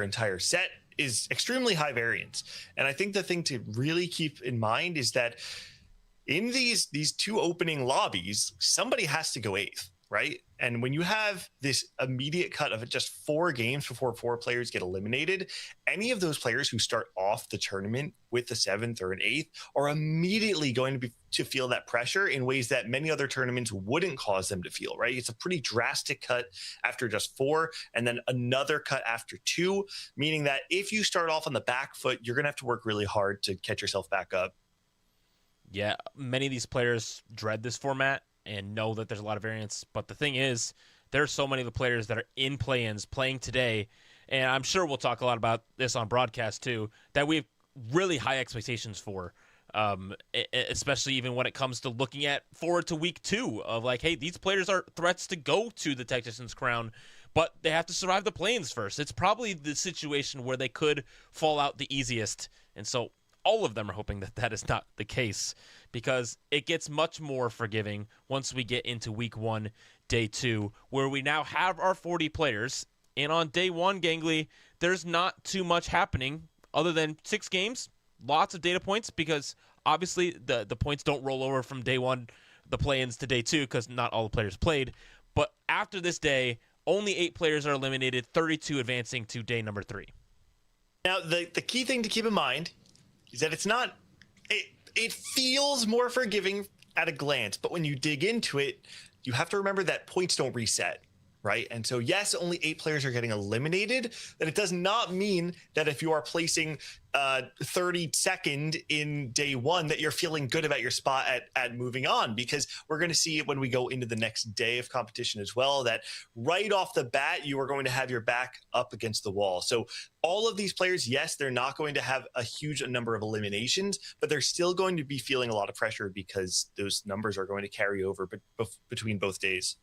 entire set is extremely high variance. And I think the thing to really keep in mind is that in these two opening lobbies, somebody has to go eighth, right? And when you have this immediate cut of just 4 games before 4 players get eliminated, any of those players who start off the tournament with the 7th or an 8th are immediately going to feel that pressure in ways that many other tournaments wouldn't cause them to feel, right? It's a pretty drastic cut after just 4, and then another cut after 2, meaning that if you start off on the back foot, you're going to have to work really hard to catch yourself back up. Yeah, many of these players dread this format and know that there's a lot of variance. But the thing is, there's so many of the players that are in play-ins playing today, and I'm sure we'll talk a lot about this on broadcast too, that we have really high expectations for, especially even when it comes to looking at forward to week 2 of like, hey, these players are threats to go to the Tactician's crown, but they have to survive the play-ins first. It's probably the situation where they could fall out the easiest, and so all of them are hoping that that is not the case, because it gets much more forgiving once we get into week 1, day 2, where we now have our 40 players. And on day 1, Gangly, there's not too much happening other than 6 games, lots of data points, because obviously the points don't roll over from day 1, the play-ins, to day 2, because not all the players played. But after this day, only 8 players are eliminated, 32 advancing to day number 3. Now, the key thing to keep in mind is that it's not, it feels more forgiving at a glance, but when you dig into it, you have to remember that points don't reset, right? And so yes, only 8 players are getting eliminated, but it does not mean that if you are placing 32nd in day 1 that you're feeling good about your spot at moving on, because we're going to see it when we go into the next day of competition as well, that right off the bat, you are going to have your back up against the wall. So all of these players, yes, they're not going to have a huge number of eliminations, but they're still going to be feeling a lot of pressure because those numbers are going to carry over between both days.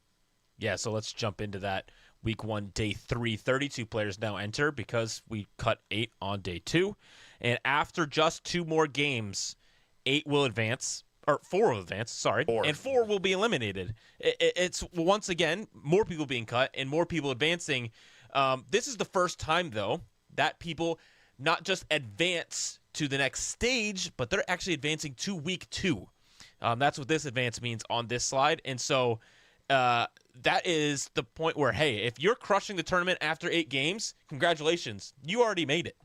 Yeah, so let's jump into that. Week 1, day 3, 32 players now enter because we cut 8 on day 2. And after just 2 more games, 8 will advance, or 4 will advance, sorry, 4. And 4 will be eliminated. It's, once again, more people being cut and more people advancing. This is the first time, though, that people not just advance to the next stage, but they're actually advancing to week 2. That's what this advance means on this slide. And so that is the point where, hey, if you're crushing the tournament after 8 games, congratulations, you already made it.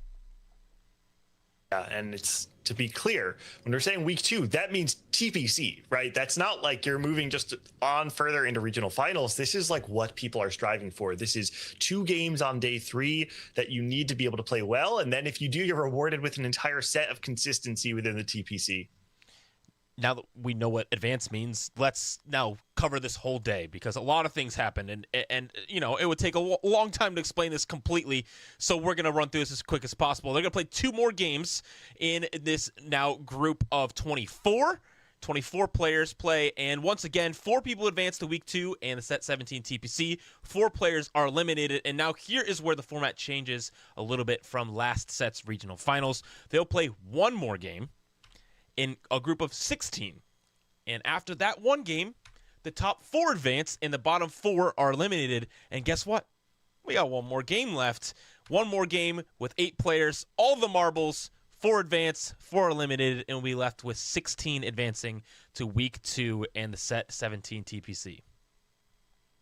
Yeah, and it's, to be clear, when we're saying week 2, that means TPC, right? That's not like you're moving just on further into regional finals. This is like what people are striving for. This is 2 games on day 3 that you need to be able to play well, and then if you do, you're rewarded with an entire set of consistency within the TPC. Now that we know what advance means, let's now cover this whole day, because a lot of things happened, and you know, it would take a long time to explain this completely, so we're going to run through this as quick as possible. They're going to play 2 more games in this now group of 24. 24 players play, and once again, 4 people advance to week 2 and the set 17 TPC. 4 players are eliminated, and now here is where the format changes a little bit from last set's regional finals. They'll play 1 more game in a group of 16. And after that 1 game, the top 4 advance and the bottom 4 are eliminated. And guess what? We got 1 more game left. 1 more game with 8 players, all the marbles, 4 advance, 4 eliminated, and we'll be left with 16 advancing to week 2 and the set 17 TPC.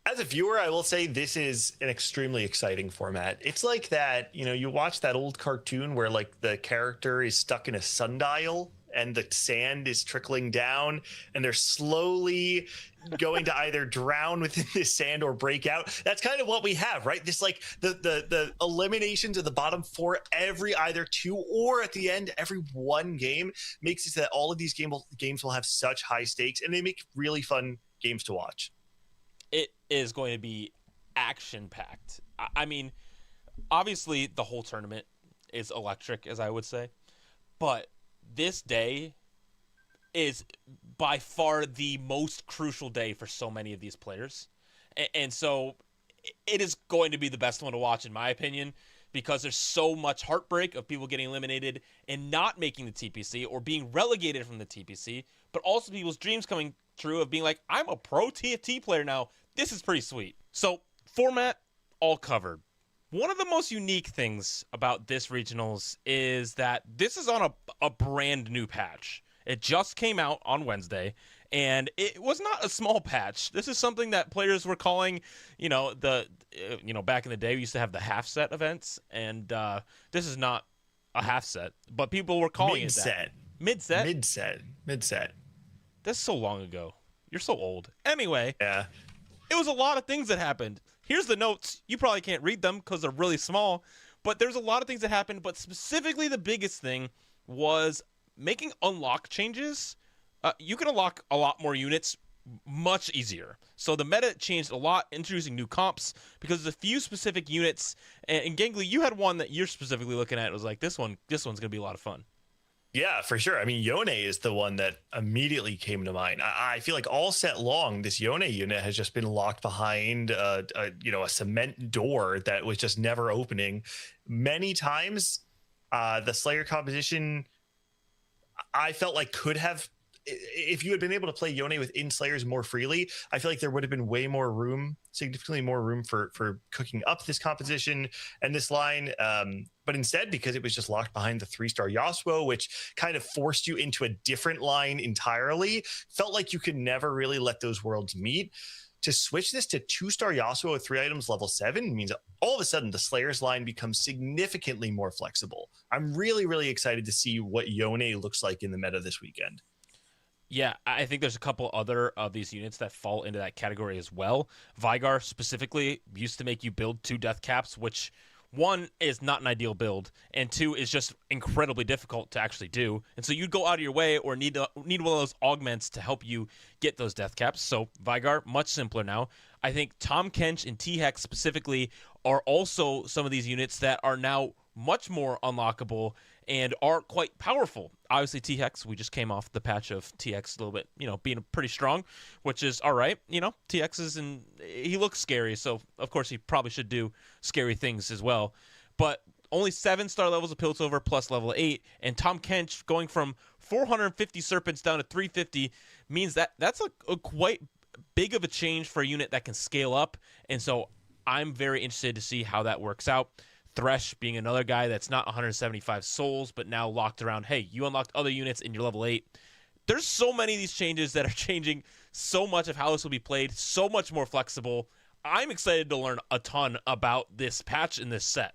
As a viewer, I will say this is an extremely exciting format. It's like that, you know, you watch that old cartoon where like the character is stuck in a sundial and the sand is trickling down and they're slowly going to either drown within this sand or break out. That's kind of what we have, right? This like the eliminations of the bottom 4 every either 2 or at the end every 1 game makes it so that all of these games will have such high stakes, and they make really fun games to watch. It is going to be action-packed. I mean, obviously the whole tournament is electric, as I would say, but this day is by far the most crucial day for so many of these players. And so it is going to be the best one to watch, in my opinion, because there's so much heartbreak of people getting eliminated and not making the TPC or being relegated from the TPC, but also people's dreams coming true of being like, I'm a pro TFT player now. This is pretty sweet. So format, all covered. One of the most unique things about this regionals is that this is on a brand new patch. It just came out on Wednesday, and it was not a small patch. This is something that players were calling, back in the day we used to have the half set events, and this is not a half set, but people were calling it that. Mid-set? Mid-set. That's so long ago. You're so old. Anyway, yeah, it was a lot of things that happened. Here's the notes. You probably can't read them because they're really small, but there's a lot of things that happened, but specifically the biggest thing was making unlock changes. You can unlock a lot more units much easier. So the meta changed a lot, introducing new comps because there's a few specific units. And Gangly, you had one that you're specifically looking at. It was like, this one's going to be a lot of fun. Yeah, for sure. I mean, Yone is the one that immediately came to mind. I feel like all set long, this Yone unit has just been locked behind a cement door that was just never opening. Many times, the Slayer composition, I felt like could have, if you had been able to play Yone within Slayers more freely, I feel like there would have been way more room, significantly more room for cooking up this composition and this line. But instead, because it was just locked behind the 3-star Yasuo, which kind of forced you into a different line entirely, felt like you could never really let those worlds meet. To switch this to 2-star Yasuo with 3 items level 7 means all of a sudden the Slayers line becomes significantly more flexible. I'm really, really excited to see what Yone looks like in the meta this weekend. Yeah, I think there's a couple other of these units that fall into that category as well. Vigar specifically used to make you build 2 death caps, which 1 is not an ideal build, and 2 is just incredibly difficult to actually do. And so you'd go out of your way or need one of those augments to help you get those death caps. So Vigar, much simpler now. I think Tahm Kench and T-Hex specifically are also some of these units that are now much more unlockable and are quite powerful. Obviously, T-Hex, we just came off the patch of T-Hex a little bit, being pretty strong, which is all right. T-Hex he looks scary, so of course he probably should do scary things as well. But only 7-star levels of Piltover plus level 8, and Tahm Kench going from 450 Serpents down to 350 means that's a quite big of a change for a unit that can scale up, and so I'm very interested to see how that works out. Thresh being another guy that's not 175 souls, but now locked around, hey, you unlocked other units in your level 8. There's so many of these changes that are changing so much of how this will be played, so much more flexible. I'm excited to learn a ton about this patch and this set.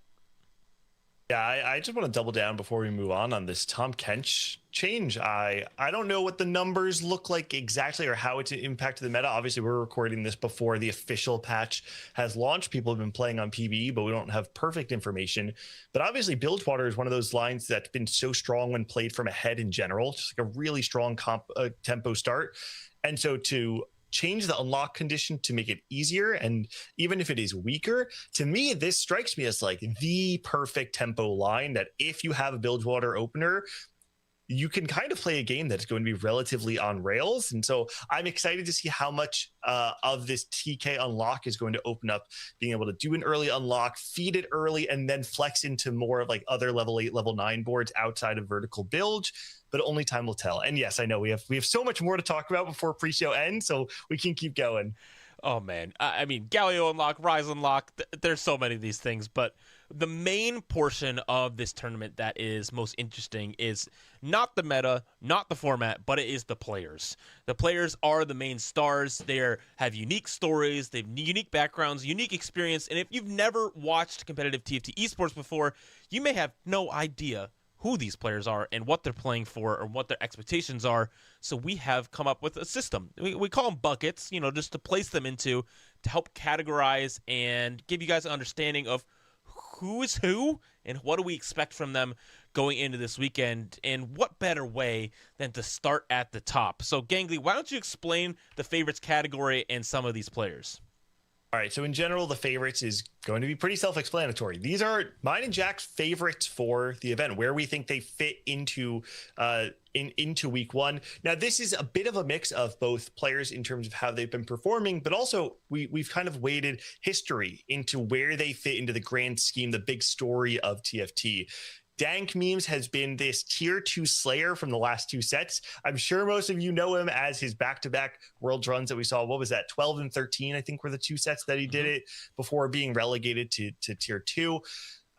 Yeah, I just want to double down before we move on this Tahm Kench change. I don't know what the numbers look like exactly or how it's impacted the meta. Obviously, we're recording this before the official patch has launched. People have been playing on PvE, but we don't have perfect information. But obviously, Bilgewater is one of those lines that's been so strong when played from ahead in general. Just like a really strong tempo start. And so to change the unlock condition to make it easier, and even if it is weaker, to me this strikes me as like the perfect tempo line that if you have a Bilgewater opener, you can kind of play a game that's going to be relatively on rails. And so I'm excited to see how much of this TK unlock is going to open up, being able to do an early unlock, feed it early, and then flex into more of like other level 8, level 9 boards outside of vertical bilge. But only time will tell. And yes, I know we have so much more to talk about before pre-show ends, so we can keep going. Oh man, I mean, Galio unlock, Rise unlock. There's so many of these things, but the main portion of this tournament that is most interesting is not the meta, not the format, but it is the players. The players are the main stars. They have unique stories, they have unique backgrounds, unique experience, and if you've never watched competitive TFT esports before, you may have no idea who these players are and what they're playing for or what their expectations are. So we have come up with a system. We call them buckets, just to place them into, to help categorize and give you guys an understanding of who is who and what do we expect from them going into this weekend. And what better way than to start at the top. So Gangly, why don't you explain the favorites category and some of these players? All right, so in general, the favorites is going to be pretty self-explanatory. These are mine and Jack's favorites for the event, where we think they fit into into week one. Now, this is a bit of a mix of both players in terms of how they've been performing, but also we've kind of weighted history into where they fit into the grand scheme, the big story of TFT. Dank Memes has been this tier 2 slayer from the last 2 sets. I'm sure most of you know him as his back-to-back Worlds runs that we saw. What was that? 12 and 13, I think, were the 2 sets that he did it before being relegated to tier 2,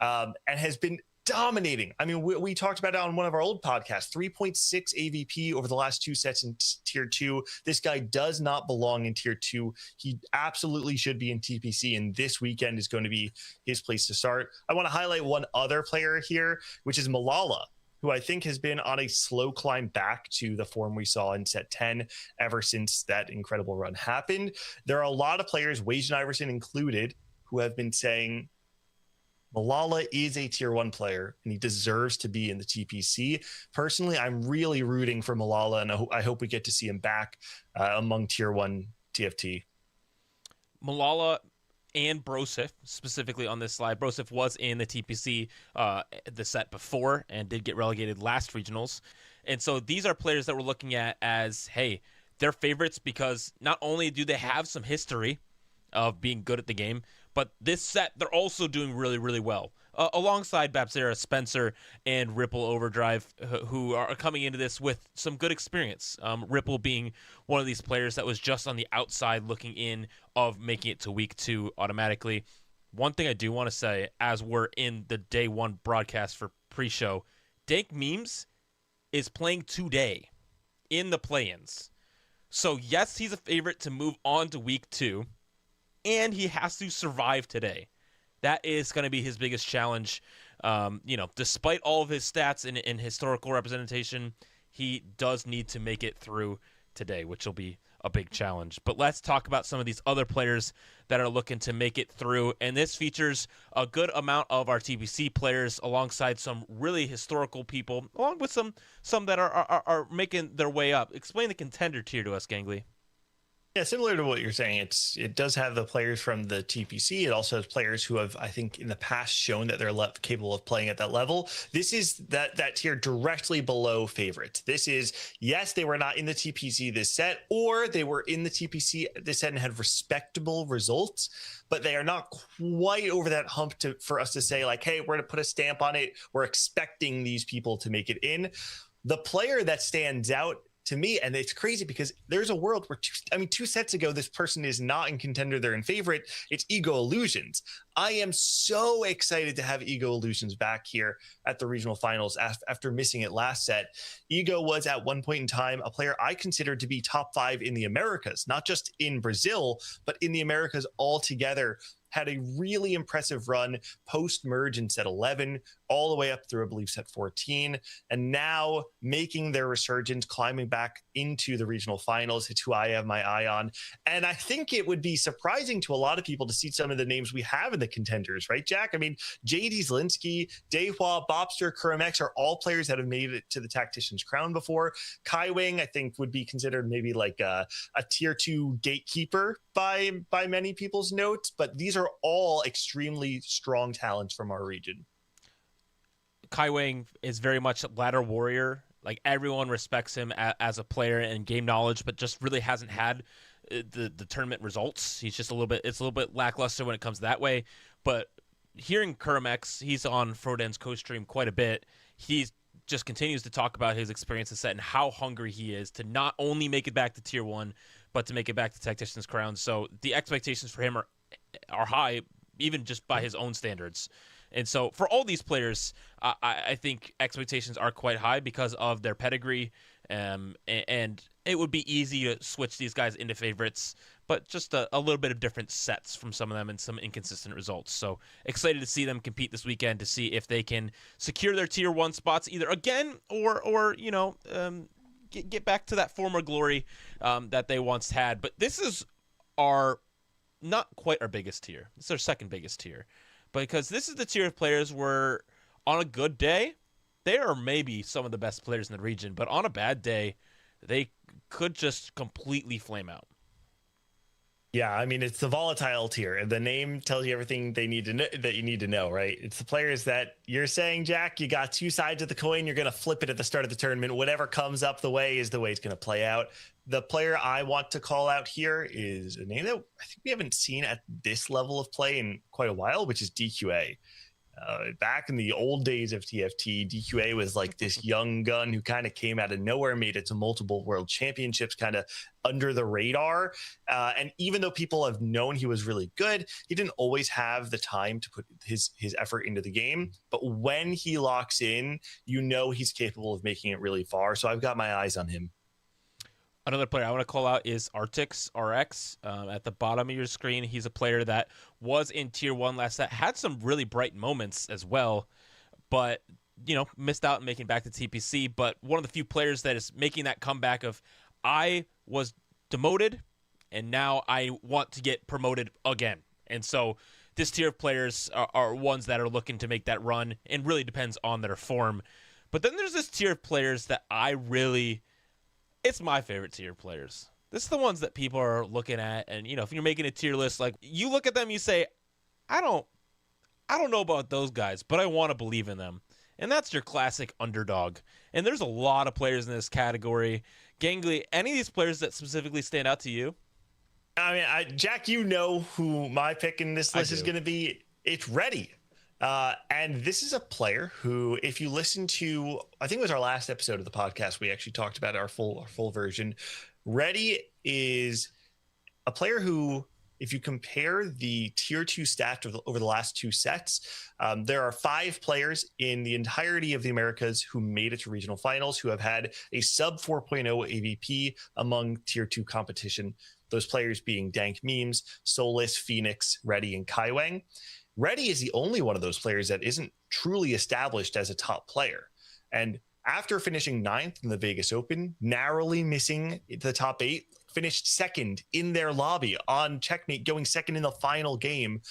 and has been dominating. I mean, we talked about it on one of our old podcasts. 3.6 AVP over the last 2 sets in tier 2. This guy does not belong in tier 2. He absolutely should be in TPC, and this weekend is going to be his place to start. I want to highlight one other player here, which is Malala, who I think has been on a slow climb back to the form we saw in set 10 ever since that incredible run happened. There are a lot of players, Wajan Iverson included, who have been saying Malala is a tier 1 player and he deserves to be in the TPC. Personally, I'm really rooting for Malala, and I hope we get to see him back among tier 1 TFT. Malala and Brosif, specifically on this slide. Brosif was in the TPC the set before and did get relegated last regionals. And so these are players that we're looking at as, hey, they're favorites because not only do they have some history of being good at the game, but this set, they're also doing really, really well. Alongside Babsera, Spencer, and Ripple Overdrive, who are coming into this with some good experience. Ripple being one of these players that was just on the outside looking in of making it to week 2 automatically. One thing I do want to say, as we're in the day 1 broadcast for pre-show, Dank Memes is playing today in the play-ins. So yes, he's a favorite to move on to week 2. And he has to survive today. That is going to be his biggest challenge. Despite all of his stats and historical representation, he does need to make it through today, which will be a big challenge. But let's talk about some of these other players that are looking to make it through. And this features a good amount of our TPC players alongside some really historical people, along with some that are making their way up. Explain the contender tier to us, Gangly. Yeah, similar to what you're saying, it does have the players from the TPC. It also has players who have, I think, in the past shown that they're capable of playing at that level. This is that tier directly below favorites. This is, yes, they were not in the TPC this set, or they were in the TPC this set and had respectable results, but they are not quite over that hump for us to say, like, hey, we're going to put a stamp on it. We're expecting these people to make it in. The player that stands out to me, and it's crazy because there's a world where 2 sets ago, this person is not in contender, they're in favorite. It's Ego Illusions. I am so excited to have Ego Illusions back here at the regional finals after missing it last set. Ego was at one point in time a player I considered to be top 5 in the Americas, not just in Brazil, but in the Americas altogether. Had a really impressive run post-merge in set 11, all the way up through, I believe, set 14, and now making their resurgence, climbing back into the regional finals. It's who I have my eye on. And I think it would be surprising to a lot of people to see some of the names we have in the contenders, right, Jack? I mean, JD Zelinsky, Dehua, Bobster, Kurimex are all players that have made it to the Tactician's crown before. Kai Wing, I think, would be considered maybe like a tier 2 gatekeeper by many people's notes, but these are all extremely strong talents from our region. Kai Wing is very much a ladder warrior. Like, everyone respects him as a player and game knowledge, but just really hasn't had the tournament results. He's just it's a little bit lackluster when it comes that way. But hearing Kurimex, he's on Froden's co-stream quite a bit. He just continues to talk about his experience in set and how hungry he is to not only make it back to tier 1, but to make it back to Tactician's crown. So the expectations for him are high, even just by his own standards. And so for all these players, I think expectations are quite high because of their pedigree, and it would be easy to switch these guys into favorites, but just a little bit of different sets from some of them and some inconsistent results. So excited to see them compete this weekend to see if they can secure their tier 1 spots either again or get back to that former glory that they once had. But this is not quite our biggest tier. It's our second biggest tier. Because this is the tier of players where, on a good day, they are maybe some of the best players in the region. But on a bad day, they could just completely flame out. Yeah, I mean, it's the volatile tier, and the name tells you everything they need to know, that you need to know, right? It's the players that you're saying, Jack, you got 2 sides of the coin. You're going to flip it at the start of the tournament. Whatever comes up the way is the way it's going to play out. The player I want to call out here is a name that I think we haven't seen at this level of play in quite a while, which is DQA. Back in the old days of TFT, DQA was like this young gun who kind of came out of nowhere, made it to multiple world championships, kind of under the radar. And even though people have known he was really good, he didn't always have the time to put his effort into the game. But when he locks in, you know he's capable of making it really far. So I've got my eyes on him. Another player I want to call out is Artix RX. At the bottom of your screen, he's a player that was in Tier 1 last set, had some really bright moments as well, but, missed out on making back to TPC. But one of the few players that is making that comeback of, I was demoted, and now I want to get promoted again. And so this tier of players are ones that are looking to make that run, and really depends on their form. But then there's this tier of players that it's my favorite tier of players. This is the ones that people are looking at, and if you're making a tier list, like, you look at them, you say, I don't know about those guys, but I want to believe in them. And that's your classic underdog. And there's a lot of players in this category. Gangly, any of these players that specifically stand out to you? I mean, Jack, you know who my pick in this list is going to be. It's Ready. And this is a player who, if you listen to, I think it was our last episode of the podcast, we actually talked about our full version. Ready is a player who, if you compare the tier 2 stats over the last 2 sets, there are 5 players in the entirety of the Americas who made it to regional finals, who have had a sub 4.0 AVP among tier 2 competition. Those players being Dank Memes, Solus, Phoenix, Ready, and Kaiwang. Ready is the only one of those players that isn't truly established as a top player. And after finishing 9th in the Vegas Open, narrowly missing the top 8, finished 2nd in their lobby on Checkmate, going 2nd in the final game.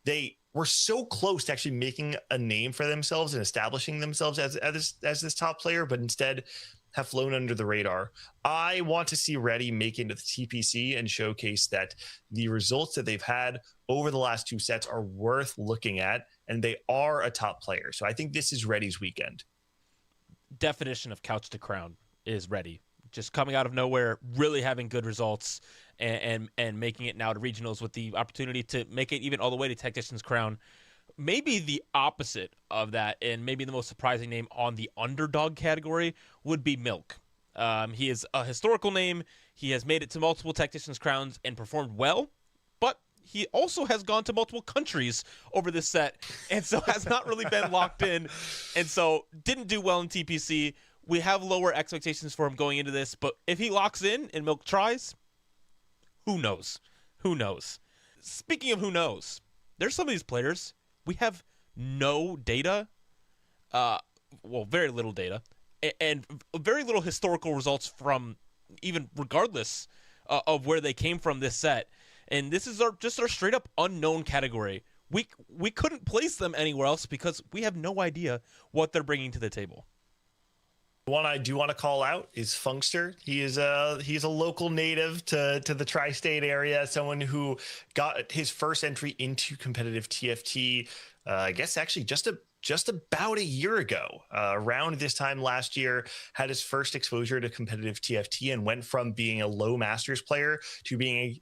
They were so close to actually making a name for themselves and establishing themselves as this top player, but instead have flown under the radar. I want to see Ready make into the TPC and showcase that the results that they've had over the last 2 sets are worth looking at, and they are a top player. So I think this is Ready's weekend. Definition of couch to crown is Ready. Just coming out of nowhere, really having good results, and making it now to regionals with the opportunity to make it even all the way to Tactician's crown. Maybe the opposite of that, and maybe the most surprising name on the underdog category, would be Milk. He is a historical name. He has made it to multiple Tactician's crowns and performed well, but he also has gone to multiple countries over this set, and so has not really been locked in, and so didn't do well in TPC. We have lower expectations for him going into this, but if he locks in and Milk tries, who knows? Who knows? Speaking of who knows, there's some of these players we have no data, very little data, and very little historical results from, even regardless of where they came from this set. And this is just our straight up unknown category. We couldn't place them anywhere else because we have no idea what they're bringing to the table. One I do want to call out is Funkster. He's a local native to the tri-state area, someone who got his first entry into competitive TFT, I guess actually just about a year ago. Around this time last year, had his first exposure to competitive TFT and went from being a low Masters player to being a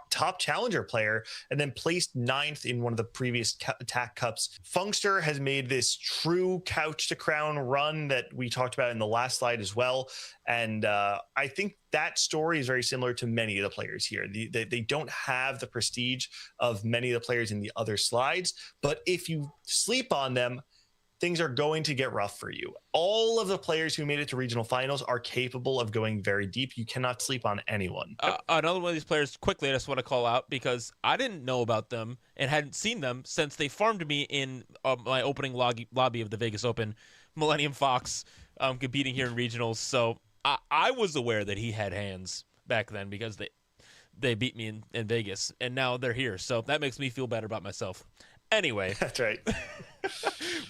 top challenger player, and then placed 9th in one of the previous TAC Cups. Funkster has made this true couch to crown run that we talked about in the last slide as well. And I think that story is very similar to many of the players here. They don't have the prestige of many of the players in the other slides, but if you sleep on them, things are going to get rough for you. All of the players who made it to regional finals are capable of going very deep. You cannot sleep on anyone. Another one of these players, quickly, I just want to call out because I didn't know about them and hadn't seen them since they farmed me in my opening lobby of the Vegas Open. Millennium Fox competing here in regionals. So I was aware that he had hands back then because they beat me in Vegas, and now they're here. So that makes me feel better about myself. Anyway. That's right.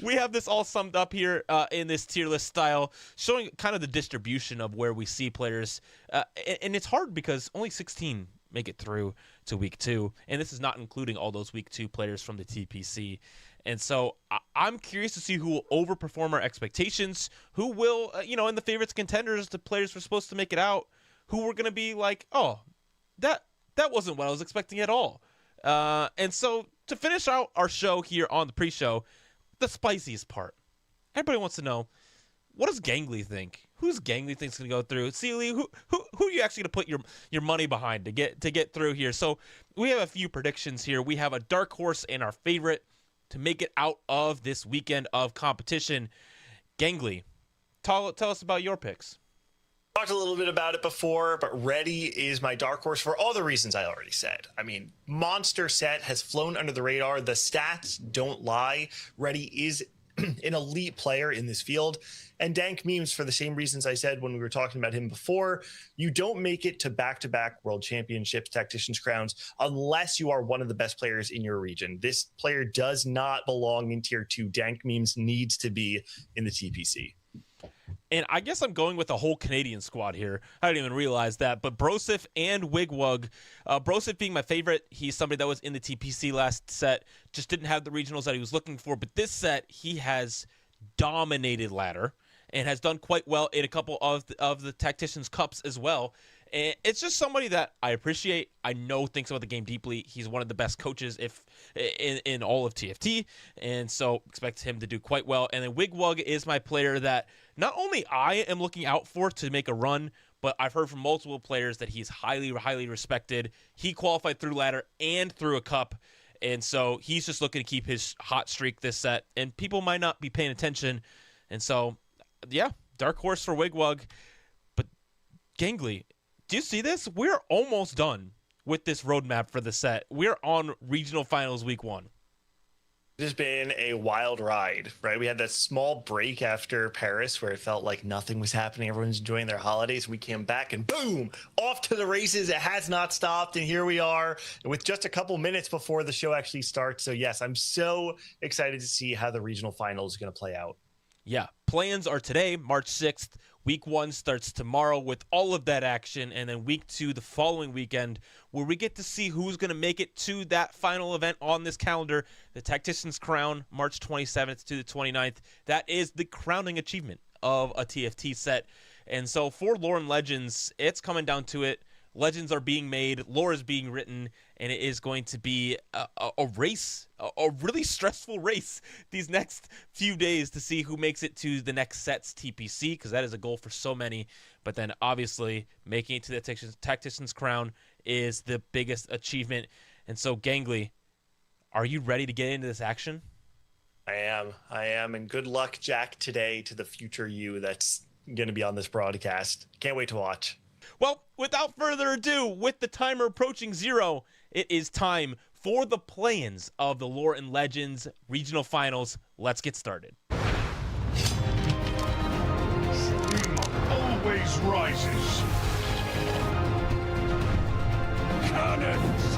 We have this all summed up here in this tier list style, showing kind of the distribution of where we see players. And it's hard because only 16 make it through to week 2, and this is not including all those week 2 players from the TPC. And so I'm curious to see who will overperform our expectations, who will, in the favorites contenders, the players who are supposed to make it out, who we're going to be like, oh, that wasn't what I was expecting at all. And so to finish out our show here on the pre-show, the spiciest part. Everybody wants to know, what does Gangly think? Who's Gangly think's going to go through? Sealy, who are you actually going to put your money behind to get through here? So we have a few predictions here. We have a dark horse and our favorite to make it out of this weekend of competition. Gangly, tell us about your picks. Talked a little bit about it before, but Reddy is my dark horse for all the reasons I already said. I mean, monster set has flown under the radar. The stats don't lie. Reddy is an elite player in this field. And Dank Memes, for the same reasons I said when we were talking about him before, you don't make it to back-to-back world championships, tacticians crowns, unless you are one of the best players in your region. This player does not belong in tier 2. Dank Memes needs to be in the TPC. And I guess I'm going with the whole Canadian squad here. I didn't even realize that. But Brosif and Wigwug. Brosif being my favorite. He's somebody that was in the TPC last set. Just didn't have the regionals that he was looking for. But this set, he has dominated ladder and has done quite well in a couple of the Tacticians Cups as well. And it's just somebody that I appreciate. I know thinks about the game deeply. He's one of the best coaches in all of TFT, and so expect him to do quite well. And then Wigwug is my player that not only I am looking out for to make a run, but I've heard from multiple players that he's highly, highly respected. He qualified through ladder and through a cup, and so he's just looking to keep his hot streak this set. And people might not be paying attention, and so yeah, dark horse for Wigwug. But Gangly, do you see this? We're almost done with this roadmap for the set. We're on regional finals week 1. It has been a wild ride, right? We had that small break after Paris where it felt like nothing was happening. Everyone's enjoying their holidays. We came back and boom, off to the races. It has not stopped. And here we are with just a couple minutes before the show actually starts. So yes, I'm so excited to see how the regional final is going to play out. Yeah, plans are today, March 6th. Week 1 starts tomorrow with all of that action, and then week 2 the following weekend, where we get to see who's going to make it to that final event on this calendar, the Tactician's Crown, March 27th to the 29th. That is the crowning achievement of a TFT set. And so for Lore and Legends, it's coming down to it. Legends are being made, lore is being written, and it is going to be a race, a really stressful race these next few days to see who makes it to the next set's TPC, because that is a goal for so many. But then obviously making it to the Tactician's Crown is the biggest achievement. And so Gangly, are you ready to get into this action? I am, and good luck, Jack, today to the future you that's going to be on this broadcast. Can't wait to watch. Well, without further ado, with the timer approaching 0, it is time for the play-ins of the Lore and Legends regional finals. Let's get started. Always rises. Cannons.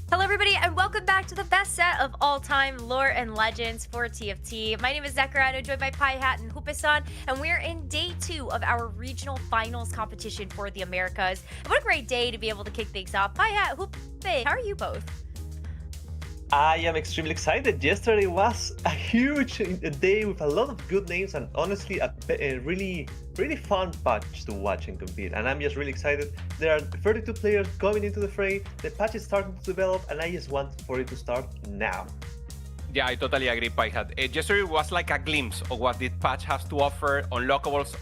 Hello everybody and welcome back to the best set of all time Lore and Legends for TFT. My name is Zekarado, joined by Pi Hat and Hupesan, and we're in day 2 of our regional finals competition for the Americas. And what a great day to be able to kick things off. Pi Hat, Hupe, how are you both? I am extremely excited. Yesterday was a huge day with a lot of good names and honestly a really fun patch to watch and compete. And I'm just really excited. There are 32 players coming into the fray. The patch is starting to develop and I just want for it to start now. Yeah, I totally agree, Pi-Hat. Yesterday was like a glimpse of what the patch has to offer. Unlockables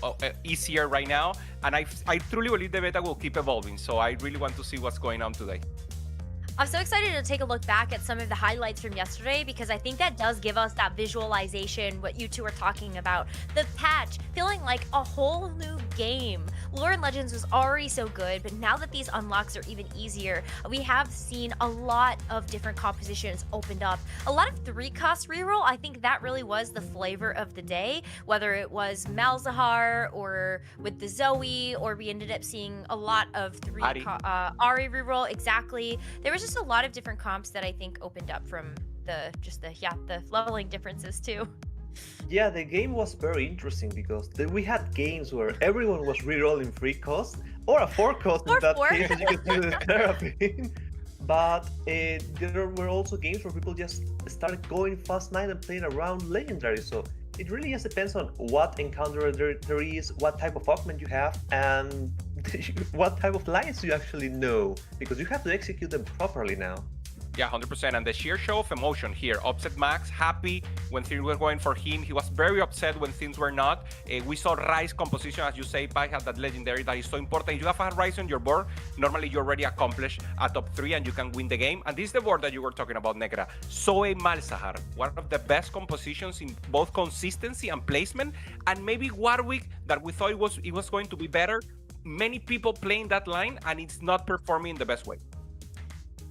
easier right now. And I truly believe the beta will keep evolving. So I really want to see what's going on today. I'm so excited to take a look back at some of the highlights from yesterday because I think that does give us that visualization, what you two are talking about. The patch feeling like a whole new game. Lore and Legends was already so good, but now that these unlocks are even easier, we have seen a lot of different compositions opened up. A lot of 3-cost reroll, I think that really was the flavor of the day, whether it was Malzahar or with the Zoe, or we ended up seeing a lot of Ari reroll, exactly. There was just a lot of different comps that I think opened up from the leveling differences too. Yeah, the game was very interesting because we had games where everyone was rerolling 3-cost or a 4-cost in that case, as you can see the therapy. But there were also games where people just started going fast 9 and playing around legendary. So it really just depends on what encounter there is, what type of augment you have, and what type of lines you actually know, because you have to execute them properly now. Yeah, 100%. And the sheer show of emotion here. Upset Max, happy when things were going for him. He was very upset when things were not. We saw Ryze composition, as you say, Pi had that legendary that is so important. If you have a Ryze on your board, normally you already accomplished a top 3 and you can win the game. And this is the board that you were talking about, Negra. Zoe Malzahar, one of the best compositions in both consistency and placement. And maybe Warwick, that we thought it was going to be better. Many people playing that line and it's not performing in the best way.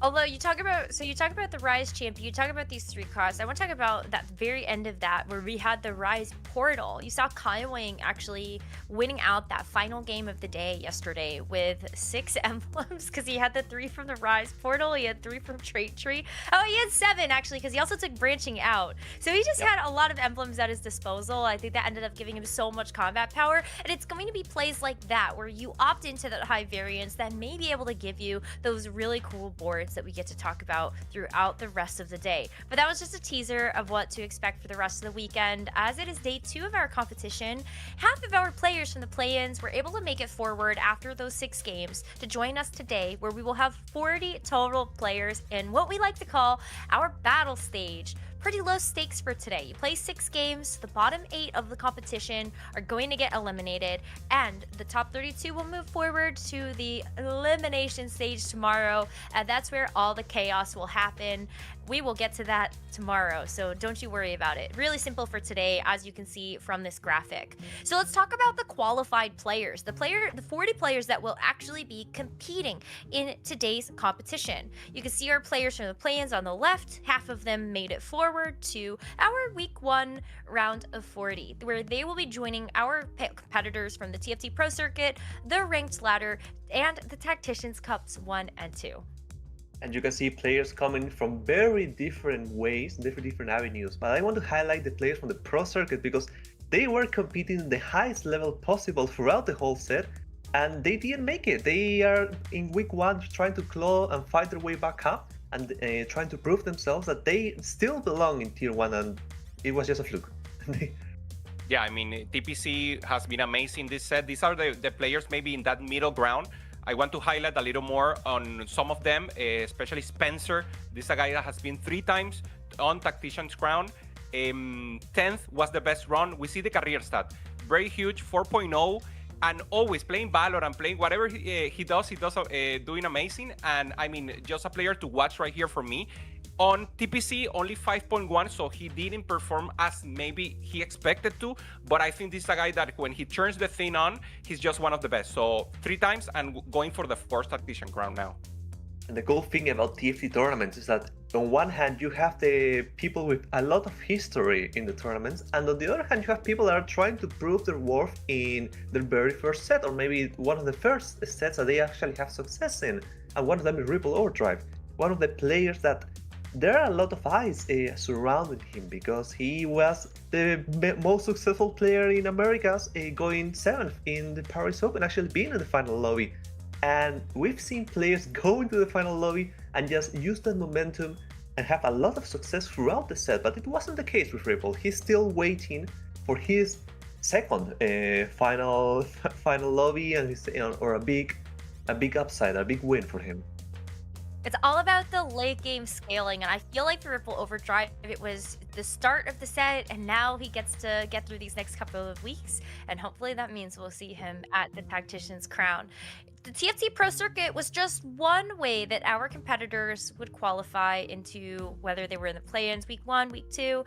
Although you talk about the Rise champion, you talk about these 3 cards. I want to talk about that very end of that where we had the Rise portal. You saw Kaiwing actually winning out that final game of the day yesterday with 6 emblems because he had the 3 from the Rise portal, he had 3 from Trait Tree. Oh, he had 7 actually because he also took branching out. So he just had a lot of emblems at his disposal. I think that ended up giving him so much combat power, and it's going to be plays like that where you opt into that high variance that may be able to give you those really cool boards that we get to talk about throughout the rest of the day. But that was just a teaser of what to expect for the rest of the weekend. As it is day 2 of our competition, half of our players from the play-ins were able to make it forward after those 6 games to join us today, where we will have 40 total players in what we like to call our battle stage. Pretty low stakes for today. You play 6 games, the bottom 8 of the competition are going to get eliminated, and the top 32 will move forward to the elimination stage tomorrow, and that's where all the chaos will happen. We will get to that tomorrow, so don't you worry about it. Really simple for today, as you can see from this graphic. So let's talk about the qualified players, the 40 players that will actually be competing in today's competition. You can see our players from the play-ins on the left. Half of them made it forward to our week 1 round of 40, where they will be joining our competitors from the TFT Pro Circuit, the Ranked Ladder, and the Tacticians Cups 1 and 2. And you can see players coming from very different ways, different avenues. But I want to highlight the players from the Pro Circuit because they were competing in the highest level possible throughout the whole set, and they didn't make it. They are in week 1 trying to claw and fight their way back up, and trying to prove themselves that they still belong in Tier 1, and it was just a fluke. Yeah, I mean, TPC has been amazing this set. These are the players maybe in that middle ground. I want to highlight a little more on some of them, especially Spencer. This is a guy that has been 3 times on Tactician's crown. 10th was the best run. We see the career stat. Very huge, 4.0. And always playing Valor and playing whatever he does doing amazing. And I mean, just a player to watch right here for me. On TPC, only 5.1, so he didn't perform as maybe he expected to. But I think this is a guy that when he turns the thing on, he's just one of the best. So 3 times and going for the 4th Tactician crown now. And the cool thing about TFT tournaments is that on one hand you have the people with a lot of history in the tournaments, and on the other hand you have people that are trying to prove their worth in their very first set, or maybe one of the first sets that they actually have success in. And one of them is Ripple Overdrive, one of the players that there are a lot of eyes surrounding him because he was the most successful player in Americas, going 7th in the Paris Open, actually being in the final lobby. And we've seen players go into the final lobby and just use that momentum and have a lot of success throughout the set, but it wasn't the case with Ripple. He's still waiting for his second final lobby, and or a big upside, a big win for him. It's all about the late game scaling, and I feel like for Ripple Overdrive, it was the start of the set, and now he gets to get through these next couple of weeks, and hopefully that means we'll see him at the Tactician's crown. The TFT Pro Circuit was just one way that our competitors would qualify into whether they were in the play-ins week 1, week 2,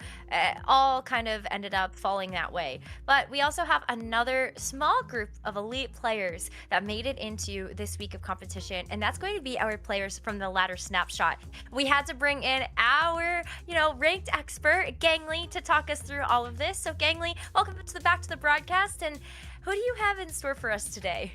all kind of ended up falling that way. But we also have another small group of elite players that made it into this week of competition, and that's going to be our players from the ladder snapshot. We had to bring in our, ranked expert, Gangly, to talk us through all of this. So Gangly, welcome back to the broadcast, and who do you have in store for us today?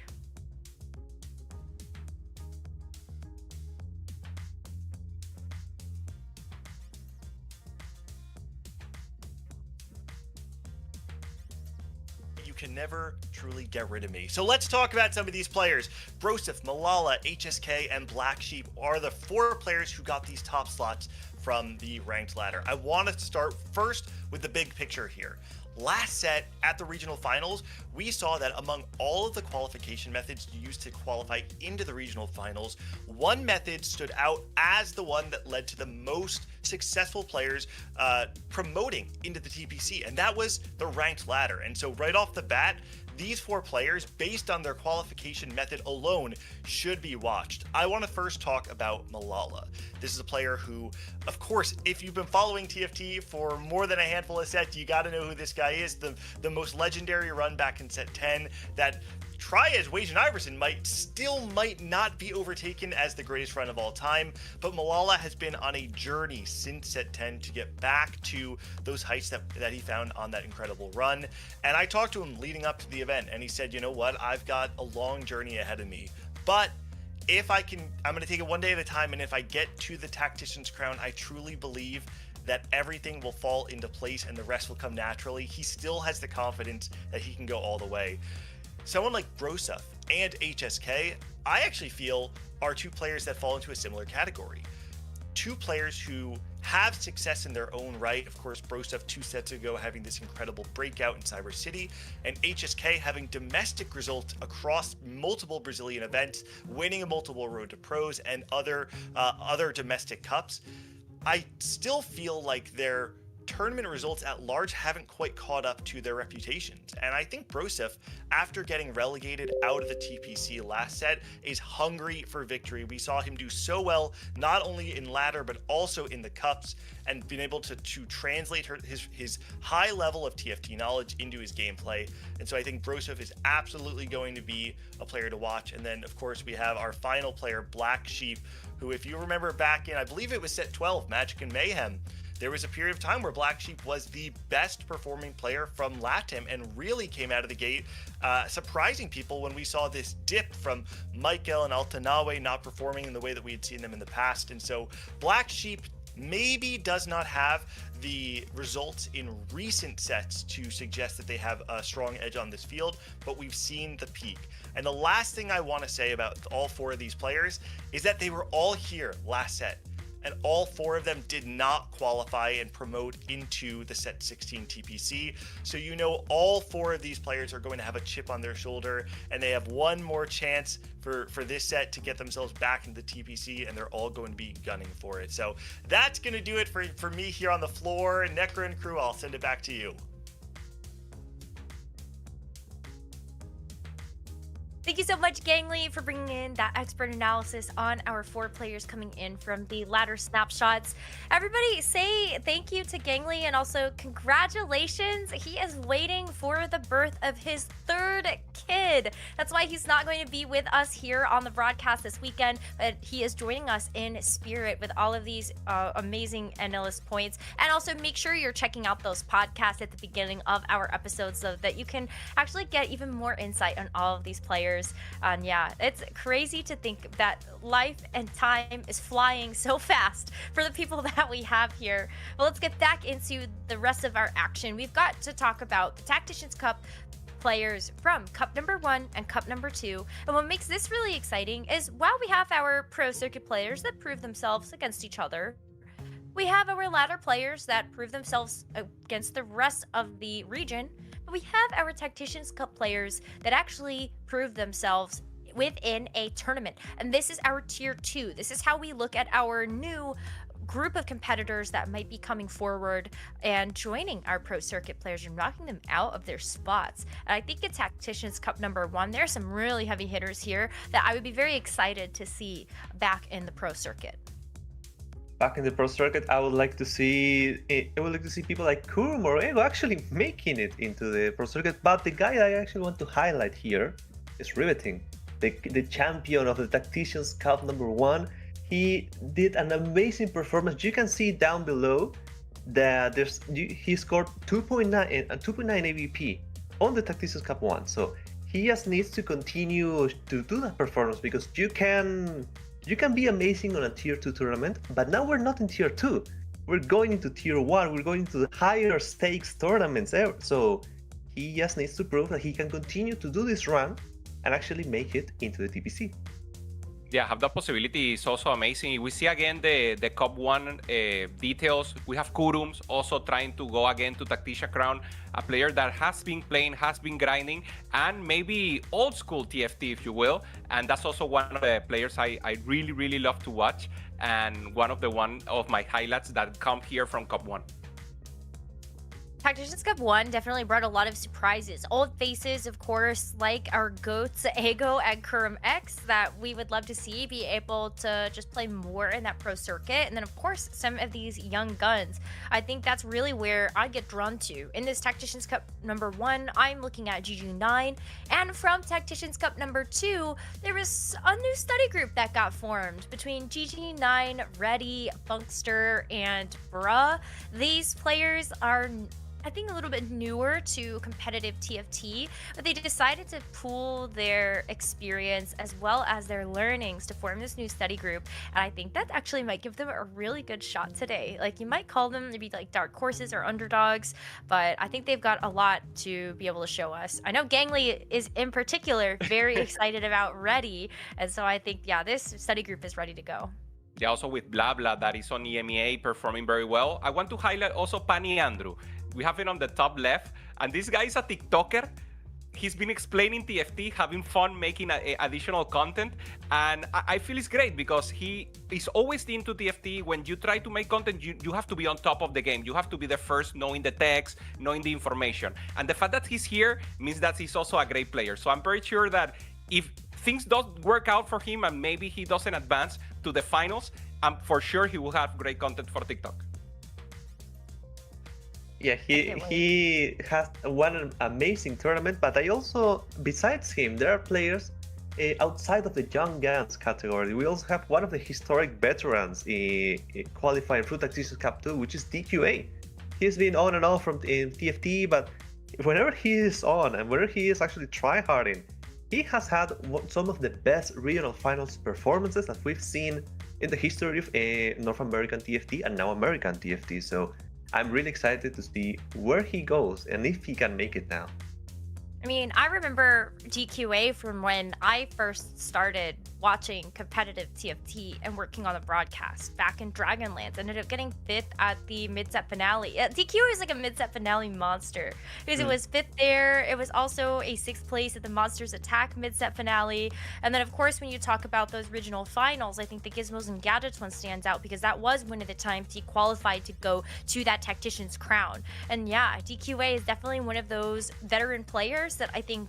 Can never truly get rid of me. So let's talk about some of these players. Broseph, Malala, HSK, and Black Sheep are the 4 players who got these top slots from the ranked ladder. I want to start first with the big picture here. last set at the regional finals, we saw that among all of the qualification methods used to qualify into the regional finals, one method stood out as the one that led to the most successful players promoting into the TPC, and that was the ranked ladder. And so right off the bat, these 4 players, based on their qualification method alone, should be watched. I want to first talk about Malala. This is a player who, of course, if you've been following TFT for more than a handful of sets, you got to know who this guy is. The most legendary run back in set 10 that try as Wajan Iverson might not be overtaken as the greatest run of all time, but Malala has been on a journey since set 10 to get back to those heights that he found on that incredible run. And I talked to him leading up to the event, and he said, you know what, I've got a long journey ahead of me, but if I'm going to take it one day at a time, and if I get to the Tactician's crown, I truly believe that everything will fall into place and the rest will come naturally. He still has the confidence that he can go all the way. Someone like Broseph and HSK, I actually feel are 2 players that fall into a similar category. 2 players who have success in their own right. Of course, Broseph 2 sets ago having this incredible breakout in Cyber City, and HSK having domestic results across multiple Brazilian events, winning a multiple Road to Pros and other domestic cups. I still feel like their tournament results at large haven't quite caught up to their reputations. And I think Broseph, after getting relegated out of the TPC last set, is hungry for victory. We saw him do so well, not only in ladder, but also in the cups, and been able to translate his high level of TFT knowledge into his gameplay. And so I think Broseph is absolutely going to be a player to watch. And then, of course, we have our final player, Black Sheep, who, if you remember back in, I believe it was set 12, Magic and Mayhem, there was a period of time where Black Sheep was the best performing player from LATAM and really came out of the gate, surprising people when we saw this dip from Michael and Altanawe not performing in the way that we had seen them in the past. And so Black Sheep maybe does not have the results in recent sets to suggest that they have a strong edge on this field, but we've seen the peak. And the last thing I want to say about all 4 of these players is that they were all here last set, and all 4 of them did not qualify and promote into the set 16 TPC. So you know all 4 of these players are going to have a chip on their shoulder, and they have one more chance for this set to get themselves back into the TPC, and they're all going to be gunning for it. So that's going to do it for me here on the floor. Necro and crew, I'll send it back to you. Thank you so much, Gangly, for bringing in that expert analysis on our 4 players coming in from the ladder snapshots. Everybody say thank you to Gangly, and also congratulations. He is waiting for the birth of his 3rd kid. That's why he's not going to be with us here on the broadcast this weekend, but he is joining us in spirit with all of these amazing analyst points. And also make sure you're checking out those podcasts at the beginning of our episodes so that you can actually get even more insight on all of these players. And yeah, it's crazy to think that life and time is flying so fast for the people that we have here. But let's get back into the rest of our action. We've got to talk about the Tacticians Cup players from Cup number 1 and Cup number 2. And what makes this really exciting is while we have our pro circuit players that prove themselves against each other, we have our ladder players that prove themselves against the rest of the region. But we have our Tacticians Cup players that actually prove themselves within a tournament. And this is our tier 2. This is how we look at our new group of competitors that might be coming forward and joining our pro circuit players and knocking them out of their spots. And I think in Tacticians Cup number 1, there are some really heavy hitters here that I would be very excited to see back in the pro circuit. Back in the pro circuit, I would like to see people like Kurum or Ego actually making it into the pro circuit. But the guy I actually want to highlight here is Riveting, the champion of the Tacticians Cup number 1. He did an amazing performance. You can see down below that he scored 2.9 AVP on the Tacticians Cup 1. So he just needs to continue to do that performance, because you can be amazing on a tier 2 tournament, but now we're not in tier 2. We're going into tier 1. We're going to the higher stakes tournaments ever. So he just needs to prove that he can continue to do this run and actually make it into the TPC. Yeah, have that possibility is also amazing. We see again the Cup 1 details. We have Kurums also trying to go again to Tactician Crown, a player that has been playing, has been grinding, and maybe old school TFT, if you will. And that's also one of the players I really, really love to watch, and one of my highlights that come here from Cup 1. Tacticians Cup 1 definitely brought a lot of surprises. Old faces, of course, like our GOATs, Ego and Kurum X, that we would love to see be able to just play more in that pro circuit. And then, of course, some of these young guns. I think that's really where I get drawn to. In this Tacticians Cup number 1, I'm looking at GG9. And from Tacticians Cup number 2, there was a new study group that got formed between GG9, Reddy, Funkster, and Bruh. These players are, I think, a little bit newer to competitive TFT, but they decided to pool their experience as well as their learnings to form this new study group. And I think that actually might give them a really good shot today. Like, you might call them maybe like dark horses or underdogs, but I think they've got a lot to be able to show us. I know Gangly is in particular very excited about Reddy, and so I think, yeah, this study group is ready to go. Yeah, also with Blabla that is on EMEA performing very well. I want to highlight also Pani Andrew. We have it on the top left, and this guy is a TikToker. He's been explaining TFT, having fun, making additional content, and I feel it's great because he is always into TFT. When you try to make content, you have to be on top of the game. You have to be the first, knowing the text, knowing the information. And the fact that he's here means that he's also a great player. So I'm very sure that if things don't work out for him and maybe he doesn't advance to the finals, for sure he will have great content for TikTok. Yeah, he has won an amazing tournament, but I also, besides him, there are players outside of the young guns category. We also have one of the historic veterans qualifying for Tacticians Cup 2, which is DQA. He's been on and off from in TFT, but whenever he is on and whenever he is actually tryharding, he has had some of the best regional finals performances that we've seen in the history of North American TFT and now American TFT. So I'm really excited to see where he goes and if he can make it now. I mean, I remember DQA from when I first started watching competitive TFT and working on the broadcast back in Dragonlance. Ended up getting 5th at the mid-set finale. DQA is like a mid-set finale monster because it was 5th there. It was also a 6th place at the Monsters Attack mid-set finale. And then, of course, when you talk about those regional finals, I think the Gizmos and Gadgets one stands out because that was one of the times he qualified to go to that Tactician's crown. And yeah, DQA is definitely one of those veteran players that I think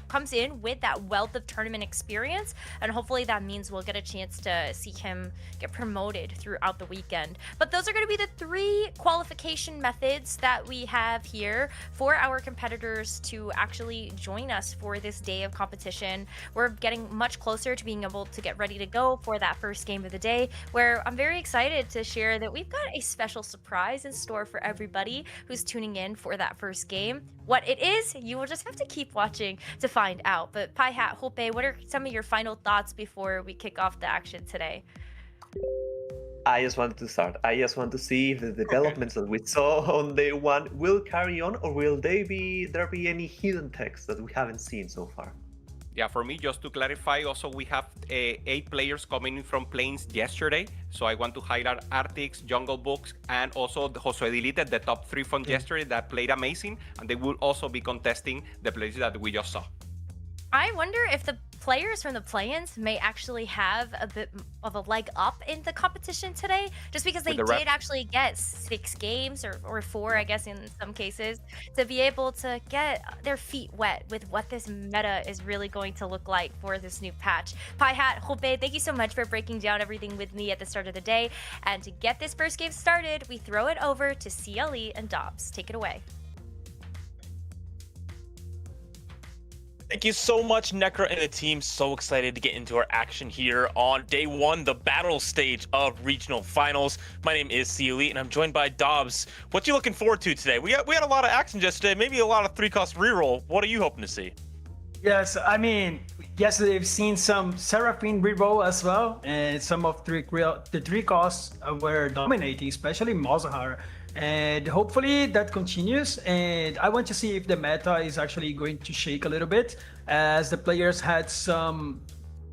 comes in with that wealth of tournament experience, and hopefully that means we'll get a chance to see him get promoted throughout the weekend. But those are going to be the 3 qualification methods that we have here for our competitors to actually join us for this day of competition. We're getting much closer to being able to get ready to go for that first game of the day, where I'm very excited to share that we've got a special surprise in store for everybody who's tuning in for that first game. What it is, you will just have to keep watching to find out. But Pai Hat, Hope, what are some of your final thoughts before we kick off the action today? I just want to start. I just want to see if the developments that we saw on day 1 will carry on, or will there be any hidden text that we haven't seen so far? Yeah, for me, just to clarify, also we have 8 players coming in from Plains yesterday. So I want to highlight Artix, Jungle Books, and also Josue Deleted, the top 3 from yesterday that played amazing. And they will also be contesting the places that we just saw. I wonder if the players from the play-ins may actually have a bit of a leg up in the competition today, just because they did actually get 6 games or 4, I guess, in some cases, to be able to get their feet wet with what this meta is really going to look like for this new patch. Pai Hat, Hope, thank you so much for breaking down everything with me at the start of the day. And to get this first game started, we throw it over to CLE and Dobbs. Take it away. Thank you so much, Necra and the team. So excited to get into our action here on day 1, the battle stage of regional finals. My name is CLE, and I'm joined by Dobbs. What you looking forward to today? We had a lot of action yesterday, maybe a lot of 3-cost reroll. What are you hoping to see? Yes, I mean, yesterday we've seen some Seraphine reroll as well, and some of the 3 costs were dominating, especially Malzahar. And hopefully that continues, and I want to see if the meta is actually going to shake a little bit, as the players had some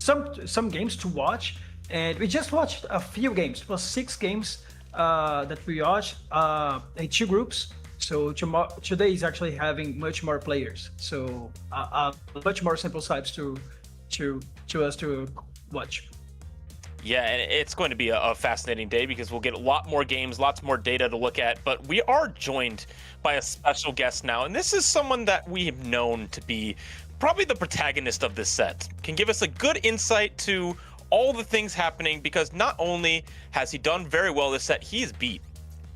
some games to watch, and we just watched a few games. It was 6 games that we watched in 2 groups. So today is actually having much more players, so much more sample size to us to watch. Yeah, and it's going to be a fascinating day because we'll get a lot more games, lots more data to look at. But we are joined by a special guest now, and this is someone that we have known to be probably the protagonist of this set. Can give us a good insight to all the things happening, because not only has he done very well this set, he has beat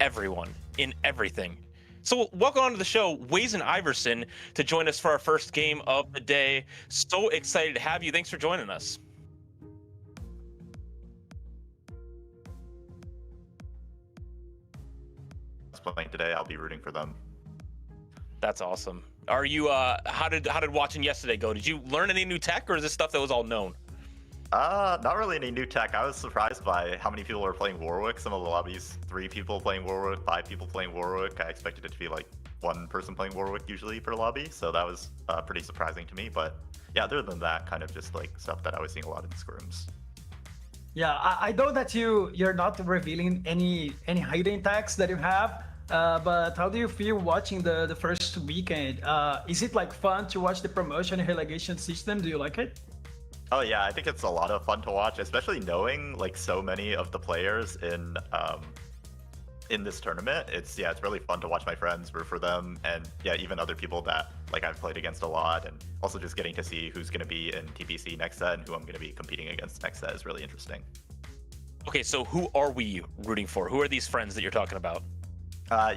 everyone in everything. So welcome on to the show, Wazen Iverson, to join us for our first game of the day. So excited to have you. Thanks for joining us. Playing today, I'll be rooting for them. That's awesome. Are you? How did watching yesterday go? Did you learn any new tech, or is this stuff that was all known? Not really any new tech. I was surprised by how many people were playing Warwick. Some of the lobbies, 3 people playing Warwick, 5 people playing Warwick. I expected it to be like 1 person playing Warwick usually per lobby, so that was pretty surprising to me. But yeah, other than that, kind of just like stuff that I was seeing a lot in scrims. Yeah, I know that you're not revealing any hidden tags that you have, but how do you feel watching the first weekend? Is it like fun to watch the promotion and relegation system? Do you like it? Oh yeah, I think it's a lot of fun to watch, especially knowing like so many of the players in this tournament. It's really fun to watch my friends, root for them, and yeah, even other people that like I've played against a lot, and also just getting to see who's going to be in TPC next set and who I'm going to be competing against next set is really interesting. Okay, so who are we rooting for? Who are these friends that you're talking about?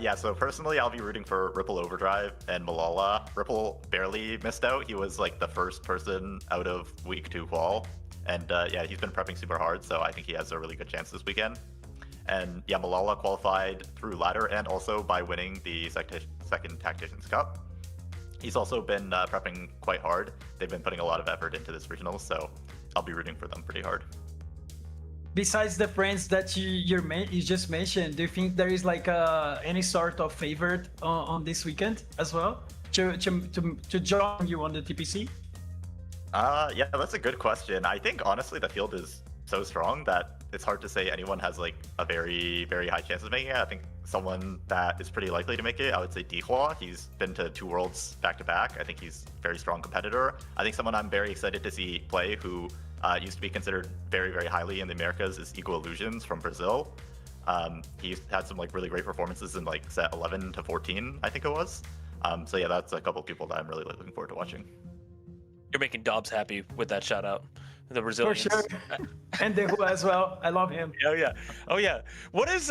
Yeah, so personally, I'll be rooting for Ripple Overdrive and Malala. Ripple barely missed out. He was like the first person out of week 2 qual. And yeah, he's been prepping super hard, so I think he has a really good chance this weekend. And yeah, Malala qualified through ladder and also by winning the second Tacticians Cup. He's also been prepping quite hard. They've been putting a lot of effort into this regionals, so I'll be rooting for them pretty hard. Besides the friends that you just mentioned, do you think there is like any sort of favorite on this weekend as well to join you on the TPC? Yeah, that's a good question. I think honestly the field is so strong that it's hard to say anyone has like a very, very high chance of making it. I think someone that is pretty likely to make it, I would say Dihua. He's been to 2 worlds back to back. I think he's a very strong competitor. I think someone I'm very excited to see play who used to be considered very, very highly in the Americas is Ego Illusions from Brazil. He's had some like really great performances in like set 11 to 14, I think it was. So yeah, that's a couple people that I'm really looking forward to watching. You're making Dobbs happy with that shout out. The Brazilians. For sure. And Dehu as well. I love him. Oh yeah. What is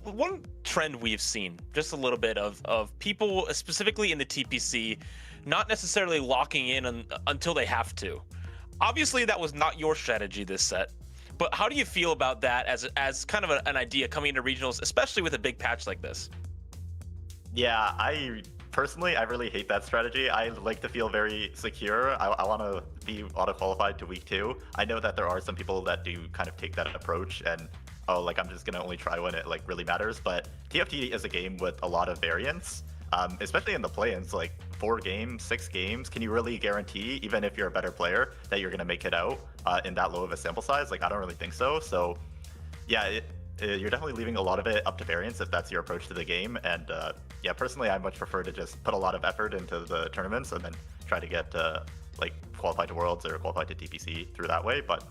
one trend we've seen? Just a little bit of people, specifically in the TPC, not necessarily locking in until they have to. Obviously, that was not your strategy this set, but how do you feel about that as kind of an idea coming into regionals, especially with a big patch like this? Yeah, I really hate that strategy. I like to feel very secure. I want to be auto-qualified to week 2. I know that there are some people that do kind of take that approach and, oh, like I'm just going to only try when it like really matters. But TFT is a game with a lot of variance, especially in the play-ins, like 4 games, 6 games. Can you really guarantee, even if you're a better player, that you're going to make it out in that low of a sample size? Like, I don't really think so. So yeah, you're definitely leaving a lot of it up to variance if that's your approach to the game. And yeah, personally, I much prefer to just put a lot of effort into the tournaments and then try to get like qualified to Worlds or qualified to TPC through that way. But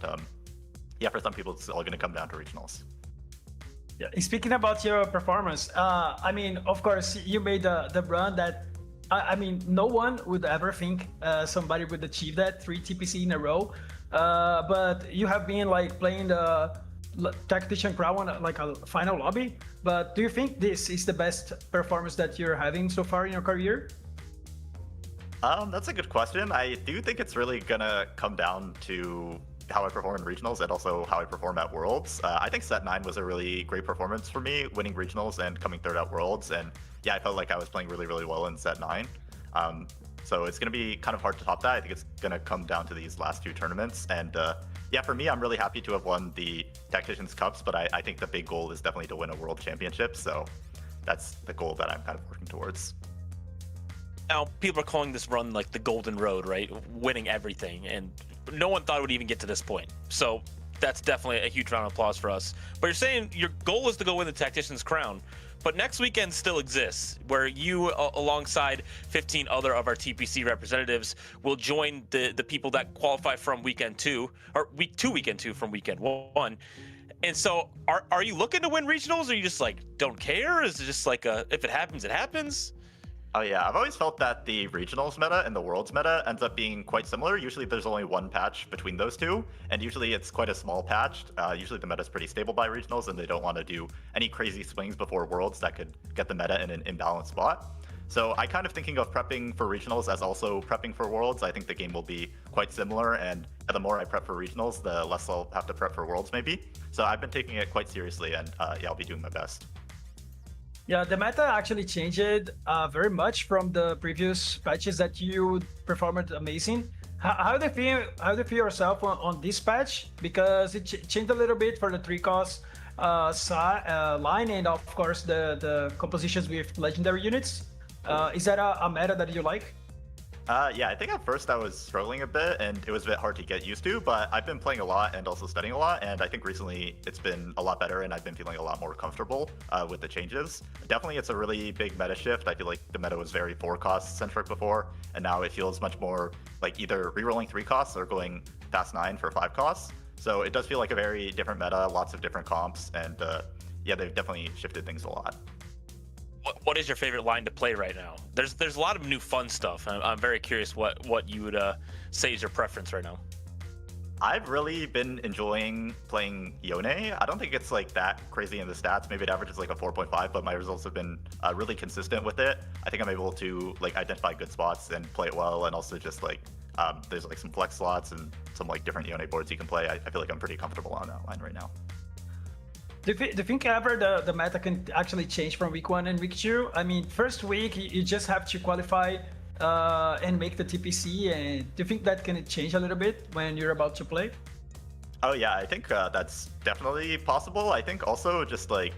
yeah, for some people, it's all going to come down to regionals. Yeah. Speaking about your performance, I mean, of course, you made the run that, I mean, no one would ever think somebody would achieve that 3 TPC in a row. But you have been like playing the Tactician Crown like a final lobby. But do you think this is the best performance that you're having so far in your career? That's a good question. I do think it's really gonna come down to how I perform in regionals and also how I perform at Worlds. I think set 9 was a really great performance for me, winning regionals and coming 3rd at Worlds. And yeah, I felt like I was playing really, really well in set 9. So it's going to be kind of hard to top that. I think it's going to come down to these last 2 tournaments. And yeah, for me, I'm really happy to have won the Tacticians Cups, but I think the big goal is definitely to win a World Championship. So that's the goal that I'm kind of working towards. Now, people are calling this run like the golden road, right? Winning everything. And no one thought it would even get to this point. So that's definitely a huge round of applause for us. But you're saying your goal is to go win the Tactician's crown. But next weekend still exists, where you, alongside 15 other of our TPC representatives, will join the people that qualify from weekend 2, or week 2, weekend 2 from weekend 1. And so, are you looking to win regionals, or you just like don't care? Is it just like if it happens, it happens? Oh yeah, I've always felt that the regionals meta and the worlds meta ends up being quite similar. Usually there's only one patch between those two, and usually it's quite a small patch. Usually the meta is pretty stable by regionals, and they don't want to do any crazy swings before worlds that could get the meta in an imbalanced spot. So I kind of thinking of prepping for regionals as also prepping for worlds. I think the game will be quite similar, and the more I prep for regionals, the less I'll have to prep for worlds maybe. So I've been taking it quite seriously, and yeah, I'll be doing my best. Yeah, the meta actually changed very much from the previous patches that you performed amazing. How do you feel yourself on this patch? Because it changed a little bit for the 3-cost line, and of course the compositions with legendary units. Is that a meta that you like? Yeah, I think at first I was struggling a bit, and it was a bit hard to get used to, but I've been playing a lot and also studying a lot, and I think recently it's been a lot better, and I've been feeling a lot more comfortable with the changes. Definitely, it's a really big meta shift. I feel like the meta was very 4-cost centric before, and now it feels much more like either rerolling 3 costs or going fast 9 for 5 costs. So it does feel like a very different meta, lots of different comps, and yeah, they've definitely shifted things a lot. What is your favorite line to play right now? There's a lot of new fun stuff. I'm very curious what you would say is your preference right now. I've really been enjoying playing Yone. I don't think it's like that crazy in the stats. Maybe it averages like a 4.5, but my results have been really consistent with it. I think I'm able to like identify good spots and play it well, and also just like there's like some flex slots and some like different Yone boards you can play. I feel like I'm pretty comfortable on that line right now. Do you think ever the meta can actually change from week 1 and week 2? I mean, first week you just have to qualify and make the TPC, and do you think that can change a little bit when you're about to play? Oh yeah, I think that's definitely possible. I think also just like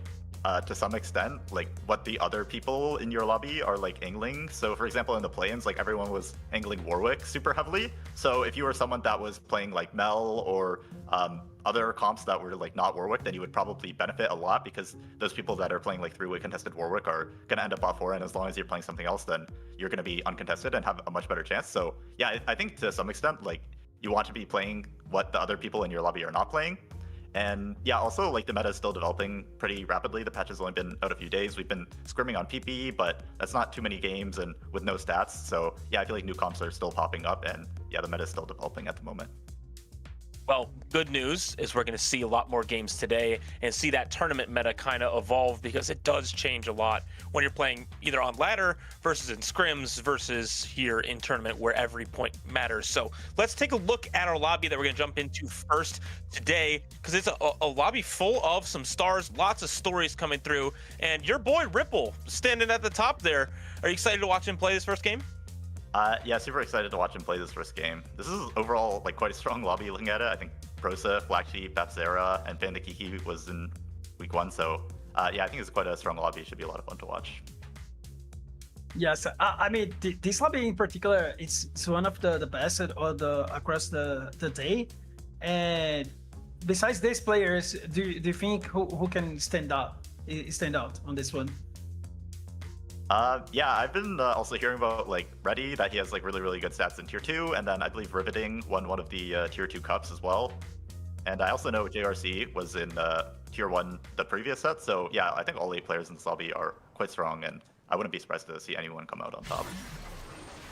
to some extent, like what the other people in your lobby are like angling. So for example, in the play-ins, like everyone was angling Warwick super heavily. So if you were someone that was playing like Mel or other comps that were like not Warwick, then you would probably benefit a lot, because those people that are playing like 3-way contested Warwick are going to end up off 4, and as long as you're playing something else, then you're going to be uncontested and have a much better chance. So yeah, I think to some extent, like you want to be playing what the other people in your lobby are not playing. And yeah, also like the meta is still developing pretty rapidly. The patch has only been out a few days. We've been scrimming on PP, but that's not too many games and with no stats. So yeah, I feel like new comps are still popping up, and yeah, the meta is still developing at the moment. Well, good news is we're going to see a lot more games today and see that tournament meta kind of evolve, because it does change a lot when you're playing either on ladder versus in scrims versus here in tournament where every point matters. So let's take a look at our lobby that we're going to jump into first today, because it's a lobby full of some stars, lots of stories coming through, and your boy Ripple standing at the top there. Are you excited to watch him play his first game? Yeah, super excited to watch him play this first game. This is overall like quite a strong lobby looking at it. I think Prosa, Black Sheep, Bapzera, and Panda Kiki was in week 1. So yeah, I think it's quite a strong lobby. It should be a lot of fun to watch. Yes, I mean this lobby in particular, it's one of the best across the day. And besides these players, do you think who can stand out on this one? Yeah, I've been also hearing about like Reddy, that he has like really good stats in tier 2, and then I believe Riveting won one of the tier 2 cups as well. And I also know JRC was in tier 1 the previous set. So yeah, I think all 8 players in this lobby are quite strong, and I wouldn't be surprised to see anyone come out on top.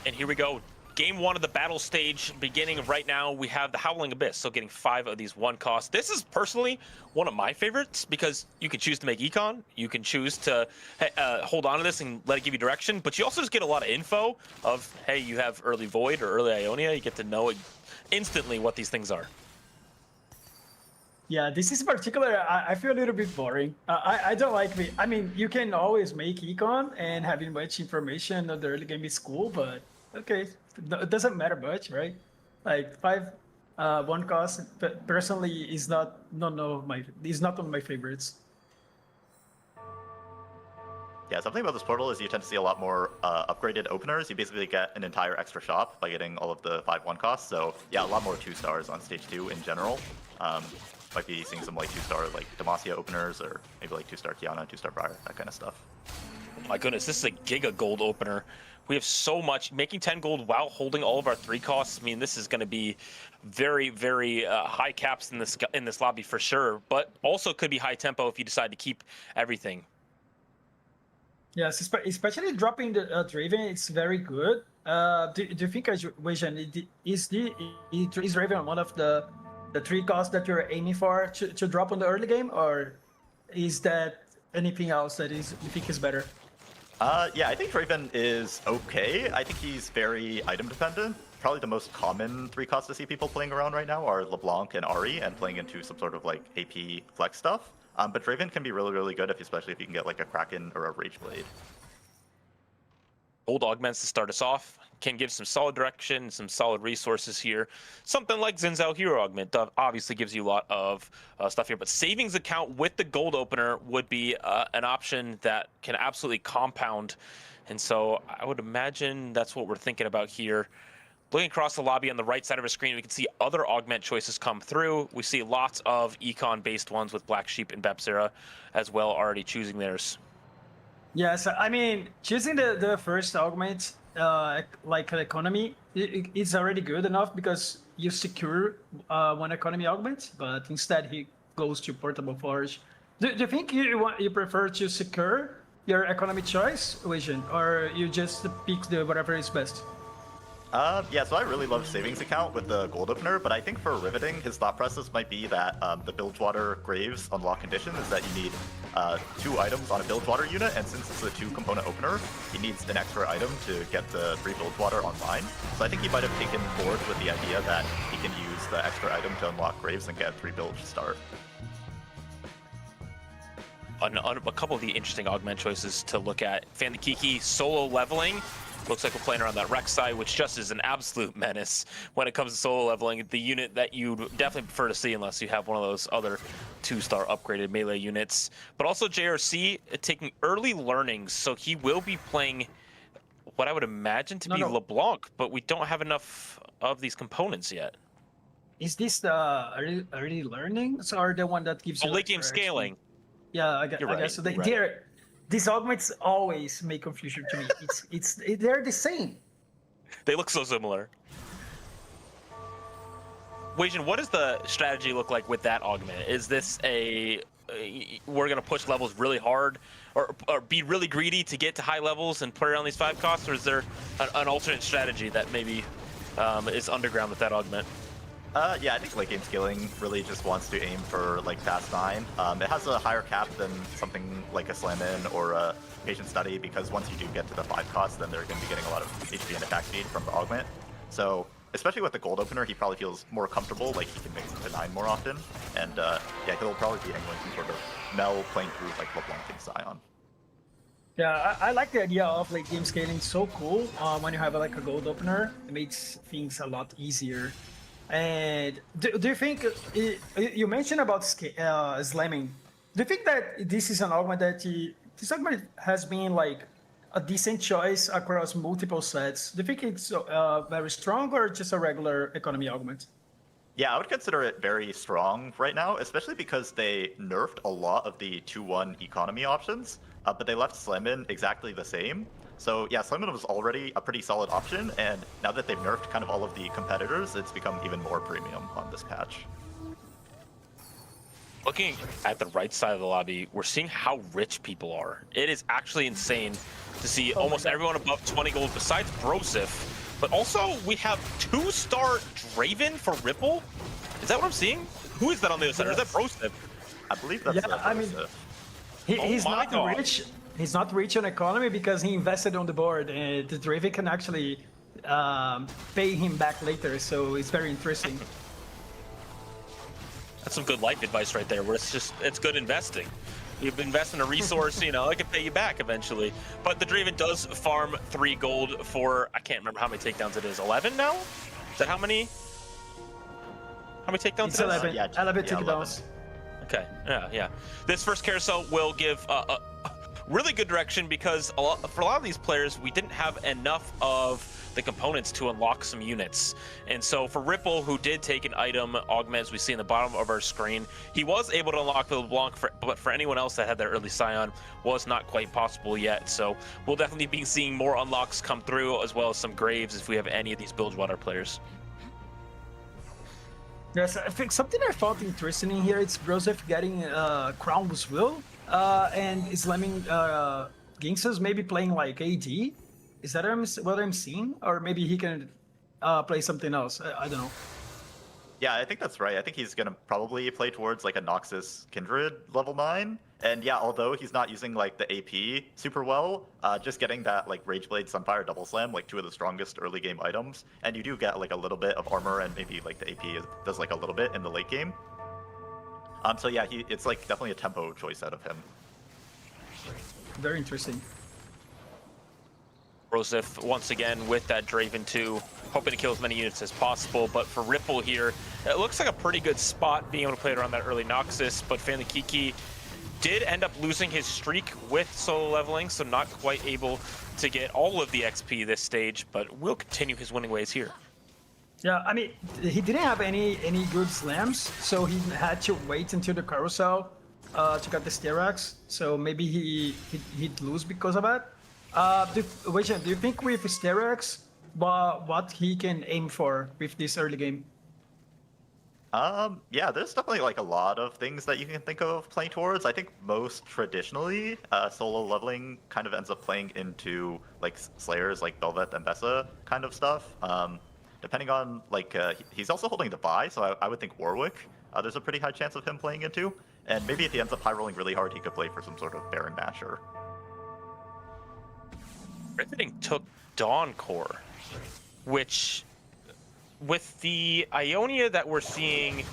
And here we go. Game 1 of the battle stage beginning right now. We have the Howling Abyss, so getting 5 of these 1 costs. This is personally one of my favorites, because you can choose to make econ, you can choose to hold on to this and let it give you direction, but you also just get a lot of info of, hey, you have early Void or early Ionia. You get to know instantly what these things are. Yeah, this is in particular, I feel a little bit boring. I don't like it. I mean, you can always make econ, and having much information on the early game is cool, but okay, it doesn't matter much, right? Like 5 1 cost personally is not one of my favorites. Yeah, something about this portal is you tend to see a lot more upgraded openers. You basically get an entire extra shop by getting all of the 5-1 costs. So yeah, a lot more 2-stars on stage 2 in general. Might be seeing some like 2-star like Demacia openers, or maybe like 2-star Kiana, 2-star Briar, that kind of stuff. Oh my goodness, this is a giga gold opener. We have so much, making 10 gold while holding all of our 3 costs. I mean, this is going to be very, very high caps in this lobby for sure, but also could be high tempo if you decide to keep everything. Yes, especially dropping the Draven, it's very good. Do you think, Vision, is Draven one of the 3 costs that you're aiming for to drop on the early game, or is that anything else that you think is better? Yeah, I think Draven is okay. I think he's very item dependent. Probably the most common 3 costs to see people playing around right now are LeBlanc and Ahri, and playing into some sort of like AP flex stuff. But Draven can be really, really good, especially if you can get like a Kraken or a Rage Blade. Gold augments to start us off. Can give some solid direction, some solid resources here. Something like Zinzao Hero Augment obviously gives you a lot of stuff here, but savings account with the gold opener would be an option that can absolutely compound. And so I would imagine that's what we're thinking about here. Looking across the lobby on the right side of our screen, we can see other augment choices come through. We see lots of econ-based ones with Black Sheep and Bepzera as well already choosing theirs. Yes, I mean, choosing the first augment, like an economy, it's already good enough because you secure one economy augment, but instead he goes to Portable Forge. Do you think you prefer to secure your economy choice, Vision, or you just pick whatever is best? Yeah, so I really love Savings Account with the gold opener, but I think for Riveting, his thought process might be that the Bilgewater Graves unlock condition is that you need 2 items on a Bilgewater unit, and since it's a 2-component opener, he needs an extra item to get the 3 Bilgewater online. So I think he might have taken forward with the idea that he can use the extra item to unlock Graves and get 3 Bilge start. A couple of the interesting augment choices to look at. Fan the Kiki solo leveling. Looks like we're playing around that Rek'Sai, which just is an absolute menace when it comes to solo leveling. The unit that you'd definitely prefer to see unless you have one of those other 2-star upgraded melee units. But also JRC taking early learnings, so he will be playing what I would imagine to be LeBlanc, but we don't have enough of these components yet. Is this the early learnings or the one that gives you late game scaling? Yeah, I guess so. These augments always make confusion to me. They're the same. They look so similar. Weijin, what does the strategy look like with that augment? Is this we're gonna push levels really hard, or be really greedy to get to high levels and play around these 5 costs, or is there an alternate strategy that maybe is underground with that augment? Yeah, I think late game scaling really just wants to aim for like fast 9. It has a higher cap than something like a Slam In or a Patient Study, because once you do get to the 5 costs, then they're going to be getting a lot of HP and attack speed from the augment. So, especially with the gold opener, he probably feels more comfortable, like he can mix into 9 more often. And yeah, he'll probably be angling some sort of Mel playing through like LeBlanc and Scion. Yeah, I like the idea of late game scaling. It's so cool when you have like a gold opener. It makes things a lot easier. And do you think, you mentioned about slamming, do you think that this is an augment that this augment has been like a decent choice across multiple sets? Do you think it's very strong or just a regular economy augment? Yeah, I would consider it very strong right now, especially because they nerfed a lot of the 2-1 economy options, but they left Slam-In exactly the same. So yeah, Slam-In was already a pretty solid option, and now that they've nerfed kind of all of the competitors, it's become even more premium on this patch. Looking at the right side of the lobby, we're seeing how rich people are. It is actually insane to see almost everyone above 20 gold besides Brosif. But also, we have 2-star Draven for Ripple. Is that what I'm seeing? Who is that on the other side? Or is that Brosif? I believe that's Brosif. I mean, he's not rich. He's not rich on economy because he invested on the board, and the Draven can actually pay him back later, so it's very interesting. That's some good life advice right there, where it's good investing. You invest in a resource, you know, it can pay you back eventually. But the Draven does farm 3 gold for, I can't remember how many takedowns it is, 11 now? Is that how many takedowns it's 11. Yeah, 11 takedowns. Okay, yeah. This first carousel will give really good direction because for a lot of these players, we didn't have enough of the components to unlock some units. And so for Ripple, who did take an item augment, as we see in the bottom of our screen, he was able to unlock the LeBlanc, but for anyone else that had their early Scion, was not quite possible yet. So we'll definitely be seeing more unlocks come through, as well as some Graves if we have any of these Bilgewater players. Yes, I think something I found interesting in here is Broseph getting Crown's Will and slamming Ginxas, maybe playing like AD. Is that what I'm seeing? Or maybe he can play something else. I don't know. Yeah, I think that's right. I think he's going to probably play towards like a Noxus Kindred level 9. And yeah, although he's not using like the AP super well, just getting that like Rageblade Sunfire Double Slam, like 2 of the strongest early game items, and you do get like a little bit of armor, and maybe like the AP does like a little bit in the late game. So yeah, it's like definitely a tempo choice out of him. Very interesting. Broseph, once again, with that Draven 2, hoping to kill as many units as possible. But for Ripple here, it looks like a pretty good spot being able to play around that early Noxus. But Family Kiki did end up losing his streak with solo leveling, so not quite able to get all of the XP this stage, but will continue his winning ways here. Yeah, I mean, he didn't have any good slams, so he had to wait until the carousel to get the Steerax. So maybe he'd lose because of that. Do you think with Steerax, what he can aim for with this early game? Yeah, there's definitely like a lot of things that you can think of playing towards. I think most traditionally, solo leveling kind of ends up playing into like Slayers like Bel'Veth and Bessa kind of stuff. Depending on like, he's also holding the buy, so I would think Warwick. There's a pretty high chance of him playing into, and maybe if he ends up high rolling really hard, he could play for some sort of Baron Masher. Riveting took Dawn Core, which, with the Ionia that we're seeing,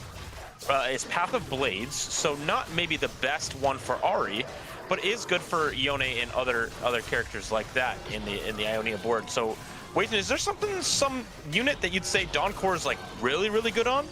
is Path of Blades, so not maybe the best one for Ahri, but is good for Ione and other characters like that in the Ionia board. So, Wade, is there some unit that you'd say Dawn Core is like really good on?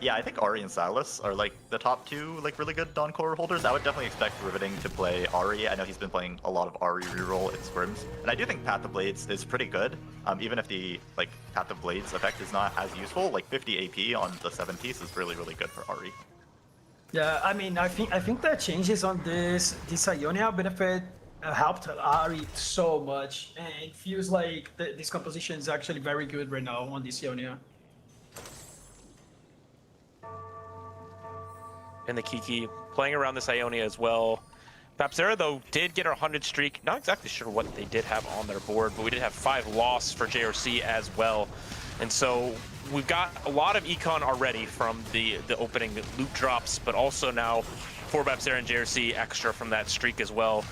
Yeah, I think Ahri and Silas are like the top 2 like really good Dawn Core holders. I would definitely expect Riveting to play Ahri. I know he's been playing a lot of Ahri reroll in scrims, and I do think Path of Blades is pretty good. Even if the like Path of Blades effect is not as useful, like 50 AP on the 7 piece is really good for Ahri. Yeah, I mean, I think that changes on this Ionia benefit helped Ahri so much, and it feels like this composition is actually very good right now on this Ionia. And the Kiki playing around this Ionia as well. Babzera, though, did get our 100 streak. Not exactly sure what they did have on their board, but we did have 5 loss for JRC as well. And so we've got a lot of econ already from the opening loot drops, but also now for Babzera and JRC extra from that streak as well.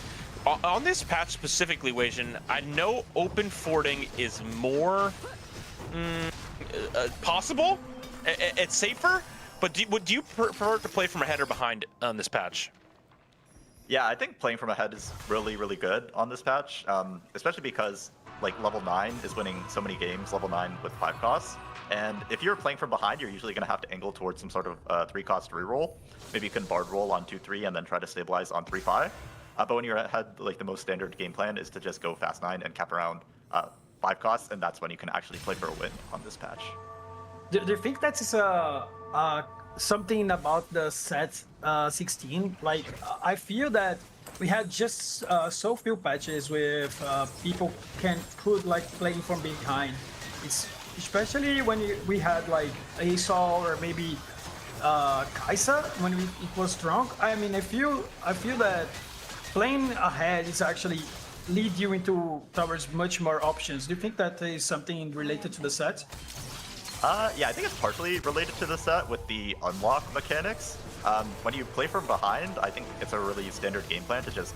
On this patch specifically, Wasian, I know open fording is more possible. It's safer. But do you prefer to play from ahead or behind on this patch? Yeah, I think playing from ahead is really good on this patch, especially because like level 9 is winning so many games, level 9 with 5 costs. And if you're playing from behind, you're usually going to have to angle towards some sort of 3 cost reroll. Maybe you can bard roll on 2-3 and then try to stabilize on 3-5. But when you're ahead, like the most standard game plan is to just go fast 9 and cap around 5 costs, and that's when you can actually play for a win on this patch. Do you think that is something about the set 16? Like, I feel that we had just so few patches with people can put like playing from behind. It's especially when we had like Asol or maybe Kaisa when it was strong. I mean, I feel that playing ahead is actually lead you towards much more options. Do you think that is something related to the set? Yeah, I think it's partially related to the set with the unlock mechanics. When you play from behind, I think it's a really standard game plan to just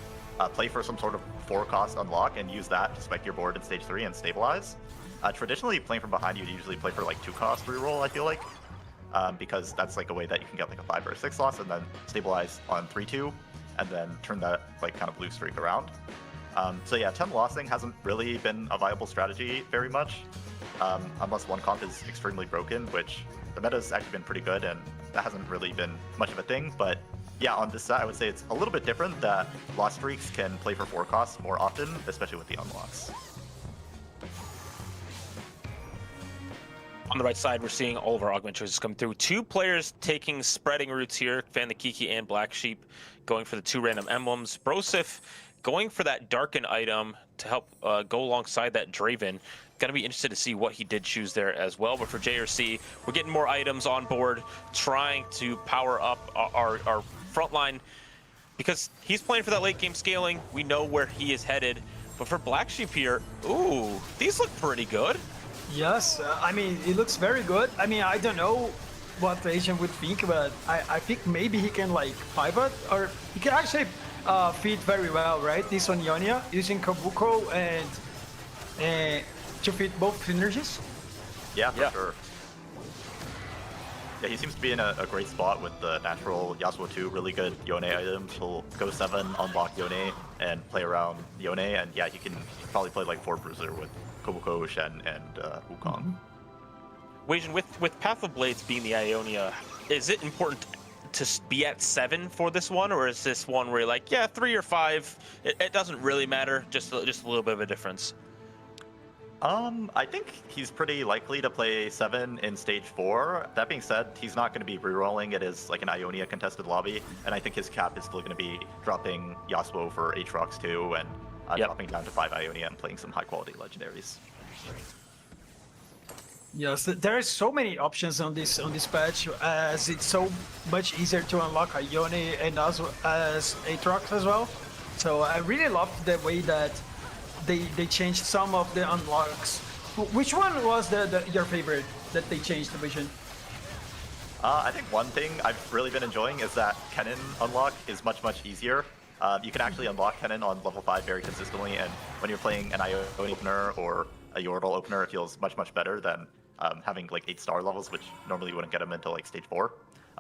play for some sort of 4-cost unlock and use that to spec your board in stage 3 and stabilize. Traditionally, playing from behind, you usually play for like 2-cost reroll, I feel like, because that's like a way that you can get like a 5 or a 6 loss and then stabilize on 3-2 and then turn that like kind of blue streak around. So yeah, 10 lossing hasn't really been a viable strategy very much. Unless one comp is extremely broken, which the meta's actually been pretty good, and that hasn't really been much of a thing. But Yeah, on this side, I would say it's a little bit different that Lost Streaks can play for 4 costs more often, especially with the unlocks. On the right side, we're seeing all of our augment choices come through. 2 players taking spreading routes here, Kiki and Black Sheep going for the 2 random emblems. Brosif going for that Darken item to help go alongside that Draven. Gonna be interested to see what he did choose there as well. But for JRC, we're getting more items on board, trying to power up our front line because he's playing for that late game scaling. We know where he is headed. But for Black Sheep here, ooh, these look pretty good. Yes, I mean, it looks very good. I mean, I don't know what the Asian would think, but I think maybe he can like pivot, or he can actually feed very well, right? This on Ionia, using Kabuko and to feed both synergies. Yeah, for sure. Yeah, he seems to be in a great spot with the natural Yasuo 2, really good Yone items. He'll go 7, unlock Yone, and play around Yone, and yeah, he can probably play like 4 Bruiser with Kobuko, Shen, and Wukong. Weijin, with Path of Blades being the Ionia, is it important to be at 7 for this one, or is this one where you're like, yeah, 3 or 5, it doesn't really matter, just a little bit of a difference? I think he's pretty likely to play 7 in stage 4. That being said, he's not going to be rerolling. It is like an Ionia contested lobby, and I think his cap is still going to be dropping Yasuo for Aatrox 2 and dropping down to 5 Ionia and playing some high quality legendaries. Yes, there are so many options on this patch, as it's so much easier to unlock Ione and as Aatrox as well. So I really loved the way that they changed some of the unlocks. Which one was your favorite that they changed, the vision? I think one thing I've really been enjoying is that Kennen unlock is much easier. You can actually unlock Kennen on level 5 very consistently, and when you're playing an Ione opener or a Yordle opener, it feels much better than having like 8-star levels, which normally you wouldn't get them until like stage 4.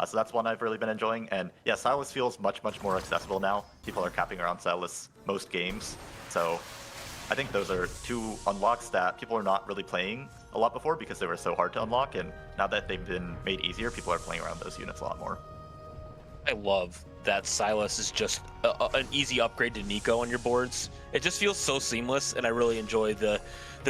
So that's one I've really been enjoying. And yeah, Sylas feels much more accessible now. People are capping around Sylas most games. So I think those are 2 unlocks that people are not really playing a lot before because they were so hard to unlock. And now that they've been made easier, people are playing around those units a lot more. I love that Sylas is just an easy upgrade to Nico on your boards. It just feels so seamless, and I really enjoy the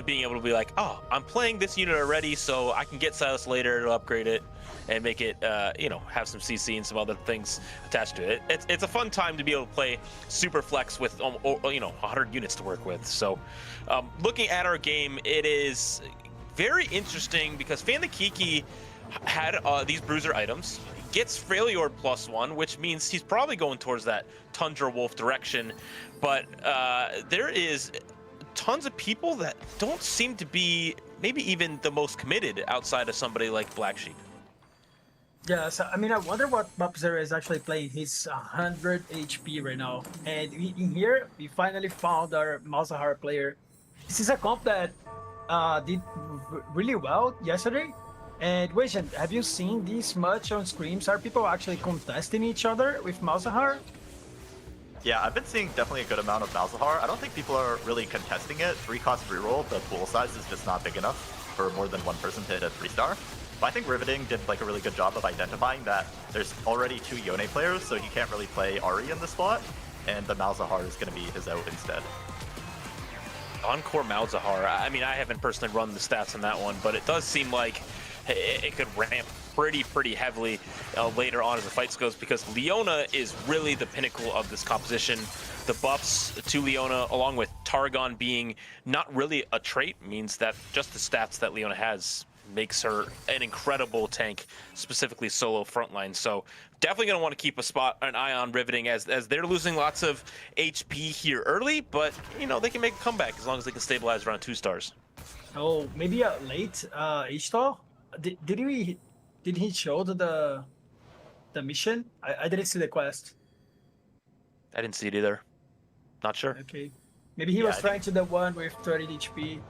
being able to be like, oh, I'm playing this unit already, so I can get Sylas later to upgrade it and make it, have some CC and some other things attached to it. It's a fun time to be able to play super flex with 100 units to work with. So, looking at our game, it is very interesting because Kiki had these Bruiser items. Gets Freljord +1, which means he's probably going towards that Tundra Wolf direction. But there is tons of people that don't seem to be maybe even the most committed outside of somebody like Black Sheep. Yeah, so I mean, I wonder what Bapzera is actually playing. He's 100 HP right now. And in here, we finally found our Malzahar player. This is a comp that did really well yesterday. And Weijin, have you seen this much on streams? Are people actually contesting each other with Malzahar? Yeah, I've been seeing definitely a good amount of Malzahar. I don't think people are really contesting it. 3-cost reroll, the pool size is just not big enough for more than one person to hit a 3-star. But I think Riveting did like a really good job of identifying that there's already 2 Yone players, so he can't really play Ahri in the spot, and the Malzahar is going to be his out instead. Encore Malzahar, I mean, I haven't personally run the stats on that one, but it does seem like it could ramp pretty heavily later on as the fights goes, because Leona is really the pinnacle of this composition. The buffs to Leona, along with Targon being not really a trait, means that just the stats that Leona has makes her an incredible tank, specifically solo frontline. So definitely going to want to keep an eye on Riveting as they're losing lots of HP here early, but they can make a comeback as long as they can stabilize around 2 stars. Oh, maybe a late H-Star? Did he show the mission? I didn't see the quest. I didn't see it either. Not sure. Okay. Maybe he was trying to the one with 30 HP.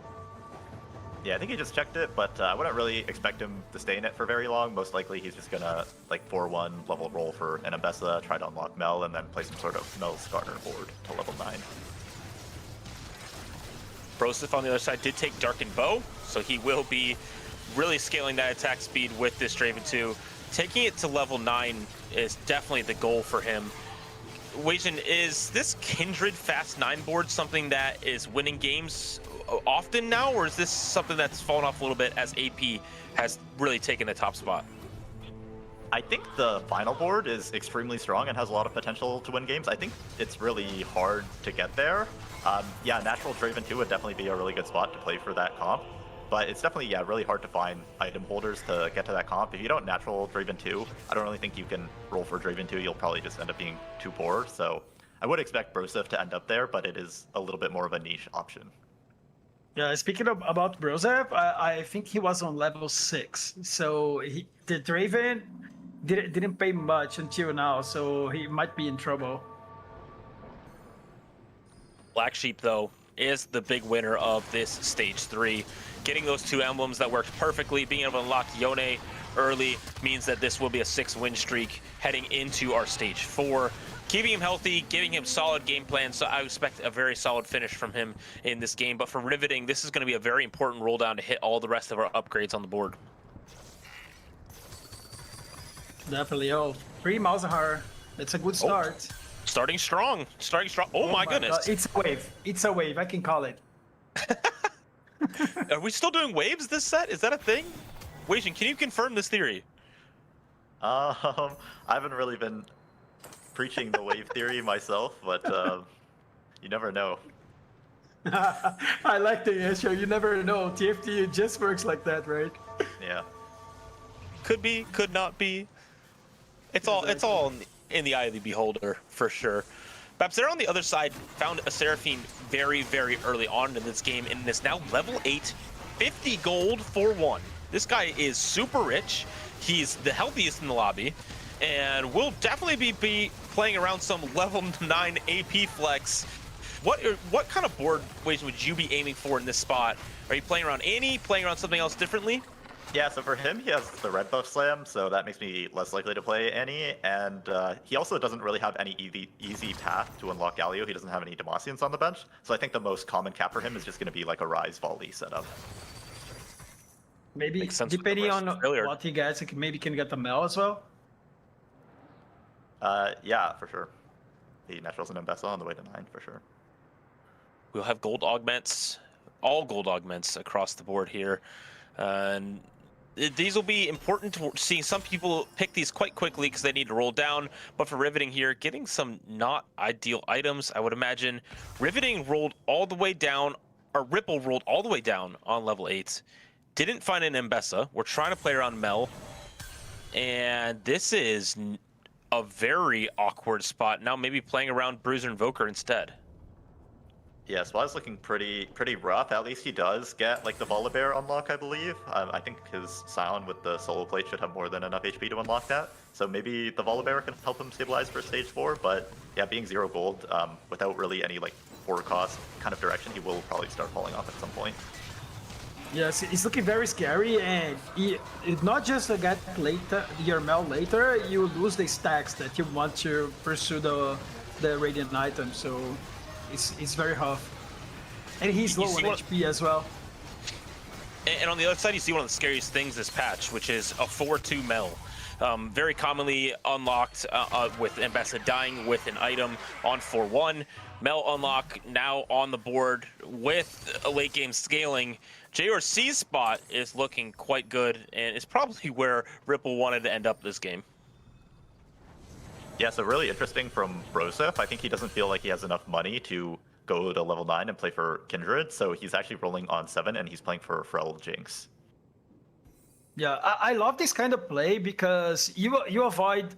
Yeah, I think he just checked it, but I wouldn't really expect him to stay in it for very long. Most likely he's just gonna like 4-1 level roll for an Ambessa, try to unlock Mel, and then play some sort of Mel Skarner board to level 9. Brosif on the other side did take Darkened Bow, so he will be really scaling that attack speed with this Draven 2. taking it to level 9 is definitely the goal for him. Weijin, is this Kindred Fast 9 board something that is winning games often now, or is this something that's fallen off a little bit as AP has really taken the top spot? I think the final board is extremely strong and has a lot of potential to win games. I think it's really hard to get there. Yeah, Natural Draven 2 would definitely be a really good spot to play for that comp. But it's definitely, yeah, really hard to find item holders to get to that comp. If you don't Natural Draven 2, I don't really think you can roll for Draven 2. You'll probably just end up being too poor. So I would expect Broseph to end up there, but it is a little bit more of a niche option. Yeah, speaking about Broseph, I think he was on level 6. So the Draven didn't pay much until now, so he might be in trouble. Black Sheep, though, is the big winner of this stage 3. Getting those 2 emblems that worked perfectly, being able to unlock Yone early means that this will be a 6-win streak heading into our stage 4. Keeping him healthy, giving him solid game plan, so I expect a very solid finish from him in this game. But for Riveting, this is going to be a very important roll down to hit all the rest of our upgrades on the board. Definitely. Oh, 3 Malzahar. That's a good start. Starting strong. Oh my goodness. God. It's a wave. It's a wave. I can call it. Are we still doing waves this set? Is that a thing? Weijin, can you confirm this theory? I haven't really been preaching the wave theory myself, but you never know. I like the answer. You never know. TFT just works like that, right? Yeah. Could be, could not be. It's all in the eye of the beholder, for sure. Babzera on the other side found a Seraphine very, very early on in this game, and is now level 8, 50 gold for 1. This guy is super rich. He's the healthiest in the lobby, and will definitely be playing around some level 9 AP flex. What kind of board ways would you be aiming for in this spot? Are you playing around Annie, playing around something else differently? Yeah, so for him, he has the red buff slam, so that makes me less likely to play Annie, and he also doesn't really have any easy path to unlock Galio. He doesn't have any Demacians on the bench, so I think the most common cap for him is just going to be like a Rise volley setup. Maybe depending on what he gets, he maybe can get the Mel as well. Yeah, for sure. He naturals an Mbessa on the way to 9, for sure. We'll have gold augments, all gold augments across the board here. And these will be important to see. Some people pick these quite quickly because they need to roll down. But for Riveting here, getting some not ideal items, I would imagine. Riveting rolled all the way down, or Ripple rolled all the way down on level 8. Didn't find an Mbessa. We're trying to play around Mel. And this is a very awkward spot. Now maybe playing around Bruiser Invoker instead. Yeah, Spot's looking pretty rough. At least he does get like the Volibear unlock, I believe. I think his Scion with the Solo Plate should have more than enough HP to unlock that. So maybe the Volibear can help him stabilize for stage 4. But yeah, being 0 gold without really any like 4 cost kind of direction, he will probably start falling off at some point. Yes, it's looking very scary, and it's not just to get later, your Mel later, you lose the stacks that you want to pursue the Radiant item, so it's very rough. And he's low on HP as well. And on the other side, you see one of the scariest things this patch, which is a 4-2 Mel. Very commonly unlocked with Mbessa dying with an item on 4-1. Mel unlock now on the board with a late game scaling. JRC's spot is looking quite good, and it's probably where Ripple wanted to end up this game. Yeah, so really interesting from Broseph. I think he doesn't feel like he has enough money to go to level 9 and play for Kindred, so he's actually rolling on 7 and he's playing for Frel Jinx. Yeah, I love this kind of play because you avoid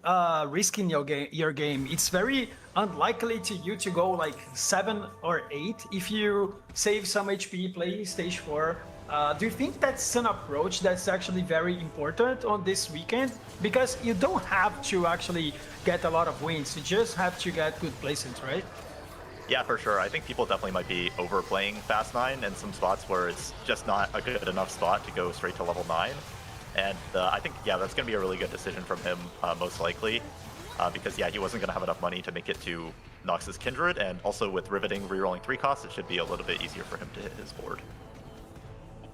risking your game. It's very unlikely to you to go like 7 or 8 if you save some HP, play stage 4. Do you think that's an approach that's actually very important on this weekend? Because you don't have to actually get a lot of wins, you just have to get good placements, right? Yeah, for sure. I think people definitely might be overplaying Fast 9 in some spots where it's just not a good enough spot to go straight to level 9. And I think, yeah, that's going to be a really good decision from him, most likely. Because, yeah, he wasn't going to have enough money to make it to Nox's Kindred. And also with Riveting rerolling 3 costs, it should be a little bit easier for him to hit his board.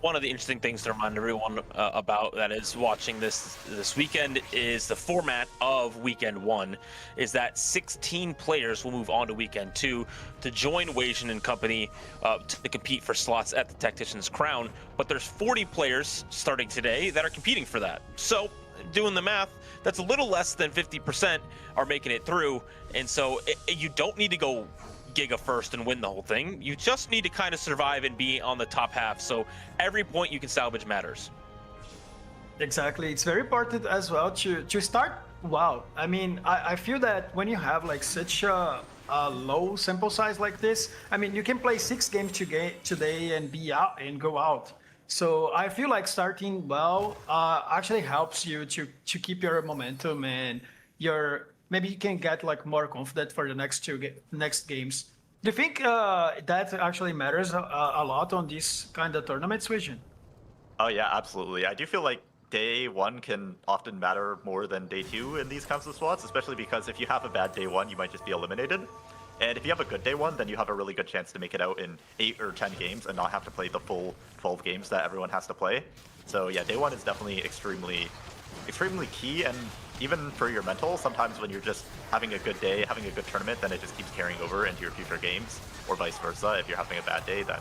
one of the interesting things to remind everyone about that is watching this weekend is the format of weekend 1 is that 16 players will move on to weekend 2 to join Weijin and company to compete for slots at the Tactician's Crown, but there's 40 players starting today that are competing for that. So doing the math, that's a little less than 50% are making it through, and so you don't need to go Giga first and win the whole thing. You just need to kind of survive and be on the top half, so every point you can salvage matters. Exactly. It's very important as well to start well. I mean, I feel that when you have like such a low sample size like this, I mean, you can play 6 games today and be out and go out. So I feel like starting well actually helps you to keep your momentum, and maybe you can get like more confident for the next games. Do you think that actually matters a lot on these kind of tournaments, Vision? Oh yeah, absolutely. I do feel like day 1 can often matter more than day 2 in these kinds of spots, especially because if you have a bad day 1, you might just be eliminated. And if you have a good day 1, then you have a really good chance to make it out in 8 or 10 games and not have to play the full 12 games that everyone has to play. So yeah, day 1 is definitely extremely key, and even for your mental, sometimes when you're just having a good day, having a good tournament, then it just keeps carrying over into your future games, or vice versa. If you're having a bad day, then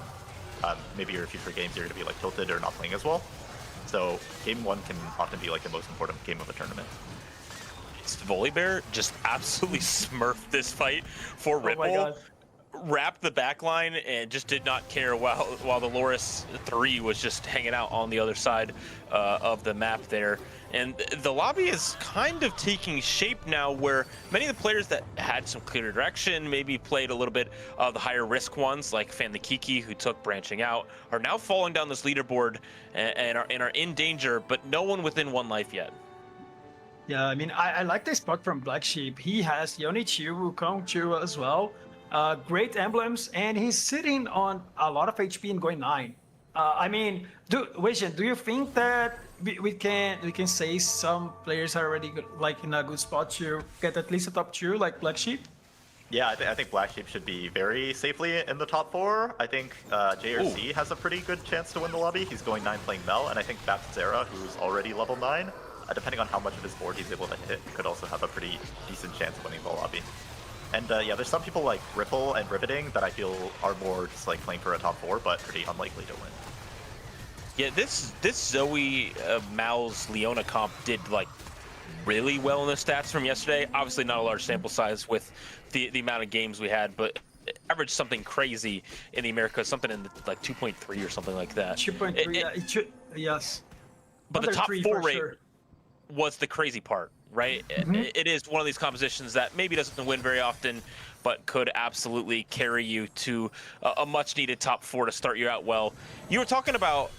maybe your future games you're going to be like tilted or not playing as well. So game 1 can often be like the most important game of a tournament. Volibear just absolutely smurfed this fight for Ripple. Oh my God. Wrapped the backline and just did not care while the Loris 3 was just hanging out on the other side of the map there. And the lobby is kind of taking shape now, where many of the players that had some clear direction, maybe played a little bit of the higher risk ones, like Fan the Kiki, who took branching out, are now falling down this leaderboard and are in danger, but no one within 1 life yet. Yeah, I mean, I like this spot from Black Sheep. He has Yonichu, Wukong Chu as well. Great emblems, and he's sitting on a lot of HP and going 9. I mean, Vision, do you think that we can say some players are already like in a good spot to get at least a top 2, like Black Sheep? Yeah, I think Black Sheep should be very safely in the top 4. I think JRC has a pretty good chance to win the lobby. He's going 9 playing Mel, and I think Zera, who's already level 9, depending on how much of his board he's able to hit, could also have a pretty decent chance of winning the lobby. And yeah, there's some people like Ripple and Riveting that I feel are more just like playing for a top 4, but pretty unlikely to win. Yeah, this Zoe Mal's Leona comp did like really well in the stats from yesterday. Obviously not a large sample size with the amount of games we had, but averaged something crazy in the Americas, something in the, like 2.3 or something like that. 2.3, yeah, it should, yes. But the top 4 rate sure. was the crazy part, right? It is one of these compositions that maybe doesn't win very often, but could absolutely carry you to a much needed top 4 to start you out well. You were talking about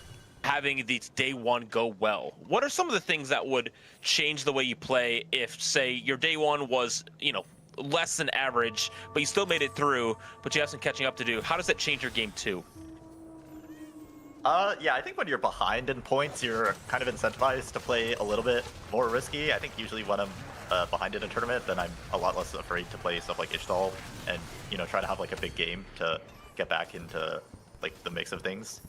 having these day 1 go well. What are some of the things that would change the way you play if, say, your day 1 was, you know, less than average, but you still made it through, but you have some catching up to do? How does that change your game 2? Yeah, I think when you're behind in points, you're kind of incentivized to play a little bit more risky. I think usually when I'm behind in a tournament, then I'm a lot less afraid to play stuff like Ishtal and, you know, try to have like a big game to get back into like the mix of things.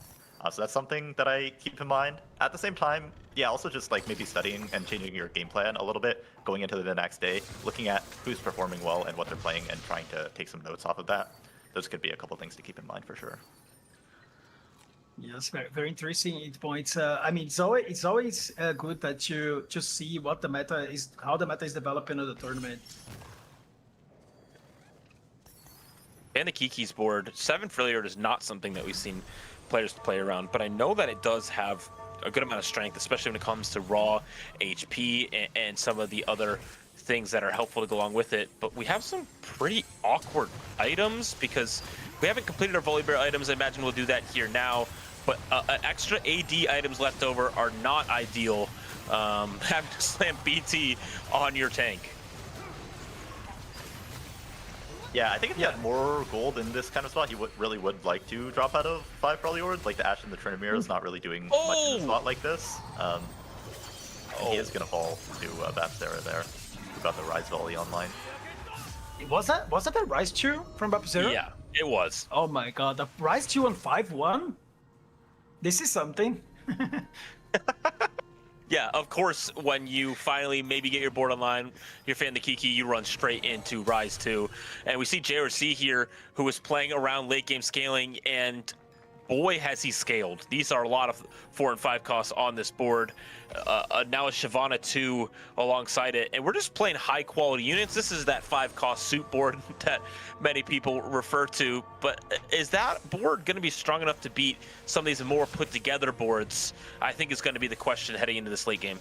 So that's something that I keep in mind. At the same time, yeah, also just like maybe studying and changing your game plan a little bit, going into the next day, looking at who's performing well and what they're playing and trying to take some notes off of that. Those could be a couple things to keep in mind for sure. Yes, very, very interesting points. I mean, it's always good that you just see what the meta is, how the meta is developing in the tournament. And the Kiki's board, 7 Freljord is not something that we've seen players to play around, but I know that it does have a good amount of strength, especially when it comes to raw HP and some of the other things that are helpful to go along with it. But we have some pretty awkward items because we haven't completed our Volibear items. I imagine we'll do that here now. But extra AD items left over are not ideal. Having to slam BT on your tank. Yeah, I think if he had more gold in this kind of spot, he really would like to drop out of 5 Freljord. Like the Ashe and the Trinamir is not really doing much in a spot like this. He is going to fall to Zera there, who got the Rise Volley online. Was that a Rise 2 from Zera? Yeah, it was. Oh my god, the Rise 2 on 5-1? This is something. Yeah, of course, when you finally maybe get your board online, you're fan the Kiki, you run straight into Rise 2. And we see JRC here, who is playing around late game scaling, and boy, has he scaled. These are a lot of 4 and 5 costs on this board. Now a Shyvana 2 alongside it, and we're just playing high quality units. This is that 5 cost suit board that many people refer to, but is that board going to be strong enough to beat some of these more put together boards? I think is going to be the question heading into this late game.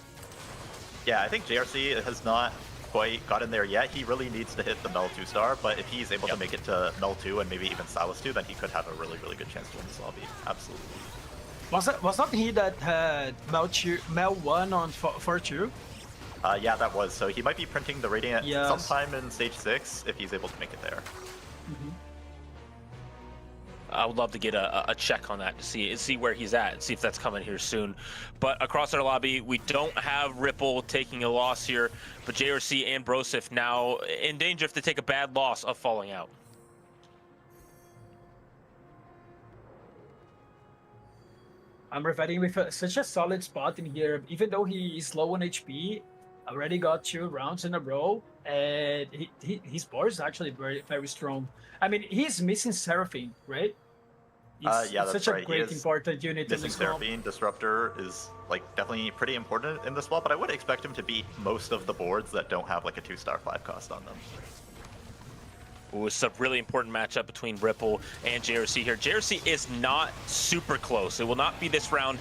Yeah, I think JRC has not quite gotten there yet. He really needs to hit the Mel 2-star, but if he's able to make it to Mel 2 and maybe even Silas 2, then he could have a really, really good chance to win this lobby. Absolutely. Was not he that had Mel 1 on 4-2? Yeah, that was. So he might be printing the Radiant Yes. sometime in stage 6 if he's able to make it there. I would love to get a check on that to see where he's at and see if that's coming here soon. But across our lobby, we don't have Ripple taking a loss here, but JRC and Brosif now in danger if they take a bad loss of falling out. AMER fighting with such a solid spot in here, even though he is low on HP, already got 2 rounds in a row, and his board is actually very, very strong. I mean, he's missing Seraphine, right? It's Yeah, that's such right. a great important unit in Missing this swap. Seraphine Disruptor is like definitely pretty important in this swap, but I would expect him to beat most of the boards that don't have like a 2-star 5 cost on them. Ooh, it's a really important matchup between Ripple and JRC here. JRC is not super close. It will not be this round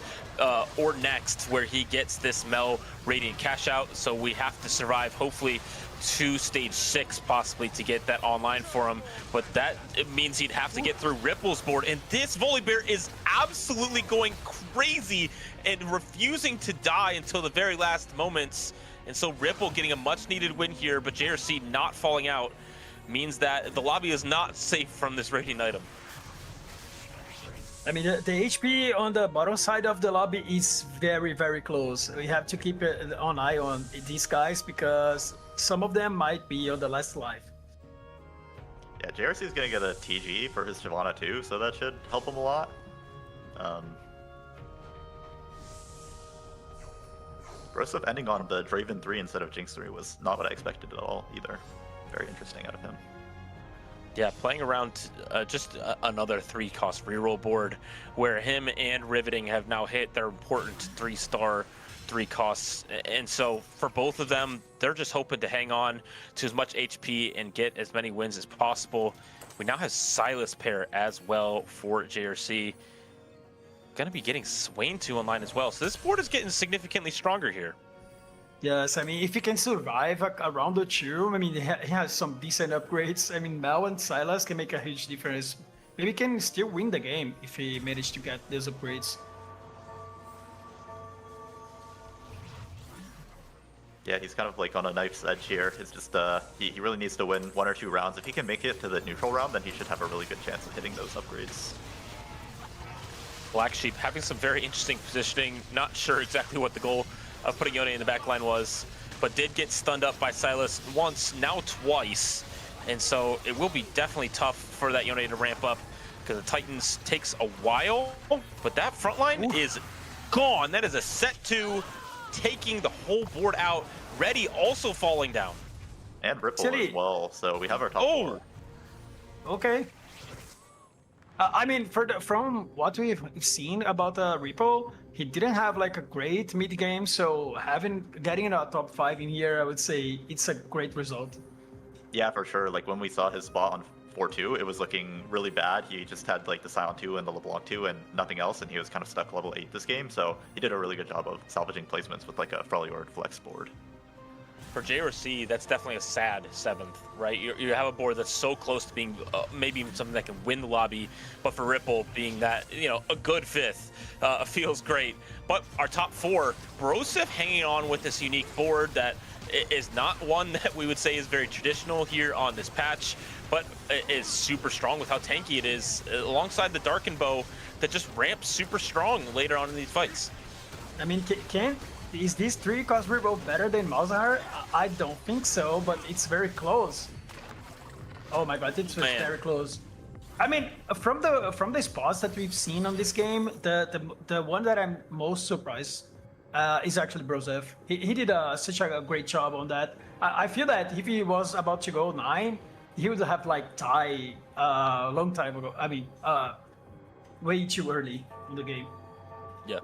or next where he gets this Mel Radiant cash out, so we have to survive hopefully to stage 6 possibly to get that online for him, but that it means he'd have to get through Ripple's board, and this Volibear is absolutely going crazy and refusing to die until the very last moments, and so Ripple getting a much needed win here, but JRC not falling out means that the lobby is not safe from this Radiant item. I mean, the HP on the bottom side of the lobby is very, very close. We have to keep an eye on these guys because some of them might be on the last life. Yeah, JRC is going to get a TG for his Shyvana too, so that should help him a lot. Brosif ending on the Draven 3 instead of Jinx 3 was not what I expected at all either. Very interesting out of him. Yeah, playing around just another 3-cost reroll board where him and Riveting have now hit their important 3-star 3 costs. And so for both of them, they're just hoping to hang on to as much HP and get as many wins as possible. We now have Silas pair as well for JRC. Gonna be getting Swain 2 online as well. So this board is getting significantly stronger here. Yes, I mean, if he can survive a round or 2, I mean, he has some decent upgrades. I mean, Mel and Silas can make a huge difference. Maybe he can still win the game if he managed to get those upgrades. Yeah, he's kind of like on a knife's edge here. It's just he really needs to win 1 or 2 rounds. If he can make it to the neutral round, then he should have a really good chance of hitting those upgrades. Black Sheep having some very interesting positioning. Not sure exactly what the goal of putting Yone in the backline was, but did get stunned up by Silas once, now twice. And so it will be definitely tough for that Yone to ramp up because the Titans takes a while, but that front line is gone. That is a set 2, taking the whole board out. Ready also falling down. And Ripple as well, so we have our top 4. Okay. I mean, from what we've seen about Ripple, he didn't have like a great mid game, so getting a top 5 in here, I would say it's a great result. Yeah, for sure. Like when we saw his spot on 4-2, it was looking really bad. He just had like the Silent 2 and the LeBlanc 2 and nothing else, and he was kind of stuck level 8 this game, so he did a really good job of salvaging placements with like a Freljord flex board. For JRC, that's definitely a sad 7th, right? You have a board that's so close to being maybe even something that can win the lobby, but for Ripple being that, a good 5th feels great. But our top 4, Brosif hanging on with this unique board that is not one that we would say is very traditional here on this patch, but is super strong with how tanky it is, alongside the Darkened Bow that just ramps super strong later on in these fights. I mean, is this 3-cost reroll better than Malzahar? I don't think so, but it's very close. Oh my god, it's very close. I mean, from the spots that we've seen on this game, the one that I'm most surprised is actually Brozev. He did such a great job on that. I feel that if he was about to go 9, he would have like died a long time ago. I mean, way too early in the game. Yeah.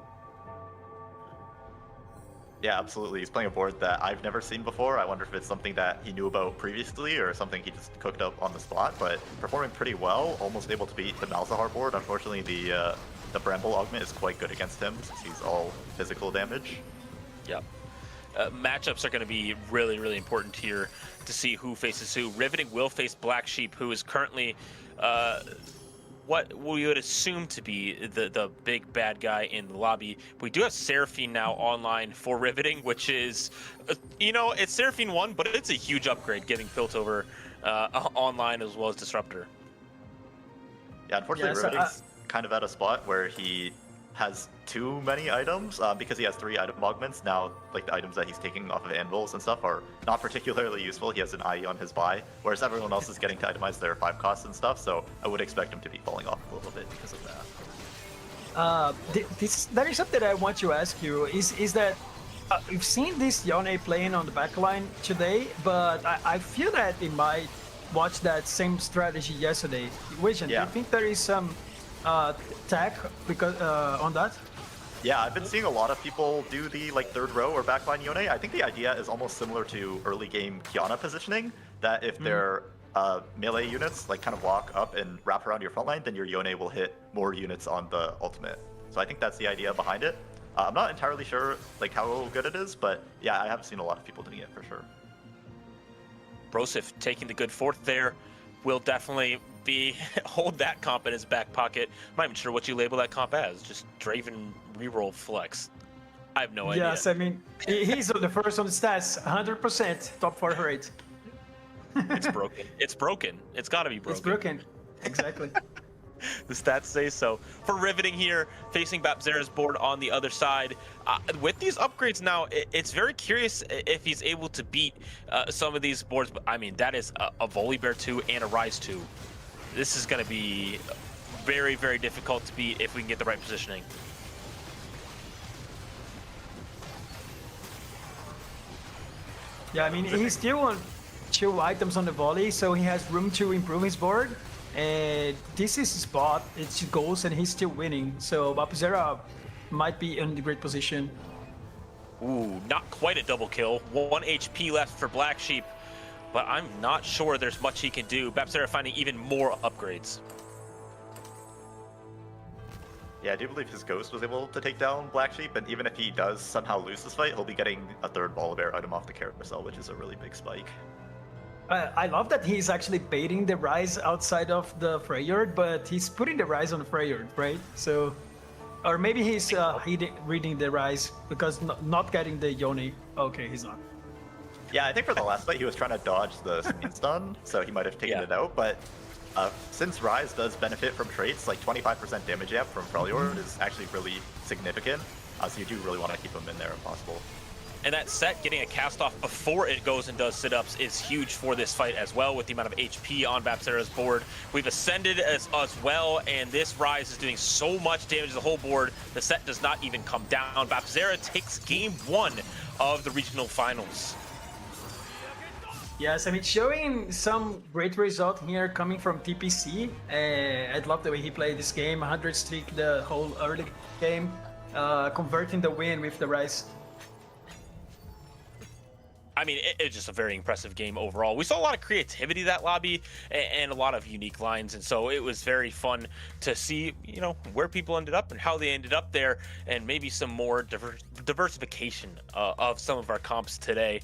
Yeah, absolutely. He's playing a board that I've never seen before. I wonder if it's something that he knew about previously or something he just cooked up on the spot, but performing pretty well, almost able to beat the Malzahar board. Unfortunately, the Bramble augment is quite good against him since he's all physical damage. Yeah. Matchups are going to be really, really important here to see who faces who. Riveting will face Black Sheep, who is currently what we would assume to be the big bad guy in the lobby. We do have Seraphine now online for Riveting, which is, it's Seraphine 1, but it's a huge upgrade getting Piltover online as well as Disruptor. Yeah, unfortunately, Riveting's kind of at a spot where he has too many items because he has 3 item augments. Now, like the items that he's taking off of anvils and stuff are not particularly useful. He has an IE on his buy, whereas everyone else is getting to itemize their 5 costs and stuff, so I would expect him to be falling off a little bit because of that. That is something I want to ask you, is that we've seen this Yone playing on the backline today, but I feel that they might watch that same strategy yesterday. Vision, do you think there is some tech because on that? Yeah, I've been seeing a lot of people do the third row or backline Yone. I think the idea is almost similar to early game Kiana positioning, that if their melee units kind of walk up and wrap around your front line, then your Yone will hit more units on the ultimate. So I think that's the idea behind it. I'm not entirely sure how good it is, but yeah, I have seen a lot of people doing it for sure. Brosif taking the good fourth there will definitely hold that comp in his back pocket. I'm not even sure what you label that comp as. Just Draven reroll flex. I have no idea. Yes, I mean, he's the first on the stats, 100% top 4 rate. It's broken. It's broken. It's got to be broken. It's broken. Exactly. The stats say so. For Riveting here, facing Bapzera's board on the other side. With these upgrades now, it's very curious if he's able to beat some of these boards. But I mean, that is a Volibear 2 and a Rise 2. This is going to be very, very difficult to beat if we can get the right positioning. Yeah, I mean, he's still on 2 items on the volley, so he has room to improve his board. And this is his spot, it's goals, and he's still winning. So Bapzera might be in a great position. Ooh, not quite a double kill. 1 HP left for Black Sheep, but I'm not sure there's much he can do. Bapzera finding even more upgrades. Yeah, I do believe his Ghost was able to take down Black Sheep, and even if he does somehow lose this fight, he'll be getting a 3rd Volibear item off the carousel, which is a really big spike. I love that he's actually baiting the Rise outside of the Freyard, but he's putting the Rise on the Freyard, right? So, or maybe he's reading the Rise because not getting the Yone. Okay, he's not. Yeah, I think for the last fight he was trying to dodge the Spin Stun, so he might have taken it out, but since Rise does benefit from traits, 25% damage amp from Freljord is actually really significant, so you do really want to keep him in there if possible. And that set, getting a cast off before it goes and does sit-ups is huge for this fight as well, with the amount of HP on Bapzera's board. We've ascended as well, and this Rise is doing so much damage to the whole board, the set does not even come down. Bapzera takes game 1 of the regional finals. Yes, I mean, showing some great result here coming from TPC. I'd love the way he played this game, 100 streak the whole early game, converting the win with the Rise. I mean, it's just a very impressive game overall. We saw a lot of creativity that lobby and a lot of unique lines, and so it was very fun to see, where people ended up and how they ended up there, and maybe some more diversification of some of our comps today.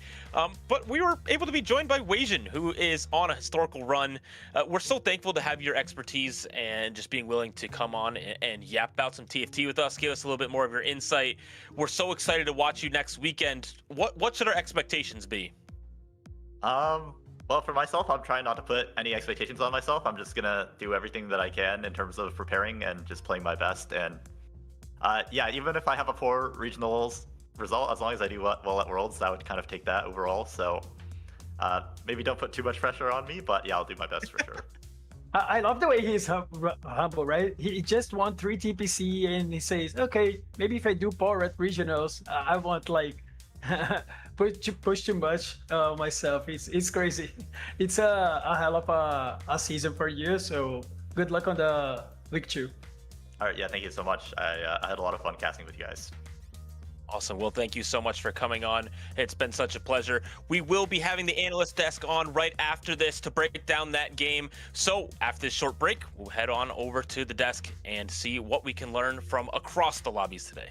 But we were able to be joined by Weijin, who is on a historical run. We're so thankful to have your expertise and just being willing to come on and yap about some TFT with us, give us a little bit more of your insight. We're so excited to watch you next weekend. What should our expectations be? Well, for myself, I'm trying not to put any expectations on myself. I'm just gonna do everything that I can in terms of preparing and just playing my best. And yeah, even if I have a poor regionals result, as long as I do well at Worlds, I would kind of take that overall. So maybe don't put too much pressure on me, but yeah, I'll do my best for sure. I love the way he's humble, right? He just won 3 TPC and he says, okay, maybe if I do power at regionals, I won't like push too much myself. It's crazy. It's a hell of a season for you. So good luck on the week 2. All right, yeah, thank you so much. I had a lot of fun casting with you guys. Awesome. Well, thank you so much for coming on. It's been such a pleasure. We will be having the analyst desk on right after this to break down that game. So after this short break, we'll head on over to the desk and see what we can learn from across the lobbies today.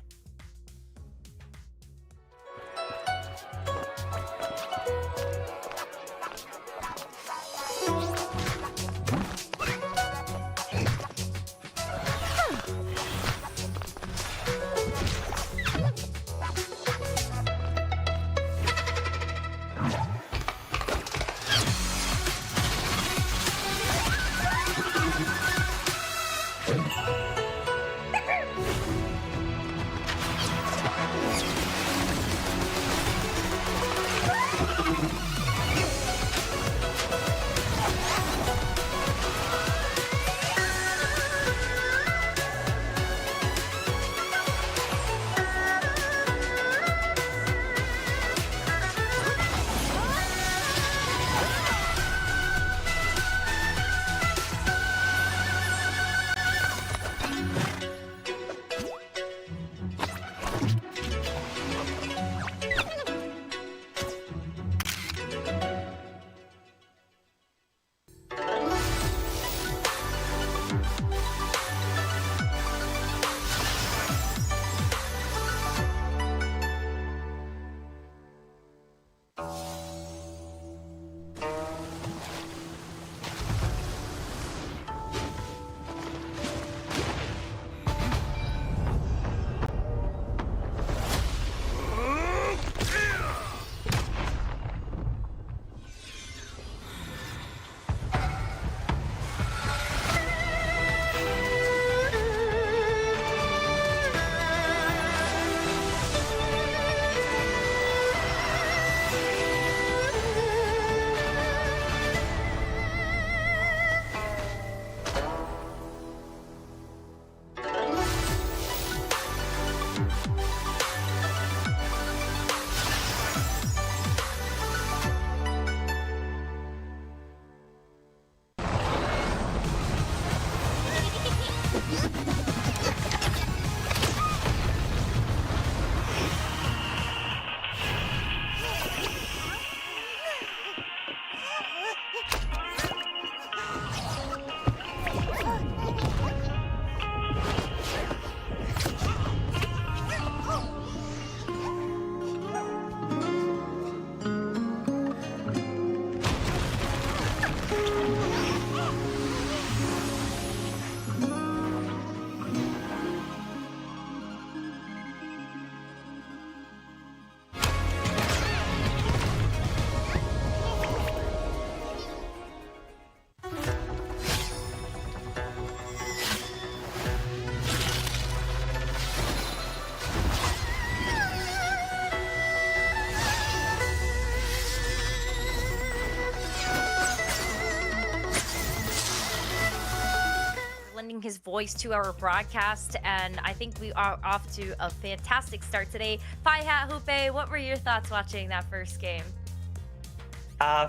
His voice to our broadcast, and I think we are off to a fantastic start today. Pie Hat Hoope, what were your thoughts watching that first game?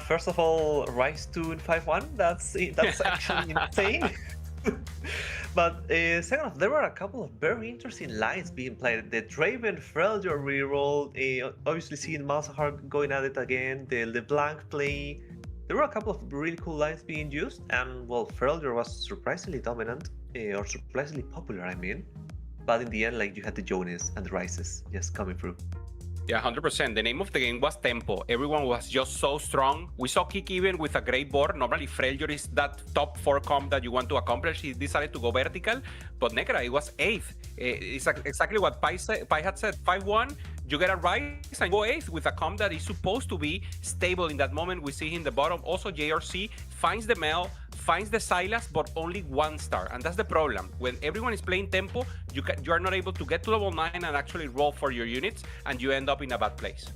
First of all, Rise to 5-1. That's actually insane. But second off, there were a couple of very interesting lines being played. The Draven Freljord reroll, obviously seeing Malzahar going at it again, the LeBlanc play. There were a couple of really cool lines being used, and well, Freljord was surprisingly dominant, or surprisingly popular, I mean. But in the end, like, you had the Jonas and the Rises just coming through. Yeah, 100%. The name of the game was Tempo. Everyone was just so strong. We saw Kick even with a great board. Normally, Freljord is that top 4 comp that you want to accomplish. He decided to go vertical, but Nekra, it was 8th. It's exactly what Pai had said. 5-1, you get a rise and go 8th with a comp that is supposed to be stable in that moment. We see him in the bottom. Also, JRC finds the Mel, finds the Silas, but only 1 star. And that's the problem. When everyone is playing Tempo, you are not able to get to level 9 and actually roll for your units, and you end up in a bad place.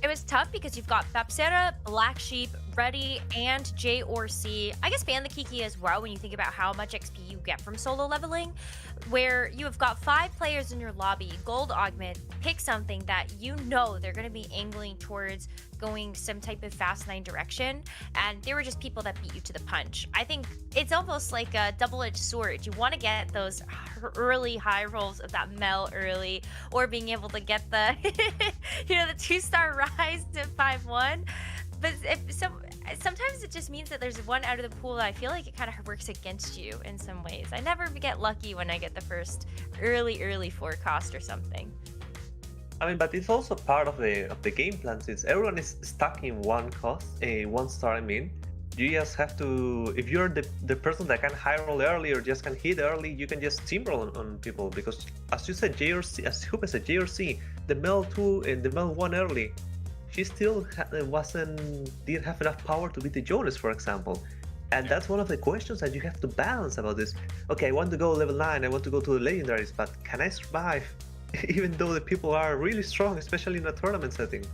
It was tough because you've got Fapsera, Black Sheep, Ready and J or C. I guess ban the Kiki as well when you think about how much XP you get from solo leveling, where you have got 5 players in your lobby, gold augment, pick something that you know they're going to be angling towards going some type of fast 9 direction, and they were just people that beat you to the punch. I think it's almost like a double-edged sword. You want to get those early high rolls of that Mel early, or being able to get the the 2-star rise to 5-1. But sometimes it just means that there's one out of the pool that I feel like it kind of works against you in some ways. I never get lucky when I get the first early forecast or something. I mean, but it's also part of the game plan, since everyone is stuck in one star. I mean, you just have to, if you're the person that can high roll early or just can hit early, you can just steamroll on people, because as you said, JRC, as Hoop said, JRC, the Mel 2 and the Mel 1 early, she still didn't have enough power to beat the Jonas, for example. And that's one of the questions that you have to balance about this. Okay, I want to go level 9, I want to go to the legendaries, but can I survive even though the people are really strong, especially in a tournament setting?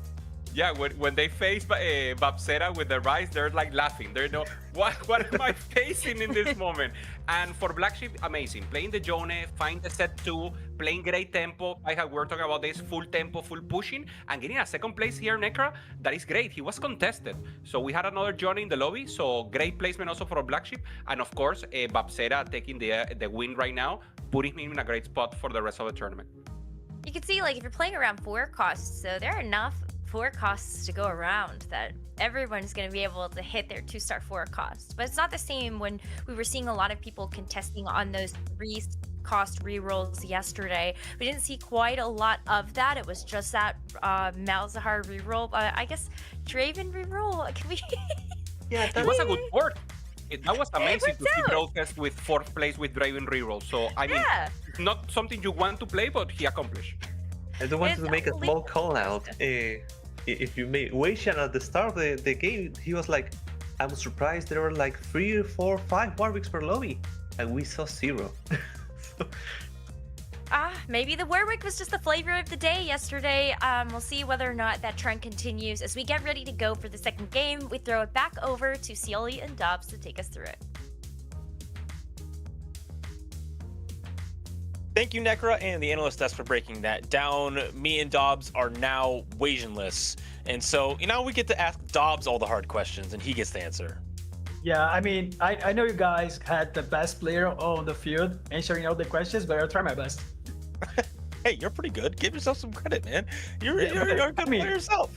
Yeah, when they face Babsera with the Rise, they're like laughing. They're no, what am I facing in this moment? And for Black Sheep, amazing. Playing the Jone, find the set 2, playing great tempo. We're talking about this full tempo, full pushing, and getting a second place here, Necra. That is great. He was contested. So we had another Jone in the lobby. So great placement also for Black Sheep. And of course, Babsera taking the win right now, putting him in a great spot for the rest of the tournament. You can see, like, if you're playing around 4 costs, so there are enough 4 costs to go around that everyone's going to be able to hit their 2-star 4 costs. But it's not the same when we were seeing a lot of people contesting on those 3-cost rerolls yesterday. We didn't see quite a lot of that. It was just that Malzahar reroll. I guess Draven reroll. Can we? Yeah, that was a good work. That was amazing to see Broadcast with 4th place with Draven reroll. So, I mean, it's not something you want to play, but he accomplished. I don't want to make a small call out. If you made Weishan at the start of the game, he was like, I'm surprised there were like 3, 4, 5 Warwicks per lobby, and we saw 0. Maybe the Warwick was just the flavor of the day yesterday. We'll see whether or not that trend continues. As we get ready to go for the second game, we throw it back over to Cioli and Dobbs to take us through it. Thank you, Necra and the Analyst Desk, for breaking that down. Me and Dobbs are now Wasianless. And so, we get to ask Dobbs all the hard questions, and he gets to answer. Yeah, I mean, I know you guys had the best player on the field answering all the questions, but I'll try my best. Hey, you're pretty good. Give yourself some credit, man. You're a good player yourself.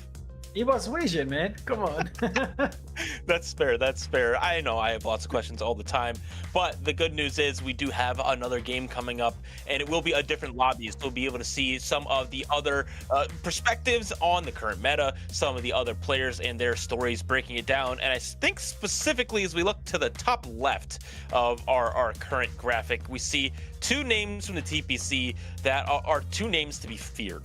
It was Wasian, man. Come on. That's fair. That's fair. I know I have lots of questions all the time, but the good news is we do have another game coming up, and it will be a different lobby. So we'll be able to see some of the other perspectives on the current meta, some of the other players and their stories, breaking it down. And I think specifically as we look to the top left of our current graphic, we see 2 names from the TPC that are 2 names to be feared.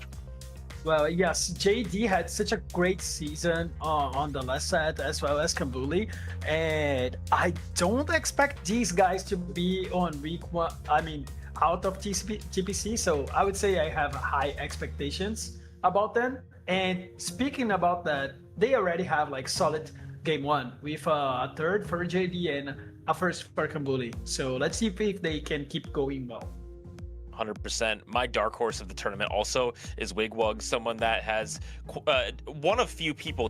Well, yes, JD had such a great season on the left side, as well as Kambuli, and I don't expect these guys to be on week 1. I mean, out of TPC, so I would say I have high expectations about them. And speaking about that, they already have like solid game 1 with a 3rd for JD and a 1st for Kambuli. So let's see if they can keep going well. 100%. My dark horse of the tournament also is Wigwug, someone that has one of two people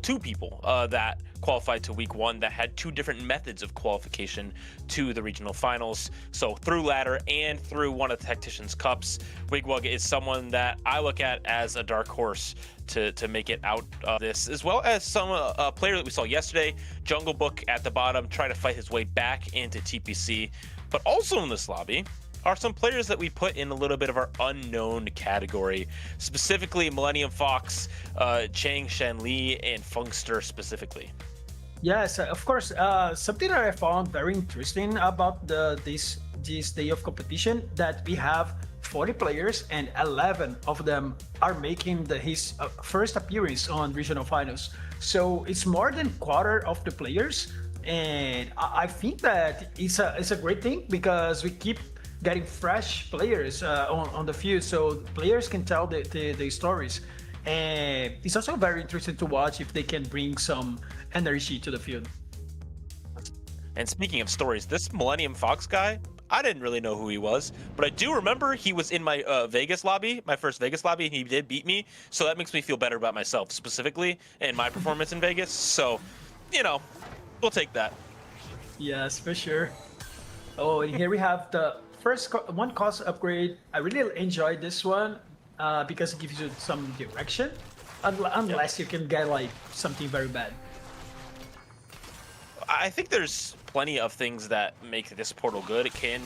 that qualified to week 1 that had 2 different methods of qualification to the regional finals. So through ladder and through one of the Tacticians Cups, Wigwug is someone that I look at as a dark horse to make it out of this, as well as some player that we saw yesterday, Jungle Book at the bottom, trying to fight his way back into TPC. But also in this lobby are some players that we put in a little bit of our unknown category, specifically Millennium Fox, Chang Shanli, and Funkster specifically. Yes, of course. Something that I found very interesting about this day of competition, that we have 40 players and 11 of them are making his first appearance on regional finals. So it's more than quarter of the players, and I think that it's a great thing, because we keep getting fresh players on the field, so players can tell the stories. And it's also very interesting to watch if they can bring some energy to the field. And speaking of stories, this Millennium Fox guy, I didn't really know who he was, but I do remember he was in my Vegas lobby, my first Vegas lobby, and he did beat me. So that makes me feel better about myself specifically and my performance in Vegas. So, you know, we'll take that. Yes, for sure. Oh, and here we have the first one cost upgrade. I really enjoyed this one because it gives you some direction, unless you can get like something very bad. I think there's plenty of things that make this portal good. It can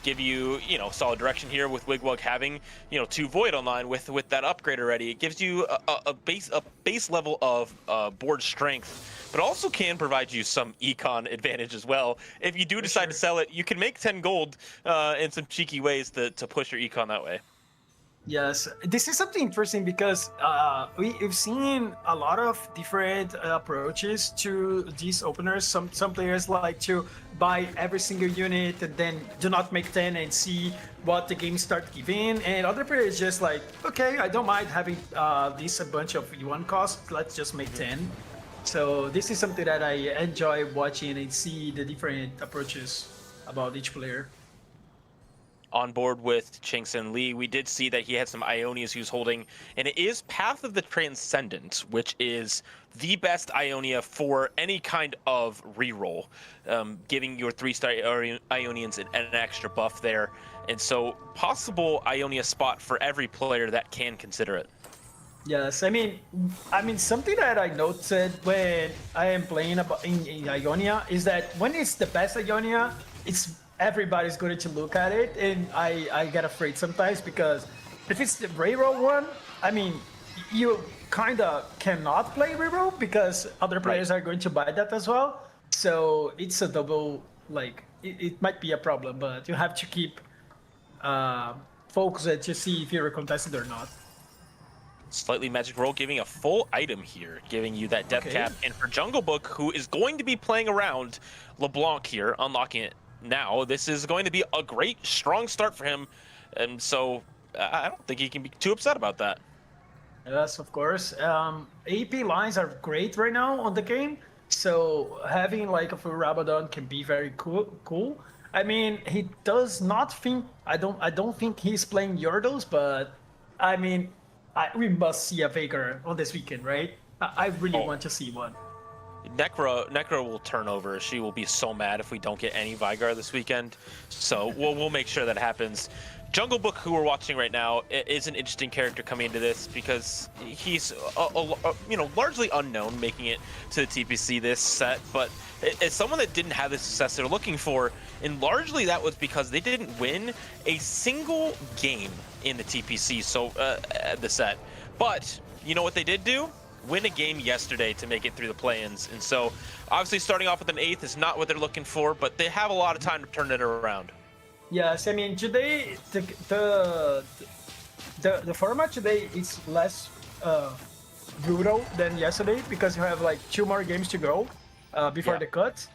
give you, solid direction here with Wigwug having, 2 Void online with that upgrade already. It gives you a base level of board strength, but also can provide you some econ advantage as well. If you do decide to sell it, you can make 10 gold in some cheeky ways to push your econ that way. Yes, this is something interesting because we've seen a lot of different approaches to these openers. Some players like to buy every single unit and then do not make 10 and see what the game start giving. And other players just like, okay, I don't mind having this a bunch of E1 costs. Let's just make 10. So this is something that I enjoy watching and see the different approaches about each player. On board with Chingson Lee, we did see that he had some Ionias he was holding, and it is Path of the Transcendent, which is the best Ionia for any kind of reroll, giving your 3-star Ionians an extra buff there. And so, possible Ionia spot for every player that can consider it. Yes, I mean something that I noticed when I am playing in Ionia is that when it's the best Ionia, everybody's going to look at it, and I get afraid sometimes because if it's the reroll one, I mean, you kind of cannot play reroll because other players are going to buy that as well. So it's a double, like, it might be a problem, but you have to keep focused to see if you're contested or not. Slightly magic roll, giving a full item here, giving you that death cap. And for Jungle Book, who is going to be playing around LeBlanc here, unlocking it now, this is going to be a great, strong start for him. And so I don't think he can be too upset about that. Yes, of course. AP lines are great right now on the game. So having like a full Rabadon can be very cool. I mean, he does not think, I don't think he's playing Yordles, but I mean, we must see a Faker on this weekend, right? I really want to see one. Necro will turn over. She will be so mad if we don't get any Vygar this weekend. So we'll make sure that happens. Jungle Book, who we're watching right now, is an interesting character coming into this because he's largely unknown making it to the TPC this set, but it's someone that didn't have the success they're looking for, and largely that was because they didn't win a single game in the TPC the set. But you know what they did do? Win a game yesterday to make it through the play-ins. And so obviously starting off with an 8th is not what they're looking for, but they have a lot of time to turn it around. Yes, I mean, today the format today is less brutal than yesterday because you have like 2 more games to go before the cut,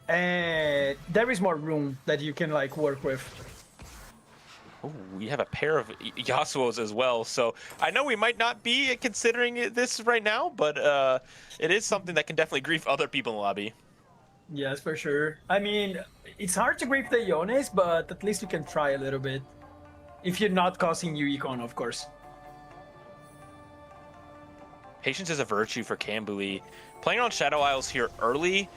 and there is more room that you can like work with. Ooh, we have a pair of Yasuos as well, so I know we might not be considering this right now, but it is something that can definitely grief other people in the lobby. Yes, for sure. I mean, it's hard to grief the Iones, but at least you can try a little bit. If you're not causing you econ, of course. Patience is a virtue for Kambui. Playing on Shadow Isles here early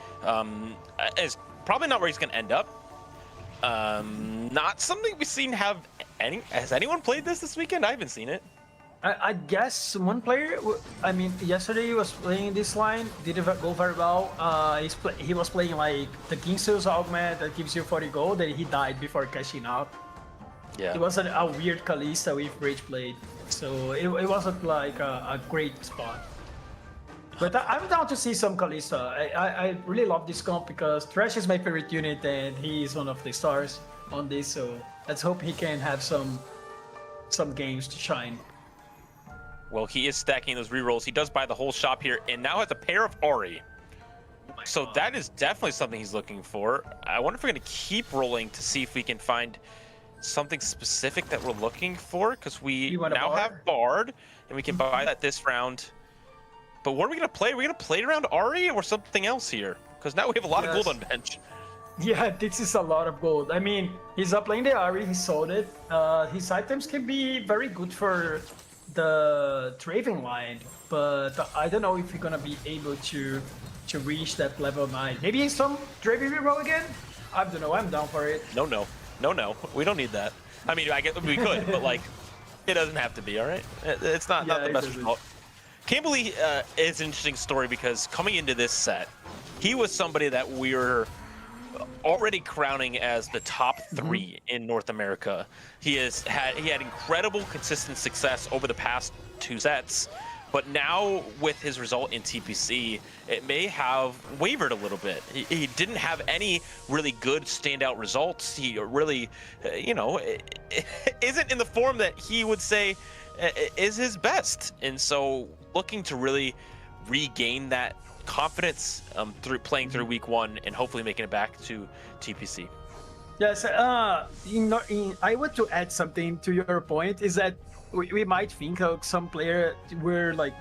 is probably not where he's going to end up. Not something we've seen have any. Has anyone played this weekend? I haven't seen it. I guess one player. I mean, yesterday he was playing this line. Didn't go very well. He was playing like the Kingsil's augment that gives you 40 gold, and he died before cashing out. Yeah. It was a weird Kalista with Rage Blade, so it wasn't like a great spot. But I'm down to see some Kalista. I really love this comp because Thresh is my favorite unit, and he is one of the stars on this. So let's hope he can have some games to shine. Well, he is stacking those rerolls. He does buy the whole shop here, and now has a pair of Ori. So that is definitely something he's looking for. I wonder if we're going to keep rolling to see if we can find something specific that we're looking for? Because we You want a now Bard? have Bard, and we can buy that this round. But what are we gonna play? Are we gonna play around Ari or something else here? Because now we have a lot of gold on bench. Yeah, this is a lot of gold. I mean, he's up playing the Ari, he sold it. His items can be very good for the Draven line, but I don't know if you're gonna be able to reach that level 9. Maybe some Draven reroll again? I don't know, I'm down for it. No. We don't need that. I mean, I guess we could, but like, it doesn't have to be. All right, it's not the it best doesn't. result. Kimberly is an interesting story because coming into this set, he was somebody that we were already crowning as the top 3 in North America. He had incredible consistent success over the past 2 sets, but now with his result in TPC, it may have wavered a little bit. He didn't have any really good standout results. He really, isn't in the form that he would say is his best. And so looking to really regain that confidence through playing through week 1 and hopefully making it back to TPC. Yes, I want to add something to your point. Is that we might think of some player were like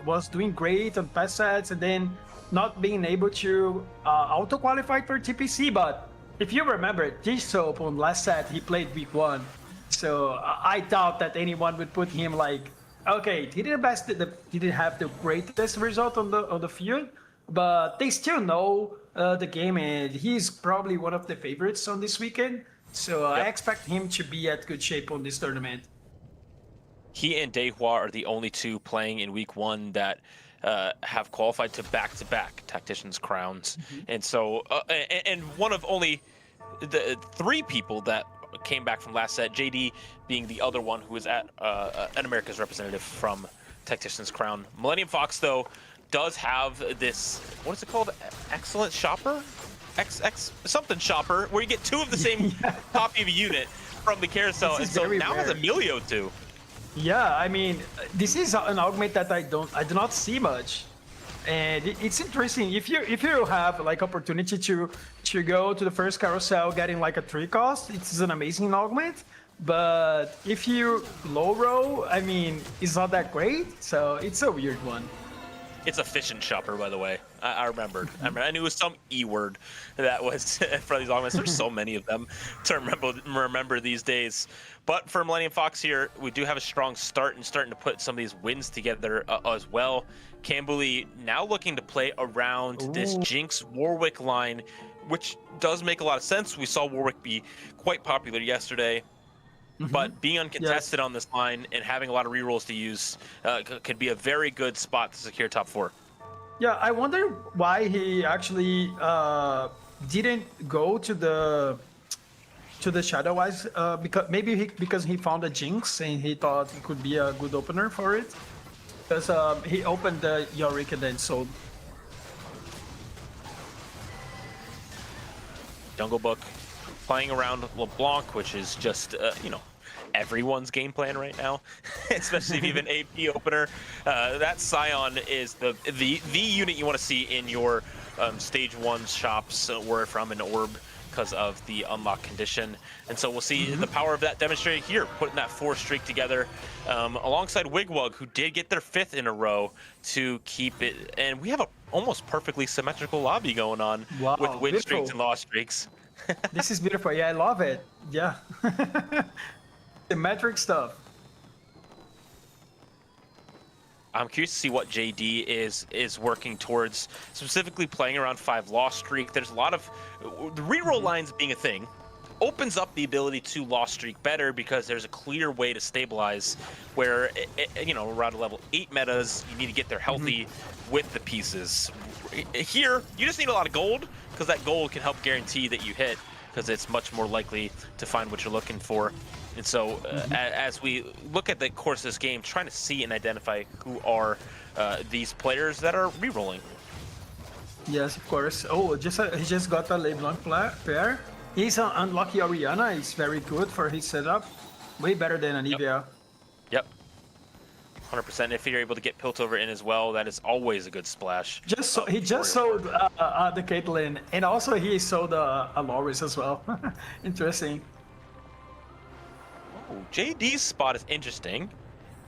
was doing great on past sets and then not being able to auto qualify for TPC. But if you remember, G-Soap on last set he played week 1, so I doubt that anyone would put him like, okay, he didn't have the greatest result on the field, but they still know the game, and he's probably one of the favorites on this weekend. So I expect him to be at good shape on this tournament. He and Dehua are the only 2 playing in week 1 that have qualified to back-to-back Tacticians crowns. And so, and one of only the 3 people that came back from last set, JD being the other one who was at an America's representative from Tactician's crown. Millennium Fox, though, does have this, what is it called? Excellent Shopper? Something Shopper, where you get 2 of the same copy of a unit from the carousel, and so now has Emilio too. Yeah, I mean, this is an augment that I do not see much, and it's interesting. If you have like opportunity to go to the first carousel getting like a 3 cost, it's an amazing augment. But if you low roll, I mean, it's not that great. So it's a weird one. It's efficient shopper, by the way. I remembered. I knew it was some E word that was for these augments. There's so many of them to remember these days. But for Millennium Fox here, we do have a strong start and starting to put some of these wins together as well. Kambuli now looking to play around this Jinx Warwick line, which does make a lot of sense. We saw Warwick be quite popular yesterday. But being uncontested on this line and having a lot of rerolls to use could be a very good spot to secure top 4. Yeah, I wonder why he actually didn't go to the Shadow Eyes, because he found a Jinx and he thought it could be a good opener for it. Because he opened the Yorick and then sold. Jungle Book playing around LeBlanc, which is just, everyone's game plan right now, especially if you have an AP opener. That Scion is the unit you want to see in your stage 1 shops where from an orb because of the unlock condition. And so we'll see the power of that demonstrated here, putting that 4 streak together alongside Wigwug, who did get their 5th in a row to keep it. And we have a almost perfectly symmetrical lobby going on with win streaks and loss streaks. This is beautiful. Yeah, I love it. Yeah. Symmetric stuff. I'm curious to see what JD is working towards, specifically playing around 5 loss streak. There's a lot of the reroll lines being a thing opens up the ability to loss streak better because there's a clear way to stabilize where around level 8 metas you need to get there healthy with the pieces. Here you just need a lot of gold because that gold can help guarantee that you hit because it's much more likely to find what you're looking for. And so as we look at the course of this game, trying to see and identify who are these players that are rerolling. Yes, of course. Oh, he just got a LeBlanc pair. He's an unlucky Orianna. He's very good for his setup. Way better than Anivia. Yep. 100%. If you're able to get Piltover in as well, that is always a good splash. He just sold the Caitlyn, and also he sold a Loris as well. Interesting. JD's spot is interesting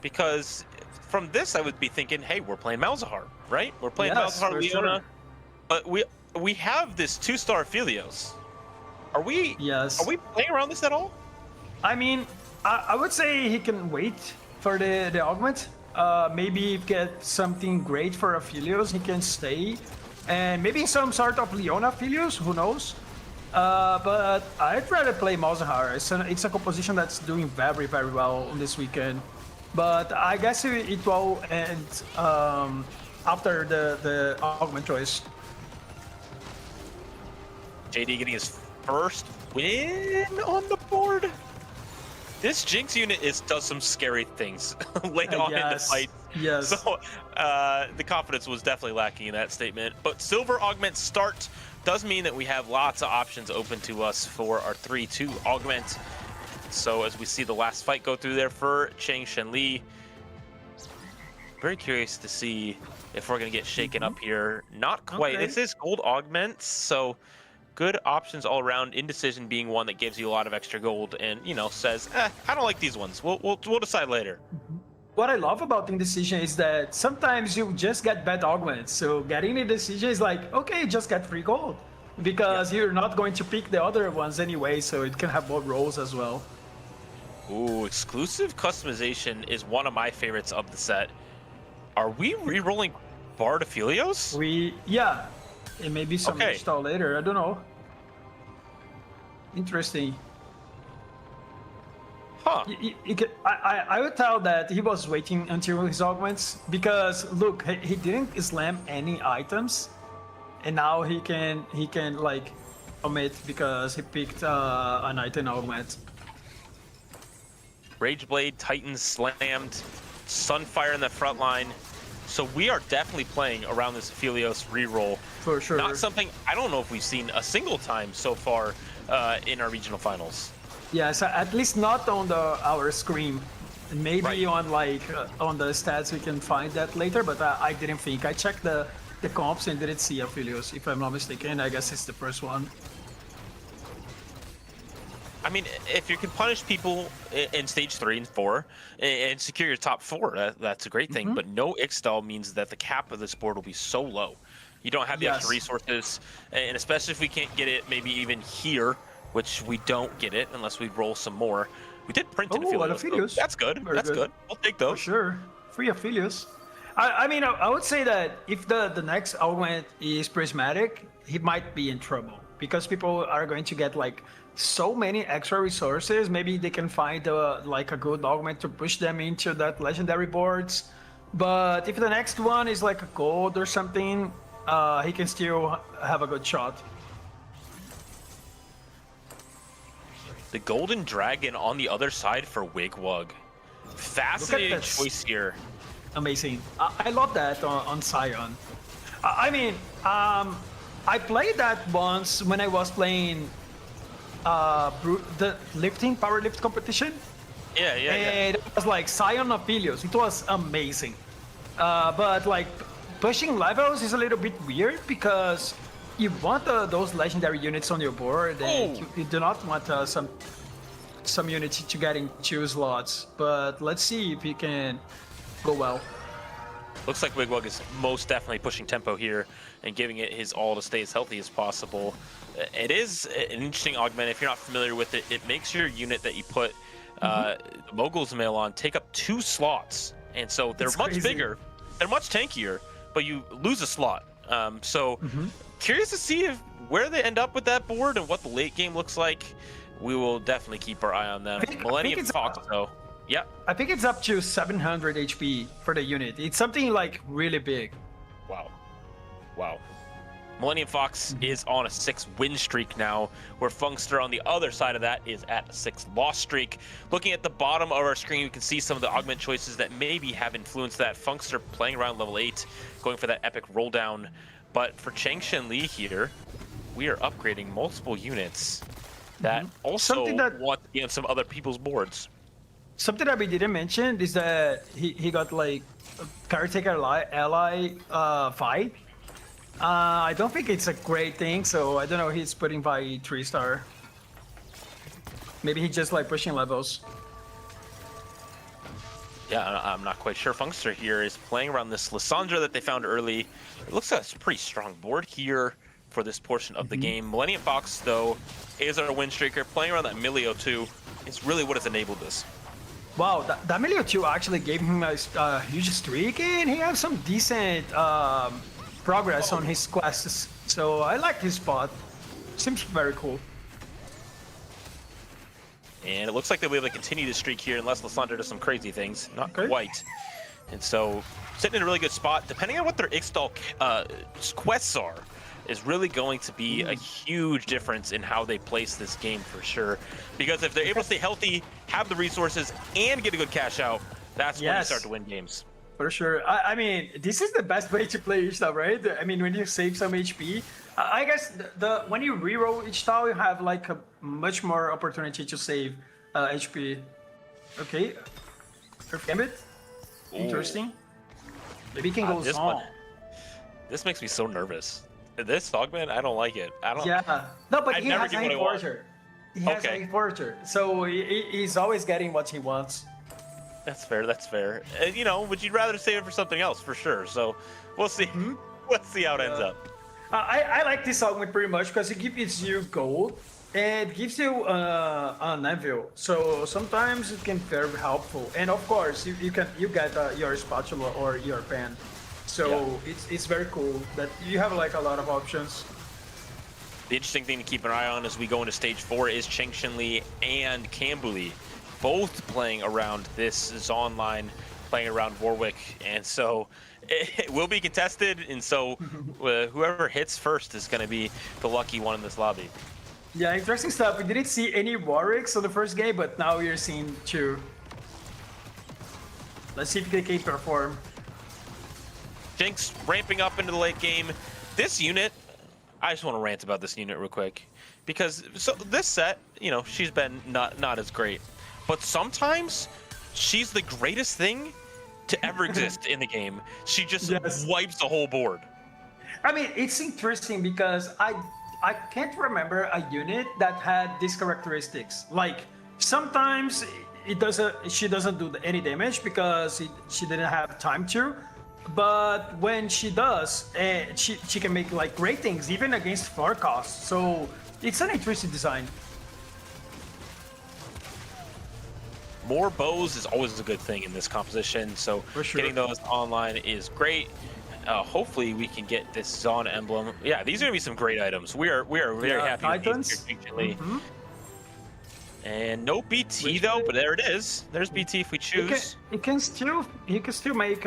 because from this I would be thinking, hey, we're playing Malzahar, right? We're playing Yes, Malzahar, for Leona, sure. but we have this 2-star Philios. Are we playing around this at all? I mean, I would say he can wait for the augment. Maybe get something great for Aphelios, he can stay. And maybe some sort of Leona Aphelios, who knows? But I'd rather play Malzahar. It's a composition that's doing very, very well on this weekend. But I guess it will end after the augment choice. JD getting his first win on the board. This Jinx unit does some scary things late on in the fight. Yes. So the confidence was definitely lacking in that statement. But Silver Augment start does mean that we have lots of options open to us for our 3-2 Augment. So as we see the last fight go through there for Cheng Shenli, very curious to see if we're going to get shaken up here. Not quite. Okay. This is gold augments, so good options all around. Indecision being one that gives you a lot of extra gold and, you know, says, I don't like these ones. We'll decide later. What I love about Indecision is that sometimes you just get bad augments. So getting the decision is like, okay, just get free gold. Because you're not going to pick the other ones anyway, so it can have more roles as well. Ooh, exclusive customization is one of my favorites of the set. Are we re-rolling Bard Aphelios? Yeah. It may be some Okay. install later, I don't know. Interesting. Huh. I would tell that he was waiting until his augments because look, he didn't slam any items, and now he can like omit because he picked an item augment. Rageblade, Titans slammed, Sunfire in the front line. So we are definitely playing around this Aphelios reroll. For sure. Not something, I don't know if we've seen a single time so far in our regional finals. Yeah, so at least not on our screen. Maybe Right. on like on the stats we can find that later, but I didn't think. I checked the comps and didn't see Aphelios, if I'm not mistaken. I guess it's the first one. I mean, if you can punish people in stage 3 and 4 and secure your top 4, that's a great thing. But no Ixtal means that the cap of this board will be so low. You don't have the extra resources, and especially if we can't get it maybe even here, which we don't get it unless we roll some more. We did print in Aphelios. That's good. That's good. We'll take For those. sure. Free Aphelios. I mean, I would say that if the next augment is prismatic, he might be in trouble because people are going to get like so many extra resources. Maybe they can find like a good augment to push them into that legendary boards. But if the next one is like a gold or something, he can still have a good shot. The Golden Dragon on the other side for Wigwug. Fascinating this. choice here. Amazing. I love that on Scion. I mean, I played that once when I was playing the powerlift competition. Yeah. And it was like Scion Aphelios. It was amazing. But like pushing levels is a little bit weird because you want those legendary units on your board, and you do not want some units to get in 2 slots. But let's see if he can go well. Looks like Wigwug is most definitely pushing tempo here and giving it his all to stay as healthy as possible. It is an interesting augment. If you're not familiar with it, it makes your unit that you put Mogul's Mail on take up 2 slots. And so they're much bigger, they're much tankier, but you lose a slot. Curious to see where they end up with that board and what the late game looks like. We will definitely keep our eye on them. Millennium Fox, though. Yeah. I think it's up to 700 HP for the unit. It's something like really big. Wow. Millennium Fox is on a 6-win streak now, where Funkster on the other side of that is at a 6-loss streak. Looking at the bottom of our screen, we can see some of the augment choices that maybe have influenced that. Funkster playing around level 8, going for that epic roll down. But for Cheng Shenli here, we are upgrading multiple units that also want to get some other people's boards. Something that we didn't mention is that he got like caretaker ally fight. I don't think it's a great thing, so I don't know. He's putting by 3-star. Maybe he's just like pushing levels. Yeah, I'm not quite sure. Funkster here is playing around this Lissandra that they found early. It looks like it's a pretty strong board here for this portion of the game. Millennium Fox, though, is our win streaker. Playing around that Milio 2 is really what has enabled this. Wow, that Milio 2 actually gave him a huge streak, and he has some decent progress on his quests. So I like his spot. Seems very cool. And it looks like they'll be able to continue the streak here unless Lissandra does some crazy things. Not quite. And so, sitting in a really good spot, depending on what their Ixtal quests are, is really going to be a huge difference in how they place this game for sure. Because if they're able to stay healthy, have the resources, and get a good cash out, that's when you start to win games. For sure. I mean, this is the best way to play Ixtal, right? I mean, when you save some HP, I guess when you reroll Ixtal, you have like a much more opportunity to save HP. Okay. Earth Gambit. Interesting. Maybe he can go Zon. This makes me so nervous. This Dogman, I don't like it. I don't. Yeah. No, but he has a Forger. He has a Forger. So he's always getting what he wants. That's fair. That's fair. You know, would you rather save it for something else for sure? So we'll see. We'll see how it ends up. I like this augment pretty much because it gives you gold and gives you an anvil. So sometimes it can be very helpful. And of course, you get your spatula or your pen. So it's very cool that you have like a lot of options. The interesting thing to keep an eye on as we go into stage 4 is Cheng Shinli and Cambuli, both playing around this Zon line, playing around Warwick, and so it will be contested, and so whoever hits first is going to be the lucky one in this lobby. Yeah, interesting stuff. We didn't see any Warwicks on the first game, but now we're seeing 2. Let's see if they can perform. Jinx ramping up into the late game. This unit, I just want to rant about this unit real quick, because this set, you know, she's been not as great, but sometimes she's the greatest thing to ever exist in the game. She just wipes the whole board. I mean, it's interesting because I can't remember a unit that had these characteristics. Like sometimes she doesn't do any damage because she didn't have time to. But when she does, she can make like great things even against 4 costs. So it's an interesting design. More bows is always a good thing in this composition, so getting those online is great. Hopefully we can get this Zon emblem. Yeah, these are gonna be some great items. We are very happy Titans. with these. And no BT though, but there it is. There's BT if we choose. He can still make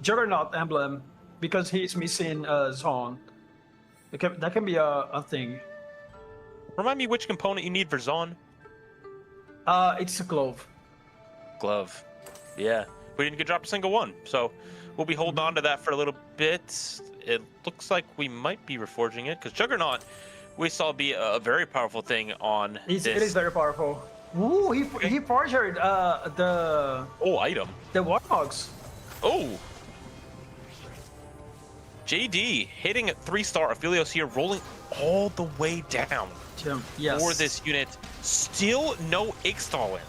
Juggernaut emblem because he's missing Zon. That can be a thing. Remind me which component you need for Zon. It's a glove. Glove. Yeah. We didn't get drop a single one, so we'll be holding on to that for a little bit. It looks like we might be reforging it because Juggernaut we saw be a very powerful thing on this. It is very powerful. Ooh, he forged the item. The Warthogs. Oh. JD hitting at 3-star. Aphelios here rolling all the way down for this unit. Still no Ixtal in.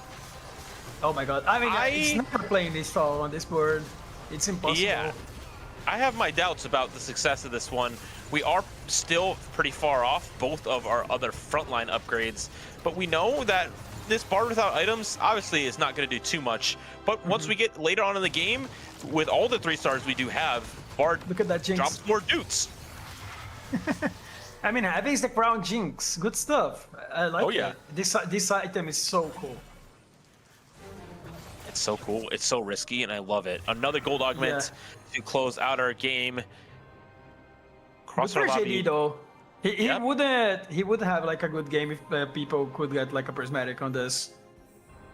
Oh my god. I mean, it's never playing Ixtal on this board. It's impossible. Yeah. I have my doubts about the success of this one. We are still pretty far off both of our other frontline upgrades, but we know that this Bard without items obviously is not going to do too much. But once we get later on in the game, with all the 3-stars we do have, Bard look at that Jinx. Drops more dutes. I mean, having the crown Jinx, good stuff. I like it. This item is so cool. It's so cool. It's so risky, and I love it. Another gold augment to close out our game. Cross our lobby. JD, though. He wouldn't have like a good game if people could get like a prismatic on this.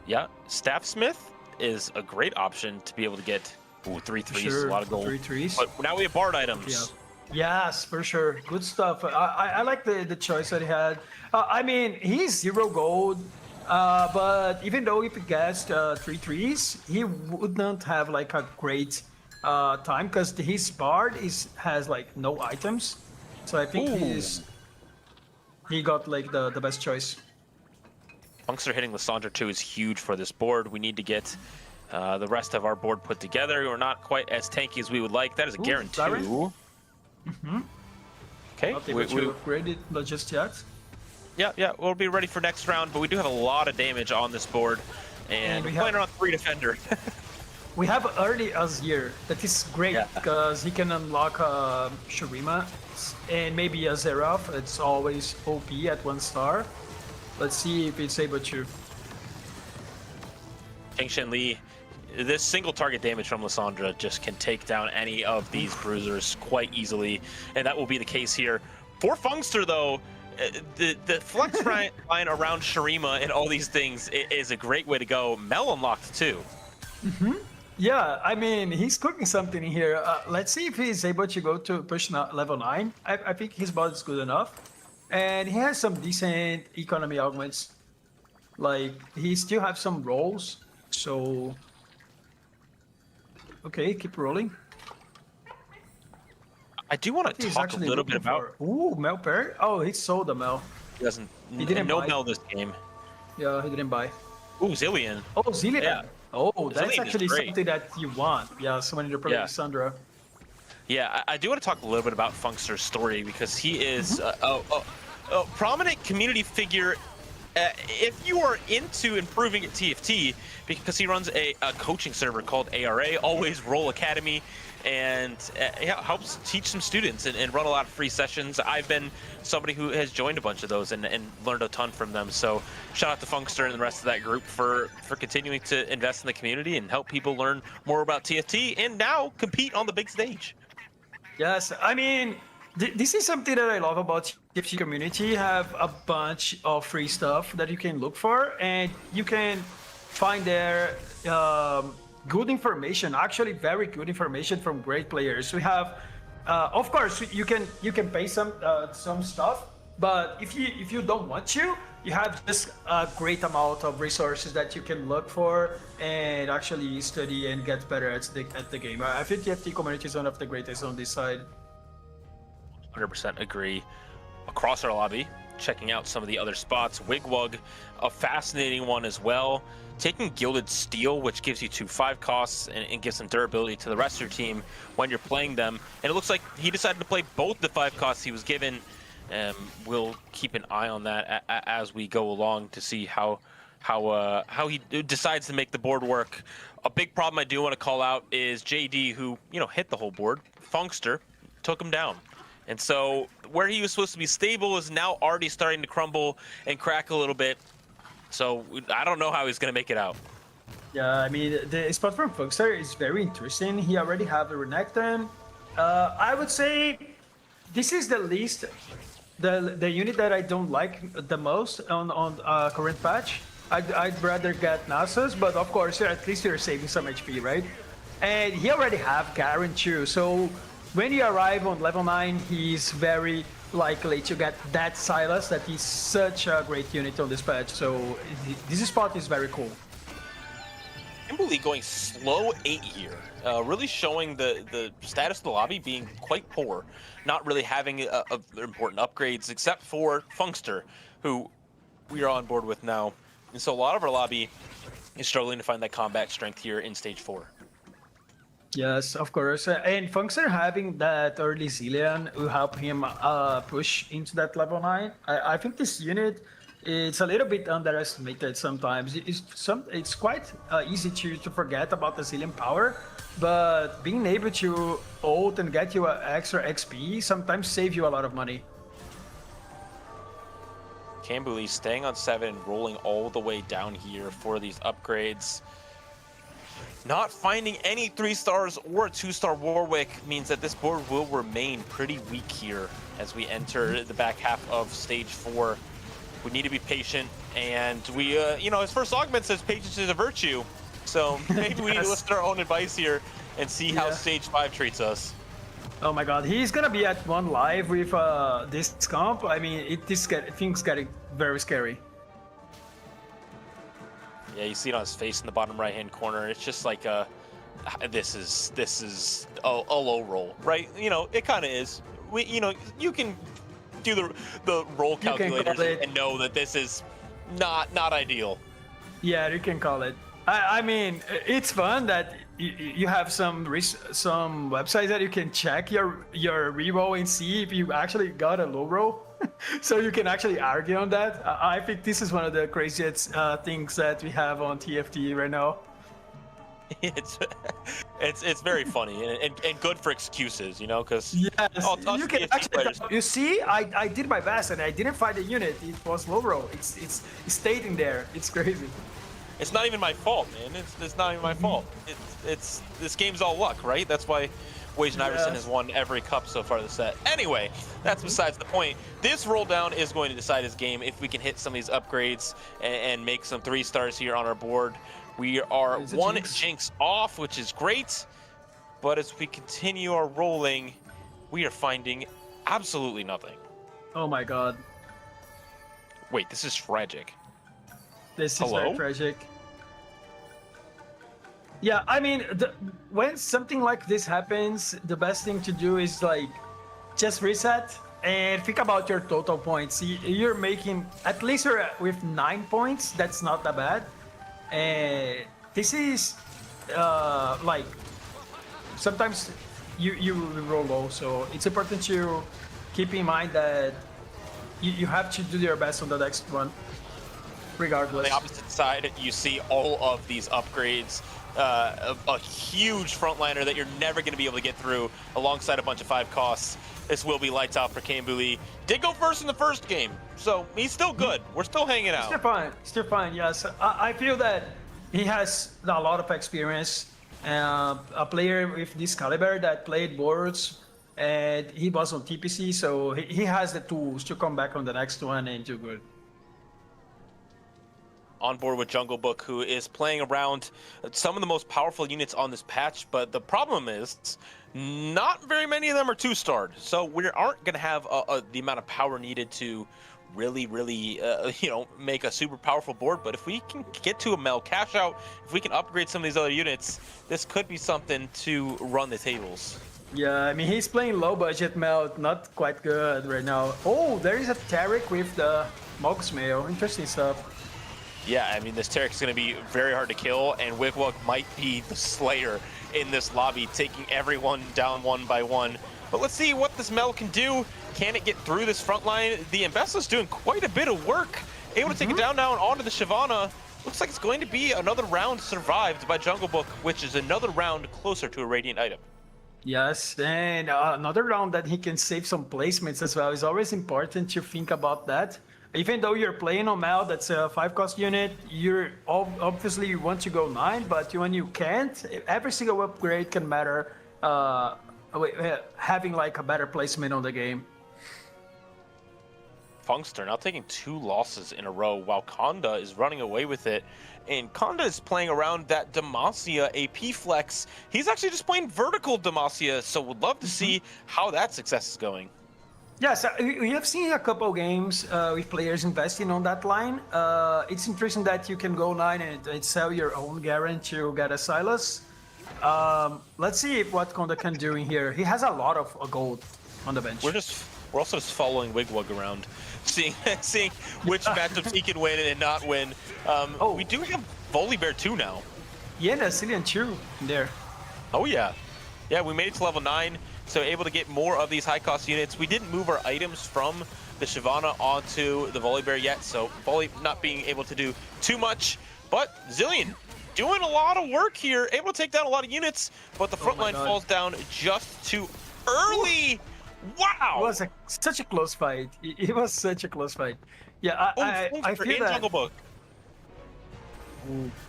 Yeah, Staffsmith is a great option to be able to get 3 threes, a lot of gold. 3 threes. But now we have Bard items. Yeah. Yes, for sure. Good stuff. I like the choice that he had. I mean, he's 0 gold. But even though if he gets 3 threes, he wouldn't have like a great time because his Bard has like no items. So I think he got like the best choice. Punkster hitting Lissandra 2 is huge for this board. We need to get The rest of our board put together, we're not quite as tanky as we would like. That is a guarantee. Okay, Not able to upgrade it, not just yet. yeah, we'll be ready for next round, but we do have a lot of damage on this board, and we're playing around 3 defender. We have early Azir. That is great because he can unlock Shurima and maybe a Zerath. It's always OP at 1 star. Let's see if it's able to. Shen Li, this single target damage from Lissandra just can take down any of these bruisers quite easily, and that will be the case here. For Funkster, though, the flex line around Shurima and all these things is a great way to go. Mel unlocked too. Yeah, I mean, he's cooking something here. Let's see if he's able to go to push level 9. I think his build is good enough. And he has some decent economy augments. Like, he still has some rolls. So, okay, keep rolling. I do want to talk a little bit about... Ooh, Mel Perry? Oh, he sold the Mel. He doesn't... He didn't no buy. Mel this game. Yeah, he didn't buy. Ooh, Zillion. Oh, Zillion. Yeah. Oh, that's Zillion is actually great. something that you want. Yeah, someone to play Sandra. Yeah, I do want to talk a little bit about Funkster's story because he is a prominent community figure. If you are into improving at TFT, because he runs a coaching server called ARA, Always Roll Academy, and helps teach some students and run a lot of free sessions. I've been somebody who has joined a bunch of those and learned a ton from them. So shout out to Funkster and the rest of that group for continuing to invest in the community and help people learn more about TFT and now compete on the big stage. Yes, I mean, this is something that I love about TFT community. You have a bunch of free stuff that you can look for, and you can find there good information, actually very good information from great players. We have, of course, you can pay some stuff, but if you don't want to, you have just a great amount of resources that you can look for and actually study and get better at the game. I think TFT community is one of the greatest on this side. 100% agree. Across our lobby, checking out some of the other spots. Wigwug, a fascinating one as well. Taking Gilded Steel, which gives you 2 5 costs and gives some durability to the rest of your team when you're playing them. And it looks like he decided to play both the 5 costs he was given. We'll keep an eye on that as we go along to see how he decides to make the board work. A big problem I do want to call out is JD, who hit the whole board. Funkster took him down. And so where he was supposed to be stable is now already starting to crumble and crack a little bit. So I don't know how he's going to make it out. Yeah, I mean, the spot from Funkster is very interesting. He already have a Renekton. I would say this is the least, the unit that I don't like the most on current patch. I'd rather get Nasus, but of course, at least you're saving some HP, right? And he already have Garen too, so when you arrive on level 9, he's very likely to get that Silas, that is such a great unit on this patch, so this spot is very cool. Kimberly going slow 8 here, really showing the status of the lobby being quite poor, not really having important upgrades except for Funkster, who we are on board with now. And so a lot of our lobby is struggling to find that combat strength here in stage 4. Yes, of course. And Funkster having that early Zillion will help him push into that level 9. I think this unit, it's a little bit underestimated sometimes. It's quite easy to forget about the Zillion power, but being able to ult and get you extra XP sometimes save you a lot of money. Cambuli staying on 7 and rolling all the way down here for these upgrades. Not finding any 3 stars or 2-star Warwick means that this board will remain pretty weak here as we enter the back half of stage 4. We need to be patient, and we, his first augment says patience is a virtue, so maybe we need to listen to our own advice here and see how stage 5 treats us. Oh my god, he's gonna be at 1 live with this comp. I mean, things getting very scary. Yeah, you see it on his face in the bottom right-hand corner. It's just like this is a low roll, right? It kind of is. You can do the roll calculators and know that this is not ideal. Yeah, you can call it. I mean, it's fun that you have some websites that you can check your reroll and see if you actually got a low roll. So you can actually argue on that. I think this is one of the craziest things that we have on TFT right now. It's very funny and good for excuses, you know, because Yes, you can actually. You see, I did my best and I didn't find a unit. It was low roll. It's stayed in there. It's crazy. it's not even my fault, man. It's not even my fault. It's this game's all luck, right? That's why Wage Iverson has won every cup so far this set. Anyway, that's besides the point. This roll down is going to decide his game if we can hit some of these upgrades and make some 3 stars here on our board. We are one jinx off, which is great. But as we continue our rolling, we are finding absolutely nothing. Oh my god. Wait, this is tragic. This is very tragic. Yeah, I mean, when something like this happens, the best thing to do is like just reset and think about your total points. You're making at least you're with 9 points. That's not that bad. And this is like sometimes you roll low, so it's important to keep in mind that you have to do your best on the next one, regardless. On the opposite side, you see all of these upgrades. A huge frontliner that you're never going to be able to get through alongside a bunch of 5 costs. This will be lights out for Kambuli. Did go first in the first game, so he's still good. We're still hanging out. Still fine, yes. I feel that he has a lot of experience. A player with this caliber that played boards, and he was on TPC, so he has the tools to come back on the next one and do good. On board with Jungle Book, who is playing around some of the most powerful units on this patch, but the problem is not very many of them are 2-starred, so we aren't going to have the amount of power needed to really make a super powerful board. But if we can get to a Mel cash out, if we can upgrade some of these other units, this could be something to run the tables. Yeah, I mean, he's playing low budget Mel, not quite good right now. Oh, there is a Tarek with the Mox Mail. Interesting stuff. Yeah, I mean, this Tarek is going to be very hard to kill, and Wigwag might be the slayer in this lobby, taking everyone down one by one. But let's see what this Mel can do. Can it get through this front line? The Ambessa's doing quite a bit of work. Able to take it down onto the Shyvana. Looks like it's going to be another round survived by Jungle Book, which is another round closer to a Radiant item. Yes, and another round that he can save some placements as well. It's always important to think about that. Even though you're playing on Mel, that's a 5-cost unit, you're obviously you want to go 9, but when you can't, every single upgrade can matter. Having like a better placement on the game. Funkster now taking 2 losses in a row while Conda is running away with it. And Conda is playing around that Demacia AP flex. He's actually just playing vertical Demacia, so would love to see how that success is going. Yes, we have seen a couple games with players investing on that line. It's interesting that you can go 9 and sell your own Garen to get a Silas. Let's see what Conda can do in here. He has a lot of gold on the bench. We're also just following Wigwag around, seeing which matchups he can win and not win. We do have Volibear 2 now. Yeah, the Cillian 2 there. Oh yeah. Yeah, we made it to level 9, so able to get more of these high-cost units. We didn't move our items from the Shyvana onto the Volibear yet, so Volley not being able to do too much. But Zilean doing a lot of work here, able to take down a lot of units, but the front line falls down just too early. Wow! It was such a close fight. It was such a close fight. Yeah, I feel that. Jungle Book.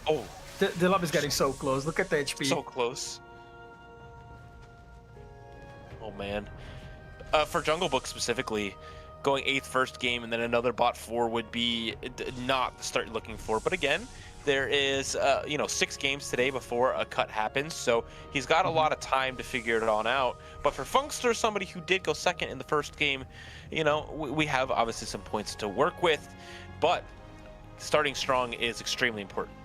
Oh, the lobby is getting so close. Look at the HP. So close. Oh man. For Jungle Book specifically, going 8th first game and then another bot 4 would be not start looking for. But again, there is 6 games today before a cut happens, so he's got a lot of time to figure it on out. But for Funkster, somebody who did go 2nd in the first game, we have obviously some points to work with, but starting strong is extremely important.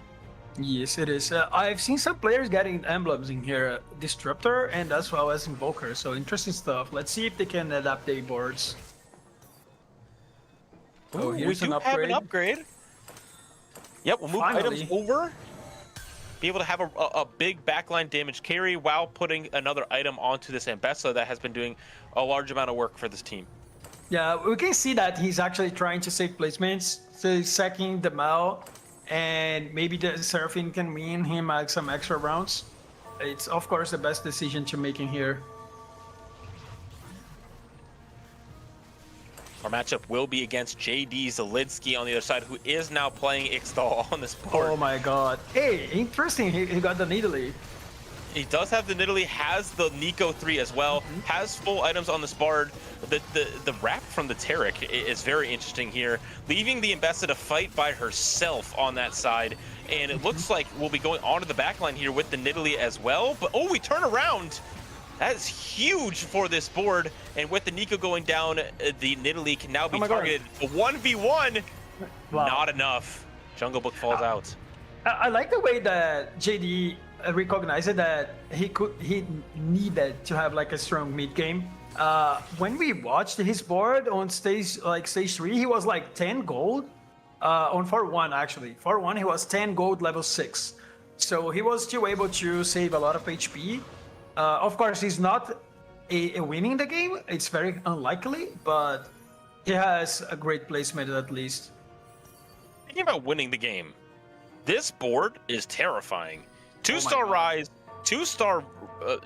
Yes, it is. I've seen some players getting emblems in here, Disruptor and as well as Invoker, so interesting stuff. Let's see if they can adapt their boards. Ooh, here's we do have an upgrade. Yep, we'll move items over. be able to have a big backline damage carry while putting another item onto this Ambessa that has been doing a large amount of work for this team. Yeah, we can see that he's actually trying to save placements, so he's sacking the Mal, and maybe the Seraphine can win him some extra rounds. It's, of course, the best decision to make in here. Our matchup will be against JD Zelinsky on the other side, who is now playing Ixtal on this board. Oh my god. Hey, interesting, he got the Nidalee. He does have the Nidalee, has the Nico 3 as well, has full items on this board. The wrap from the Taric is very interesting here, leaving the Ambessa to fight by herself on that side. And it looks like we'll be going onto the backline here with the Nidalee as well. But oh, we turn around. That is huge for this board. And with the Nico going down, the Nidalee can now be targeted. A 1v1, Wow. not enough. Jungle Book falls out. I like the way that JD recognized that he needed to have like a strong mid game. When we watched his board on stage 3, he was like 10 gold. On 4-1 actually. 4-1 he was 10 gold level 6. So he was still able to save a lot of HP. Of course, he's not a winning the game. It's very unlikely, but he has a great placement at least. Thinking about winning the game, this board is terrifying. 2-star Rise, 2-star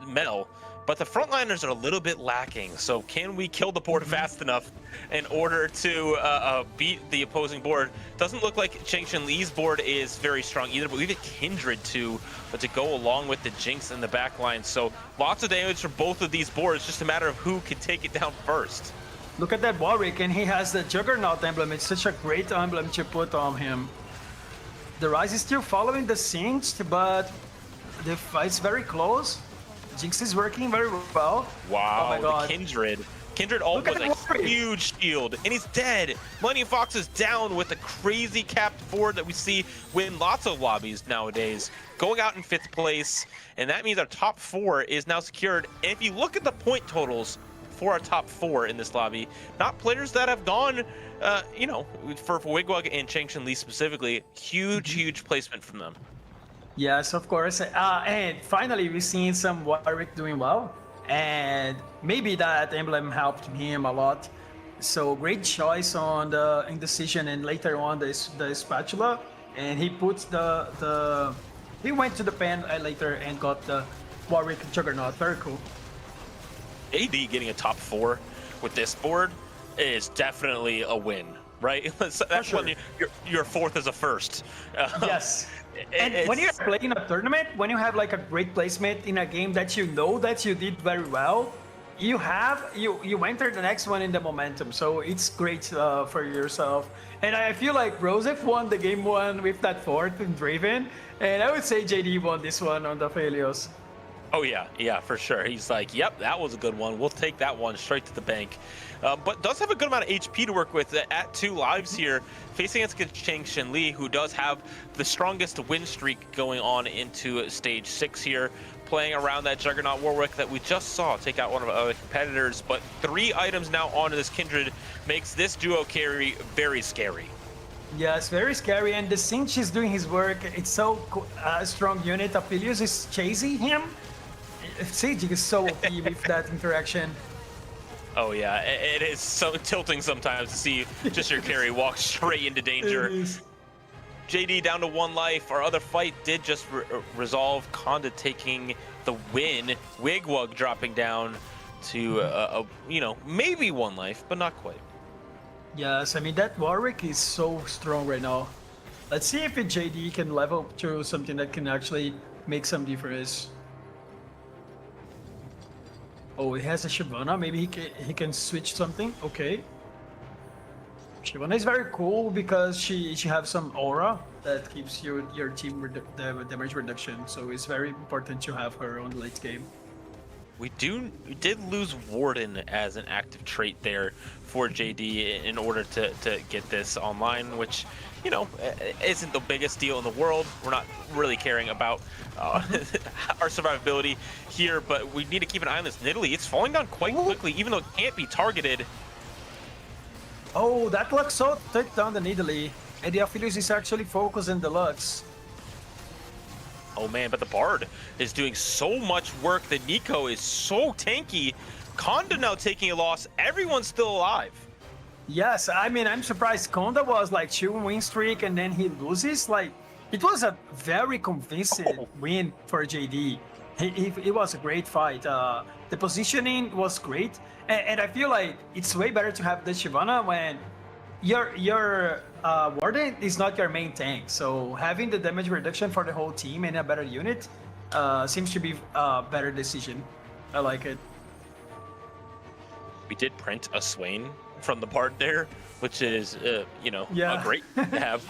Mel, but the frontliners are a little bit lacking. So can we kill the board fast enough in order to beat the opposing board? Doesn't look like Changchen Li's board is very strong either, but we have a Kindred to go along with the Jinx in the back line. So lots of damage for both of these boards, just a matter of who can take it down first. Look at that Warwick, and he has the Juggernaut emblem. It's such a great emblem to put on him. The Rise is still following the Singed, but the fight's very close. Jinx is working very well. Wow, oh my God. The Kindred. Kindred ult with a huge shield, and he's dead. Millennium Fox is down with a crazy capped board that we see win lots of lobbies nowadays. Going out in 5th place, and that means our top 4 is now secured. And if you look at the point totals for our top 4 in this lobby, not players that have gone, you know, for Wigwag and Changchen Li specifically, huge placement from them. Yes, of course. And finally, we've seen some Warwick doing well. And maybe that emblem helped him a lot. So great choice on the Indecision and later on the Spatula. And he puts he went to the pen later and got the Warwick Juggernaut. Very cool. AD getting a top 4 with this board is definitely a win, right? That's sure. when your 4th is a first. Yes. And when you're playing a tournament, when you have like a great placement in a game that you know that you did very well, you enter the next one in the momentum. So it's great for yourself. And I feel like Rosef won the game 1 with that 4th in Draven, and I would say JD won this one on the Phalios. Oh yeah, for sure. He's like, yep, that was a good one. We'll take that one straight to the bank. But does have a good amount of HP to work with at 2 lives here, facing against Changchen Li, who does have the strongest win streak going on into stage 6 here, playing around that Juggernaut Warwick that we just saw take out one of our other competitors. But 3 items now onto this Kindred makes this duo carry very scary. Yes, very scary, and the Sinch is doing his work. It's so strong unit. Aphelios is chasing him. Sage is so OP with that interaction. Oh yeah, it is so tilting sometimes to see just your carry walk straight into danger. JD down to 1 life. Our other fight did just resolve. Conda taking the win. Wigwug dropping down to you know, maybe 1 life, but not quite. Yes, I mean that Warwick is so strong right now. Let's see if JD can level up to something that can actually make some difference. Oh, he has a Shyvana. Maybe he can switch something. Okay. Shyvana is very cool because she has some aura that keeps your team the damage reduction. So it's very important to have her on the late game. We did lose Warden as an active trait there for JD in order to get this online, which, you know, isn't the biggest deal in the world. We're not really caring about our survivability here, but we need to keep an eye on this Nidalee. It's falling down quite quickly, even though it can't be targeted. Oh, that Luxo took down the Nidalee, and the Aphelios is actually focused on the Lux. Oh man, but the Bard is doing so much work. The Nico is so tanky. Konda now taking a loss. Everyone's still alive. Yes, I mean, I'm surprised Konda was like 2-win streak and then he loses. Like, it was a very convincing win for JD. It was a great fight. The positioning was great. And I feel like it's way better to have the Shyvana when your Warden is not your main tank. So having the damage reduction for the whole team and a better unit seems to be a better decision. I like it. We did print a Swain from the Bard there, which is, a great to have,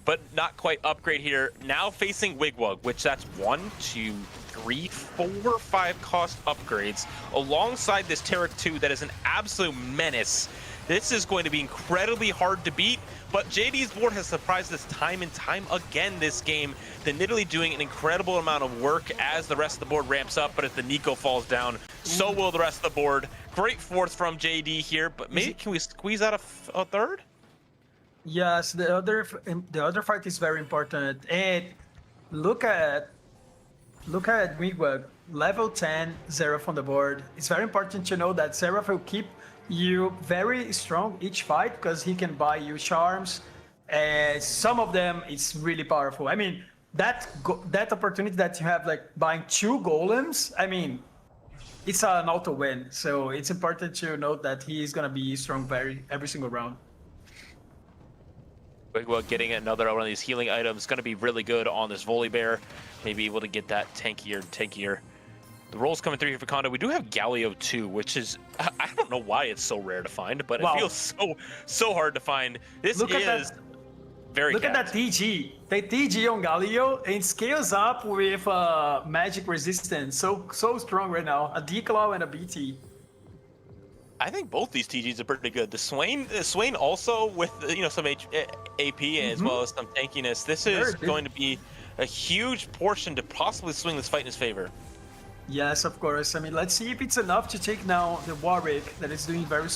but not quite upgrade here. Now facing Wigwug, which that's 1, 2, 3, 4, 5 cost upgrades alongside this Taric 2 that is an absolute menace. This is going to be incredibly hard to beat, but JD's board has surprised us time and time again this game. The Nidalee doing an incredible amount of work as the rest of the board ramps up, but if the Nico falls down, so will the rest of the board. Great fourth from JD here, but maybe can we squeeze out a third? Yes, the other fight is very important. And look at Wigwag, level 10, Xerath on the board. It's very important to know that Xerath will keep you very strong each fight because he can buy you charms. And some of them it's really powerful. I mean, that opportunity that you have, like buying 2 golems, I mean, it's an auto win. So it's important to note that he is gonna be strong every single round. Wigwag getting another one of these healing items going to be really good on this Volibear. Maybe able to get that tankier and tankier. The rolls coming through here for Konda. We do have Galio too, which is, I don't know why it's so rare to find, but it feels so hard to find. This is very Look at that TG. The TG on Galio, and it scales up with magic resistance. So strong right now. A D-Claw and a BT. I think both these TGs are pretty good. The Swain also with some AP as well as some tankiness. This is going to be a huge portion to possibly swing this fight in his favor. Yes, of course. I mean, let's see if it's enough to take now the Warwick that is doing very...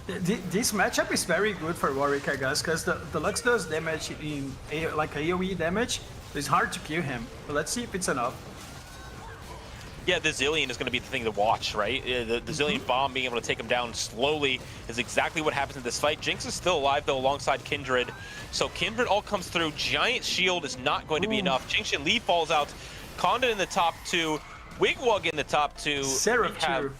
This matchup is very good for Warwick, I guess, because the Lux does damage in like AoE damage. So it's hard to kill him. But let's see if it's enough. Yeah, the Zillion is going to be the thing to watch, right? The Zillion bomb being able to take him down slowly is exactly what happens in this fight. Jinx is still alive, though, alongside Kindred. So Kindred all comes through. Giant Shield is not going to be enough. Jinxian Lee falls out. Konda in the top 2. Wigwug in the top 2. Seraph too.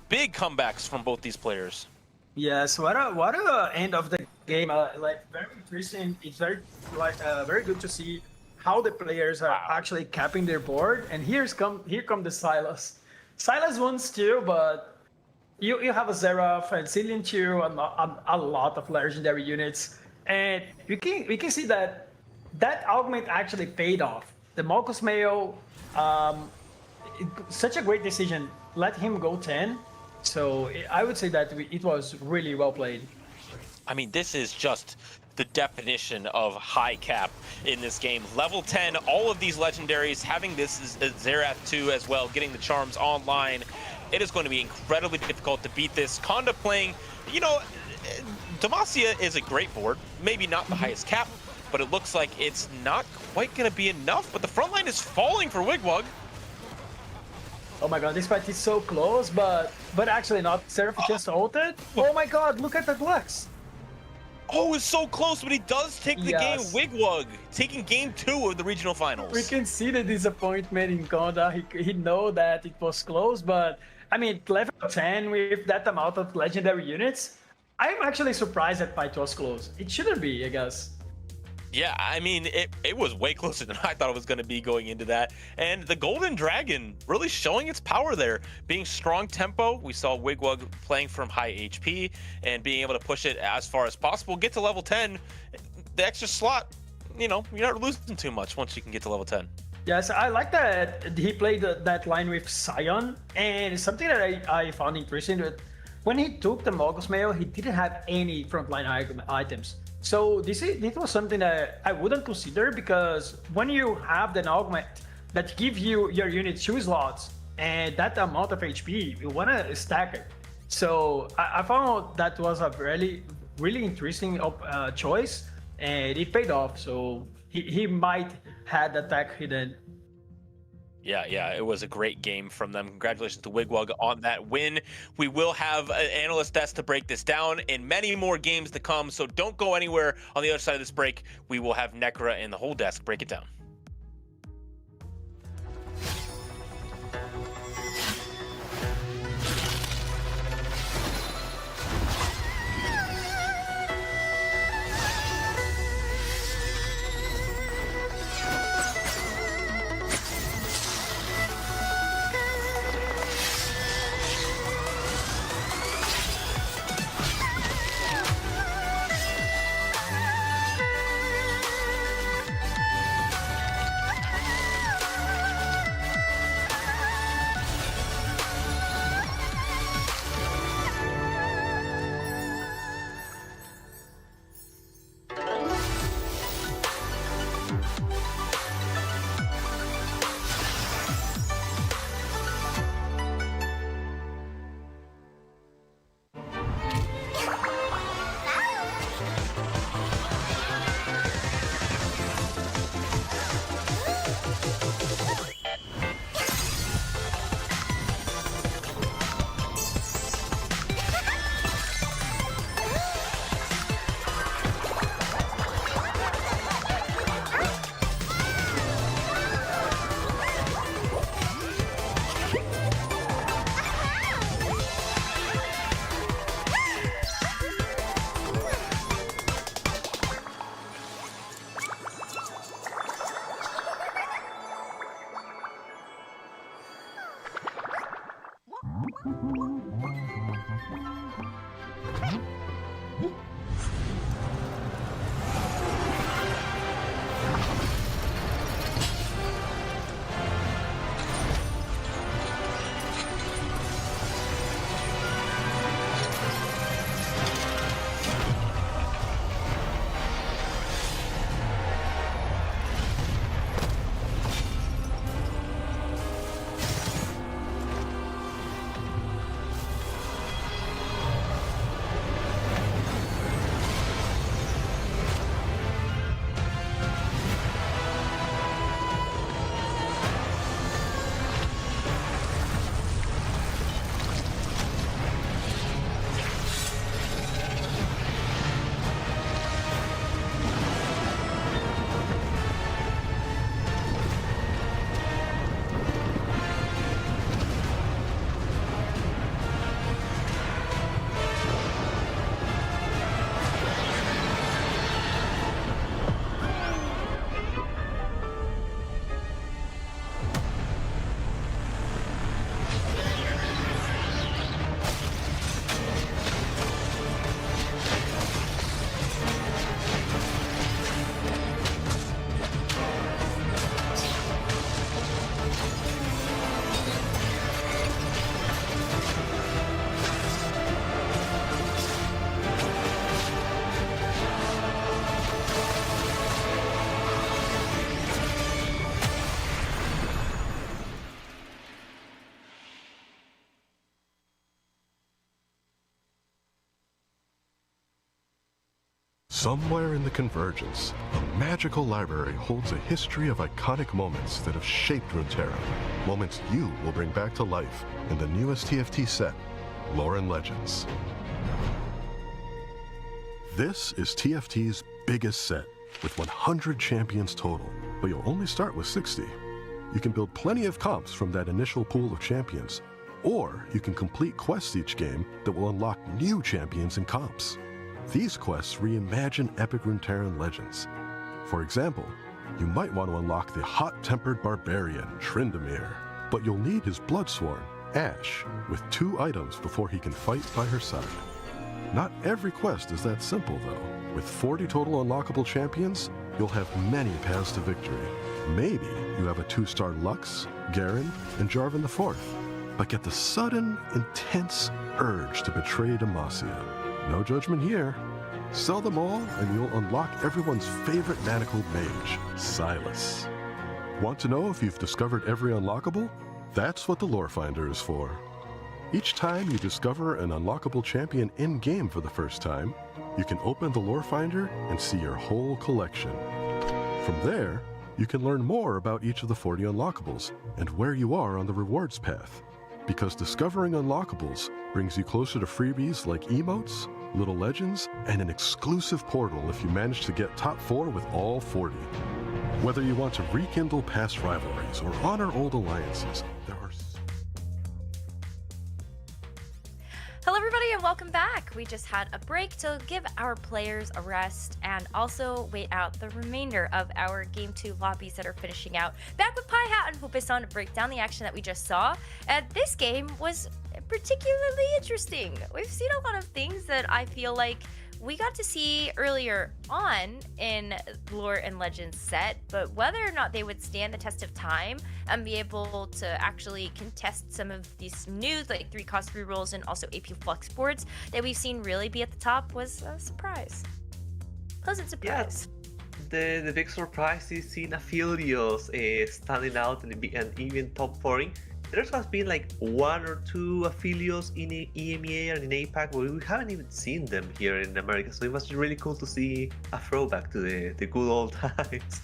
Big comebacks from both these players. Yes, what a end of the game. Like, very interesting. It's very good to see how the players are actually capping their board. And here come the Sylas. Sylas wins too, but you have a Xerath and Cillian too, and a lot of legendary units. And we can see that augment actually paid off. The Malkus Mayo, such a great decision. Let him go 10. So I would say that it was really well played. I mean, this is just the definition of high cap in this game. Level 10, all of these legendaries, having this Xerath 2 as well, getting the charms online. It is going to be incredibly difficult to beat this. Konda playing, Demacia is a great board, maybe not the highest cap, but it looks like it's not quite going to be enough. But the front line is falling for Wigwug. Oh my god, this fight is so close, but actually not. Seraph just ulted. Oh my god, look at that Lux. Oh, it's so close, but he does take the game. Wigwug taking game 2 of the regional finals. We can see the disappointment in Konda. He know that it was close, but I mean, level 10 with that amount of legendary units, I'm actually surprised that fight was close. It shouldn't be, I guess. Yeah, I mean, it was way closer than I thought it was going to be going into that. And the Golden Dragon really showing its power there. Being strong tempo, we saw Wigwug playing from high HP and being able to push it as far as possible. Get to level 10, the extra slot, you're not losing too much once you can get to level 10. Yes, I like that he played that line with Sion. And something that I found interesting, that when he took the Malgus Mail, he didn't have any frontline items. So this was something that I wouldn't consider, because when you have an augment that give you your unit 2 slots and that amount of HP, you want to stack it. So I found that was a really interesting choice, and it paid off. So he might had attack hidden. Yeah, it was a great game from them. Congratulations to Wigwug on that win. We will have an analyst desk to break this down and many more games to come, so don't go anywhere. On the other side of this break, we will have Necra and the whole desk break it down. Somewhere in the convergence, a magical library holds a history of iconic moments that have shaped Runeterra. Moments you will bring back to life in the newest TFT set, Lore and Legends. This is TFT's biggest set, with 100 champions total, but you'll only start with 60. You can build plenty of comps from that initial pool of champions, or you can complete quests each game that will unlock new champions and comps. These quests reimagine epic Runeterran legends. For example, you might want to unlock the hot-tempered barbarian, Tryndamere, but you'll need his bloodsworn, Ash, with 2 items before he can fight by her side. Not every quest is that simple, though. With 40 total unlockable champions, you'll have many paths to victory. Maybe you have a 2-star Lux, Garen, and Jarvan IV, but get the sudden, intense urge to betray Demacia. No judgment here. Sell them all and you'll unlock everyone's favorite manacled mage, Silas. Want to know if you've discovered every unlockable? That's what the Lore Finder is for. Each time you discover an unlockable champion in-game for the first time, you can open the Lore Finder and see your whole collection. From there, you can learn more about each of the 40 unlockables and where you are on the rewards path. Because discovering unlockables brings you closer to freebies like emotes, little legends, and an exclusive portal if you manage to get top 4 with all 40. Whether you want to rekindle past rivalries or honor old alliances, there are Hello, everybody, and welcome back. We just had a break to give our players a rest and also wait out the remainder of our Game 2 lobbies that are finishing out. Back with Pi Hat and Pupisan to break down the action that we just saw. And this game was particularly interesting. We've seen a lot of things that I feel like we got to see earlier on in Lore and Legends set, but whether or not they would stand the test of time and be able to actually contest some of these new, like 3-cost rerolls and also AP Flux boards that we've seen really be at the top was a surprise. Pleasant surprise. Yeah, the big surprise is seeing Aphelios standing out and even top 4ing. There has been like 1 or 2 Aphelios in EMEA and in APAC, but we haven't even seen them here in America, so it was really cool to see a throwback to the good old times.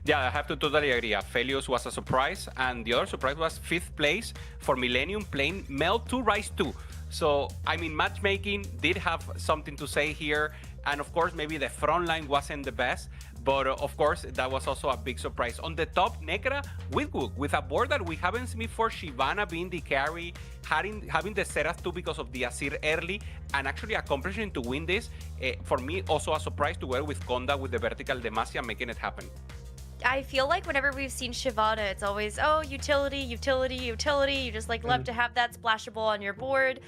Yeah, I have to totally agree. Aphelios was a surprise, and the other surprise was 5th place for Millennium playing Mel 2 Rise 2. So, I mean, matchmaking did have something to say here, and of course, maybe the front line wasn't the best, but of course, that was also a big surprise. On the top, Necra with a board that we haven't seen before, Shyvana being the carry, having the setup too because of the Azir early, and actually accomplishing to win this. For me, also a surprise to work with Conda with the vertical Demacia, making it happen. I feel like whenever we've seen Shyvana, it's always, oh, utility, utility, utility. You just like love to have that splashable on your board.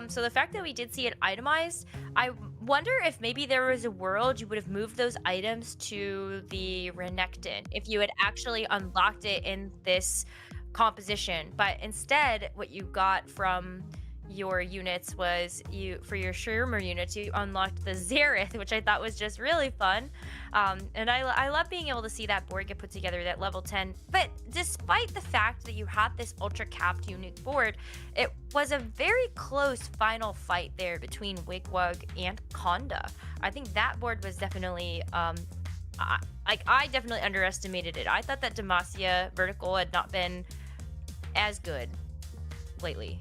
So the fact that we did see it itemized, I wonder if maybe there was a world you would have moved those items to the Renekton if you had actually unlocked it in this composition. But instead, what you got from your units was for your Shurmur units, you unlocked the Xerath, which I thought was just really fun. And I love being able to see that board get put together, that level 10. But despite the fact that you had this ultra capped unique board, it was a very close final fight there between Wigwag and Conda. I think that board was definitely I definitely underestimated it. I thought that Demacia vertical had not been as good lately.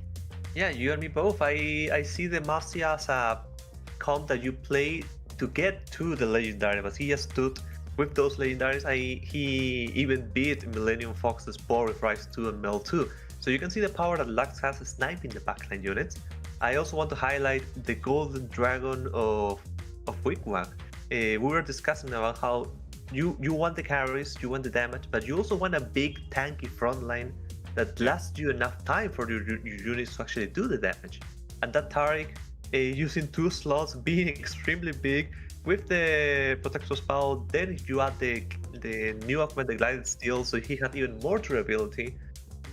Yeah, you and me both. I see Demacia as a comp that you play to get to the legendary, but he just stood with those legendaries. He even beat Millennium Fox's board with Rise 2 and Mel 2. So you can see the power that Lux has sniping the backline units. I also want to highlight the Golden Dragon of Wigwag. We were discussing about how you want the carries, you want the damage, but you also want a big tanky frontline that lasts you enough time for your units to actually do the damage. And that Taric, using 2 slots, being extremely big, with the Protector Spell, then you add the new augmented glided steel, so he had even more durability.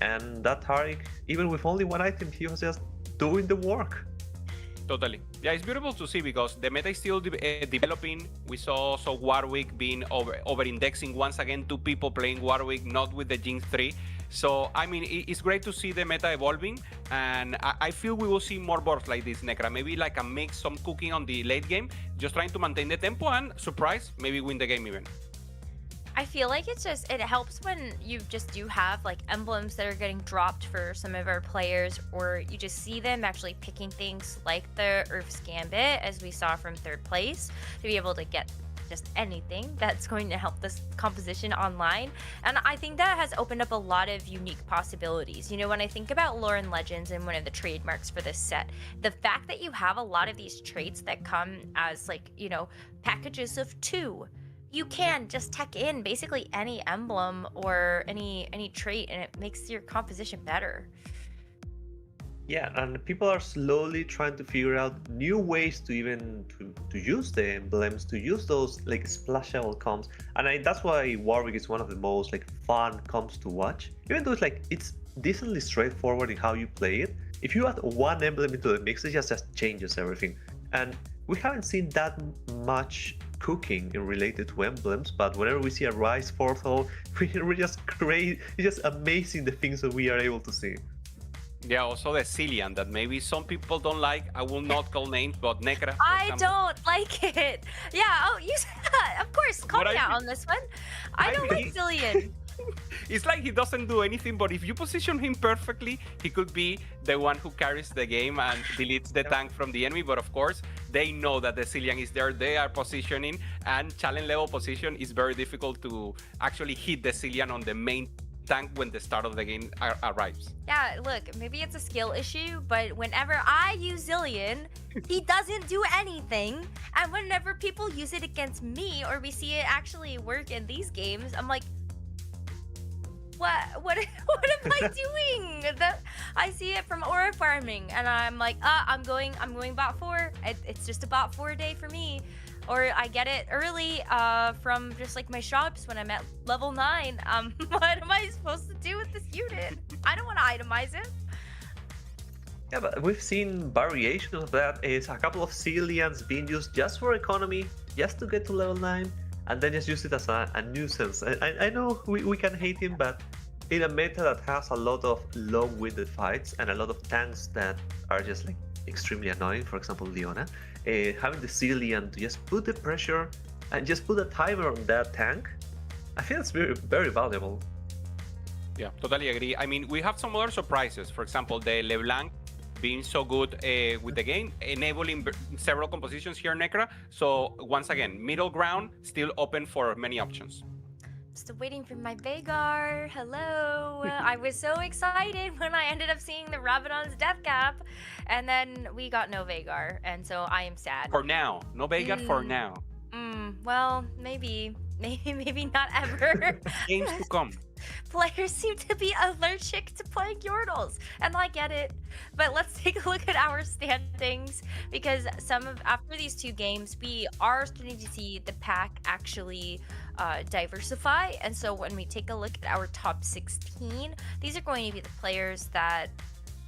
And that Taric, even with only 1 item, he was just doing the work. Totally. Yeah, it's beautiful to see because the meta is still developing. We saw Warwick being over-indexing once again, 2 people playing Warwick, not with the Jinx 3. So, I mean, it's great to see the meta evolving, and I feel we will see more boards like this, Necra. Maybe like a mix, some cooking on the late game, just trying to maintain the tempo and, surprise, maybe win the game even. I feel like it helps when you just do have like emblems that are getting dropped for some of our players, or you just see them actually picking things like the Earth's Gambit, as we saw from 3rd place, to be able to get just anything that's going to help this composition online. And I think that has opened up a lot of unique possibilities. You know, when I think about Lore and Legends and one of the trademarks for this set, the fact that you have a lot of these traits that come as like, you know, packages of 2, you can just tech in basically any emblem or any trait, and it makes your composition better. Yeah, and people are slowly trying to figure out new ways to even to use the emblems, to use those like splashable comps, and that's why Warwick is one of the most like fun comps to watch. Even though it's decently straightforward in how you play it. If you add 1 emblem into the mix, it just changes everything. And we haven't seen that much cooking in related to emblems, but whenever we see a Rise 4th hole, we're just crazy. It's just amazing the things that we are able to see. Yeah, also the Cillian that maybe some people don't like. I will not call names, but Necra. for I example. don't like it. Yeah, oh, you of course, call But me I out mean- on this one. I don't like mean- Zillion. It's like he doesn't do anything, but if you position him perfectly, he could be the one who carries the game and deletes the tank from the enemy. But of course, they know that the Cillian is there. They are positioning, and challenge level position is very difficult to actually hit the Cillian on the main tank when the start of the game arrives. Yeah, look, maybe it's a skill issue, but whenever I use Zillion, he doesn't do anything. And whenever people use it against me, or we see it actually work in these games, I'm like, what am I doing? I see it from aura farming, and I'm like, I'm going bot 4. It's just a bot 4 day for me. Or I get it early from just like my shops when I'm at level 9. What am I supposed to do with this unit? I don't want to itemize it. Yeah, but we've seen variations of that. It's a couple of Cillians being used just for economy, just to get to level 9, and then just use it as a nuisance. I know we can hate him, but in a meta that has a lot of long-winded fights and a lot of tanks that are just like extremely annoying, for example Leona, having the Cillian to just put the pressure and just put a timer on that tank, I feel it's very, very valuable. Yeah, totally agree. I mean, we have some other surprises. For example, the LeBlanc being so good with the game, enabling several compositions here, Necra. So once again, middle ground still open for many options. Still waiting for my Veigar. Hello. I was so excited when I ended up seeing the Rabadon's death cap, and then we got no Veigar, and so I am sad. For now, no Veigar for now. Well, maybe not ever. Games to come. Players seem to be allergic to playing Yordles, and I get it. But let's take a look at our standings, because after these 2 games, we are starting to see the pack actually diversify. And so when we take a look at our top 16, these are going to be the players that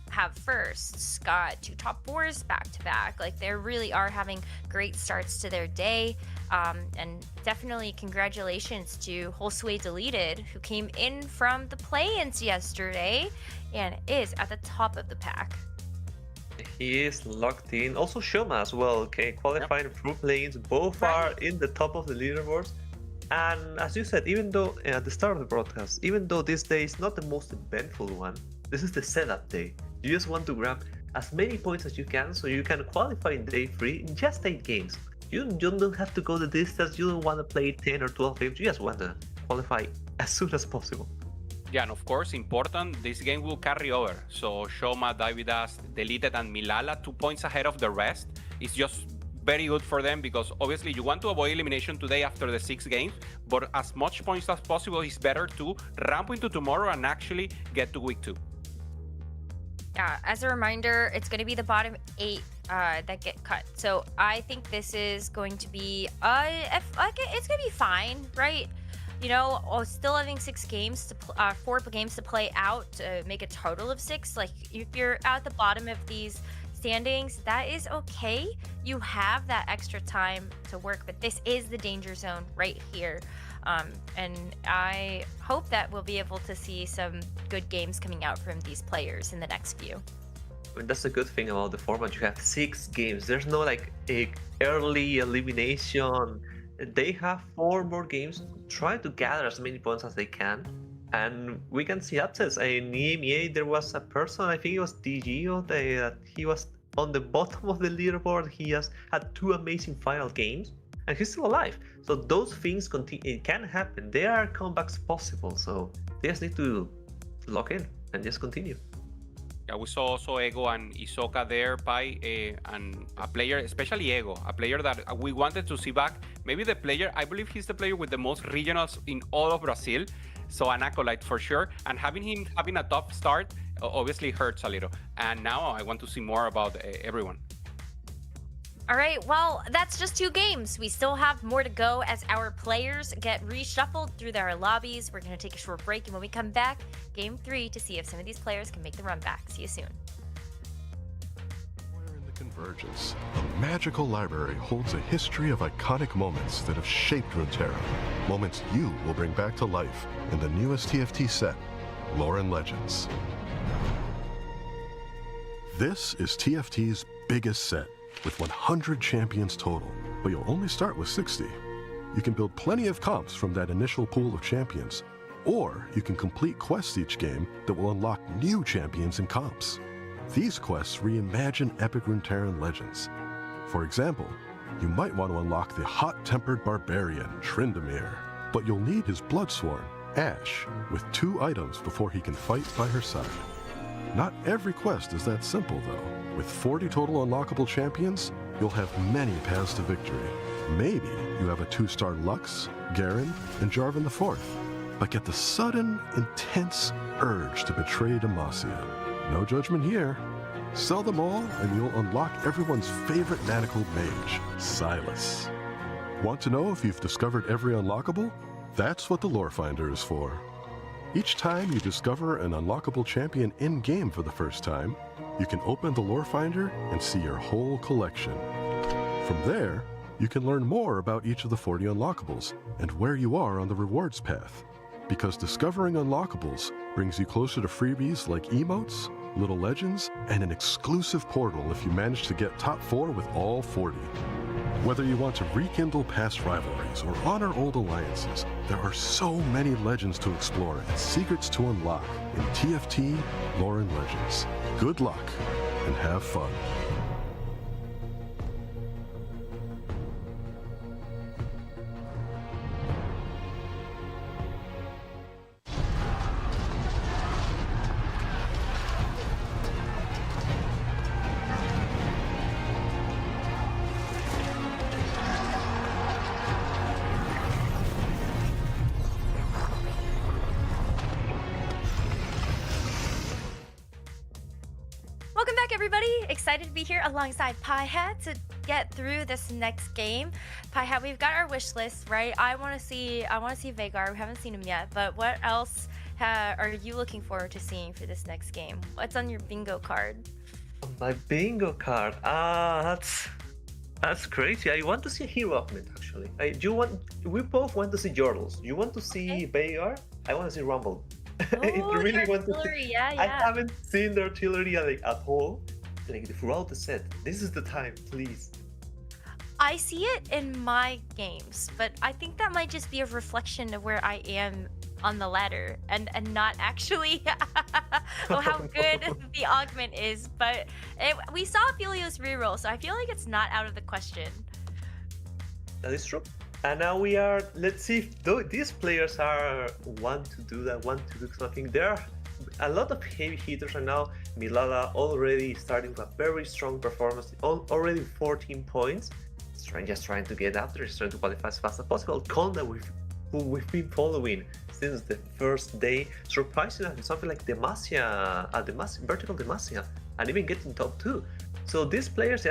have firsts, got 2 top 4s back to back. Like, they really are having great starts to their day. And definitely congratulations to Wholesway Deleted, who came in from the play-ins yesterday and is at the top of the pack. He is locked in. Also Shoma as well, okay, qualifying through play-ins. Both are in the top of the leaderboards. And as you said, even though at the start of the broadcast, even though this day is not the most eventful one, this is the setup day. You just want to grab as many points as you can so you can qualify in day 3 in just 8 games. You don't have to go the distance, you don't want to play 10 or 12 games, you just want to qualify as soon as possible. Yeah, and of course, important, this game will carry over. So Shoma, Davidas, Deleted, and Milala, 2 points ahead of the rest. It's just very good for them because obviously you want to avoid elimination today after the 6 games, but as much points as possible is better to ramp into tomorrow and actually get to week 2. Yeah, as a reminder, it's going to be the bottom 8 that get cut. So I think this is going to be, it's going to be fine, right? You know, still having 6 games to 4 games to play out to make a total of 6. Like, if you're at the bottom of these standings, that is okay. You have that extra time to work, but this is the danger zone right here. And I hope that we'll be able to see some good games coming out from these players in the next few. I mean, that's a good thing about the format. You have 6 games. There's no like a early elimination. They have 4 more games. Try to gather as many points as they can, and we can see upsets. In EMEA, there was a person, I think it was DGO, that he was on the bottom of the leaderboard. He has had 2 amazing final games, and he's still alive. So those things it can happen. There are comebacks possible. So they just need to lock in and just continue. Yeah, we saw also Ego and Isoka there, Pai, and a player, especially Ego, a player that we wanted to see back. Maybe the player, I believe he's the player with the most regionals in all of Brazil. So an acolyte for sure. And having him having a top start obviously hurts a little. And now I want to see more about everyone. All right, well, that's just 2 games. We still have more to go as our players get reshuffled through their lobbies. We're going to take a short break, and when we come back, game 3 to see if some of these players can make the run back. See you soon. Somewhere in the Convergence, a magical library holds a history of iconic moments that have shaped Runeterra. Moments you will bring back to life in the newest TFT set, Lore and Legends. This is TFT's biggest set, with 100 champions total, but you'll only start with 60. You can build plenty of comps from that initial pool of champions, or you can complete quests each game that will unlock new champions and comps. These quests reimagine epic Runeterran legends. For example, you might want to unlock the hot-tempered barbarian, Tryndamere, but you'll need his Bloodsworn, Ash, with 2 items before he can fight by her side. Not every quest is that simple, though. With 40 total unlockable champions, you'll have many paths to victory. Maybe you have a 2-star Lux, Garen, and Jarvan IV, but get the sudden, intense urge to betray Demacia. No judgment here. Sell them all, and you'll unlock everyone's favorite manacled mage, Silas. Want to know if you've discovered every unlockable? That's what the Lore Finder is for. Each time you discover an unlockable champion in-game for the first time, you can open the Lore Finder and see your whole collection. From there, you can learn more about each of the 40 unlockables and where you are on the rewards path. Because discovering unlockables brings you closer to freebies like emotes, little legends, and an exclusive portal if you manage to get top 4 with all 40. Whether you want to rekindle past rivalries or honor old alliances, there are so many legends to explore and secrets to unlock in TFT Lore and Legends. Good luck and have fun. Welcome back, everybody. Excited to be here alongside Pie Hat to get through this next game. Pie Hat, we've got our wish list, right? I want to see Veigar. We haven't seen him yet, but what else are you looking forward to seeing for this next game? What's on your bingo card? My bingo card. That's crazy. I want to see a hero augment actually. We both want to see Yordles. You want to see Veigar? I want to see Rumble. I really want to see. Yeah. I haven't seen the artillery at all. Like throughout the set. This is the time, please. I see it in my games, but I think that might just be a reflection of where I am on the ladder and not actually how good the augment is. But we saw Filio's reroll, so I feel like it's not out of the question. That is true. And now let's see if these players want to do something. There are a lot of heavy hitters right now. Milala already starting with a very strong performance, already 14 points. Just trying to get after, trying to qualify as fast as possible. Konda, who we've been following since the first day, surprising something like Demacia, vertical Demacia, and even getting top 2. So these players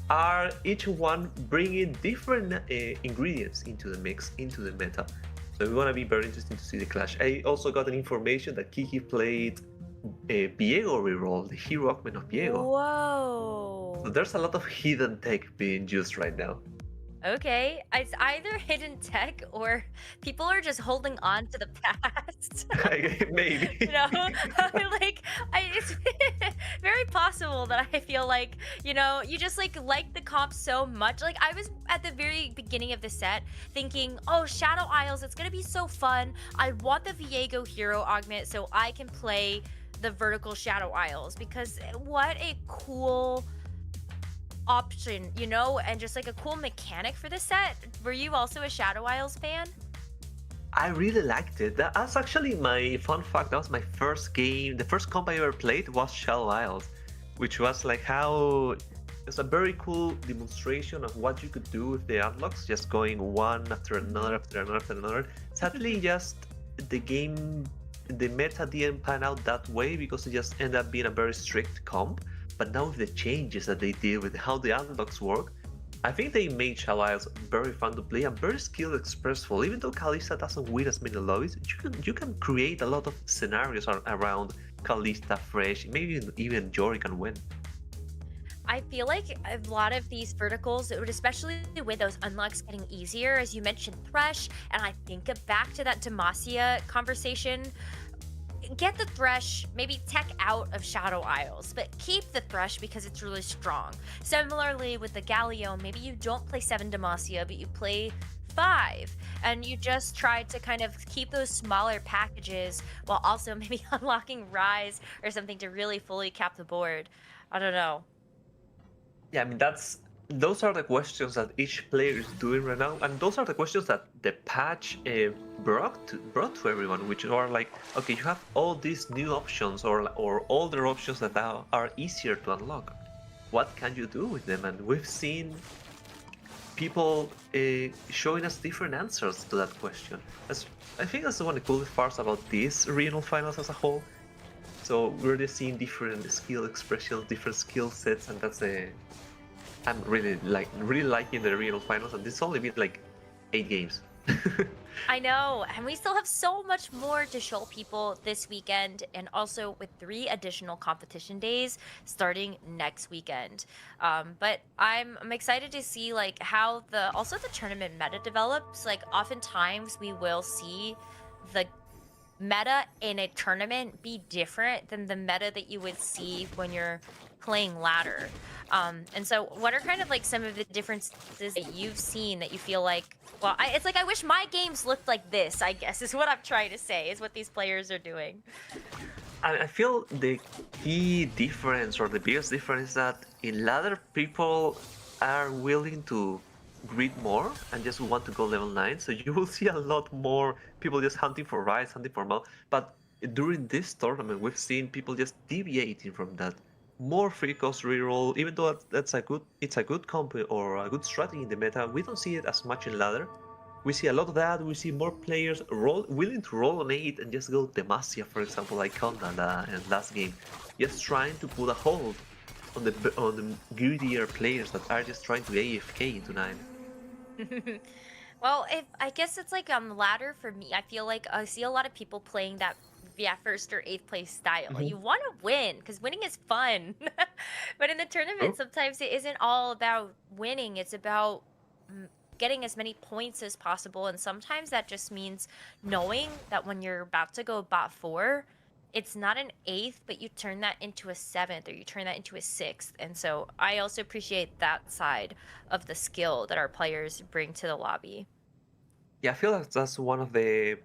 are each one bringing different ingredients into the mix, into the meta. So it's gonna be very interesting to see the clash. I also got an information that Kiki played Viego reroll, the hero augment of Viego. Whoa. So there's a lot of hidden tech being used right now. Okay, it's either hidden tech or people are just holding on to the past. Maybe. It's very possible that I feel like, you just like the comp so much. Like I was at the very beginning of the set thinking, oh, Shadow Isles, it's gonna be so fun. I want the Viego hero augment so I can play the vertical Shadow Isles, because what a cool option, and just like a cool mechanic for the set. Were you also a Shadow Isles fan? I really liked it. That's actually my fun fact. That was my first game. The first comp I ever played was Shadow Isles, which was like it's a very cool demonstration of what you could do with the unlocks, just going one after another. Sadly, just the meta didn't pan out that way because it just ended up being a very strict comp. But now with the changes that they did with how the unlocks work, I think they made Shadow Isles very fun to play and very skill expressful. Even though Kalista doesn't win as many lobbies, you can create a lot of scenarios around Kalista, Fresh, maybe even Jory can win. I feel like a lot of these verticals, especially with those unlocks getting easier, as you mentioned Thresh, and I think back to that Demacia conversation, get the Thresh, maybe tech out of Shadow Isles, but keep the Thresh because it's really strong. Similarly with the Galio, maybe you don't play 7 Demacia, but you play 5, and you just try to kind of keep those smaller packages while also maybe unlocking Rise or something to really fully cap the board. I don't know. Yeah, I mean those are the questions that each player is doing right now, and those are the questions that the patch brought to everyone, which are like, okay, you have all these new options or older options that now are easier to unlock. What can you do with them? And we've seen people showing us different answers to that question. I think that's one of the coolest parts about these regional finals as a whole. So we're just seeing different skill expressions, different skill sets, and I'm really liking the regional finals, and this only been like 8 games. I know, and we still have so much more to show people this weekend, and also with 3 additional competition days starting next weekend. But I'm excited to see like how the tournament meta develops. Like oftentimes we will see the meta in a tournament be different than the meta that you would see when you're playing ladder. And so what are kind of like some of the differences that you've seen that you feel like, well, it's like I wish my games looked like this, I guess, is what I'm trying to say, is what these players are doing. I feel the key difference or the biggest difference is that in ladder people are willing to greed more and just want to go level 9, so you will see a lot more people just hunting for Rise, hunting for Mal. But during this tournament we've seen people just deviating from that. More free cost reroll, even though it's a good comp or a good strategy in the meta, we don't see it as much in ladder. We see a lot of that. We see more players willing to roll on 8 and just go Demacia, for example, like Conda in last game, just trying to put a hold on the greedier players that are just trying to AFK into 9. Well, I guess it's like on the ladder for me, I feel like I see a lot of people playing that first or 8th place style. You want to win because winning is fun. But in the tournament, sometimes it isn't all about winning. It's about getting as many points as possible. And sometimes that just means knowing that when you're about to go bot 4, it's not an 8th, but you turn that into a 7th or you turn that into a 6th. And so I also appreciate that side of the skill that our players bring to the lobby. Yeah, I feel like that's one of the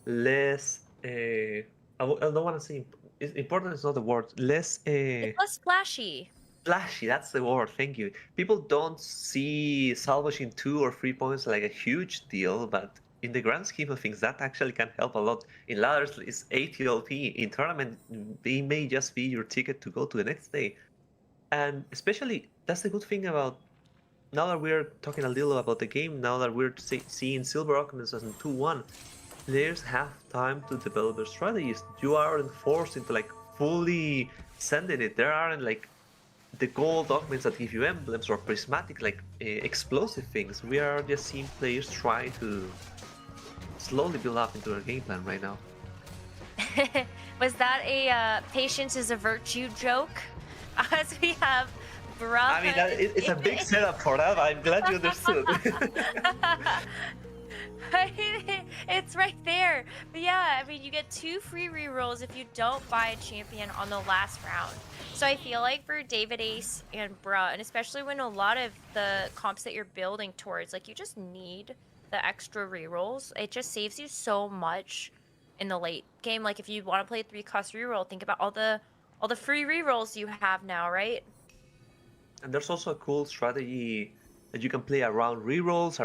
less I don't want to say important is not the word. Less It's less flashy. Flashy, that's the word. Thank you. People don't see salvaging 2 or 3 points like a huge deal, but in the grand scheme of things, that actually can help a lot. In ladders, it's ATLP. In tournament, they may just be your ticket to go to the next day. And especially, that's the good thing about now that we're talking a little about the game. Now that we're seeing Silver Occupants as in 2-1. Players have time to develop their strategies. You aren't forced into like fully sending it. There aren't like the gold documents that give you emblems or prismatic like explosive things. We are just seeing players try to slowly build up into their game plan right now. Was that a patience is a virtue joke? As we have Bruh. I mean, it's a big setup for that. I'm glad you understood. It's right there. But yeah, I mean, you get 2 free rerolls if you don't buy a champion on the last round. So I feel like for David Ace and Bruh, and especially when a lot of the comps that you're building towards, like you just need the extra rerolls. It just saves you so much in the late game. Like if you want to play a 3-cost reroll, think about all the free rerolls you have now, right? And there's also a cool strategy that you can play around rerolls,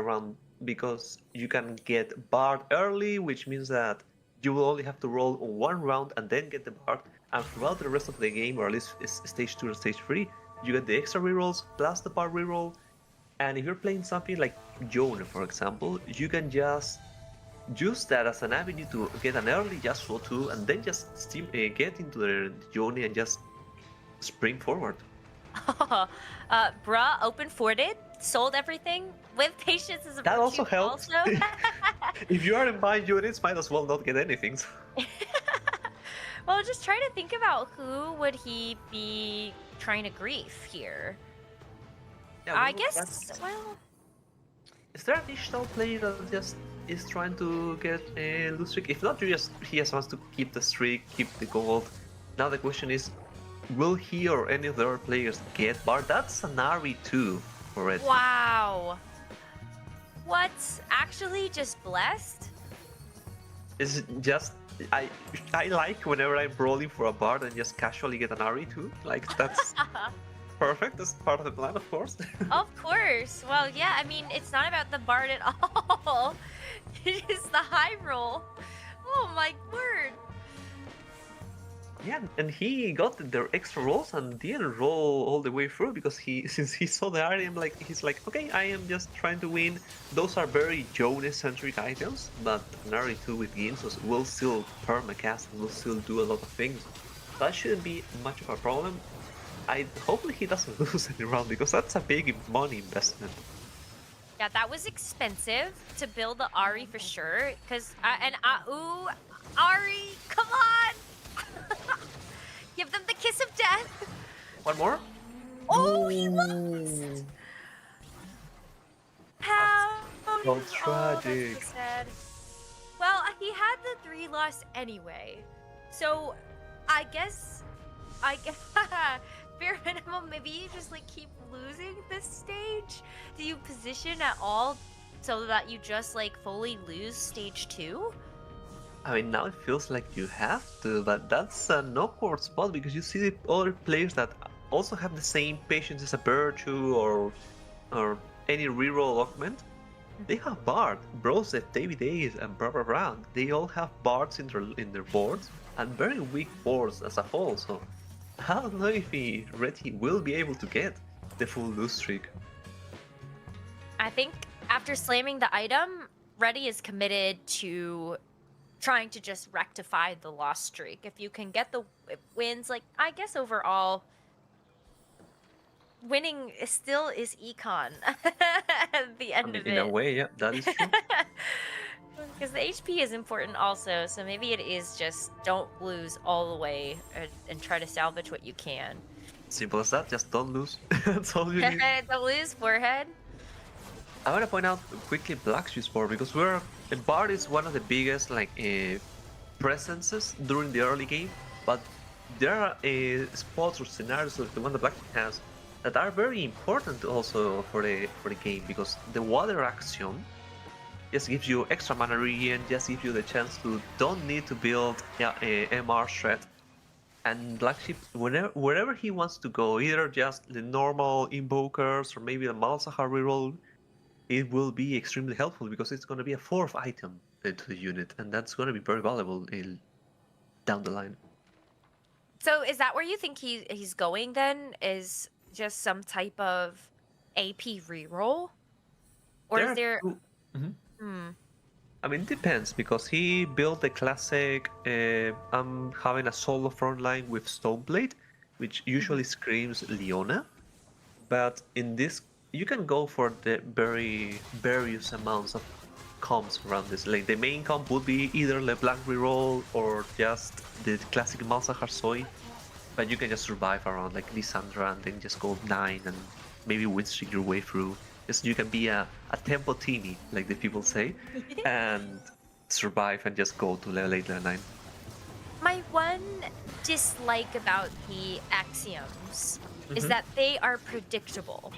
because you can get Bard early, which means that you will only have to roll on 1 round and then get the Bard. And throughout the rest of the game, or at least stage 2 or stage 3, you get the extra rerolls plus the Bard reroll. And if you're playing something like Yone, for example, you can just use that as an avenue to get an early Yasuo 2 and then just get into the Yone and just spring forward. Bruh, open forted, sold everything with patience as a That virtue also helps. If you aren't buying units, might as well not get anything. Well, just try to think about who would he be trying to grief here. Yeah, I guess, well... Is there an additional player that just is trying to get a lose streak. If not, he just wants to keep the streak, keep the gold. Now the question is, will he or any of the other players get bar? That's an RE2 already. Wow. What? Actually just blessed? It's just I like whenever I'm rolling for a bard and just casually get an RE2. Like that's perfect. That's part of the plan, of course. Of course. Well, yeah, I mean, it's not about the bard at all. It is the high roll. Oh my word. Yeah, and he got their extra rolls and didn't roll all the way through because since he saw the item, like he's like, okay, I am just trying to win. Those are very Jonas-centric items, but an RE2 with Ginsos will still permacast and will still do a lot of things. That shouldn't be much of a problem. Hopefully he doesn't lose any round because that's a big money investment. Yeah, that was expensive to build the Ari for sure. Cause ooh, Ari, come on! Give them the kiss of death. One more? Oh, he lost. How? So That's tragic. so sad. Well, he had the 3 loss anyway, so I guess bare minimum. Maybe you just like keep losing this stage. Do you position at all so that you just like fully lose stage 2? I mean, now it feels like you have to, but that's an awkward spot because you see the other players that also have the same patience as a Virtue or any reroll augment. They have Bard, Broseph, David Ace, and Barbara Brown. They all have Bards in their boards and very weak boards as a whole. So I don't know if Reddy will be able to get the full lose streak. I think after slamming the item, Reddy is committed to trying to just rectify the loss streak. If you can get the wins, like I guess overall, winning still is econ at the end of it. In a way, yeah, that is true. Because the HP is important also, so maybe it is just don't lose all the way and try to salvage what you can. Simple as that, just don't lose. That's all you need. Don't lose, forehead. I want to point out quickly Black Shoes board because the Bard is one of the biggest presences during the early game, but there are spots or scenarios like the one that Black has that are very important also for the game because the water axiom just gives you extra mana regen, just gives you the chance to don't need to build a MR shred. And Black Sheep, wherever he wants to go, either just the normal invokers or maybe the Malzahar reroll, it will be extremely helpful because it's going to be a 4th item into the unit, and that's going to be very valuable down the line. So is that where you think he's going then? Is just some type of AP reroll? Or is there... I mean, it depends because he built the classic I'm having a solo frontline with Stoneblade, which usually screams Leona, but in this you can go for the very various amounts of comps around this. Like the main comp would be either LeBlanc reroll or just the classic Malzahar Soy, but you can just survive around like Lissandra and then just go 9 and maybe win streak your way through. Just you can be a tempo teeny, like the people say, and survive and just go to level 8, level 9. My one dislike about the axioms is that they are predictable.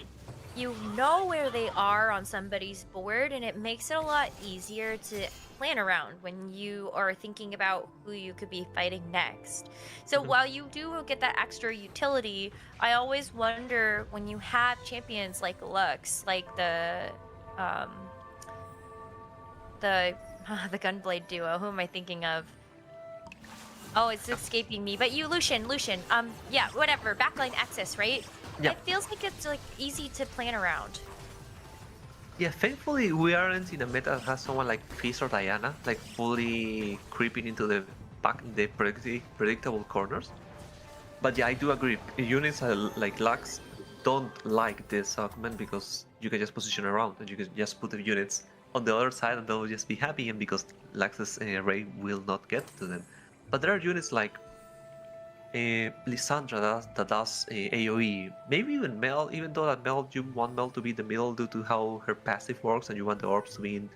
You know where they are on somebody's board, and it makes it a lot easier to plan around when you are thinking about who you could be fighting next. So while you do get that extra utility, I always wonder when you have champions like Lux, like the Gunblade duo. Who am I thinking of? Oh, it's escaping me. But you, Lucian. Yeah, whatever. Backline access, right? Yeah. It feels like it's like easy to plan around. Yeah, thankfully we aren't in a meta that has someone like Fizz or Diana, like fully creeping into the predictable corners. But yeah, I do agree. Units like Lux don't like this augment because you can just position around and you can just put the units on the other side and they'll just be happy, and because Lux's array will not get to them. But there are units like Lissandra that does AoE, maybe even Mel, even though that Mel, you want Mel to be in the middle due to how her passive works and you want the orbs to be in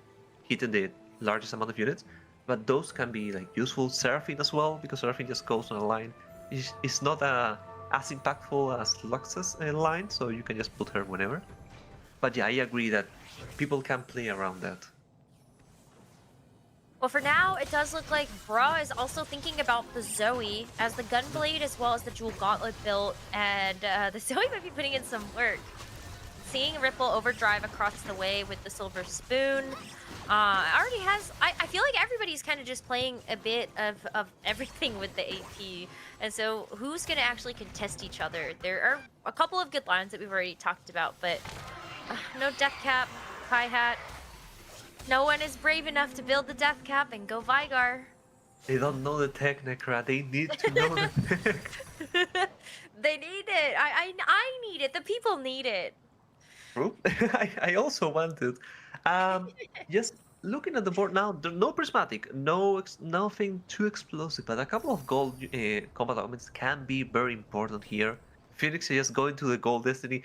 hitting the largest amount of units, but those can be like useful. Seraphine as well, because Seraphine just goes on a line. It's not as impactful as Lux's line, so you can just put her whenever. But yeah, I agree that people can play around that. Well, for now, it does look like Bra is also thinking about the Zoe as the Gunblade as well as the Jewel Gauntlet built, and the Zoe might be putting in some work. Seeing Ripple overdrive across the way with the Silver Spoon. Already has... I feel like everybody's kind of just playing a bit of everything with the AP. And so who's going to actually contest each other? There are a couple of good lines that we've already talked about, but no Death Cap, Hi-Hat. No one is brave enough to build the Death Cap and go Vigar. They don't know the tech, Necra. They need to know the tech. They need it. I need it. The people need it. True. I also want it. Just looking at the board now, there's no prismatic, nothing too explosive, but a couple of gold combat augments can be very important here. Phoenix is just going to the gold destiny.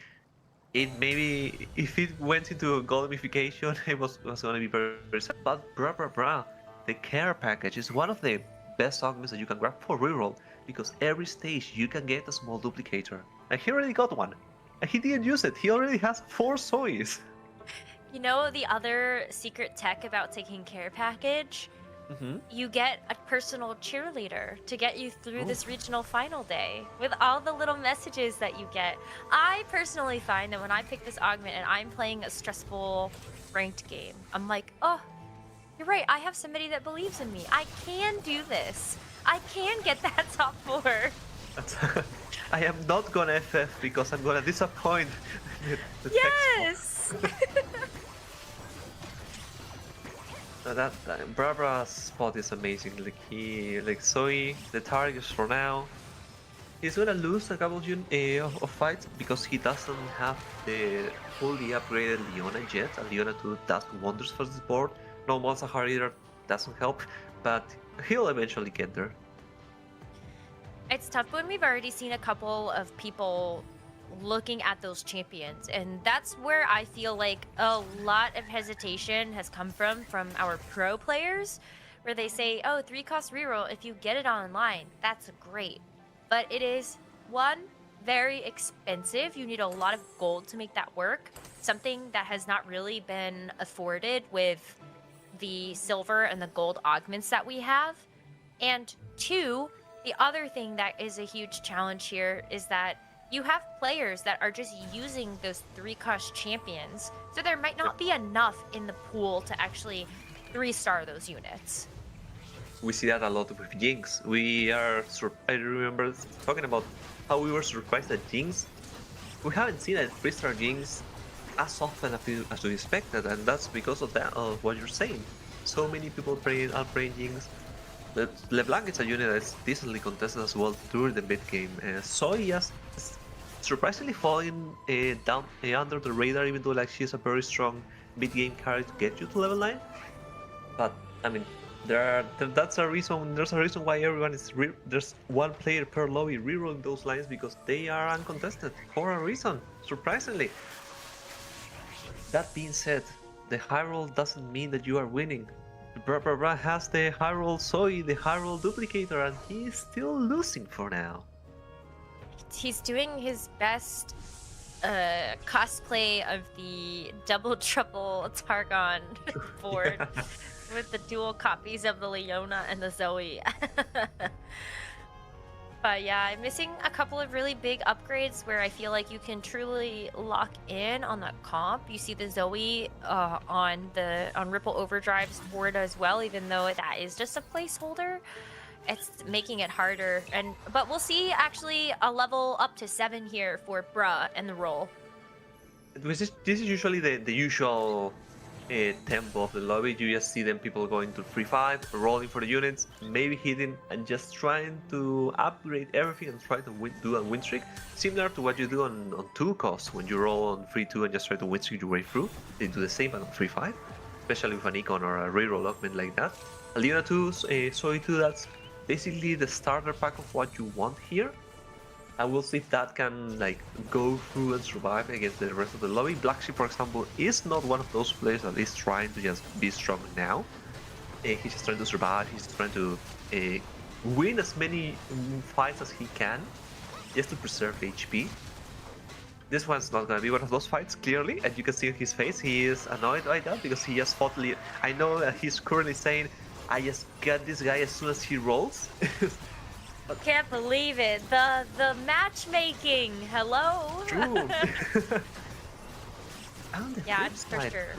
It maybe if it went into a goldification, it was going to be very sad. But the care package is one of the best augments that you can grab for reroll, because every stage you can get a small duplicator, and he already got one, and he didn't use it. He already has 4 Zoes. You know the other secret tech about taking care package? You get a personal cheerleader to get you through this regional final day with all the little messages that you get. I personally find that when I pick this augment and I'm playing a stressful ranked game, I'm like, oh, you're right, I have somebody that believes in me. I can do this. I can get that top 4. I am not gonna FF because I'm gonna disappoint the Yes! That Brabra's spot is amazing. Like Zoe, the targets for now. He's gonna lose a couple of fights because he doesn't have the fully upgraded Leona yet, and Leona 2 does wonders for this board. No Malzahar either doesn't help, but he'll eventually get there. It's tough when we've already seen a couple of people looking at those champions, and that's where I feel like a lot of hesitation has come from our pro players, where they say, oh, 3-cost reroll, if you get it online, that's great, but it is, one, very expensive. You need a lot of gold to make that work, something that has not really been afforded with the silver and the gold augments that we have. And 2, the other thing that is a huge challenge here is that you have players that are just using those 3-cost champions, so there might not be enough in the pool to actually 3-star those units. We see that a lot with Jinx. I remember talking about how we were surprised at Jinx. We haven't seen a 3-star Jinx as often as we expected, and that's because of what you're saying. So many people are playing Jinx. But LeBlanc is a unit that's decently contested as well during the mid game. Zoe is surprisingly falling down under the radar, even though like she's a very strong mid game carry to get you to level 9. But I mean, that's a reason. There's a reason why everyone is there's one player per lobby rerolling those lines, because they are uncontested for a reason. Surprisingly. That being said, the high roll doesn't mean that you are winning. Bra has the high roll Zoe, the high roll duplicator, and he is still losing for now. He's doing his best cosplay of the double trouble Targon board with the dual copies of the Leona and the Zoe. But yeah, I'm missing a couple of really big upgrades where I feel like you can truly lock in on that comp. You see the Zoe on Ripple Overdrive's board as well, even though that is just a placeholder. It's making it harder, but we'll see actually a level up to 7 here for Bra and the roll. This is usually the usual tempo of the lobby. You just see them people going to 3-5, rolling for the units, maybe hitting and just trying to upgrade everything and try to do a win streak. Similar to what you do on 2 costs when you roll on 3-2 and just try to win streak your way through. They do the same but on 3-5, especially with an icon or a reroll augment like that. Leona 2, Zoe 2, that's basically the starter pack of what you want here. And we'll see if that can like go through and survive against the rest of the lobby. Black Sheep, for example, is not one of those players that is trying to just be strong now. He's just trying to survive. He's trying to win as many fights as he can, just to preserve HP. This one's not gonna be one of those fights, clearly, and you can see on his face he is annoyed by that because he just fought. I know that he's currently saying, "I just got this guy as soon as he rolls." Can't believe it. The matchmaking. Hello. True. And the Yeah, flip for side, sure.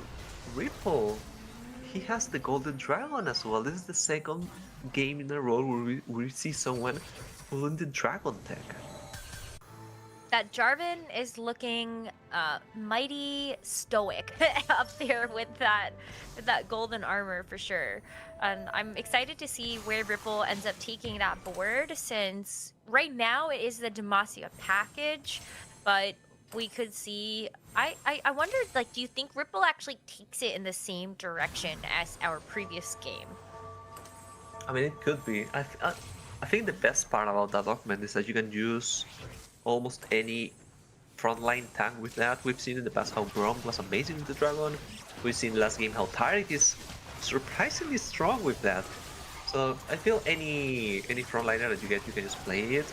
Ripple, he has the Golden Dragon as well. This is the second game in a row where we see someone pulling the Dragon tech. That Jarvan is looking mighty stoic up there with that golden armor for sure. And I'm excited to see where Ripple ends up taking that board, since right now it is the Demacia package, but we could see. I wondered, like, do you think Ripple actually takes it in the same direction as our previous game? I mean, it could be. I think the best part about that augment is that you can use almost any frontline tank with that. We've seen in the past how Grom was amazing with the Dragon. We've seen last game how Taric is surprisingly strong with that. So I feel any frontliner that you get, you can just play it.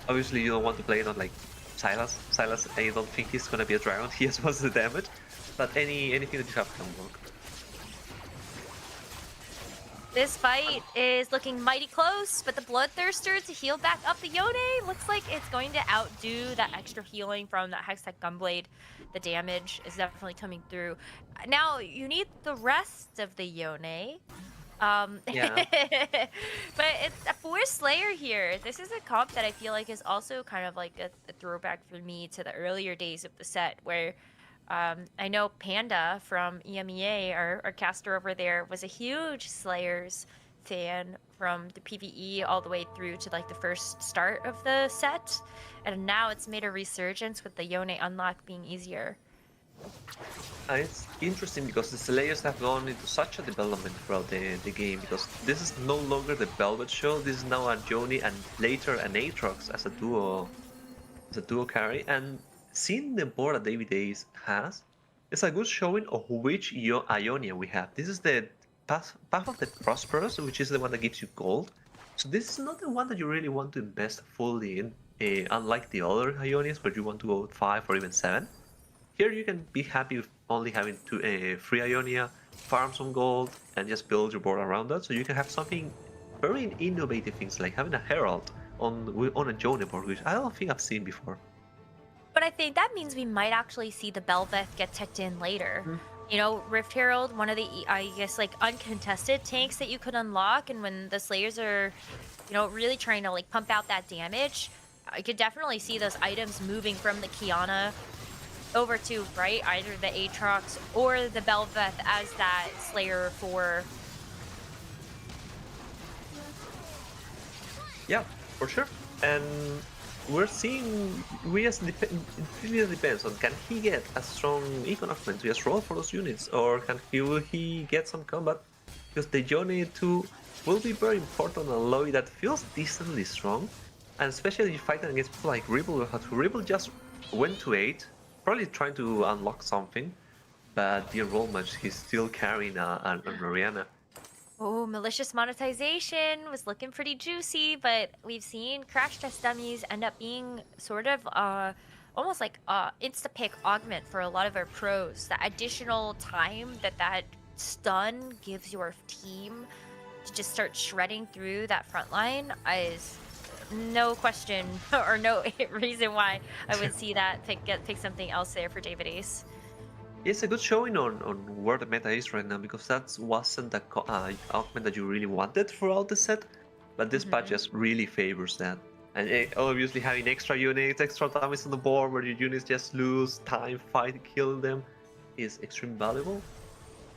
Obviously, you don't want to play it on like Sylas. Sylas, I don't think he's gonna be a Dragon. He has most of the damage, but anything that you have can work. This fight is looking mighty close, but the Bloodthirster to heal back up the Yone looks like it's going to outdo that extra healing from that Hextech Gunblade. The damage is definitely coming through. Now, you need the rest of the Yone. Yeah. But it's a 4 Slayer here. This is a comp that I feel like is also kind of like a throwback for me to the earlier days of the set, where I know Panda from EMEA, our caster over there, was a huge Slayers fan from the PvE all the way through to like the first start of the set, and now it's made a resurgence with the Yone unlock being easier. It's interesting because the Slayers have gone into such a development throughout the game, because this is no longer the Velvet show. This is now a Yone and later an Aatrox as a duo carry, and seeing the board that David Ace has, it's a good showing of which Ionia we have. This is the path of the Prosperous, which is the one that gives you gold. So this is not the one that you really want to invest fully in, unlike the other Ionias where you want to go 5 or even 7. Here you can be happy with only having 3 Ionia, farm some gold, and just build your board around that. So you can have something very innovative, things like having a Herald on a Yone board, which I don't think I've seen before. But I think that means we might actually see the Belveth get teched in later. You know, Rift Herald, one of the, I guess, like, uncontested tanks that you could unlock, and when the Slayers are, you know, really trying to, like, pump out that damage, I could definitely see those items moving from the Kiana over to, right, either the Aatrox or the Belveth as that Slayer for... Yeah, for sure. And we're seeing, it really depends on, can he get a strong Econ augment to just roll for those units, or will he get some combat? Because the Yone 2 will be very important on a lobby that feels decently strong, and especially if you're fighting against people like Ripple. Ripple just went to 8, probably trying to unlock something, but the enrollment, he's still carrying a Mariana. Oh, malicious monetization was looking pretty juicy, but we've seen crash test dummies end up being sort of almost like insta-pick augment for a lot of our pros. The additional time that stun gives your team to just start shredding through that front line is no question or no reason why I would see that pick something else there for David Ace. It's a good showing on where the meta is right now, because that wasn't the augment that you really wanted throughout the set, but this patch just really favors that. And obviously having extra units, extra damage on the board where your units just lose time, fight, kill them is extremely valuable.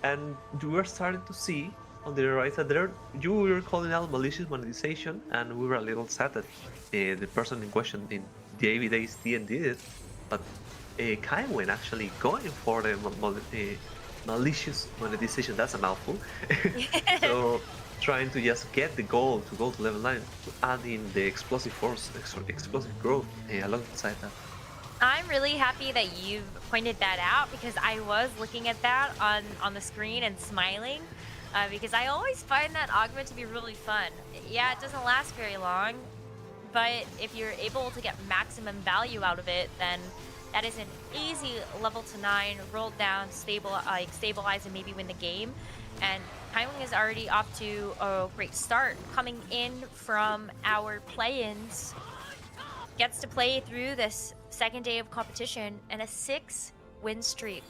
And you were starting to see on the right side there, you were calling out malicious monetization, and we were a little sad that the person in question in David Ace did it, but Kaiwen actually going for the malicious monetization. That's a mouthful. So trying to just get the goal to go to level 9, to add in the explosive force, explosive growth alongside that. I'm really happy that you've pointed that out because I was looking at that on the screen and smiling because I always find that augment to be really fun. Yeah, it doesn't last very long, but if you're able to get maximum value out of it, then that is an easy level to 9, roll down, stabilize, and maybe win the game. And Kaiwing is already off to a great start, coming in from our play-ins. Gets to play through this second day of competition and a 6-win streak.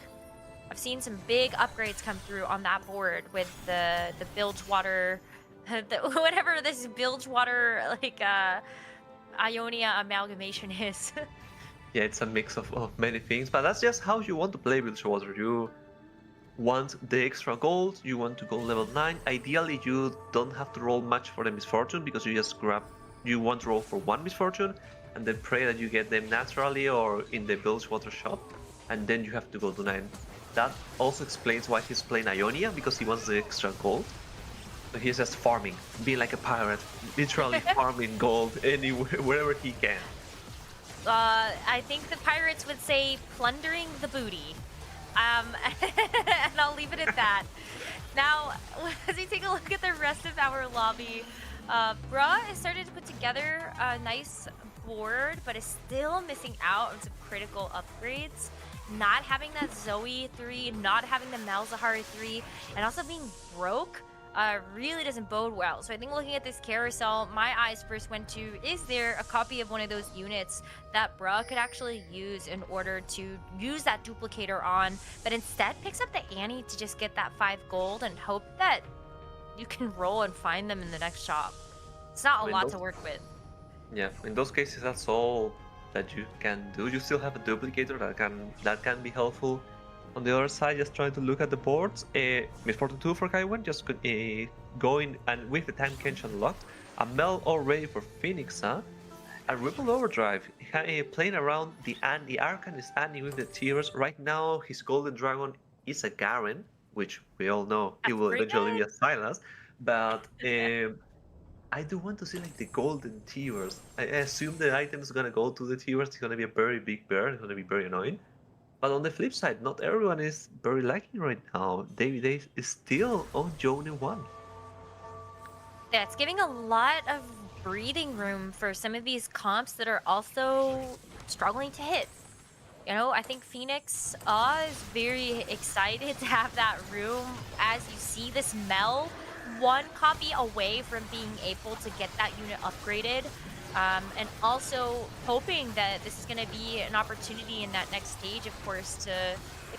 I've seen some big upgrades come through on that board with the Bilgewater, whatever this Bilgewater like Ionia amalgamation is. Yeah, it's a mix of many things, but that's just how you want to play Bilgewater. You want the extra gold, you want to go level 9. Ideally, you don't have to roll much for the misfortune because you want to roll for 1 misfortune and then pray that you get them naturally or in the Bilgewater shop, and then you have to go to 9. That also explains why he's playing Ionia, because he wants the extra gold. So he's just farming, being like a pirate, literally farming gold anywhere, wherever he can. I think the pirates would say plundering the booty. And I'll leave it at that. Now, as we take a look at the rest of our lobby, Bruh has started to put together a nice board, but is still missing out on some critical upgrades. Not having that Zoe 3, not having the Malzahar 3, and also being broke really doesn't bode well. So I think looking at this carousel, my eyes first went to, is there a copy of one of those units that Bruh could actually use in order to use that duplicator on, but instead picks up the Annie to just get that 5 gold and hope that you can roll and find them in the next shop. It's not a lot to work with. Yeah, in those cases, that's all that you can do. You still have a duplicator that can be helpful. On the other side, just trying to look at the boards. Misfortune 2 for Kaiwan, just going and with the time Kench unlocked. A Mel already for Phoenix, huh? A Ripple Overdrive, playing around the Arcan is Annie with the tears. Right now, his Golden Dragon is a Garen, which we all know he will eventually be a Silas. But I do want to see like the golden tears. I assume the item is gonna go to the tears. It's gonna be a very big bear. It's gonna be very annoying. But on the flip side, not everyone is very lucky right now. David Ace is still on Joni 1. Yeah, it's giving a lot of breathing room for some of these comps that are also struggling to hit. You know, I think Phoenix is very excited to have that room as you see this Mel 1 copy away from being able to get that unit upgraded. And also hoping that this is going to be an opportunity in that next stage, of course, to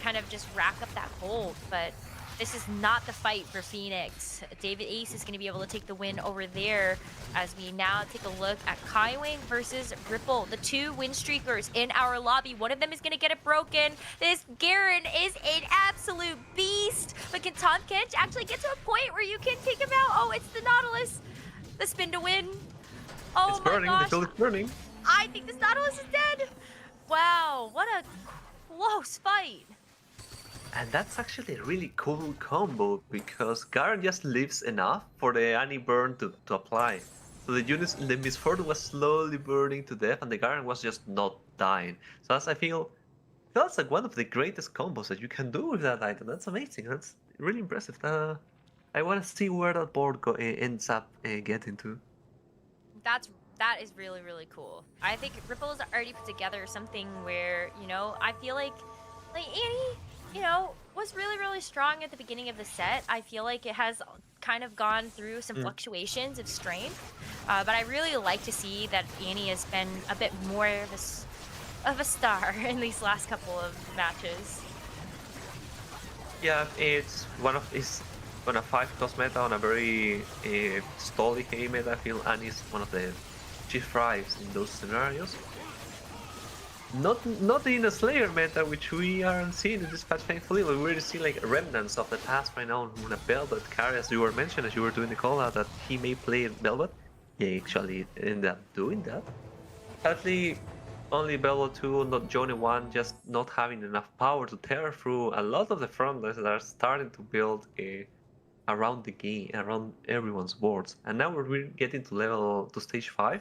kind of just rack up that gold. But this is not the fight for Phoenix. David Ace is going to be able to take the win over there as we now take a look at Kaiwing versus Ripple, the 2 win streakers in our lobby. One of them is going to get it broken. This Garen is an absolute beast. But can Tom Kench actually get to a point where you can take him out? Oh, it's the Nautilus. The spin to win. Oh it's burning, my gosh. the field is burning. I think this Nautilus is dead. Wow, what a close fight. And that's actually a really cool combo because Garen just lives enough for the Annie burn to apply. So the units, the Misfortune was slowly burning to death and the Garen was just not dying. So I feel that's like one of the greatest combos that you can do with that item. That's amazing. That's really impressive. I want to see where that board ends up getting to. That is really, really cool. I think Ripple's already put together something where, you know, I feel like Annie, you know, was really, really strong at the beginning of the set. I feel like it has kind of gone through some fluctuations of strength. But I really like to see that Annie has been a bit more of a star in these last couple of matches. Yeah, it's one of 5-cost meta on a very stally game meta. I feel Annie is one of the chief thrives in those scenarios. Not in a Slayer meta, which we aren't seeing in this patch, thankfully. But we're seeing like remnants of the past right now on a Velvet carry, as you were mentioning, as you were doing the call out that he may play Velvet. He actually ended up doing that. Sadly, only Velvet 2, not Johnny 1, just not having enough power to tear through a lot of the front lines that are starting to build around the game, around everyone's boards. And now we're getting to stage 5.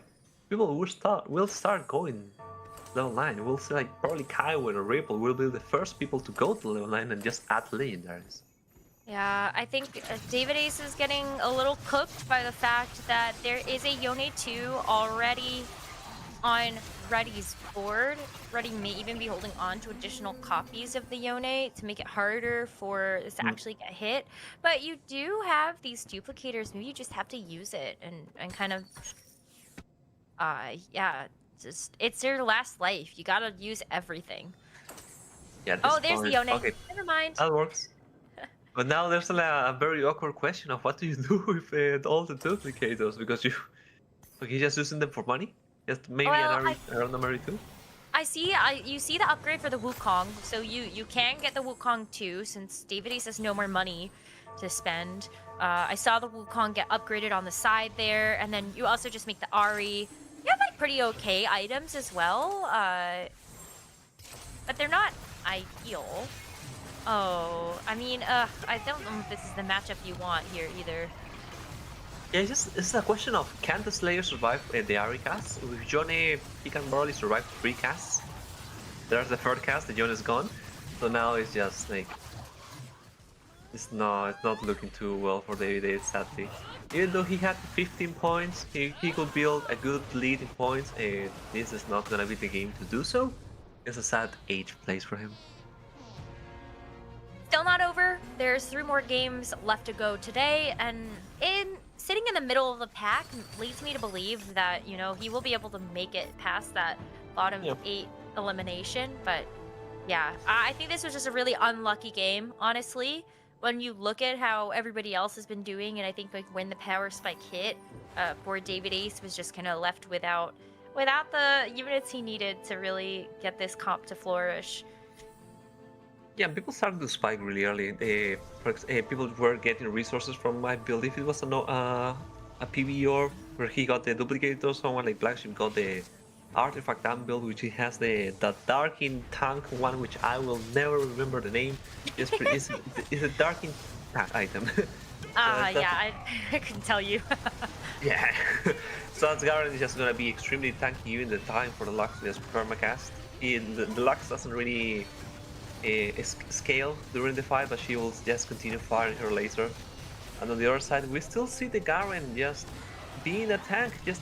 People will start going level 9. We'll see like probably Kaiwin or Ripple will be the first people to go to level 9 and just add legendaries. Yeah, I think David Ace is getting a little cooked by the fact that there is a Yone 2 already on Reddy's board. Reddy may even be holding on to additional copies of the Yone to make it harder for this to actually get hit. But you do have these duplicators. Maybe you just have to use it and kind of, yeah, just it's your last life. You gotta use everything. Yeah. Oh, there's the Yone. Okay, Never mind. that works. But now there's a very awkward question of what do you do with all the duplicators, because you're just using them for money? Just maybe Well, around number 2? You see the upgrade for the Wukong, so you can get the Wukong too, since David Ace has no more money to spend. I saw the Wukong get upgraded on the side there, and then you also just make the Ari. You have like pretty okay items as well, but they're not ideal. Oh, I mean, I don't know if this is the matchup you want here either. Yeah, it's a question of can the Slayer survive the Ari cast? With Johnny, he can barely survive 3 casts. There's the 3rd cast, the Johnny is gone. So now it's just like it's not looking too well for David Ace, sadly. Even though he had 15 points, he could build a good lead in points, and this is not gonna be the game to do so. It's a sad 8th place for him. Still not over. There's 3 more games left to go today, and sitting in the middle of the pack leads me to believe that, you know, he will be able to make it past that bottom 8 elimination. But yeah, I think this was just a really unlucky game, honestly. When you look at how everybody else has been doing, and I think like when the power spike hit, poor David Ace was just kind of left without the units he needed to really get this comp to flourish. Yeah, people started to spike really early. People were getting resources from, I believe it was a PB orb where he got the duplicator. Someone like Blackship got the artifact damn build, which he has the Darkin tank one, which I will never remember the name. It's a Darkin tank item. Yeah, I couldn't tell you. Yeah. So Asgard is just gonna be extremely tanky even the time for the Lux to just permacast. The Lux doesn't really scale during the fight, but she will just continue firing her laser. And on the other side, we still see the Garen just being a tank, just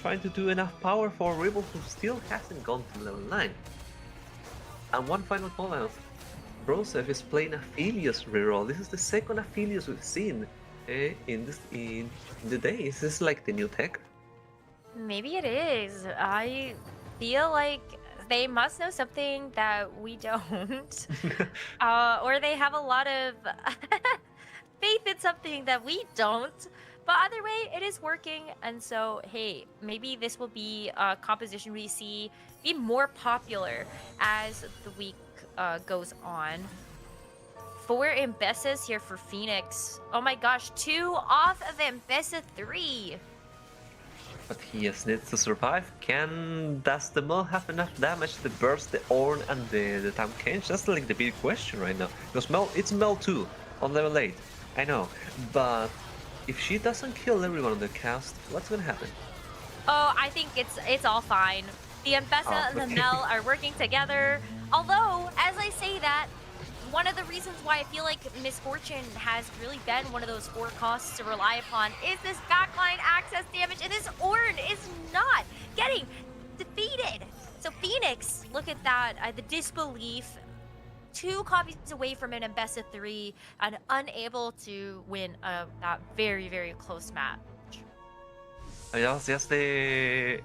trying to do enough power for Ribble, who still hasn't gone to level 9. And one final call out. Brosev is playing Aphelios reroll. This is the second Aphelios we've seen in the day. Is this like the new tech? Maybe it is. I feel like they must know something that we don't. Or they have a lot of faith in something that we don't. But either way, it is working. And so, hey, maybe this will be a composition we see be more popular as the week goes on. 4 Embesses here for Phoenix. Oh my gosh, 2 off of Embessa 3. But he just needs to survive. Does the Mel have enough damage to burst the Ornn and the Tam Kench? That's like the big question right now. Because it's Mel 2 on level 8. I know. But if she doesn't kill everyone on the cast, what's gonna happen? Oh, I think it's all fine. The Embessa and the Mel are working together. Although, as I say that, one of the reasons why I feel like Misfortune has really been one of those 4 costs to rely upon is this backline access damage, and this Ornn is not getting defeated. So Phoenix, look at that, the disbelief. 2 copies away from an Embessa 3 and unable to win that very, very close match. I mean, that was just the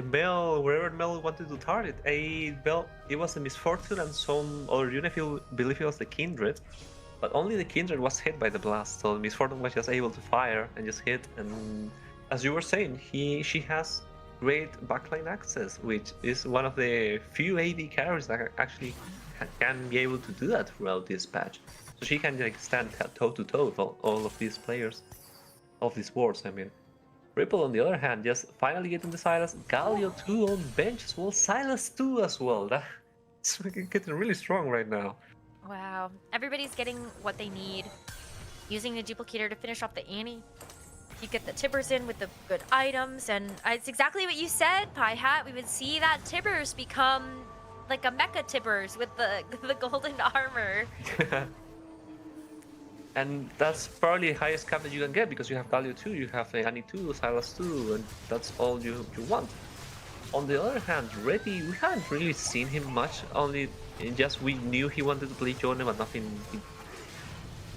Mel, wherever Mel wanted to target. It was a Misfortune and some other unit, I believe it was the Kindred. But only the Kindred was hit by the blast, so Misfortune was just able to fire and just hit. And as you were saying, she has great backline access, which is one of the few AD carries that actually can be able to do that throughout this patch. So she can like stand toe to toe with all of these players, of these boards, I mean. Ripple, on the other hand, just finally getting the Silas. Galio 2 on bench as well. Silas 2 as well. That's getting really strong right now. Wow. Everybody's getting what they need. using the duplicator to finish off the Annie. You get the Tibbers in with the good items, and it's exactly what you said, Pie Hat. We would see that Tibbers become like a mecha Tibbers with the golden armor. And that's probably the highest cap that you can get because you have Galio 2, you have Annie 2, Silas 2, and that's all you want. On the other hand, Reddy, we haven't really seen him much, only just we knew he wanted to play Johnny, but nothing, he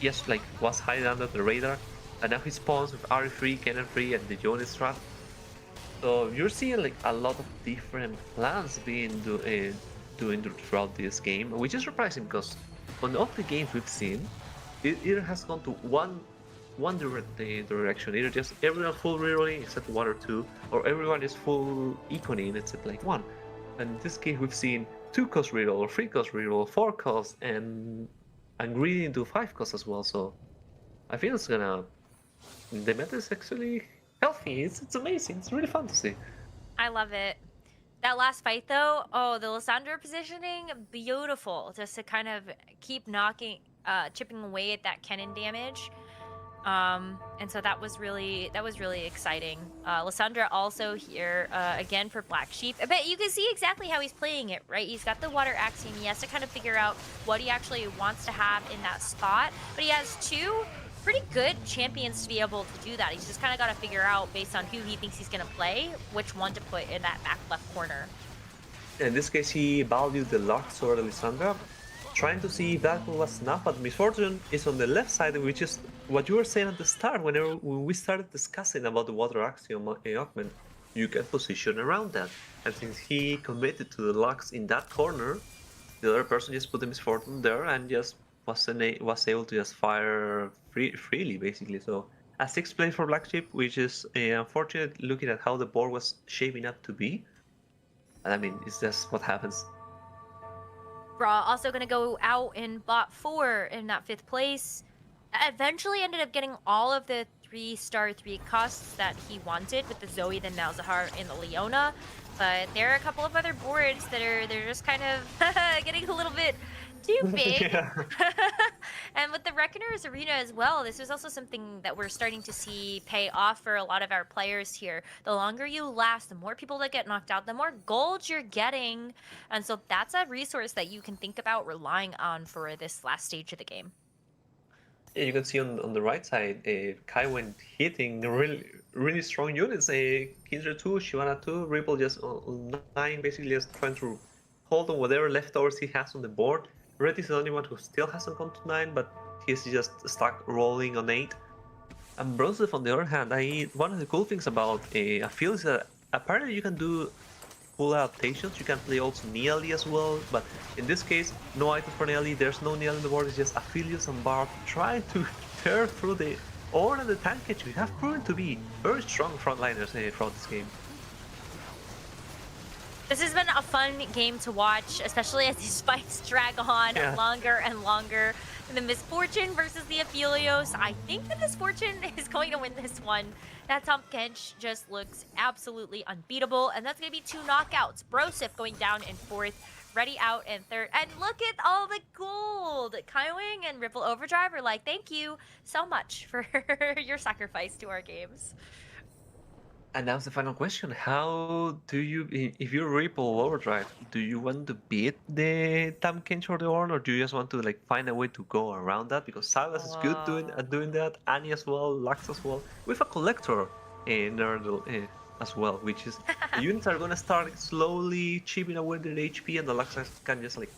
just like was hiding under the radar. And now he spawns with Ari free, Kennen free, and the Johnny strat. So you're seeing like a lot of different plans being doing throughout this game, which is surprising because on all the games we've seen, it either has gone to one direction, either just everyone full rerolling except 1 or 2, or everyone is full econing except like 1. And in this case we've seen 2 cost reroll, 3 cost reroll, 4 cost, and greedy into 5 cost as well. So I feel it's gonna, the meta is actually healthy. It's amazing. It's really fun to see. I love it. That last fight though, oh, the Lissandra positioning, beautiful. Just to kind of keep knocking, chipping away at that Kennen damage. And so that was really exciting. Lissandra also here again for Black Sheep, but you can see exactly how he's playing it, right? He's got the water axiom. He has to kind of figure out what he actually wants to have in that spot, but he has 2 pretty good champions to be able to do that. He's just kind of got to figure out based on who he thinks he's going to play, which one to put in that back left corner. In this case, he valued the Lux or the Lissandra, trying to see if that was enough, but Misfortune is on the left side, which is what you were saying at the start when we started discussing about the water axiom augment. You can position around that, and since he committed to the Lux in that corner, the other person just put the Misfortune there and just was able to just fire freely, basically. So a 6th place for Black Sheep, which is unfortunate looking at how the board was shaping up to be. And I mean, it's just what happens. Bra also going to go out in bot 4 in that 5th place. Eventually ended up getting all of the 3-star 3 costs that he wanted with the Zoe, the Malzahar, and the Leona. But there are a couple of other boards that they're just kind of getting a little bit too big. Yeah. And with the Reckoner's Arena as well, this is also something that we're starting to see pay off for a lot of our players here. The longer you last, the more people that get knocked out, the more gold you're getting. And so that's a resource that you can think about relying on for this last stage of the game. Yeah, you can see on the right side, Kai went hitting really strong units. Kindred 2, Shyvana 2, Ripple just on 9, basically just trying to hold on whatever leftovers he has on the board. Red is the only one who still hasn't gone to 9, but he's just stuck rolling on 8. And Bronzev, on the other hand, one of the cool things about Aphil is that apparently you can do full adaptations. You can play also Neali as well, but in this case, no item for Neali. There's no Neali on the board. It's just Aphelios and Barb trying to tear through the Ornn and the Tankage, who have proven to be very strong frontliners throughout this game. This has been a fun game to watch, especially as these fights drag on longer and longer. The Misfortune versus the Aphelios. I think the Misfortune is going to win this one. That Tom Kench just looks absolutely unbeatable, and that's going to be 2 knockouts. Brosif going down in 4th, Ready out in 3rd, and look at all the gold! Kaiwing and Ripple Overdrive are like, thank you so much for your sacrifice to our games. And now's the final question. How do you, if you Ripple Overdrive, do you want to beat the Tam Kench or the Ornn, or do you just want to like find a way to go around that? Because Silas is good at doing that, Annie as well, Lux as well, with a Collector in as well, which is the units are gonna start slowly chipping away their HP, and the Lux can just like.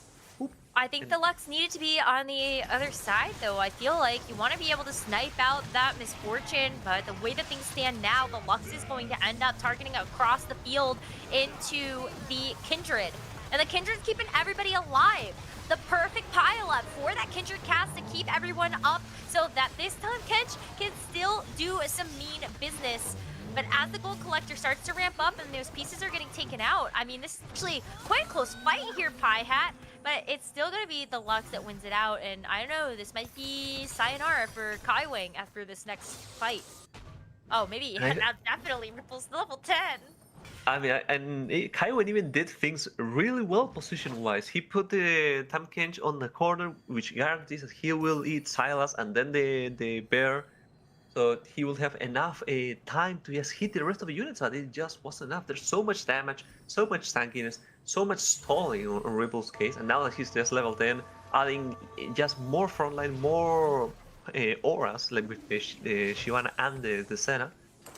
I think the Lux needed to be on the other side, though. I feel like you want to be able to snipe out that Misfortune, but the way that things stand now, the Lux is going to end up targeting across the field into the Kindred. And the Kindred's keeping everybody alive. The perfect pile-up for that Kindred cast to keep everyone up so that this time Kench can still do some mean business. But as the Gold Collector starts to ramp up and those pieces are getting taken out, I mean, this is actually quite a close fight here, Pie Hat. But it's still going to be the Lux that wins it out. And I don't know, this might be sayonara for Kaiwing after this next fight. Oh, maybe. Now definitely Ripple's level 10. I mean, Kaiwen even did things really well position-wise. He put the Tam Kench on the corner, which guarantees that he will eat Silas and then the bear. So he will have enough time to just hit the rest of the units, but it just wasn't enough. There's so much damage, so much tankiness, so much stalling on Ripple's case, and now that he's just level 10, adding just more frontline, more auras, like with the Shyvana and the Senna.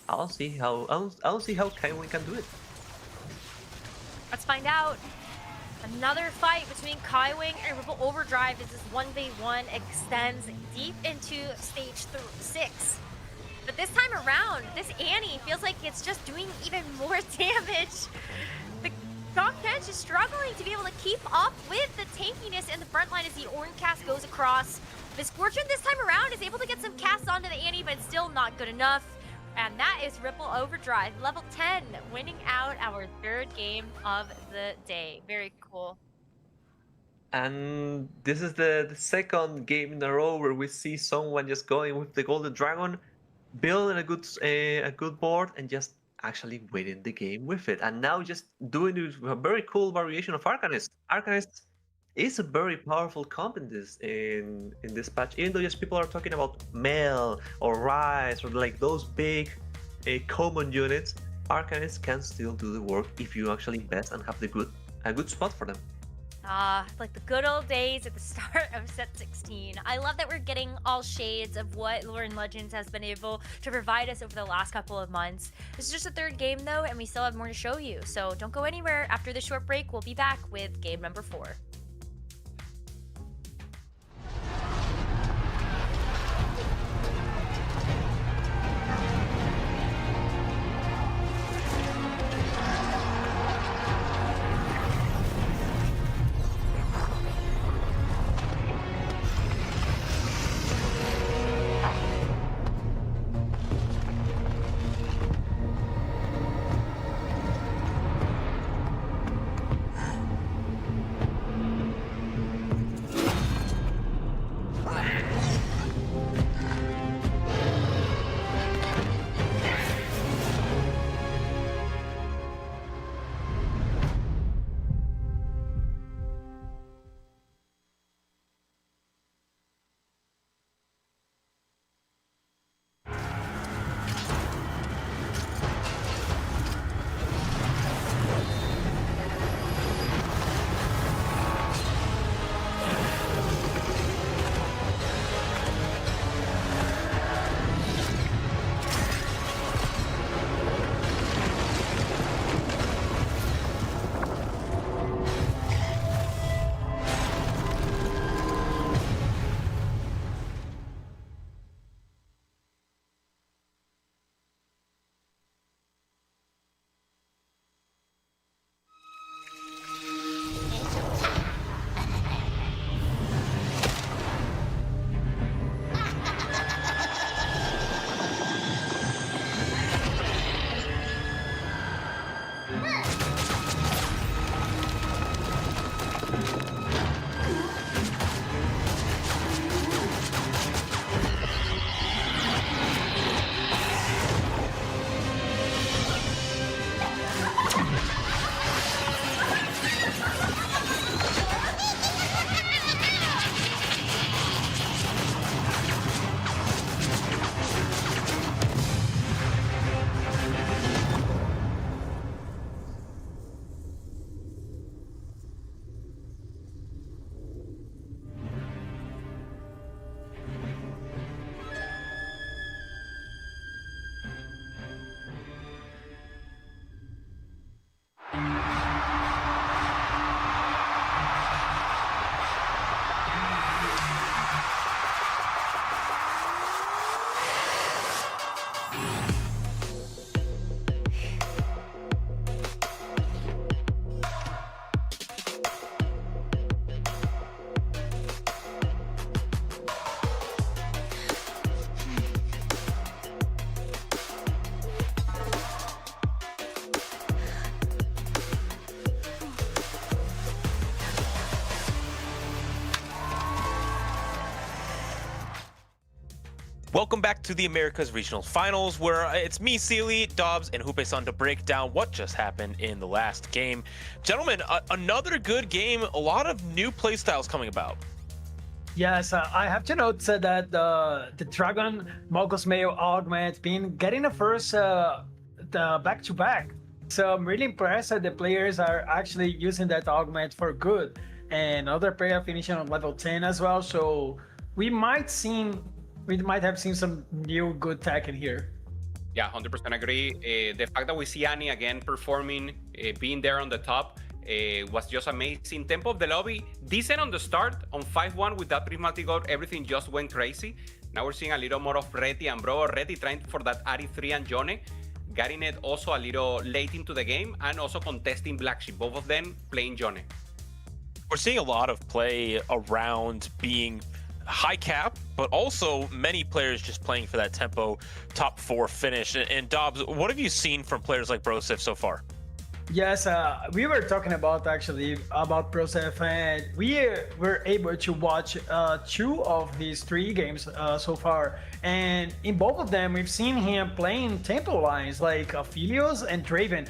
I don't see how Kaiwen can do it. Let's find out. Another fight between Kaiwing and Ripple Overdrive as this 1v1 extends deep into stage 6. But this time around, this Annie feels like it's just doing even more damage. The Tom Kench is struggling to be able to keep up with the tankiness in the front line as the Orange cast goes across. Misfortune this time around is able to get some casts onto the Annie, but still not good enough. And that is Ripple Overdrive, level 10, winning out our 3rd game of the day. Very cool. And this is the second game in a row where we see someone just going with the Golden Dragon, building a good board, and just actually winning the game with it. And now just doing it with a very cool variation of Arcanist. Arcanist is a very powerful comp in this patch, even though just people are talking about Mel or Rise or like those big common units. Arcanists can still do the work if you actually invest and have a good spot for them. Like the good old days at the start of set 16. I love that we're getting all shades of what Lore and Legends has been able to provide us over the last couple of months. This is just the 3rd game though, and we still have more to show you. So don't go anywhere. After this short break, we'll be back with game number 4. Welcome back to the Americas Regional Finals, where it's me, Sealy, Dobbs, and Hupe-san to break down what just happened in the last game. Gentlemen, another good game, a lot of new playstyles coming about. Yes, I have to note that the Dragon Mogos Mayo augment been getting the first the back-to-back. So I'm really impressed that the players are actually using that augment for good. And other player finishing on level 10 as well. So we might have seen some new good tech in here. Yeah, 100% agree. The fact that we see Annie again performing, being there on the top, was just amazing. Tempo of the lobby, decent on the start. On 5-1 with that prismatic gold, everything just went crazy. Now we're seeing a little more of Reti and Bro. Reti trying for that Ari3 and Jone. Getting it also a little late into the game and also contesting Black Sheep. Both of them playing Jone. We're seeing a lot of play around being high cap, but also many players just playing for that tempo top 4 finish. And Dobbs, what have you seen from players like Brosif so far? Yes, we were talking about Brosef, and we were able to watch 2 of his 3 games so far. And in both of them, we've seen him playing tempo lines like Aphelios and Draven,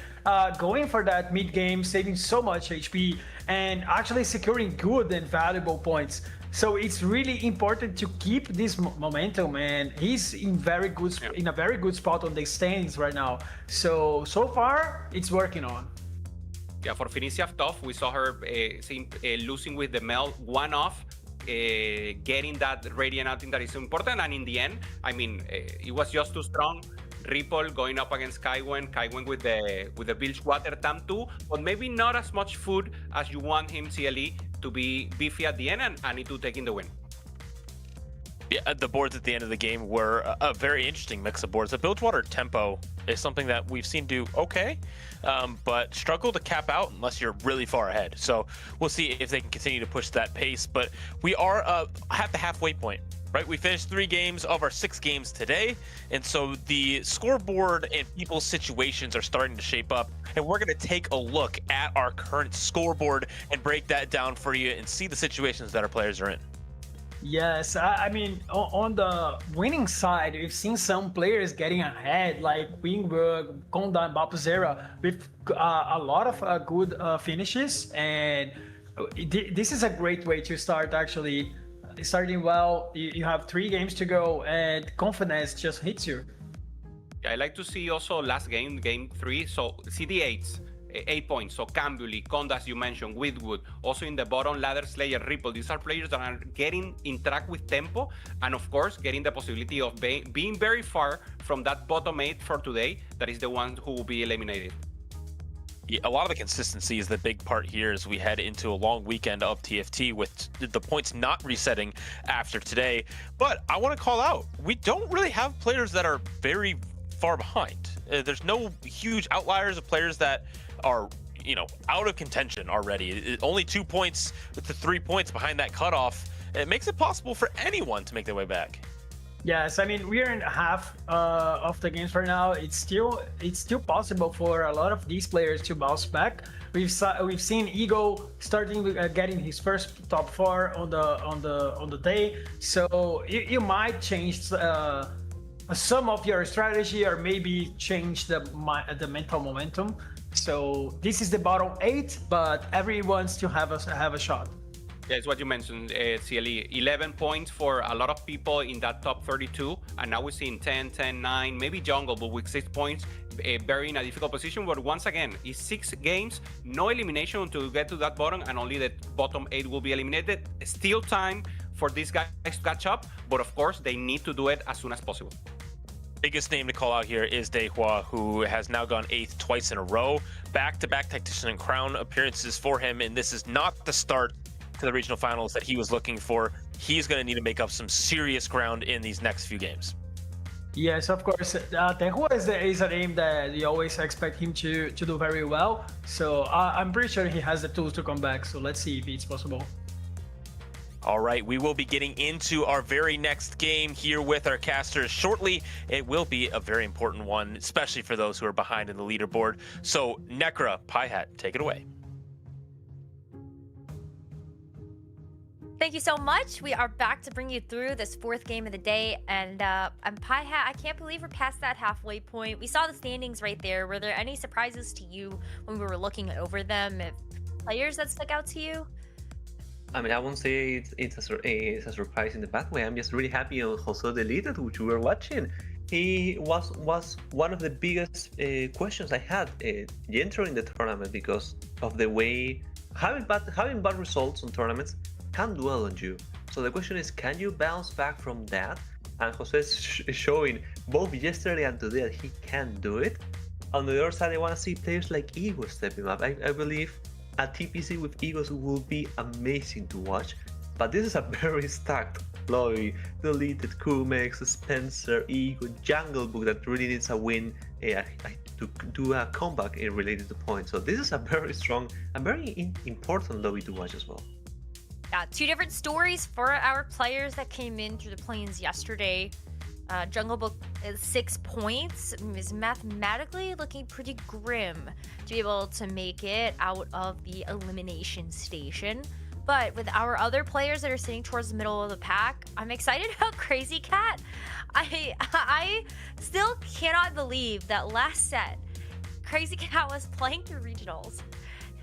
going for that mid game, saving so much HP, and actually securing good and valuable points. So it's really important to keep this momentum, and he's in a very good spot on the standings right now. So far, it's working on. Yeah, for Finicia tough, we saw her losing with the Mel 1-off, getting that Radiant outing that is important, and in the end, I mean, it was just too strong. Ripple going up against Kaiwen with the Bilgewater Tam 2, but maybe not as much food as you want him, CLE, to be beefy at the end and Anitu taking the win. Yeah, the boards at the end of the game were a very interesting mix of boards. The Bilgewater tempo is something that we've seen do okay, but struggle to cap out unless you're really far ahead. So we'll see if they can continue to push that pace, but we are at the halfway point. Right, we finished 3 games of our 6 games today, and so the scoreboard and people's situations are starting to shape up, and we're going to take a look at our current scoreboard and break that down for you and see the situations that our players are in. Yes, I mean, on the winning side, we've seen some players getting ahead, like Wingberg, Konda, and Bapuzera, with a lot of good finishes, and this is a great way to start, actually. Starting well, you have 3 games to go, and confidence just hits you. Yeah, I like to see also last game, game 3. So CD8s, 8 points. So Cambuli, Konda, as you mentioned, Whitwood. Also in the bottom ladder, Slayer, Ripple. These are players that are getting in track with tempo, and of course, getting the possibility of being very far from that bottom 8 for today. That is the one who will be eliminated. Yeah, a lot of the consistency is the big part here as we head into a long weekend of TFT with the points not resetting after today. But I want to call out, we don't really have players that are very far behind. There's no huge outliers of players that are, out of contention already. Only 2 points with the 3 points behind that cutoff. It makes it possible for anyone to make their way back. Yes, I mean, we're in half of the games right now. It's still possible for a lot of these players to bounce back. We've seen Ego starting getting his first top 4 on the day. So you might change some of your strategy, or maybe change the mental momentum. So this is the bottom 8, but everyone still have a shot. Yeah, it's what you mentioned, CLE. 11 points for a lot of people in that top 32, and now we're seeing 10, 10, 9, maybe Jungle, but with 6 points, very in a difficult position. But once again, it's 6 games, no elimination until you get to that bottom, and only the bottom 8 will be eliminated. Still time for these guys to catch up, but of course, they need to do it as soon as possible. Biggest name to call out here is Dehua, who has now gone 8th twice in a row. Back-to-back Tactician and Crown appearances for him, and this is not the start to the regional finals that he was looking for. He's going to need to make up some serious ground in these next few games. Yes, of course. Tehua is a name that you always expect him to do very well. So I'm pretty sure he has the tools to come back. So let's see if it's possible. All right, we will be getting into our very next game here with our casters shortly. It will be a very important one, especially for those who are behind in the leaderboard. So Necra, Pie Hat, take it away. Thank you so much. We are back to bring you through this fourth game of the day, and Pie Hat, I can't believe we're past that halfway point. We saw the standings right there. Were there any surprises to you when we were looking over them? If players that stuck out to you? I mean, I won't say it's a surprise in the bad way. I'm just really happy on Jose Deleted, which we were watching. He was one of the biggest questions I had entering the tournament because of the way having bad results on tournaments can dwell on you. So the question is, can you bounce back from that? And Jose is showing both yesterday and today that he can do it. On the other side, I want to see players like Ego stepping up. I believe a TPC with Egos will be amazing to watch. But this is a very stacked lobby. Deleted, Kumex, Spencer, Ego, Jungle Book that really needs a win to do a comeback related to points. So this is a very strong and very important lobby to watch as well. Yeah, two different stories for our players that came in through the plains yesterday. Jungle Book is 6 points, is mathematically looking pretty grim to be able to make it out of the elimination station. But with our other players that are sitting towards the middle of the pack, I'm excited about Crazy Cat. I still cannot believe that last set, Crazy Cat was playing through regionals,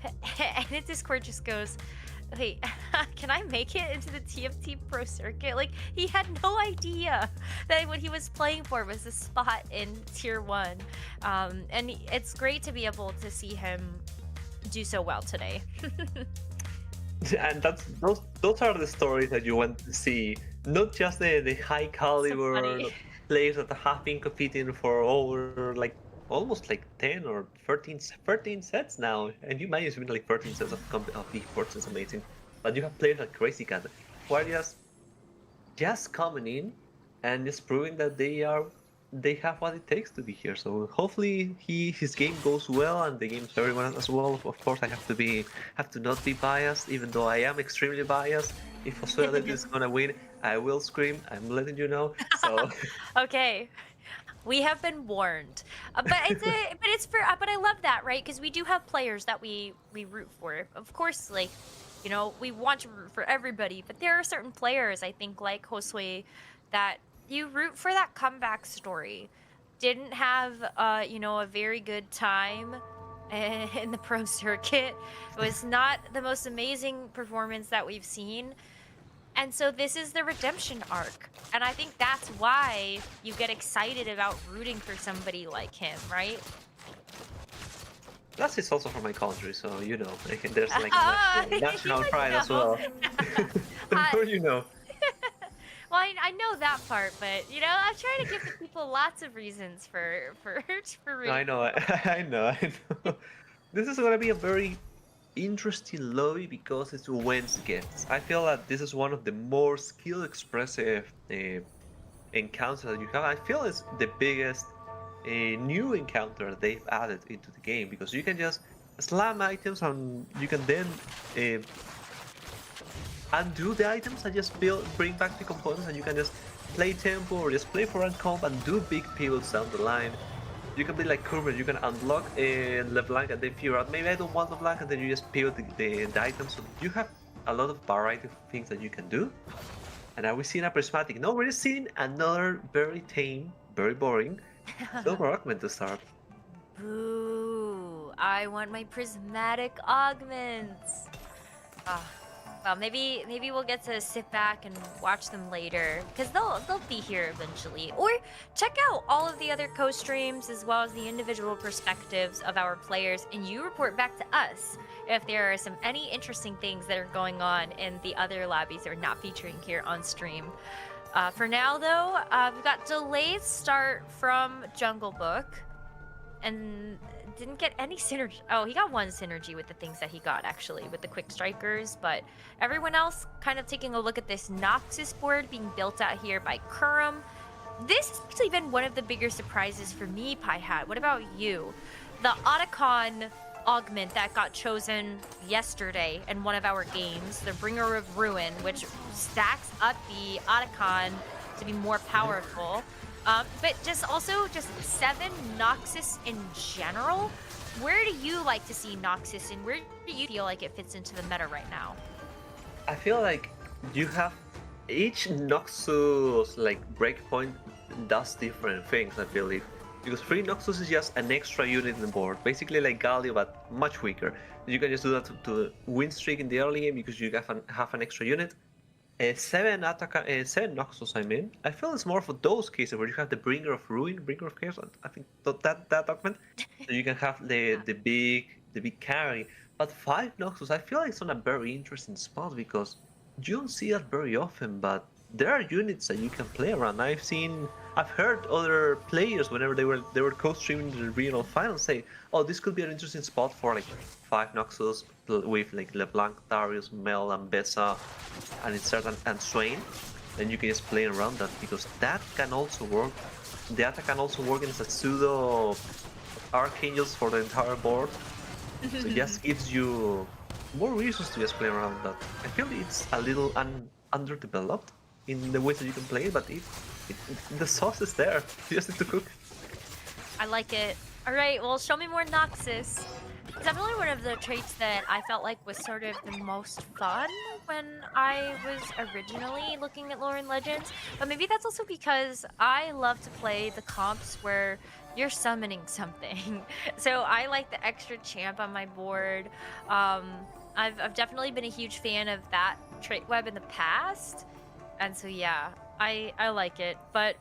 and his Discord just goes, wait, can I make it into the TFT Pro Circuit? Like, he had no idea that what he was playing for was a spot in Tier 1. And it's great to be able to see him do so well today. And those are the stories that you want to see. Not just the high caliber players that have been competing for over almost 10 or 13 sets now, and you managed to win 13 sets of esports. Is amazing. But you have players like Crazy Cat who are just coming in and just proving that they have what it takes to be here. So hopefully his game goes well, and the game for everyone as well. Of course, I have to not be biased, even though I am extremely biased. If Australia is gonna win, I will scream. I'm letting you know. So Okay. We have been warned, but I love that, right? Because we do have players that we root for. Of course, we want to root for everybody, but there are certain players, I think, like Josue, that you root for that comeback story. Didn't have a very good time in the pro circuit. It was not the most amazing performance that we've seen. And so this is the redemption arc. And I think that's why you get excited about rooting for somebody like him, right? Plus, it's also for my country, so there's national pride as well. I'm sure you know. Well, I know that part, but I'm trying to give the people lots of reasons for rooting. I know. This is gonna be a very interesting lobby because it's Wednesday gifts. I feel that this is one of the more skill expressive encounters that you have. I feel it's the biggest new encounter they've added into the game, because you can just slam items and you can then undo the items and just bring back the components, and you can just play tempo or just play for rank comp and do big pivots down the line. You can be like Kermit, you can unblock LeBlanc and then figure out maybe I don't want LeBlanc, and then you just pivot the items. So you have a lot of variety of things that you can do. And are we seeing a prismatic? No, we're just seeing another very tame, very boring silver augment to start. Boo! I want my prismatic augments. Well, maybe we'll get to sit back and watch them later, because they'll be here eventually. Or check out all of the other co-streams as well as the individual perspectives of our players, and you report back to us if there are any interesting things that are going on in the other lobbies that are not featuring here on stream. For now, though, we've got delayed start from Jungle Book, and didn't get any synergy. Oh, he got one synergy with the things that he got, actually, with the quick strikers, but everyone else kind of taking a look at this Noxus board being built out here by Kurum. This has actually been one of the bigger surprises for me, Pie Hat. What about you? The Otacon augment that got chosen yesterday in one of our games, the Bringer of Ruin, which stacks up the Otacon to be more powerful. But just 7 Noxus in general. Where do you like to see Noxus, and where do you feel like it fits into the meta right now? I feel like you have each Noxus like breakpoint does different things, I believe. Because free Noxus is just an extra unit in the board, basically like Galio but much weaker. You can just do that to win streak in the early game because you have an extra unit. 7 Noxus, I mean. I feel it's more for those cases where you have the Bringer of Ruin, Bringer of Chaos. I think that document, so you can have the big carry. But 5 Noxus, I feel like it's on a very interesting spot because you don't see that very often. But there are units that you can play around. I've heard other players whenever they were co-streaming the regional finals say, "Oh, this could be an interesting spot for like 5 Noxus with like LeBlanc, Darius, Mel, and Bessa, and insert and Swain." Then you can just play around that because that can also work. The attack can also work as a pseudo Archangels for the entire board. So it just gives you more reasons to just play around that. I feel it's a little underdeveloped in the ways that you can play it, but the sauce is there. You just need to cook. I like it. All right, well, show me more Noxus. It's definitely one of the traits that I felt like was sort of the most fun when I was originally looking at Lore and Legends. But maybe that's also because I love to play the comps where you're summoning something. So I like the extra champ on my board. I've definitely been a huge fan of that trait web in the past. And so yeah, I like it. But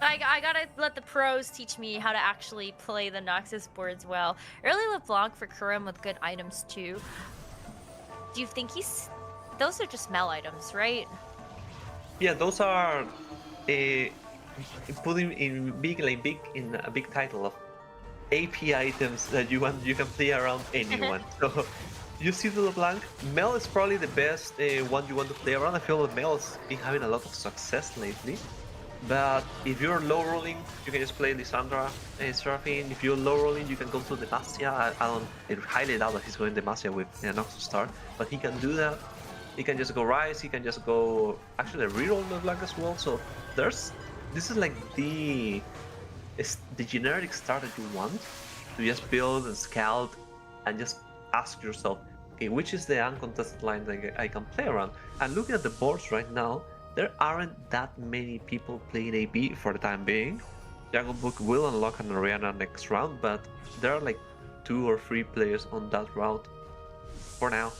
I gotta let the pros teach me how to actually play the Noxus boards well. Early LeBlanc for Kurum with good items too. Do you think those are just Mel items, right? Yeah, those are putting in a big title of AP items that you can play around anyone. So you see the LeBlanc, Mel is probably the best one you want to play around. I feel that Mel has been having a lot of success lately. But if you're low rolling, you can just play Lissandra, Seraphine. If you're low rolling, you can go to Demacia. I highly doubt that he's going Demacia with Noxus Star, but he can do that. He can just go Rise, he can just go actually reroll LeBlanc as well. So this is like the generic start that you want to just build and scout and just ask yourself, okay, which is the uncontested line that I can play around? And looking at the boards right now, there aren't that many people playing AB for the time being. Jungle Book will unlock an Oriana next round, but there are like 2 or 3 players on that route for now.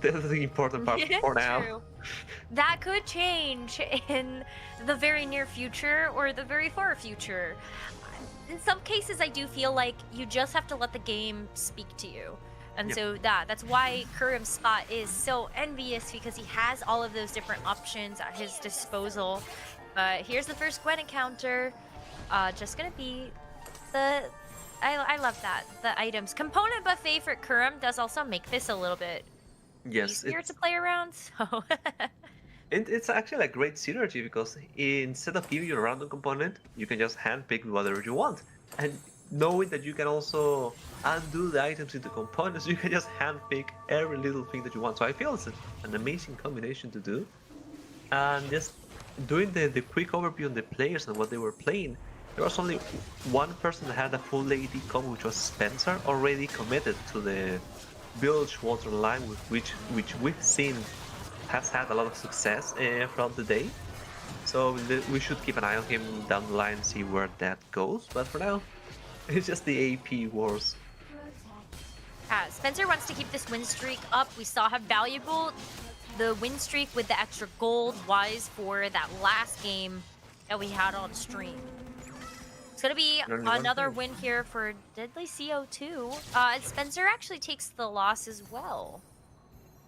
That's the important part for now. True. That could change in the very near future or the very far future. In some cases, I do feel like you just have to let the game speak to you. And so that's why Kurum's spot is so envious, because he has all of those different options at his disposal. But here's the first Gwen encounter. Just gonna be the... I love that. The items. Component buffet for Kurum does also make this a little bit easier to play around. So it's actually a great synergy because instead of giving you a random component, you can just handpick whatever you want. And knowing that you can also undo the items into components, you can just handpick every little thing that you want. So I feel it's an amazing combination to do. And just doing the quick overview on the players and what they were playing, there was only one person that had a full AD combo, which was Spencer, already committed to the Bilgewater line, which we've seen has had a lot of success throughout the day. So we should keep an eye on him down the line and see where that goes. But for now, it's just the AP wars. Spencer wants to keep this win streak up. We saw how valuable the win streak with the extra gold was for that last game that we had on stream. It's gonna be another win here for Deadly CO2. And Spencer actually takes the loss as well.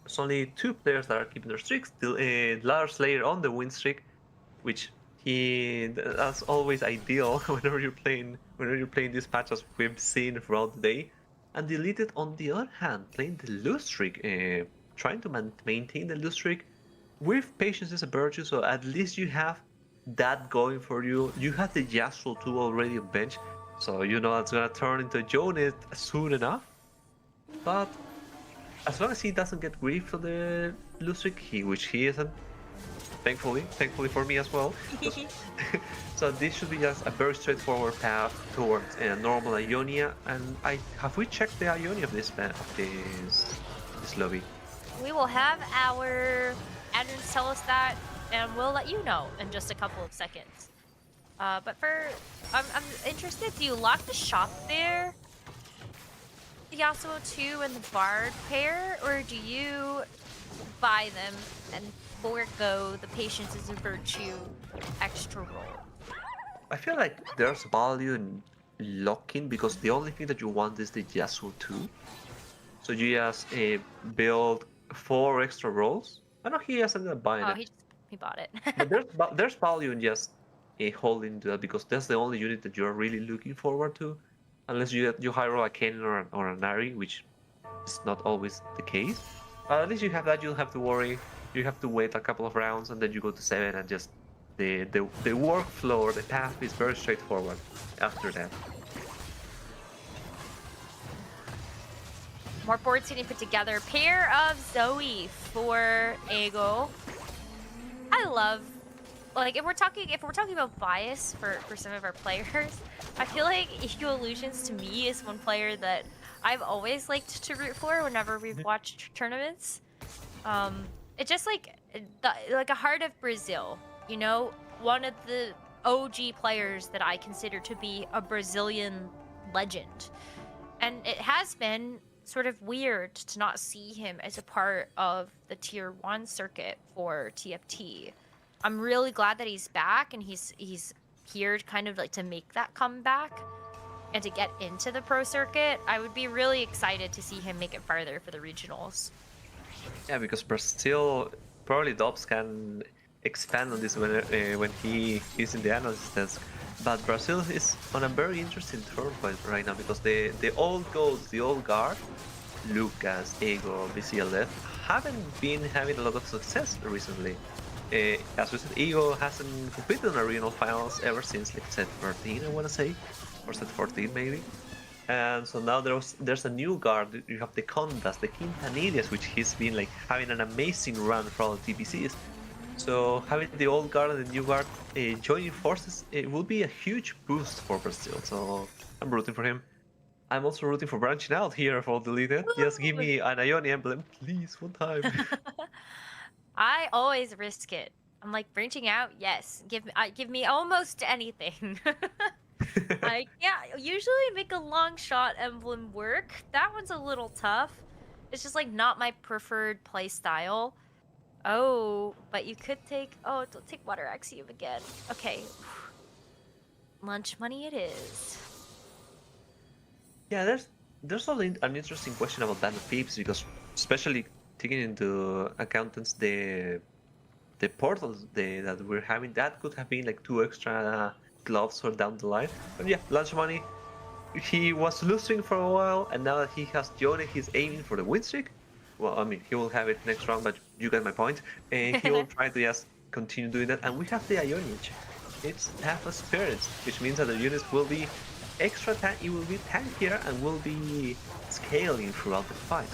There's only 2 players that are keeping their streaks. Ladder Slayer on the win streak, which that's always ideal whenever you're playing these patches we've seen throughout the day. And Deleted on the other hand, playing the lose streak, trying to maintain the lose streak. With Patience is a virtue, so at least you have that going for you. You have the Yasuo 2 already on bench, so you know it's gonna turn into Jonet soon enough. But as long as he doesn't get grief for the lose streak, which he isn't, thankfully for me as well. So this should be just a very straightforward path towards a normal Ionia. And have we checked the Ionia of this lobby? We will have our admins tell us that, and we'll let you know in just a couple of seconds. But I'm interested, do you lock the shop there? The Yasuo 2 and the Bard pair, or do you buy them and forego the patience is a virtue extra roll? I feel like there's value in locking because the only thing that you want is the Yasuo 2. So you just build 4 extra rolls. I know he hasn't ended up buying it. He bought it. But there's value in just holding that because that's the only unit that you're really looking forward to. Unless you hire a Kayn or an Ahri, which is not always the case. But at least you have that, you don't have to worry. You have to wait a couple of rounds and then you go to 7 and just the workflow or the path is very straightforward after that. More boards getting put together. Pair of Zoe for Ego. I love, like, if we're talking about bias for some of our players, I feel like Ego Illusions to me is one player that I've always liked to root for whenever we've watched tournaments. It's just like a Heart of Brazil, you know, one of the OG players that I consider to be a Brazilian legend, and it has been sort of weird to not see him as a part of the tier 1 circuit for TFT. I'm really glad that he's back and he's here kind of like to make that comeback and to get into the pro circuit. I would be really excited to see him make it farther for the regionals. Yeah, because Brazil, probably Dobbs can expand on this when he is in the analyst desk. But Brazil is on a very interesting turn point right now because the old goals, the old guard, Lucas, Ego, BCLF, haven't been having a lot of success recently. As we said, Ego hasn't competed in a regional finals ever since like set 13, I want to say, or set 14 maybe. And so now there's a new guard. You have the Condas, the Quintanillas, which he's been like having an amazing run for all the TPCs. So having the old guard and the new guard joining forces, it will be a huge boost for Brazil. So I'm rooting for him. I'm also rooting for branching out here for deleted. Just give me an Ioni emblem, please, one time. I always risk it. I'm like, branching out, yes. Give me almost anything. I can't usually make a long shot emblem work. That one's a little tough. It's just like not my preferred play style. Oh, but you could take... Oh, don't take Water Axiom again. Okay. Lunch money it is. Yeah, there's also an interesting question about Band of Thieves because especially taking into account the portals that we're having, that could have been like 2 extra gloves for down the line. But yeah, lunch money. He was losing for a while, and now that he has joined, he's aiming for the win streak. Well, I mean, he will have it next round, but you get my point. And he will try to just continue doing that. And we have the Ionic. It's half a spirit, which means that the units will be extra tank. It will be tankier and will be scaling throughout the fight.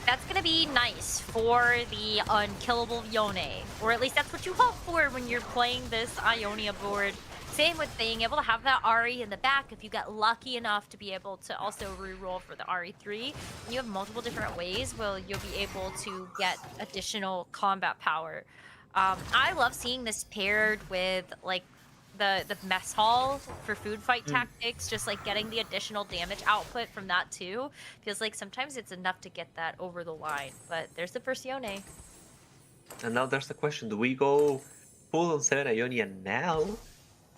That's gonna be nice for the unkillable Yone, or at least that's what you hope for when you're playing this Ionia board. Same with being able to have that Ahri in the back if you got lucky enough to be able to also reroll for the Ahri 3. And you have multiple different ways where you'll be able to get additional combat power. I love seeing this paired with like the mess hall for food fight tactics, just like getting the additional damage output from that too. Feels like sometimes it's enough to get that over the line. But there's the first Yone. And now there's the question, do we go full on 7 Ionia now?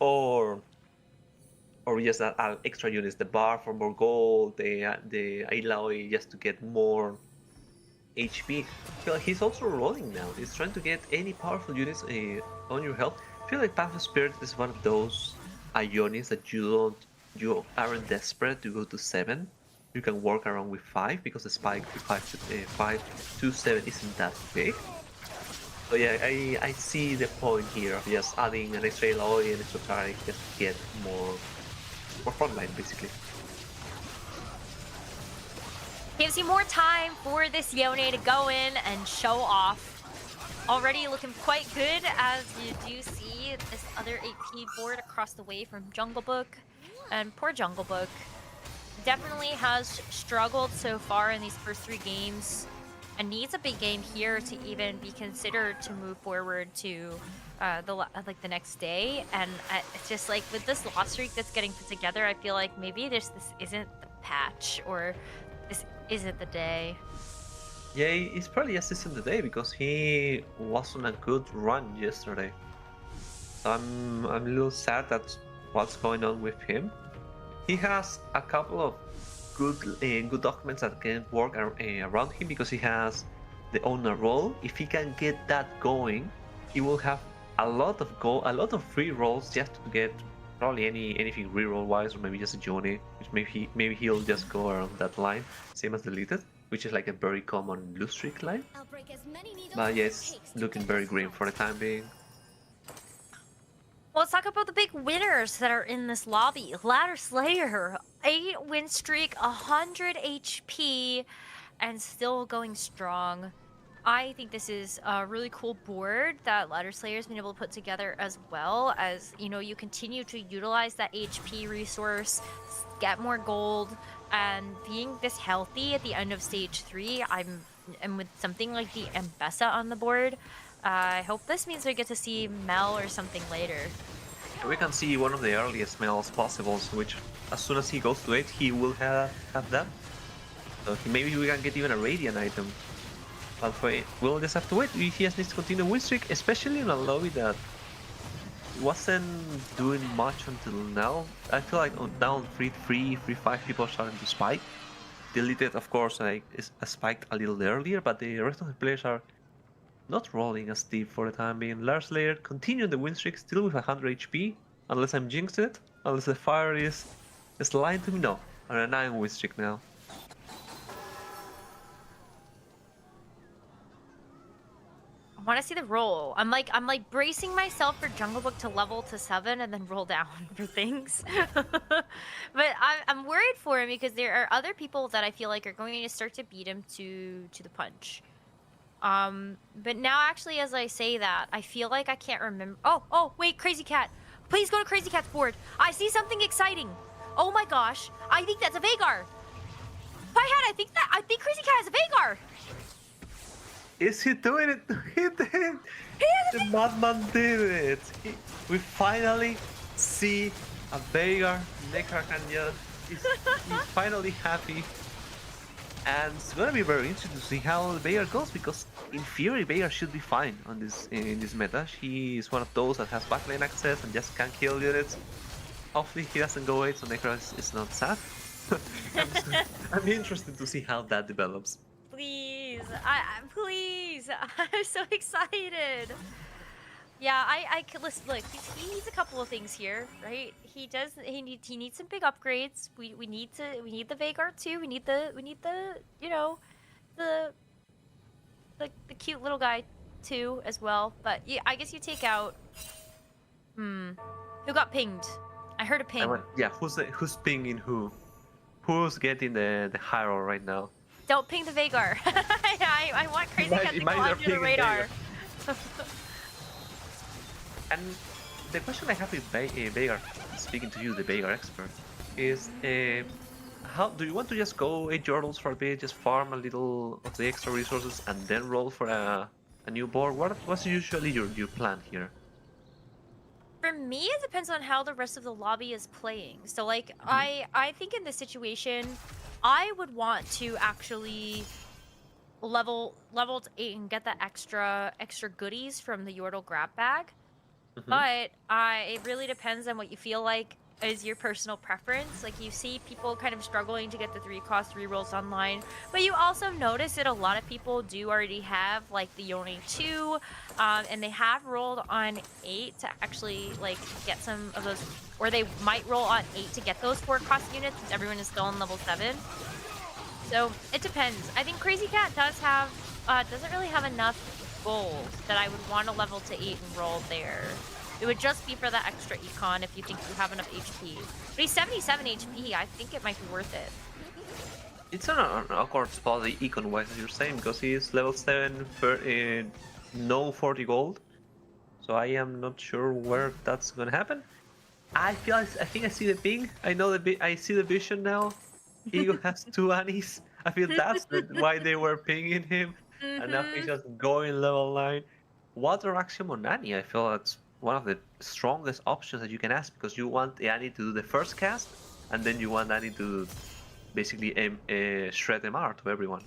Or we just add extra units, the bar for more gold, the Ailaoi just to get more HP. He's also rolling now. He's trying to get any powerful units on your health. I feel like Path of Spirit is one of those Ionis that you aren't desperate to go to 7. You can work around with 5 because the spike to 5 to 7 isn't that big. So yeah, I see the point here of just adding an extra Aloy and extra Taric just to get more frontline basically. Gives you more time for this Yone to go in and show off. Already looking quite good as you do see this other AP board across the way from Jungle Book. And poor Jungle Book definitely has struggled so far in these first 3 games. and needs a big game here to even be considered to move forward to the next day. And it's just like with this loss streak that's getting put together, I feel like maybe this isn't the patch, or this isn't the day. Yeah, it's probably just isn't the day because he was on a good run yesterday. I'm a little sad that's what's going on with him. He has a couple of good documents that can work around him because he has the owner role. If he can get that going, he will have a lot of free rolls just to get probably anything reroll wise, or maybe just a Johnny, which maybe he'll just go around that line, same as deleted, which is like a very common lose streak line. But yeah, it's looking very grim for the time being. Well, let's talk about the big winners that are in this lobby. Ladder Slayer, 8 win streak, 100 HP, and still going strong. I think this is a really cool board that Ladder Slayer's been able to put together, as well as, you know, you continue to utilize that HP resource, get more gold, and being this healthy at the end of stage 3, and with something like the Mbessa on the board, I hope this means we get to see Mel or something later. We can see one of the earliest Mels possibles, which as soon as he goes to 8, he will have that. So maybe we can get even a Radiant item. But we'll just have to wait. He just needs to continue win streak, especially in a lobby that wasn't doing much until now. I feel like down 3-3, 3-5 people are starting to spike. Deleted, of course, is spiked a little earlier, but the rest of the players are not rolling as deep for the time being. Ladder Slayer continuing the win streak, still with 100 HP, unless I'm jinxed it, unless the fire is lying to me. No, on a 9 win streak now. I want to see the roll. I'm like bracing myself for Jungle Book to level to 7 and then roll down for things. But I'm worried for him because there are other people that I feel like are going to start to beat him to the punch. But now actually, as I say that, I feel like I can't remember. Oh, wait, Crazy Cat. Please go to Crazy Cat's board. I see something exciting. Oh my gosh. I think that's a Veigar. I think Crazy Cat has a Veigar. Is he doing it? He did! The madman did it! We finally see a Veigar. Necracan is finally happy. And it's gonna be very interesting to see how the Veigar goes, because in theory Veigar should be fine on in this meta. He is one of those that has backlane access and just can kill units. Hopefully he doesn't go 8, so Necracan is not sad. I'm interested to see how that develops. Please, please, I'm so excited. Yeah, I could listen. Look, he needs a couple of things here, right? He needs some big upgrades. We need the Veigar too. We need the you know, the cute little guy too as well. But yeah, I guess you take out. Who got pinged? I heard a ping. Yeah, who's pinging who? Who's getting the hero right now? Don't ping the Veigar. I want Crazy Cat to go under the radar. And the question I have with Veigar, speaking to you, the Veigar expert, is how do you want to just go 8 Yordles for a bit, just farm a little of the extra resources, and then roll for a new board? What's usually your plan here? For me, it depends on how the rest of the lobby is playing. So, like, I think in this situation, I would want to actually level to 8 and get the extra goodies from the Yordle grab bag. But it really depends on what you feel like is your personal preference. Like, you see people kind of struggling to get the 3-cost rerolls online, but you also notice that a lot of people do already have like the Yone 2, and they have rolled on 8 to actually like get some of those, or they might roll on 8 to get those 4-cost units since everyone is still on level 7. So it depends. I think Crazy Cat doesn't really have enough gold that I would want to level to 8 and roll there. It would just be for the extra econ if you think you have enough HP. But he's 77 HP, I think it might be worth it. It's an awkward spot, the econ-wise, as you're saying, because he's level 7 for no 40 gold. So I am not sure where that's gonna happen. I think I see the ping. I see the vision now. Ego has 2 Annies. I feel that's why they were pinging him. and now he's just going level 9. Water Axiom on Annie, I feel that's one of the strongest options that you can ask, because you want Annie to do the first cast, and then you want Annie to basically shred MR to everyone.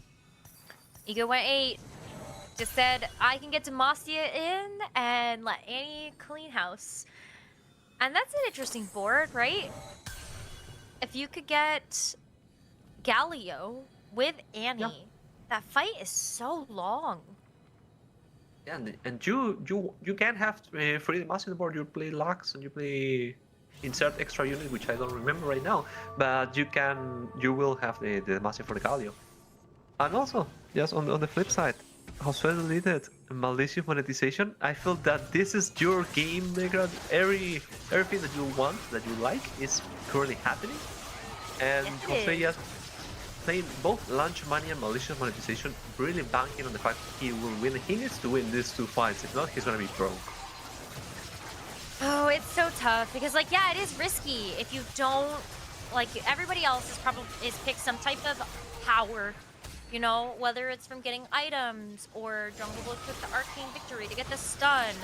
Ego went 8. Just said, I can get Demacia in and let Annie clean house. And that's an interesting board, right? If you could get Galio with Annie, that fight is so long. Yeah, and you can have free Demacia on the board. You play Lux and you play insert extra unit, which I don't remember right now, but you will have the Demacia for the Galio. And also, just on the flip side, Josué deleted malicious monetization. I feel that this is your game, Negra. Everything that you want, that you like, is currently happening. And Josué just playing both launch money and malicious monetization, really banking on the fact that he will win. He needs to win these 2 fights. If not, he's gonna be broke. Oh, it's so tough because, like, yeah, it is risky if you don't, like, everybody else is picked some type of power. You know, whether it's from getting items or Jungle will equip the Arcane Victory to get the stun,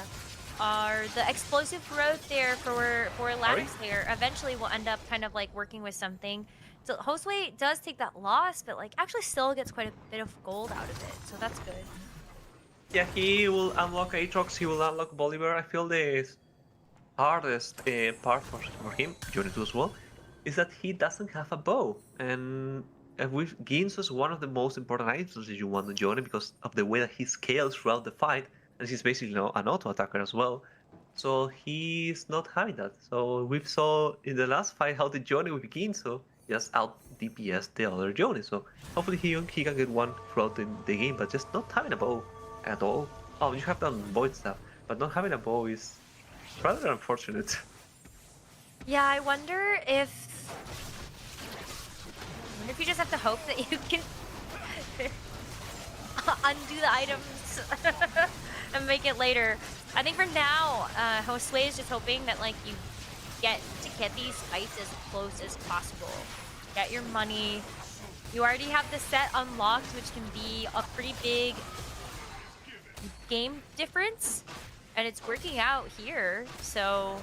or the explosive growth there for Lattice there. Eventually will end up kind of like working with something. So Josué does take that loss, but like actually still gets quite a bit of gold out of it. So that's good. Yeah, he will unlock Aatrox, he will unlock Bolivar. I feel the hardest part for him, Johnny too as well, is that he doesn't have a bow. And with Ginsu is one of the most important items that you want to Johnny because of the way that he scales throughout the fight, and he's basically an auto attacker as well. So he's not having that. So we saw in the last fight how the Johnny with Ginsu just out DPS the other Johnny. So hopefully he can get one throughout the game, but just not having a bow at all. Oh, you have done void stuff, but not having a bow is rather unfortunate. Yeah, I wonder if you just have to hope that you can undo the items and make it later. I think for now, Josué is just hoping that like you get these fights as close as possible. Get your money. You already have the set unlocked, which can be a pretty big game difference, and it's working out here. So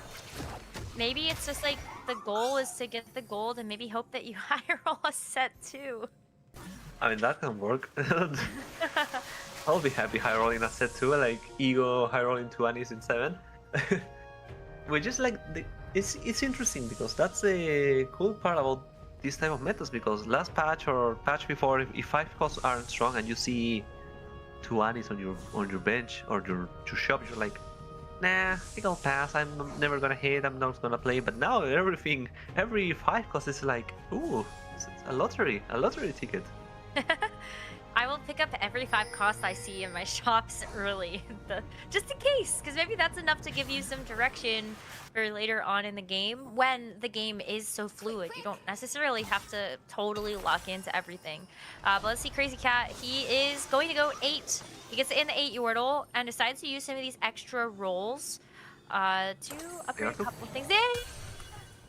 maybe it's just like the goal is to get the gold and maybe hope that you high roll a set too. I mean, that can work. I'll be happy high rolling a set too, like Ego high rolling 2 Anis in 7. Which is like, it's interesting because that's the cool part about this type of metas, because last patch or patch before, if 5 costs aren't strong and you see 2 Anis on your bench or your shop, you're like, nah, I think I'll pass, I'm never gonna hit, I'm not gonna play. But now every 5 cost is like, ooh, it's a lottery ticket. I will pick up every 5 costs I see in my shops early, just in case, because maybe that's enough to give you some direction for later on in the game when the game is so fluid. You don't necessarily have to totally lock into everything. But let's see Crazy Cat. He is going to go 8. He gets in the 8 Yordle and decides to use some of these extra rolls to upgrade a couple of things. Yay!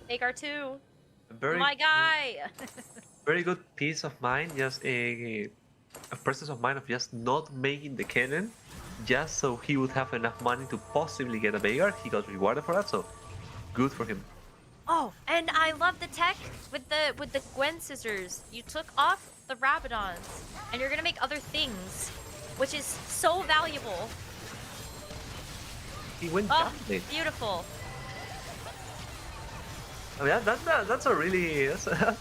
Take R2. My guy! Very good peace of mind, just a presence of mind of just not making the cannon, just so he would have enough money to possibly get a Veigar. He got rewarded for that, so good for him. Oh, and I love the tech with the Gwen scissors. You took off the Rabadons, and you're gonna make other things, which is so valuable. He went down. I Beautiful. mean, that's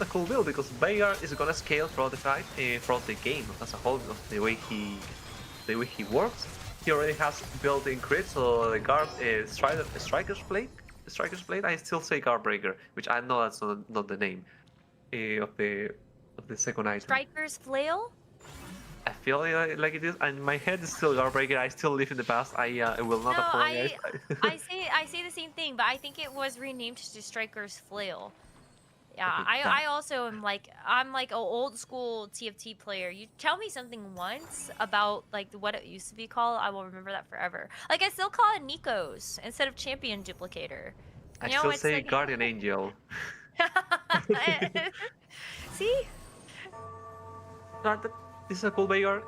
a cool build, because Veigar is gonna scale throughout the fight, throughout the game as a whole. The way he works, he already has built-in crit. So the guard Striker's Blade. I still say Guardbreaker, which I know that's not the name of the second item. Striker's Flail. I feel like it is, and my head is still Guardbreaker. I still live in the past. I will not apologize. I say the same thing, but I think it was renamed to Striker's Flail. Yeah, I also am like, I'm like an old school TFT player. You tell me something once about like what it used to be called, I will remember that forever. Like I still call it Nikos instead of Champion Duplicator. I still say like... Guardian Angel. See? this is a cool Veigar,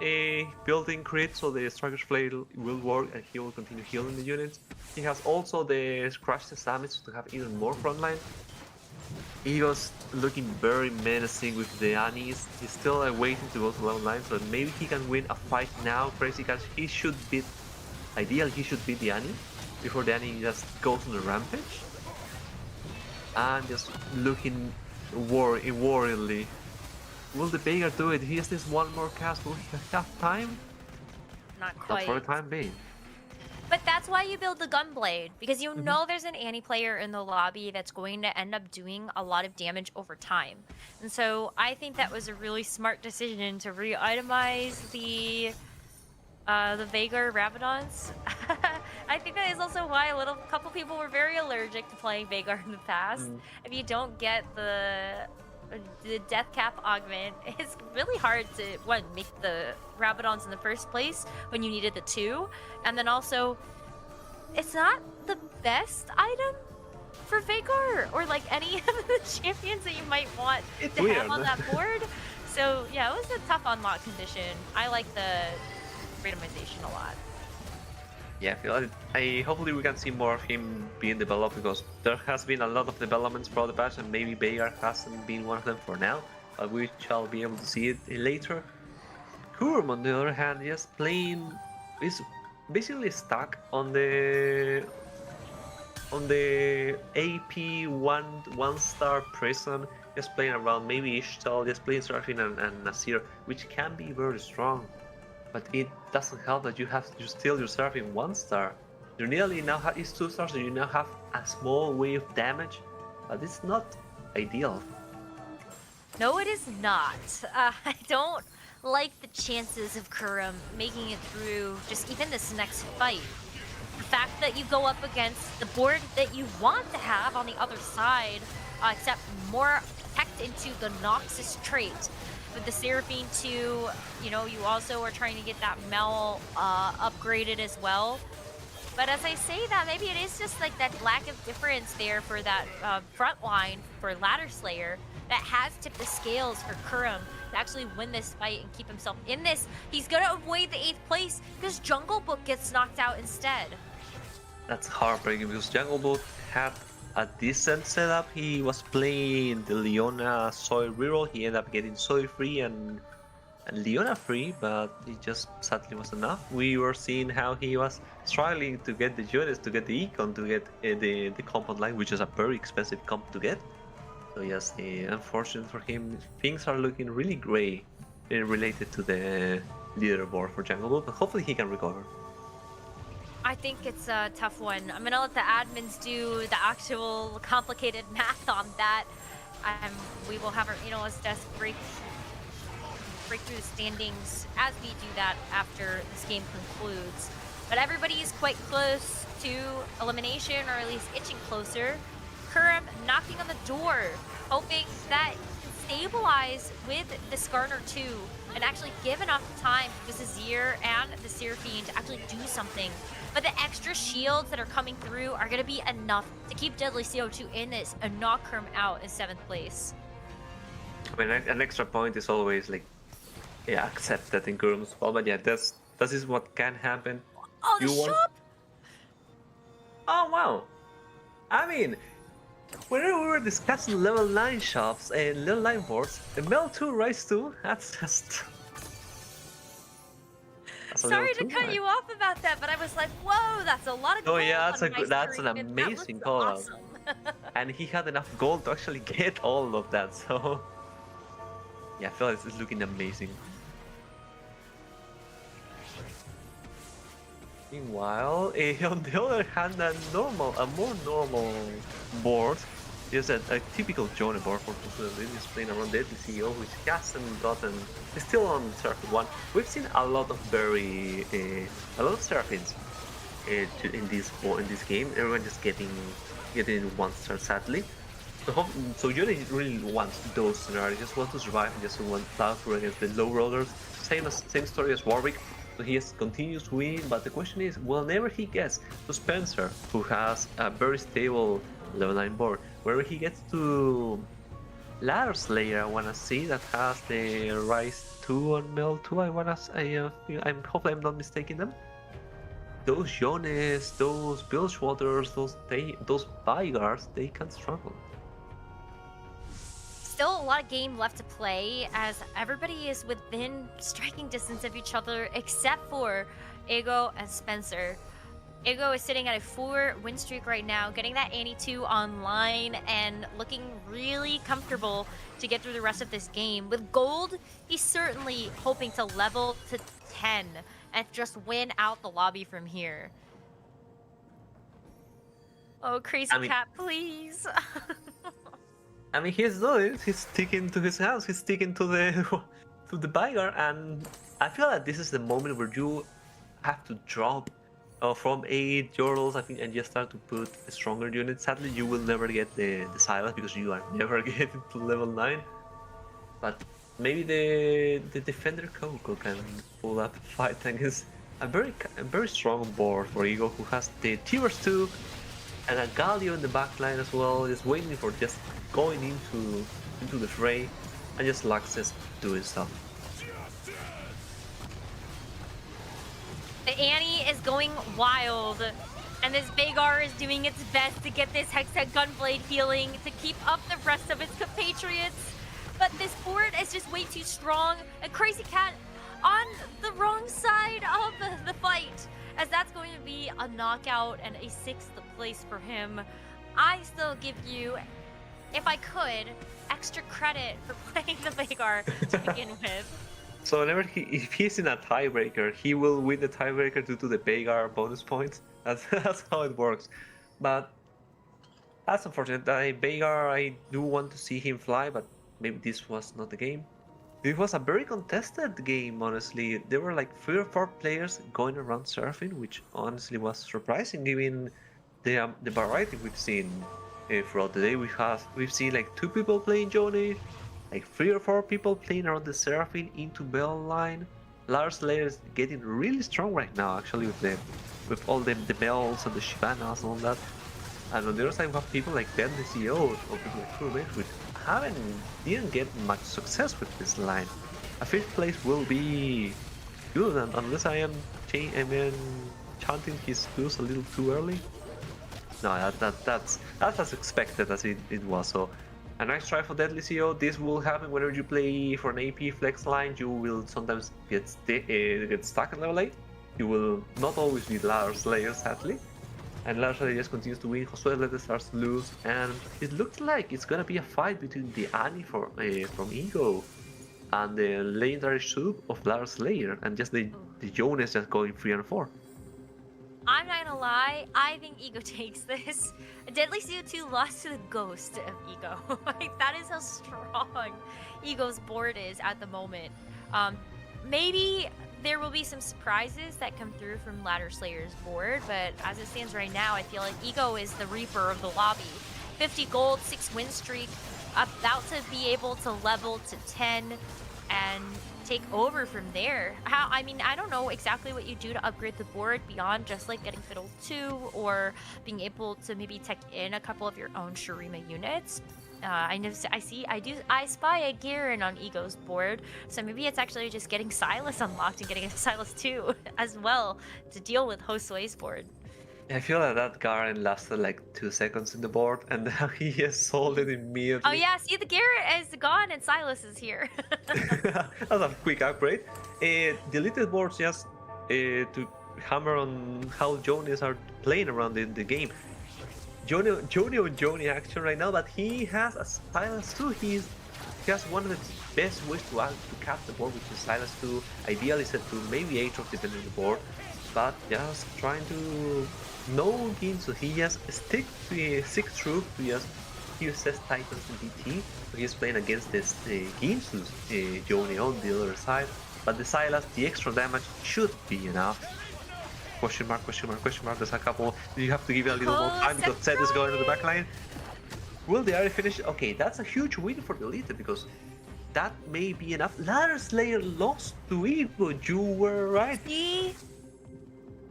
building crit, so the Striker's Flail will work and he will continue healing the units. He has also the Crush the damage to have even more frontline. He was looking very menacing with the Annies. He's still waiting to go to level 9, so maybe he can win a fight now. Crazy Catch, he should beat, ideally he should beat the Annie before the Annie just goes on the rampage. And just looking worriedly. Will the Veigar do it? He has this one more cast. Will he have time? Not Not quite. for the time being. But that's why you build the Gunblade, because you know there's an Annie player in the lobby that's going to end up doing a lot of damage over time. And so I think that was a really smart decision to re-itemize the Veigar Rabadons. I think that is also why a couple people were very allergic to playing Veigar in the past. If you don't get the death cap augment, it's really hard to make the Rabadons in the first place when you needed the 2, and then also it's not the best item for Veigar or like any of the champions that you might want to have on that board. So yeah, it was a tough unlock condition. I like the randomization a lot. Yeah, hopefully we can see more of him being developed, because there has been a lot of developments for the patch and maybe Veigar hasn't been one of them for now, but we shall be able to see it later. Kurm, on the other hand, just playing, is basically stuck on the AP one star prison, just playing around, maybe Ishtal, just playing Seraphine and Nasir, which can be very strong. But it doesn't help that you still yourself in 1 star. You nearly now have is 2 stars, so you now have a small wave of damage, but it's not ideal. No, it is not. I don't like the chances of Kurum making it through just even this next fight. The fact that you go up against the board that you want to have on the other side, except more pecked into the Noxus trait. With the Seraphine 2, you know, you also are trying to get that Mel upgraded as well. But as I say that, maybe it is just like that lack of difference there for that front line for Ladder Slayer that has tipped the scales for Kurum to actually win this fight and keep himself in this. He's gonna avoid the 8th place because Jungle Book gets knocked out instead. That's heartbreaking, because Jungle Book had a decent setup. He was playing the Leona Soy reroll. He ended up getting Soy free and Leona free, but it just sadly was enough. We were seeing how he was struggling to get the units, to get the econ, to get the compound line, which is a very expensive comp to get. So yes, unfortunate for him, things are looking really grey related to the leaderboard for Jungle Book, but hopefully he can recover. I think it's a tough one. I'm gonna let the admins do the actual complicated math on that. We will have our analyst desk break through the standings as we do that after this game concludes. But everybody is quite close to elimination, or at least itching closer. Kurum knocking on the door, hoping that he can stabilize with the Skarner 2 and actually give enough time for the Azir and the Seraphine to actually do something. But the extra shields that are coming through are going to be enough to keep Deadly CO2 in this and knock Kurum out in 7th place. I mean, an extra point is always like, yeah, accepted in Kurum's fall, but yeah, this is what can happen. Oh, the shop! Oh, wow. I mean, whenever we were discussing level 9 shops and level 9 boards, the Mel 2 Rise 2, that's just... Sorry to cut you off about that, but I was like, whoa, that's a lot of gold. Oh yeah, that's an screen, amazing call out. Awesome. And he had enough gold to actually get all of that, so... Yeah, I feel like it's looking amazing. Meanwhile, on the other hand, a more normal board is a typical Jonah board for Tussauds is playing around the CEO, which hasn't gotten, is still on Seraphine 1. We've seen a lot of Seraphines in this game. Everyone just getting 1 star, sadly. So Jonah really wants those scenarios, just want to survive and just want to plow through against the low rollers. Same story as Warwick. So he continues winning, but the question is, whenever he gets to Spencer, who has a very stable level 9 board, whenever he gets to Ladder Slayer I wanna see that has the Rise 2 on Mel 2. I'm hopefully I'm not mistaking them. Those Jones, those Bilgewater's, those Bygars, they can struggle. Still a lot of game left to play as everybody is within striking distance of each other except for Ego and Spencer. Ego is sitting at a 4-win streak right now, getting that Annie 2 online and looking really comfortable to get through the rest of this game. With gold, he's certainly hoping to level to 10 and just win out the lobby from here. Oh, Crazy Cat, please. I mean, he's doing it. He's sticking to his house. He's sticking to the to the Bygar, and I feel like this is the moment where you have to drop from 8 Yordles, I think, and just start to put a stronger unit. Sadly, you will never get the Silas because you are never getting to level 9. But maybe the Defender Coco can pull up a fight against a very strong board for Ego, who has the Tivers 2 and a Galio in the backline as well, just waiting for just going into the fray, and just Luxus doing stuff. The Annie is going wild, and this Vagar is doing its best to get this Hextech Gunblade healing to keep up the rest of its compatriots. But this board is just way too strong, and Crazy Cat on the wrong side of the fight, as that's going to be a knockout and a 6th place for him. I still give you, if I could, extra credit for playing the Vagar to begin with. So whenever if he's in a tiebreaker, he will win the tiebreaker due to the Vagar bonus points. That's how it works. But that's unfortunate. Vagar, I do want to see him fly, but maybe this was not the game. It was a very contested game, honestly. There were like 3 or 4 players going around surfing, which honestly was surprising given the variety we've seen throughout the day. We've seen like 2 people playing Johnny, like 3 or 4 people playing around the Seraphine into Bell line. Ladder Slayer is getting really strong right now, actually, with all the bells and the Shivanas and all that. And on the other side, we have people like Ben, the CEO, or people like Kurbesh, which didn't get much success with this line. A 5th place will be good, unless I am chanting his clues a little too early. No, that's as expected as it was. So a nice try for Deadly CEO. This will happen whenever you play for an AP flex line. You will sometimes get stuck at level 8. You will not always be Ladder Slayer, sadly. And Ladder Slayer just continues to win. Josué starts to lose, and it looks like it's gonna be a fight between the Annie from Ego and the legendary soup of Ladder Slayer, and just the Jonas just going 3 and 4. I'm not gonna lie, I think Ego takes this. Deadly CO2 lost to the ghost of Ego. Like, that is how strong Ego's board is at the moment. Maybe there will be some surprises that come through from Ladder Slayer's board, but as it stands right now, I feel like Ego is the reaper of the lobby. 50 gold, 6 win streak, about to be able to level to 10 and take over from there. I mean, I don't know exactly what you do to upgrade the board beyond just like getting Fiddle 2 or being able to maybe tech in a couple of your own Shurima units. I spy a Garen on Ego's board, so maybe it's actually just getting Silas unlocked and getting a Silas 2 as well to deal with Josué's board. I feel that Garen lasted like 2 seconds in the board, and now he has sold it immediately. Oh yeah, see, the Garrett is gone and Silas is here. That's a quick upgrade. Deleted boards just to hammer on how Jonies are playing around in the game. Joni action right now, but he has a Silas 2. He has one of the best ways to cap the board, which is Silas 2. Ideally set to maybe Aatrox depending on the board, but just trying to no gain, so he just sticks to a 6 troop to just uses Titans in DT. So he's playing against this Ginsu's Joni on the other side, but the Silas, the extra damage should be enough. Question mark, question mark, question mark. There's a couple. You have to give it a little more time because Zed is going to the back line. Will the area finish? Okay, that's a huge win for the Elite because that may be enough. Ladder Slayer lost to Ego. You were right. See?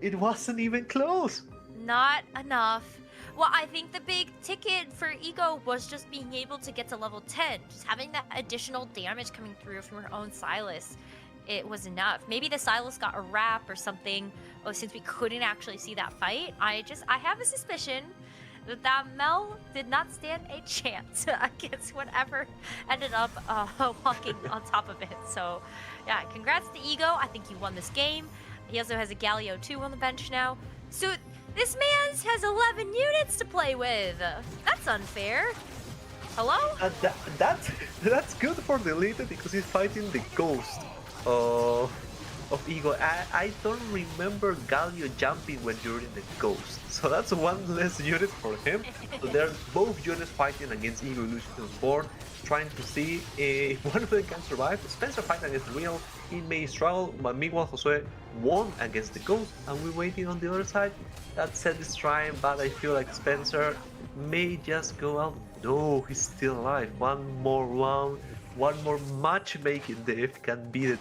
It wasn't even close. Not enough. Well, I think the big ticket for Ego was just being able to get to level 10. Just having that additional damage coming through from her own Silas. It was enough. Maybe the Silas got a wrap or something. Oh, since we couldn't actually see that fight, I have a suspicion that Mel did not stand a chance against whatever ended up walking on top of it. So, yeah, congrats to Ego. I think he won this game. He also has a Galio 2 on the bench now. So, this man has 11 units to play with. That's unfair. Hello? That's good for Deleted because he's fighting the ghost of Ego. I don't remember Galio jumping when you're in the ghost. So that's one less unit for him. So they're both units fighting against Ego Illusion on board, trying to see if one of them can survive. Spencer fighting against Real. He may struggle, but meanwhile Josue won against the ghost, and we're waiting on the other side. That set is trying, but I feel like Spencer may just go out. No, he's still alive. One more round, one more matchmaking diff can be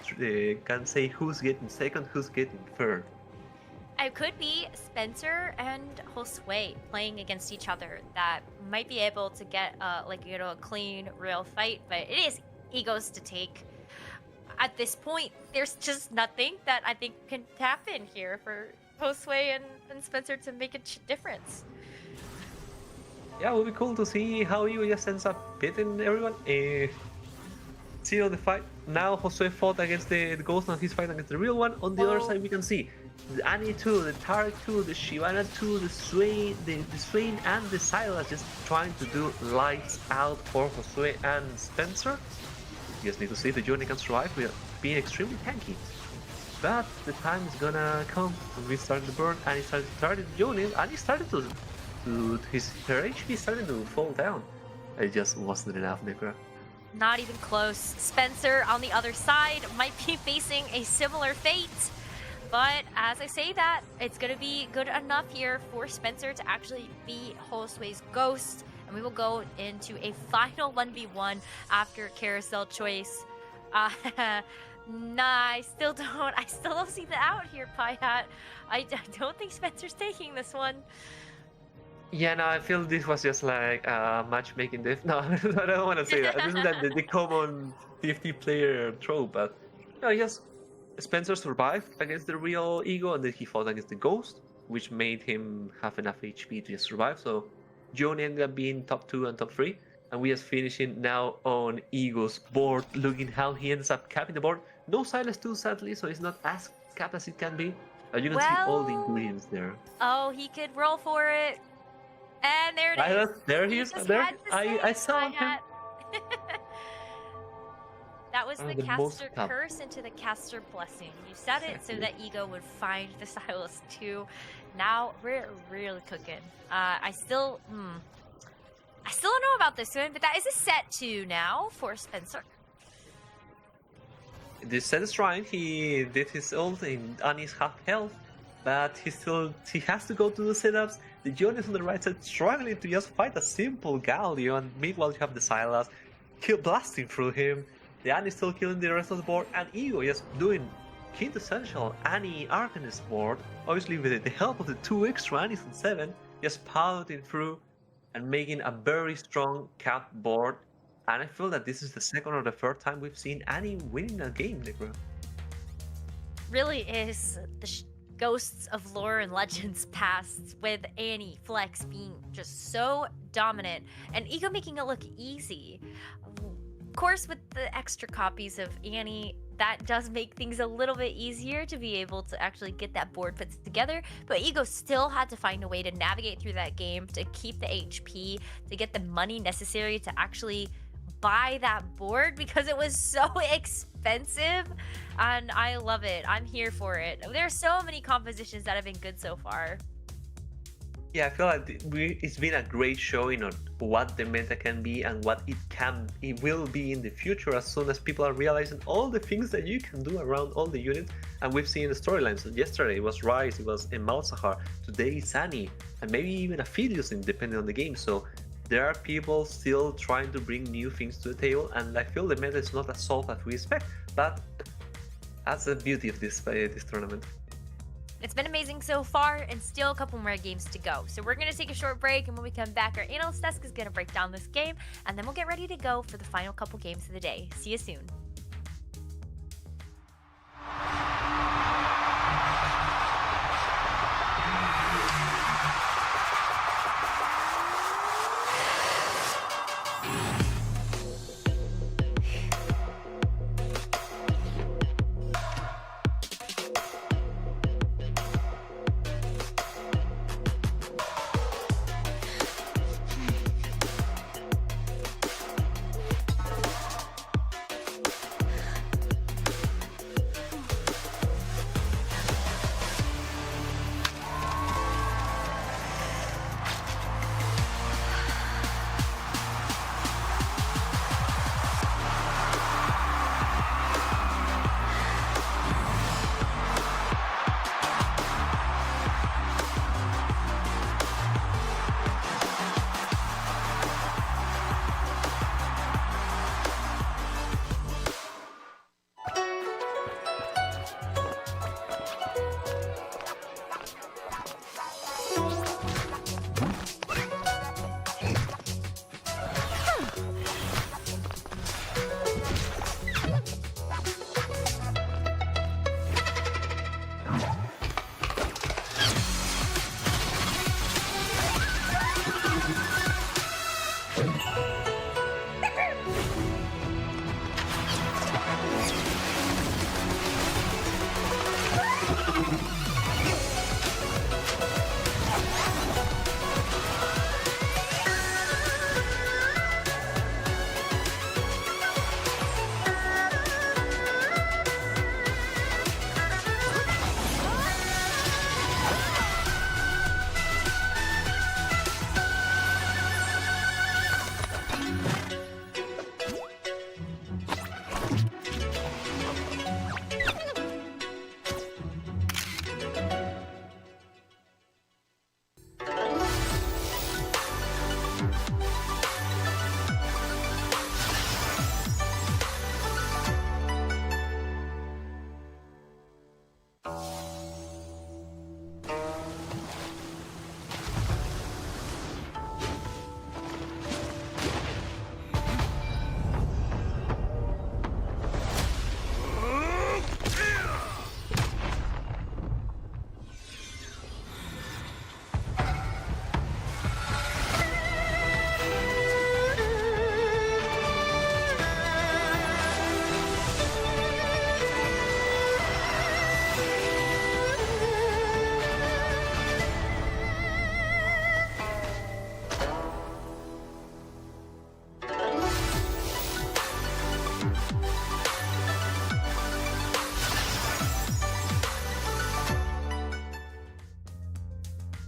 can say who's getting second, who's getting third. It could be Spencer and Josue playing against each other that might be able to get a clean, real fight, but it is Egos to take. At this point, there's just nothing that I think can happen here for Josue and Spencer to make a difference. Yeah, it would be cool to see how Ego just ends up beating everyone. See on the fight. Now Josue fought against the ghost, now he's fighting against the real one. On the other side, we can see the Annie 2, the Tarek 2, the Shyvana 2, the Swain, the Swain and the Silas just trying to do lights out for Josue and Spencer. You just need to see if the journey can survive with being extremely tanky. But the time is gonna come when we start to burn, and he started joining, and he started to her HP started to fall down. It just wasn't enough, Necra. Not even close. Spencer on the other side might be facing a similar fate. But as I say that, it's going to be good enough here for Spencer to actually beat Josue's ghost. And we will go into a final 1v1 after carousel choice. Nah, I still don't see the out here, Pie I don't think Spencer's taking this one. Yeah, no, I feel this was just like matchmaking diff. No, I don't want to say that. This is like the common 50 player trope, but no, yes, Spencer survived against the real Ego, and then he fought against the ghost, which made him have enough HP to just survive. So Joan ended up being top 2 and top 3, and we are finishing now on Ego's board, looking how he ends up capping the board. No Silas 2, sadly, so it's not as capped as it can be. You can see all the ingredients there. Oh, he could roll for it. And there it is. There he is. There. I saw him. That was the the caster most curse into the caster blessing. You said it so that Ego would find the Silas too. Now we're really cooking. I still don't know about this one, but that is a set 2 now for Spencer. This set is trying. He did his ult on his half health, but he has to go to the setups. The John is on the right side, struggling to just fight a simple Galio, and meanwhile you have the Silas blasting through him. The Annie still killing the rest of the board, and Ego just doing quintessential Annie Arcanist board, obviously with the help of the 2 extra Annies on 7, just piloting through and making a very strong cap board. And I feel that this is the second or the third time we've seen Annie winning a game, Necro. Really is the Ghosts of Lore and Legends past, with Annie Flex being just so dominant and Ego making it look easy. Of course, with the extra copies of Annie, that does make things a little bit easier to be able to actually get that board put together, but Ego still had to find a way to navigate through that game, to keep the HP, to get the money necessary to actually buy that board, because it was so expensive, and I love it. I'm here for it. There are so many compositions that have been good so far. Yeah, I feel like it's been a great showing on what the meta can be and what it will be in the future, as soon as people are realizing all the things that you can do around all the units. And we've seen the storylines. So yesterday it was Ryze, it was Malzahar, today it's Annie, and maybe even Aphelios, depending on the game. So there are people still trying to bring new things to the table, and I feel the meta is not as solved as we expect, but that's the beauty of this tournament. It's been amazing so far, and still a couple more games to go. So we're going to take a short break, and when we come back, our analyst desk is going to break down this game, and then we'll get ready to go for the final couple games of the day. See you soon.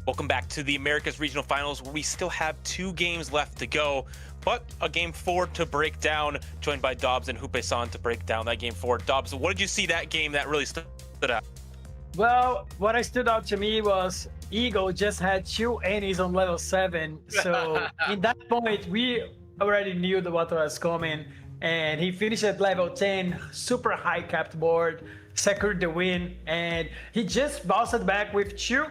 Welcome back to the Americas Regional Finals, where we still have 2 games left to go, but a game 4 to break down, joined by Dobbs and Hupe-san to break down that game 4. Dobbs, what did you see that game that really stood out? Well, what stood out to me was Eagle just had 2 Annies on level 7. So in that point, we already knew what was coming. And he finished at level 10, super high capped board, secured the win. And he just bounced back with 2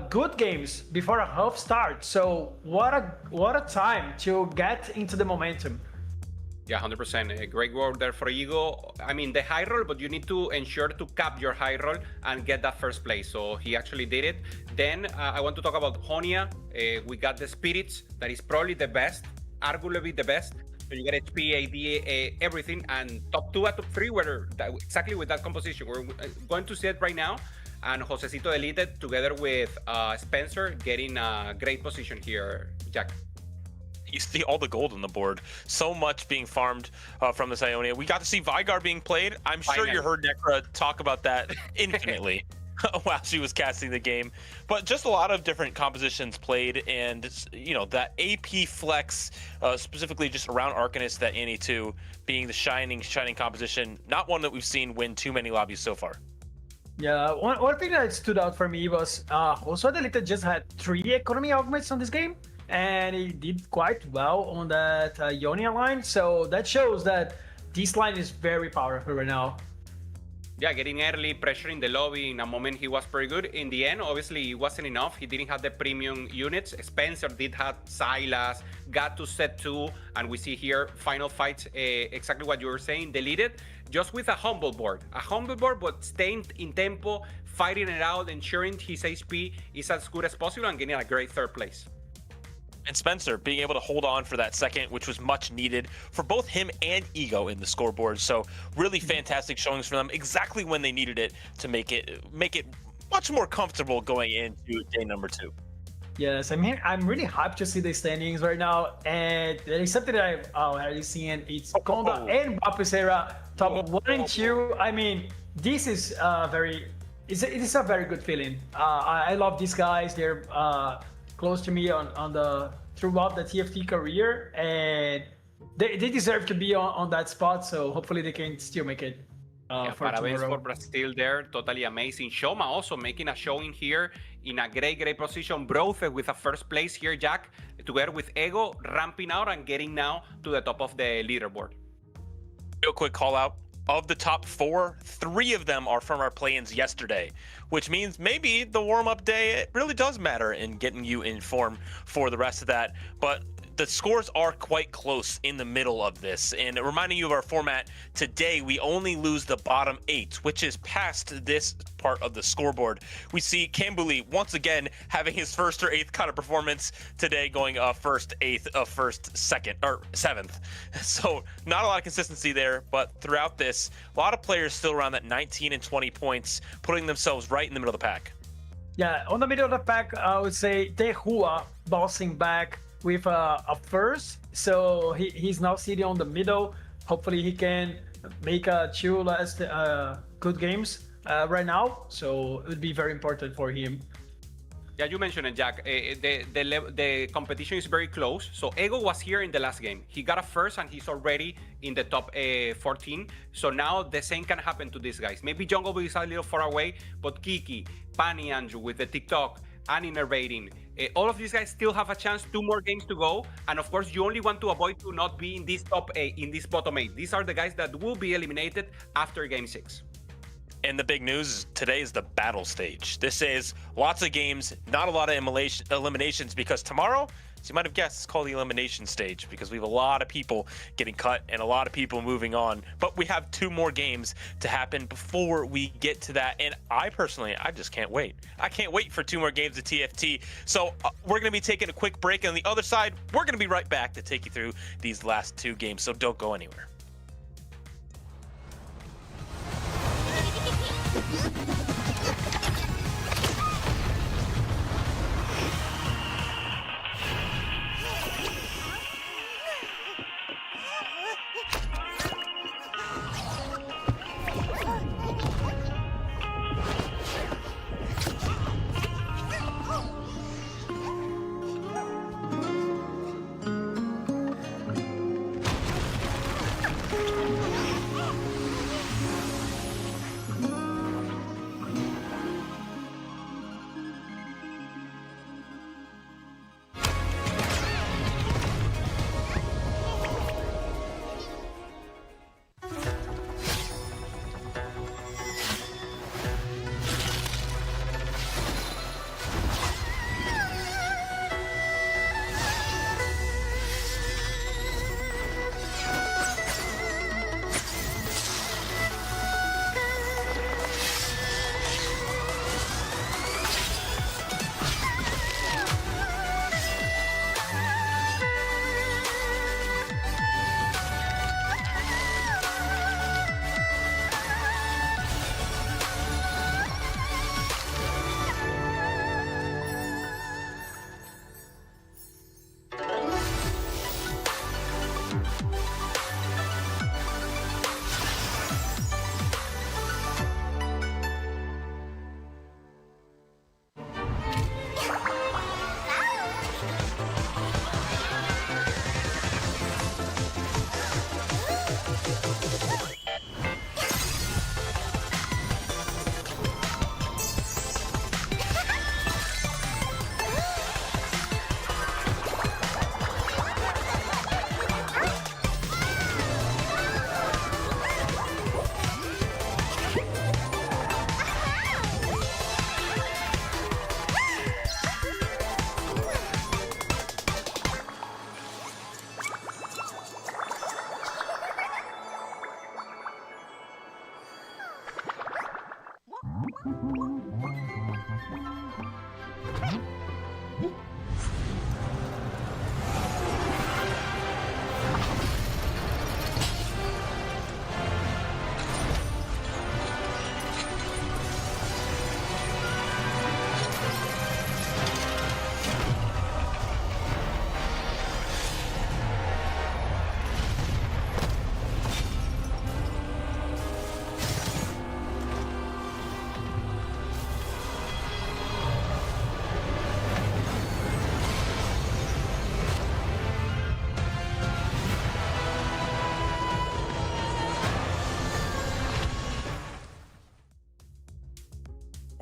good games before a half start. So what a time to get into the momentum. Yeah, 100%. A great work there for Eagle. I mean, the high roll, but you need to ensure to cap your high roll and get that first place. So he actually did it. Then I want to talk about Honia. We got the Spirits, that is probably the best, arguably the best. So you get HP, AD, everything, and top 2 and top 3 were exactly with that composition. We're going to see it right now. And Josecito deleted together with Spencer getting a great position here, Jack. You see all the gold on the board. So much being farmed from this Ionia. We got to see Vygar being played. I'm sure you heard Necra talk about that infinitely while she was casting the game. But just a lot of different compositions played, and that AP flex, specifically just around Arcanist, that Annie 2 being the shining composition. Not one that we've seen win too many lobbies so far. Yeah, one thing that stood out for me was also Deleted just had 3 economy augments on this game, and he did quite well on that Ionia line. So that shows that this line is very powerful right now. Yeah, getting early, pressuring the lobby. In a moment, he was pretty good. In the end, obviously, it wasn't enough. He didn't have the premium units. Spencer did have Silas, got to set 2, and we see here final fights, exactly what you were saying, deleted, just with a humble board. A humble board, but staying in tempo, fighting it out, ensuring his HP is as good as possible, and getting a great 3rd place. And Spencer being able to hold on for that second, which was much needed for both him and Ego in the scoreboard. So really fantastic showings for them, exactly when they needed it to make it much more comfortable going into day number 2. Yes, I'm really hyped to see the standings right now, and there is something that I've already seen. It's Konda and Bapusera top 1 and 2. I mean, this is it is a very good feeling. I love these guys. They're close to me throughout the TFT career, and they deserve to be on that spot. So hopefully they can still make it. For parabéns tomorrow. for Brazil there, totally amazing. Shoma also making a showing here in a great position. Brothe with a 1st place here, Jack, together with Ego, ramping out and getting now to the top of the leaderboard. Real quick call out. Of the top 4, 3 of them are from our play-ins yesterday, which means maybe the warm-up day it really does matter in getting you in form for the rest of that. But the scores are quite close in the middle of this. And reminding you of our format, today we only lose the bottom 8, which is past this part of the scoreboard. We see Kambuli once again having his 1st or 8th kind of performance today, going 1st, 8th, 1st, 2nd, or 7th. So not a lot of consistency there, but throughout this, a lot of players still around that 19 and 20 points, putting themselves right in the middle of the pack. Yeah, on the middle of the pack, I would say Tehua bouncing back with a 1st. So he's now sitting on the middle. Hopefully he can make 2 last good games right now. So it would be very important for him. Yeah, you mentioned it, Jack. The competition is very close. So Ego was here in the last game. He got a 1st and he's already in the top 14. So now the same can happen to these guys. Maybe Jungle Boy is a little far away, but Kiki, Pani Andrew with the TikTok, and innervating. All of these guys still have a chance, 2 more games to go. And of course, you only want to avoid to not be in this top 8, in this bottom 8. These are the guys that will be eliminated after game 6. And the big news is today is the battle stage. This is lots of games, not a lot of eliminations, because tomorrow, as you might have guessed, it's called the elimination stage because we have a lot of people getting cut and a lot of people moving on. But we have 2 more games to happen before we get to that. And I personally, I just can't wait. I can't wait for 2 more games of TFT. So we're going to be taking a quick break. And on the other side, we're going to be right back to take you through these last 2 games. So don't go anywhere.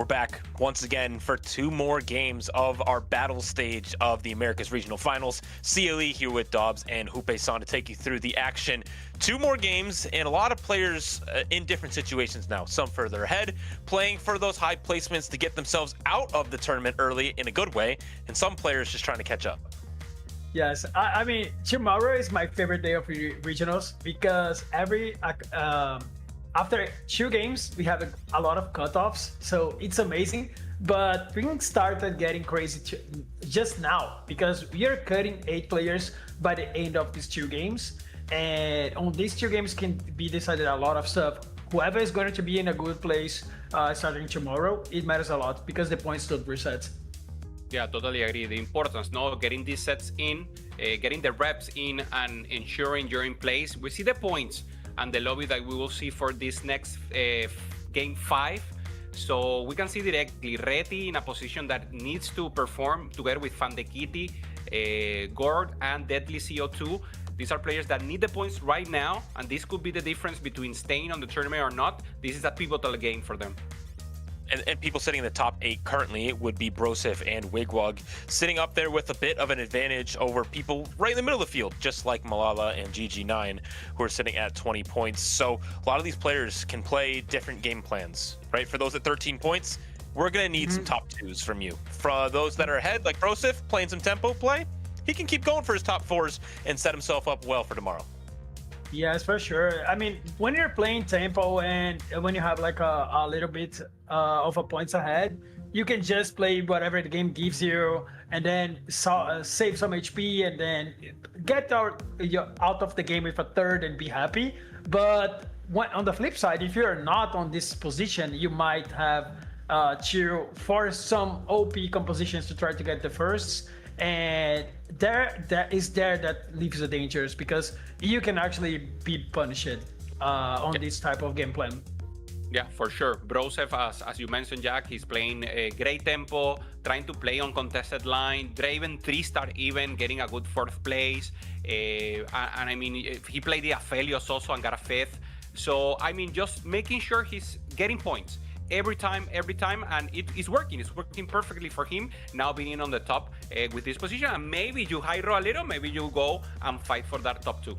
We're back once again for 2 more games of our battle stage of the Americas Regional Finals. CLE here with Dobbs and Hupe-san to take you through the action. 2 more games and a lot of players in different situations now. Some further ahead, playing for those high placements to get themselves out of the tournament early in a good way, and some players just trying to catch up. Yes, I mean, tomorrow is my favorite day of regionals because after 2 games, we have a lot of cutoffs, so it's amazing. But things started getting crazy just now because we are cutting 8 players by the end of these 2 games. And on these 2 games can be decided a lot of stuff. Whoever is going to be in a good place starting tomorrow, it matters a lot because the points don't reset. Yeah, totally agree. The importance, getting these sets in, getting the reps in, and ensuring you're in place. We see the points and the lobby that we will see for this next game 5. So we can see directly Reti in a position that needs to perform together with Fandekiti, Gord, and Deadly CO2. These are players that need the points right now, and this could be the difference between staying on the tournament or not. This is a pivotal game for them. And people sitting in the top 8 currently would be Brosif and Wigwag, sitting up there with a bit of an advantage over people right in the middle of the field, just like Malala and GG9, who are sitting at 20 points. So a lot of these players can play different game plans, right? For those at 13 points, we're going to need some top 2s from you. For those that are ahead, like Brosif, playing some tempo play, he can keep going for his top 4s and set himself up well for tomorrow. Yes, for sure. I mean, when you're playing tempo and when you have like a little bit of a points ahead, you can just play whatever the game gives you and then save some HP and then get out of the game with a 3rd and be happy. But on the flip side, if you're not on this position, you might have to force some OP compositions to try to get the firsts. And that leaves the dangers because you can actually be punished on this type of game plan. Yeah, for sure. Brosef, as you mentioned, Jack, he's playing a great tempo, trying to play on contested line. Draven 3-star even, getting a good 4th place. And I mean, he played the Aphelios also and got a 5th. So, I mean, just making sure he's getting points. Every time, and it's working. It's working perfectly for him now being on the top with this position. And maybe you high roll a little, maybe you go and fight for that top 2. An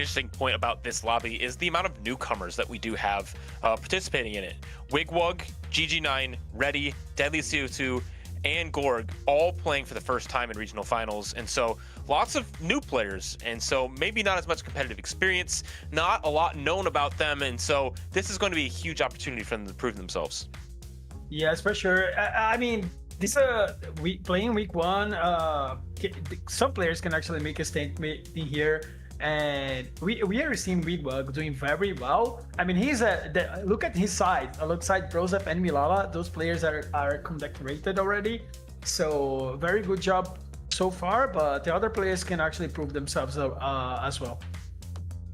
interesting point about this lobby is the amount of newcomers that we do have participating in it. Wigwag, GG9, Ready, Deadly CO2, and Gorg all playing for the first time in regional finals, and so lots of new players, and so maybe not as much competitive experience, not a lot known about them, and so this is going to be a huge opportunity for them to prove themselves. Yes, for sure. I mean, this playing week 1, some players can actually make a statement in here. And we are seeing Wigwag doing very well. I mean, look at his side. Alongside Brosef and Milala, those players are conduct rated already. So very good job so far, but the other players can actually prove themselves as well.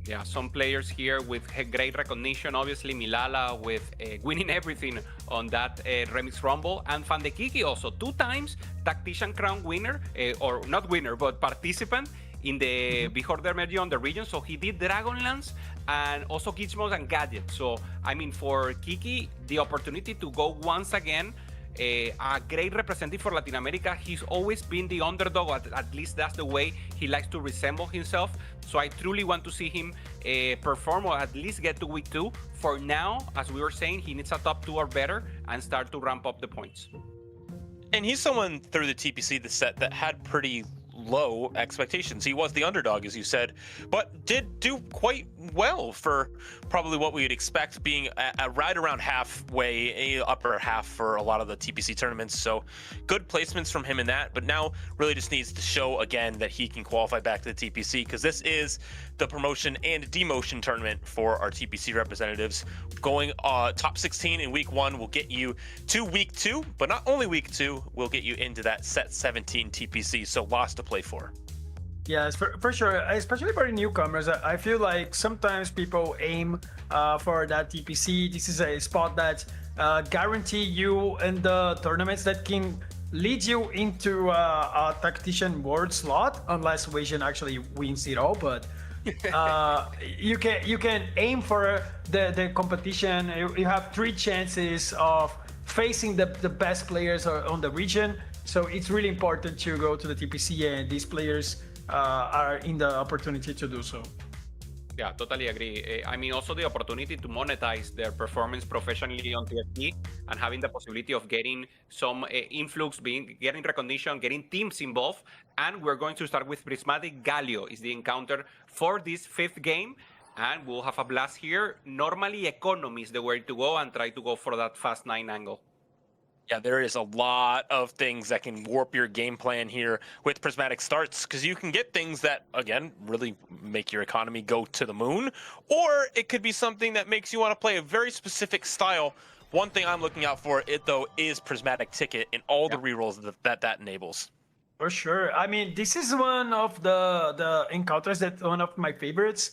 Yeah, some players here with great recognition. Obviously, Milala with winning everything on that Remix Rumble. And Fandekiki also 2 times Tactician Crown winner, or not winner, but participant in the Before the Merge on the region. So he did Dragonlance and also Gizmos and Gadgets. So, I mean, for Kiki, the opportunity to go once again, a great representative for Latin America. He's always been the underdog, at least that's the way he likes to resemble himself. So I truly want to see him perform or at least get to week 2. For now, as we were saying, he needs a top 2 or better and start to ramp up the points. And he's someone through the TPC, the set, that had pretty low expectations. He was the underdog, as you said, but did do quite well for probably what we would expect, being right around halfway, upper half for a lot of the TPC tournaments. So good placements from him in that, but now really just needs to show again that he can qualify back to the TPC, because this is the promotion and demotion tournament for our TPC representatives. Going top 16 in week 1 will get you to week 2, but not only week 2 will get you into that set 17 TPC, so lots to play for. Yes, for sure, especially for the newcomers. I feel like sometimes people aim for that TPC. This is a spot that guarantee you in the tournaments that can lead you into a Tactician world slot, unless Wasian actually wins it all. But you can aim for the competition. You have 3 chances of facing the best players on the region. So it's really important to go to the TPC, and these players are in the opportunity to do so. Yeah, totally agree. I mean, also the opportunity to monetize their performance professionally on TFT and having the possibility of getting some influx, getting recognition, getting teams involved. And we're going to start with Prismatic. Galio is the encounter for this 5th game. And we'll have a blast here. Normally, economy is the way to go and try to go for that fast 9 angle. Yeah, there is a lot of things that can warp your game plan here with prismatic starts, because you can get things that, again, really make your economy go to the moon, or it could be something that makes you want to play a very specific style. One thing I'm looking out for it, though, is prismatic ticket and all the rerolls that enables. For sure. I mean, this is one of the encounters that one of my favorites.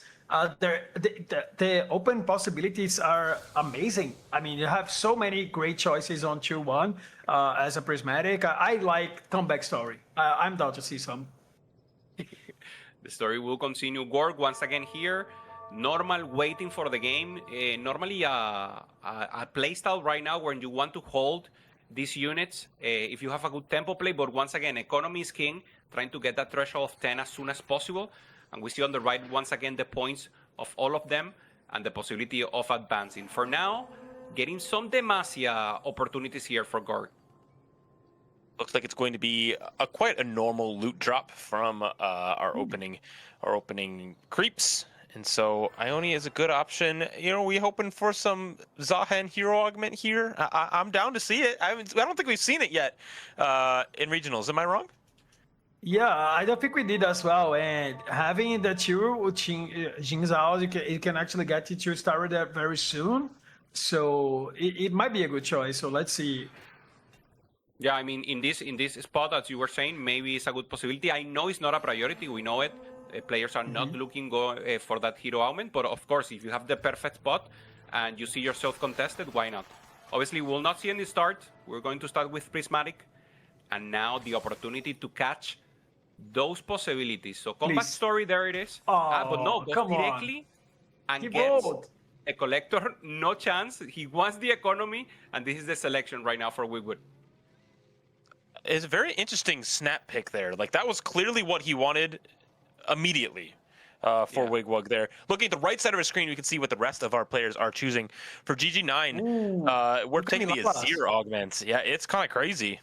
The open possibilities are amazing. I mean, you have so many great choices on 2-1 as a prismatic. I like comeback story. I'm down to see some. The story will continue. Gorg once again here. Normal waiting for the game. Normally a playstyle right now where you want to hold these units if you have a good tempo play, but once again, economy is king, trying to get that threshold of 10 as soon as possible. And we see on the right, once again, the points of all of them and the possibility of advancing. For now, getting some Demacia opportunities here for Gorg. Looks like it's going to be quite a normal loot drop from our opening creeps. And so Ione is a good option. You know, we hoping for some Zahen hero augment here. I'm down to see it. I don't think we've seen it yet in regionals. Am I wrong? Yeah, I don't think we did as well. And having the 2 Jing's out, it can actually get you to start there very soon. So it might be a good choice. So let's see. Yeah, I mean, in this spot, as you were saying, maybe it's a good possibility. I know it's not a priority. We know it. Players are not looking for that hero augment. But of course, if you have the perfect spot and you see yourself contested, why not? Obviously, we'll not see any start. We're going to start with Prismatic. And now the opportunity to catch those possibilities. So combat story, there it is. But no, goes directly and gets a collector. No chance. He wants the economy, and this is the selection right now for Wigwood. It's a very interesting snap pick there. Like, that was clearly what he wanted immediately for Wigwug there. Looking at the right side of our screen, we can see what the rest of our players are choosing. For GG9, we're taking the Azir augments. Yeah, it's kind of crazy.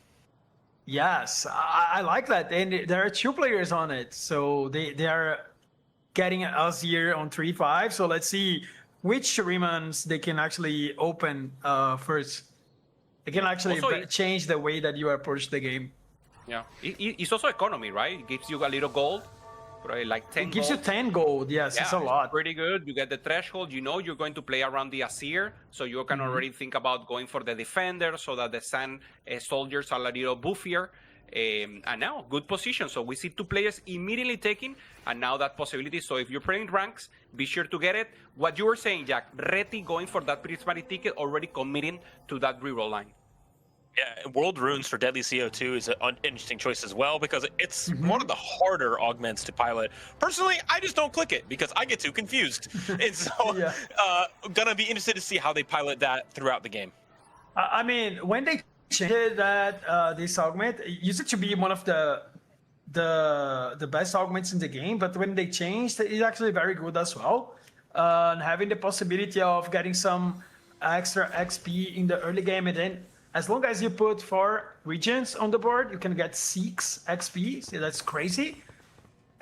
Yes, I like that. And there are 2 players on it. So they are getting Azir on 3-5. So let's see which Sharimans they can actually open first. It can actually also change the way that you approach the game. Yeah, it's also economy, right? It gives you a little gold, probably like 10 It gives gold. you 10 gold, yes, it's a lot. Pretty good. You get the threshold. You know you're going to play around the Azir, so you can already think about going for the defender so that the Sand soldiers are a little buffier. And now, good position. So we see 2 players immediately taking, and now that possibility. So if you're playing ranks, be sure to get it. What you were saying, Jack, Reti going for that prismatic ticket, already committing to that reroll line. Yeah, World Runes for Deadly CO2 is an interesting choice as well, because it's one of the harder augments to pilot. Personally, I just don't click it because I get too confused. And so gonna be interested to see how they pilot that throughout the game. I mean, when they changed that this augment, it used to be one of the best augments in the game, but when they changed, it's actually very good as well. And having the possibility of getting some extra XP in the early game, and then as long as you put 4 regions on the board, you can get 6 XP. So that's crazy.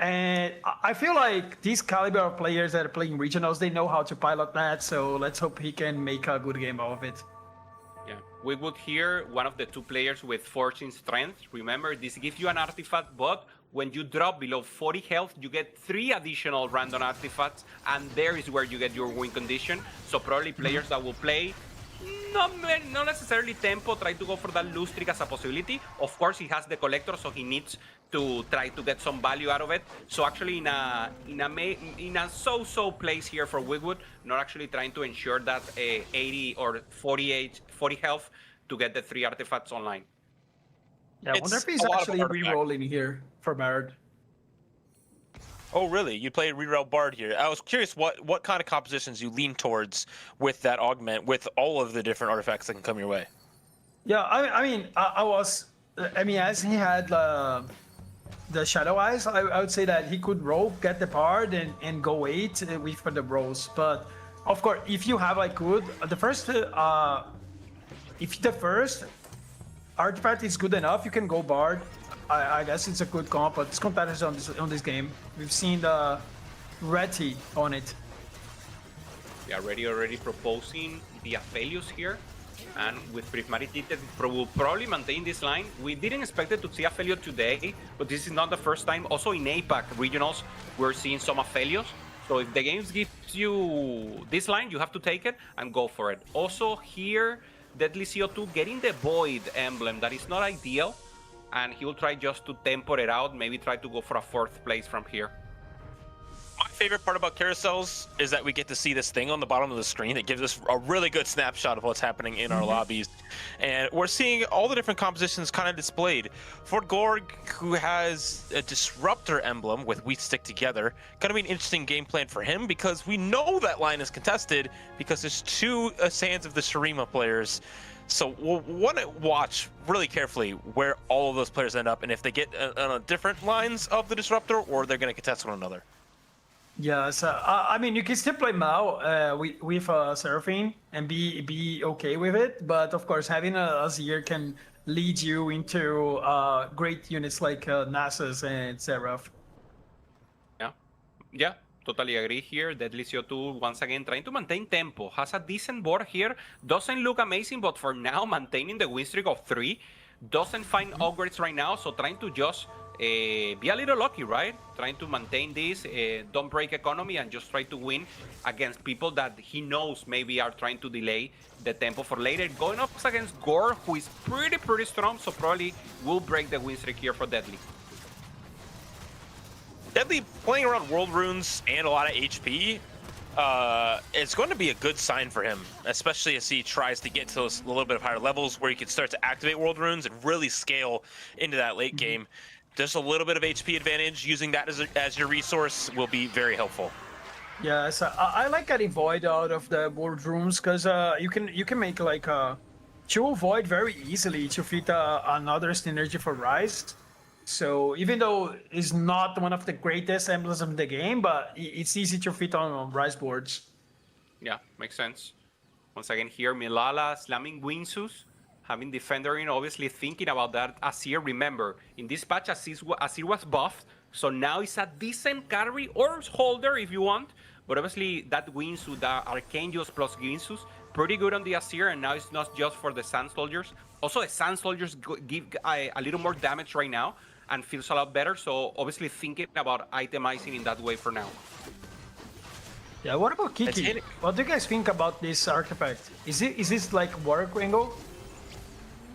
And I feel like these caliber of players that are playing regionals, they know how to pilot that. So let's hope he can make a good game out of it. Yeah, we would hear one of the 2 players with 14 strength. Remember, this gives you an artifact, but when you drop below 40 health, you get 3 additional random artifacts, and there is where you get your win condition. So probably players that will play not necessarily tempo, try to go for that loose trick as a possibility. Of course, he has the collector, so he needs to try to get some value out of it. So actually, in a so-so place here for Wigwood, not actually trying to ensure that 80 or 40 health to get the 3 artifacts online. Yeah, I wonder if he's actually re-rolling here for Baird. Oh, really? You play reroute Bard here. I was curious what kind of compositions you lean towards with that augment, with all of the different artifacts that can come your way. Yeah, I mean, as he had the Shadow Eyes, I would say that he could roll, get the Bard, and go 8 with the rolls. But of course, if you have like good, if the first artifact is good enough, you can go Bard. I guess it's a good comp, but it's competitors on this game. We've seen the Reti on it. Yeah, already proposing the Aphelios here. And with Prismatic Ticket, will probably maintain this line. We didn't expect it to see Aphelios today, but this is not the first time. Also in APAC regionals, we're seeing some Aphelios. So if the game gives you this line, you have to take it and go for it. Also here, Deadly CO2 getting the Void emblem. That is not ideal. And he will try just to temper it out, maybe try to go for a 4th place from here. My favorite part about carousels is that we get to see this thing on the bottom of the screen that gives us a really good snapshot of what's happening in our lobbies. And we're seeing all the different compositions kind of displayed. For Gorg, who has a Disruptor emblem with We Stick Together, going to be an interesting game plan for him because we know that line is contested because there's 2 Sands of the Shurima players. So we'll want to watch really carefully where all of those players end up and if they get on different lines of the Disruptor or they're going to contest one another. Yeah, so I mean, you can still play Mao with Seraphine and be okay with it, but of course, having a Azir can lead you into great units like Nasus and Seraph. Yeah, totally agree here. Deadly CO2 once again trying to maintain tempo. Has a decent board here. Doesn't look amazing, but for now, maintaining the win streak of 3. Doesn't find upgrades right now, so trying to just be a little lucky, right? Trying to maintain this, don't break economy, and just try to win against people that he knows maybe are trying to delay the tempo for later. Going up against Gore, who is pretty strong, so probably will break the win streak here for Deadly. Deadly playing around World Runes and a lot of HP, it's going to be a good sign for him, especially as he tries to get to those a little bit of higher levels where he can start to activate World Runes and really scale into that late game. Just a little bit of HP advantage, using that as your resource will be very helpful. Yeah, so I like getting Void out of the World Rooms because you can make like a 2 Void very easily to fit another synergy for Rise. So even though it's not one of the greatest emblems of the game, but it's easy to fit on Rise boards. Yeah, makes sense. Once again here, Milala slamming Winsus, having Defender in, obviously thinking about that. Azir, remember, in this patch, Azir was buffed, so now it's a decent carry or holder if you want. But obviously that Winsu, the Archangels plus Winsus, pretty good on the Azir, and now it's not just for the Sand Soldiers. Also, the Sand Soldiers give a little more damage right now and feels a lot better, so obviously thinking about itemizing in that way for now. Yeah, what about Kiki? What do you guys think about this artifact? Is this like Warwick angle?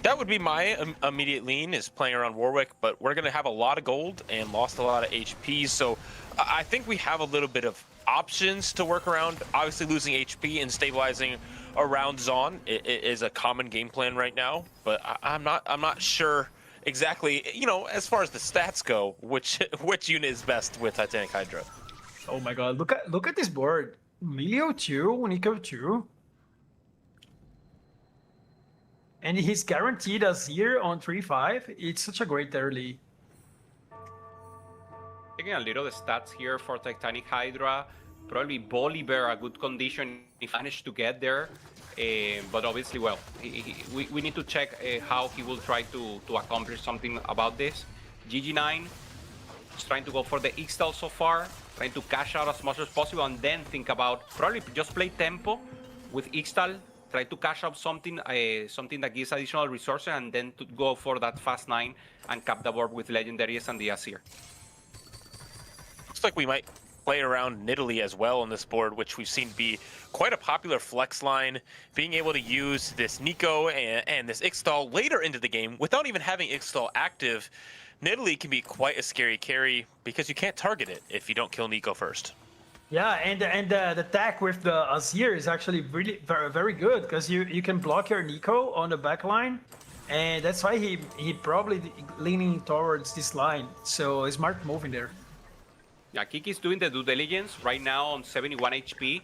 That would be my immediate lean, is playing around Warwick, but we're going to have a lot of gold and lost a lot of HP, so I think we have a little bit of options to work around. Obviously losing HP and stabilizing around Zon is a common game plan right now, but I'm not sure exactly, you know, as far as the stats go, which unit is best with Titanic Hydra. Oh my god, look at this board. Milio 2, Nico 2. And he's guaranteed a 0 on 3-5. It's such a great early. Taking a little of the stats here for Titanic Hydra. Probably Bolivar, a good condition if managed to get there. But obviously, well, we need to check how he will try to accomplish something about this. GG9 is trying to go for the Ixtal so far, trying to cash out as much as possible, and then think about probably just play tempo with Ixtal, try to cash out something something that gives additional resources, and then to go for that fast 9 and cap the board with Legendaries and the Azir. Looks like we might play around Nidalee as well on this board, which we've seen be quite a popular flex line. Being able to use this Nico and this Ixtal later into the game without even having Ixtal active, Nidalee can be quite a scary carry because you can't target it if you don't kill Nico first. Yeah, and the attack with the Azir is actually really very good because you can block your Nico on the back line, and that's why he probably leaning towards this line. So a smart move in there. Yeah, Kiki's doing the due diligence right now on 71 HP.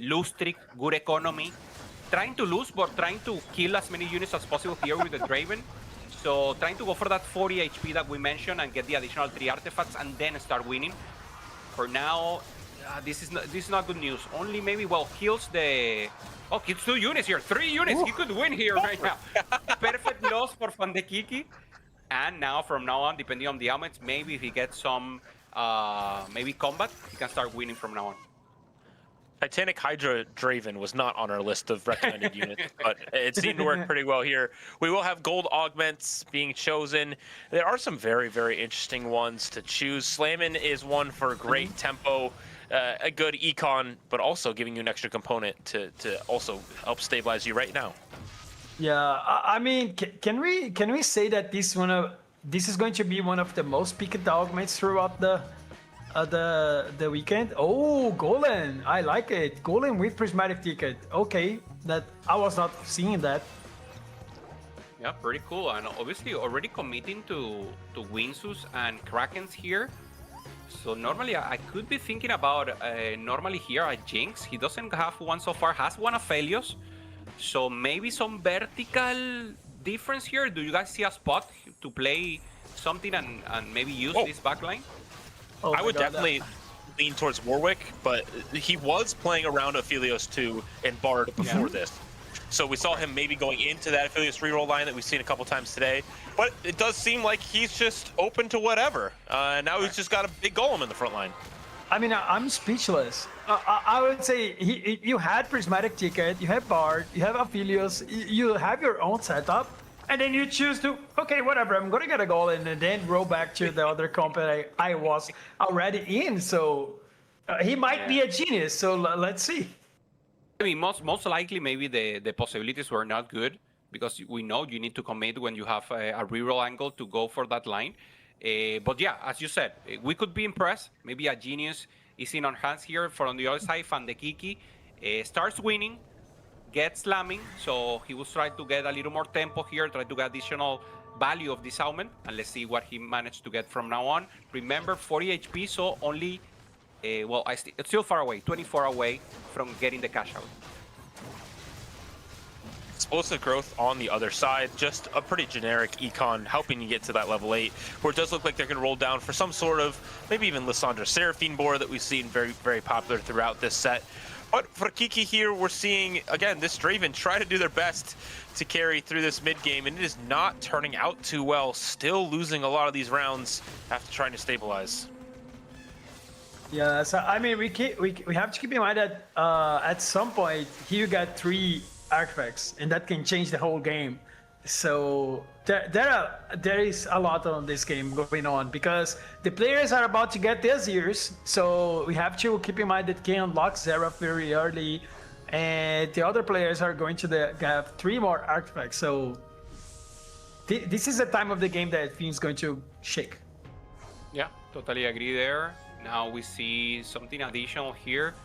Loose streak, good economy. Trying to lose, but trying to kill as many units as possible here with the Draven. So trying to go for that 40 HP that we mentioned and get the additional 3 artifacts and then start winning. For now, this is not good news. Only maybe, well, kills the... Oh, kills 2 units here, 3 units. Ooh. He could win here right now. Perfect loss for Fandekiki. And now, from now on, depending on the elements, maybe if he gets some, maybe combat, he can start winning from now on. Titanic Hydra Draven was not on our list of recommended units, but it seemed to work pretty well here. We will have gold augments being chosen. There are some very, very interesting ones to choose. Slammin' is one for great tempo, a good econ, but also giving you an extra component to also help stabilize you right now. Yeah, I mean, can we say that this is going to be one of the most picked augments throughout the weekend? Oh, Golem, I like it. Golem with prismatic ticket. Okay, that I was not seeing that. Yeah, pretty cool. And obviously already committing to Winsus and Krakens here. So normally I could be thinking about normally here a Jinx. He doesn't have one so far. Has one Aphelios. So maybe some vertical difference here. Do you guys see a spot to play something and maybe use this backline? Oh, I would definitely lean towards Warwick, but he was playing around Aphelios 2 and Bard before this. So we saw him maybe going into that Aphelios reroll line that we've seen a couple times today. But it does seem like he's just open to whatever. Now he's just got a big golem in the front line. I mean, I'm speechless. I would say you had prismatic ticket, you have Bard, you have Aphelios, you have your own setup. And then you choose to, okay, whatever, I'm going to get a goal and then roll back to the other company I was already in. So he might be a genius. So let's see. I mean, most likely, maybe the possibilities were not good because we know you need to commit when you have a reroll angle to go for that line. But yeah, as you said, we could be impressed. Maybe a genius is in our hands here. For on the other side, Fandekiki starts winning. Get slamming, so he will try to get a little more tempo here, try to get additional value of this augment, and let's see what he managed to get from now on. Remember, 40 HP, so only, well, it's still far away, 24 away from getting the cash out. Explosive growth on the other side, just a pretty generic econ helping you get to that level 8, where it does look like they're going to roll down for some sort of, maybe even Lissandra Seraphine board that we've seen very, very popular throughout this set. But for Kiki here, we're seeing, again, this Draven try to do their best to carry through this mid-game, and it is not turning out too well. Still losing a lot of these rounds after trying to stabilize. Yeah, so I mean, we have to keep in mind that at some point, you got 3 artifacts, and that can change the whole game. So there is a lot on this game going on because the players are about to get their years. So we have to keep in mind that can unlock Xerath very early, and the other players are going to have 3 more artifacts. So this is the time of the game that things going to shake. Yeah, totally agree there. Now we see something additional here.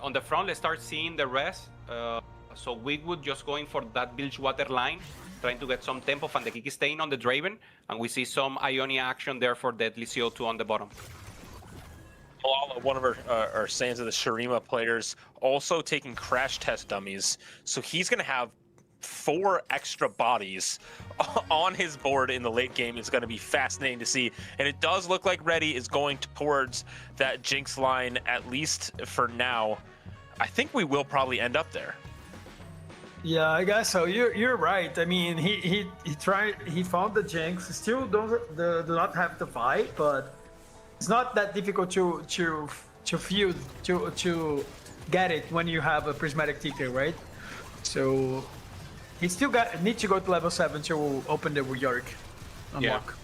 On the front, let's start seeing the rest. So Wigwood just going for that Bilgewater line, trying to get some tempo. Fandekiki staying on the Draven, and we see some Ionia action there for Deadly CO2 on the bottom. One of our Sands of the Shurima players also taking crash test dummies, so he's going to have 4 extra bodies on his board in the late game. Is going to be fascinating to see, and it does look like Reddy is going towards that Jinx line, at least for now. I think we will probably end up there. Yeah, I guess so. You're right. I mean, he found the Jinx. Still do not have the fight, but it's not that difficult to get it when you have a prismatic ticket, right? So he still need to go to level 7 to open the Yorick unlock.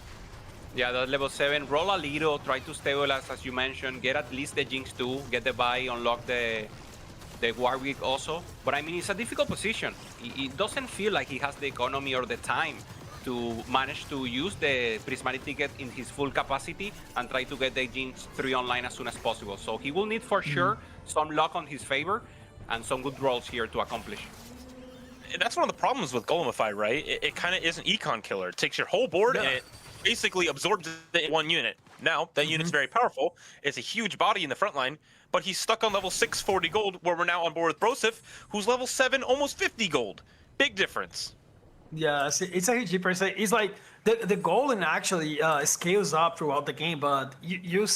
Yeah, that level 7. Roll a little, try to stabilize as you mentioned, get at least the Jinx 2, get the buy, unlock the Warwick also. But I mean, it's a difficult position. It doesn't feel like he has the economy or the time to manage to use the prismatic ticket in his full capacity and try to get the Jinx 3 online as soon as possible. So he will need for sure some luck on his favor and some good rolls here to accomplish. And that's one of the problems with Golemify, right? It kind of is an econ killer. It takes your whole board and it basically absorbs it in one unit. Now, that unit's very powerful. It's a huge body in the front line, but he's stuck on level 6, 40 gold, where we're now on board with Brosif, who's level 7, almost 50 gold. Big difference. Yeah, it's a huge difference. It's like the golden actually scales up throughout the game, but you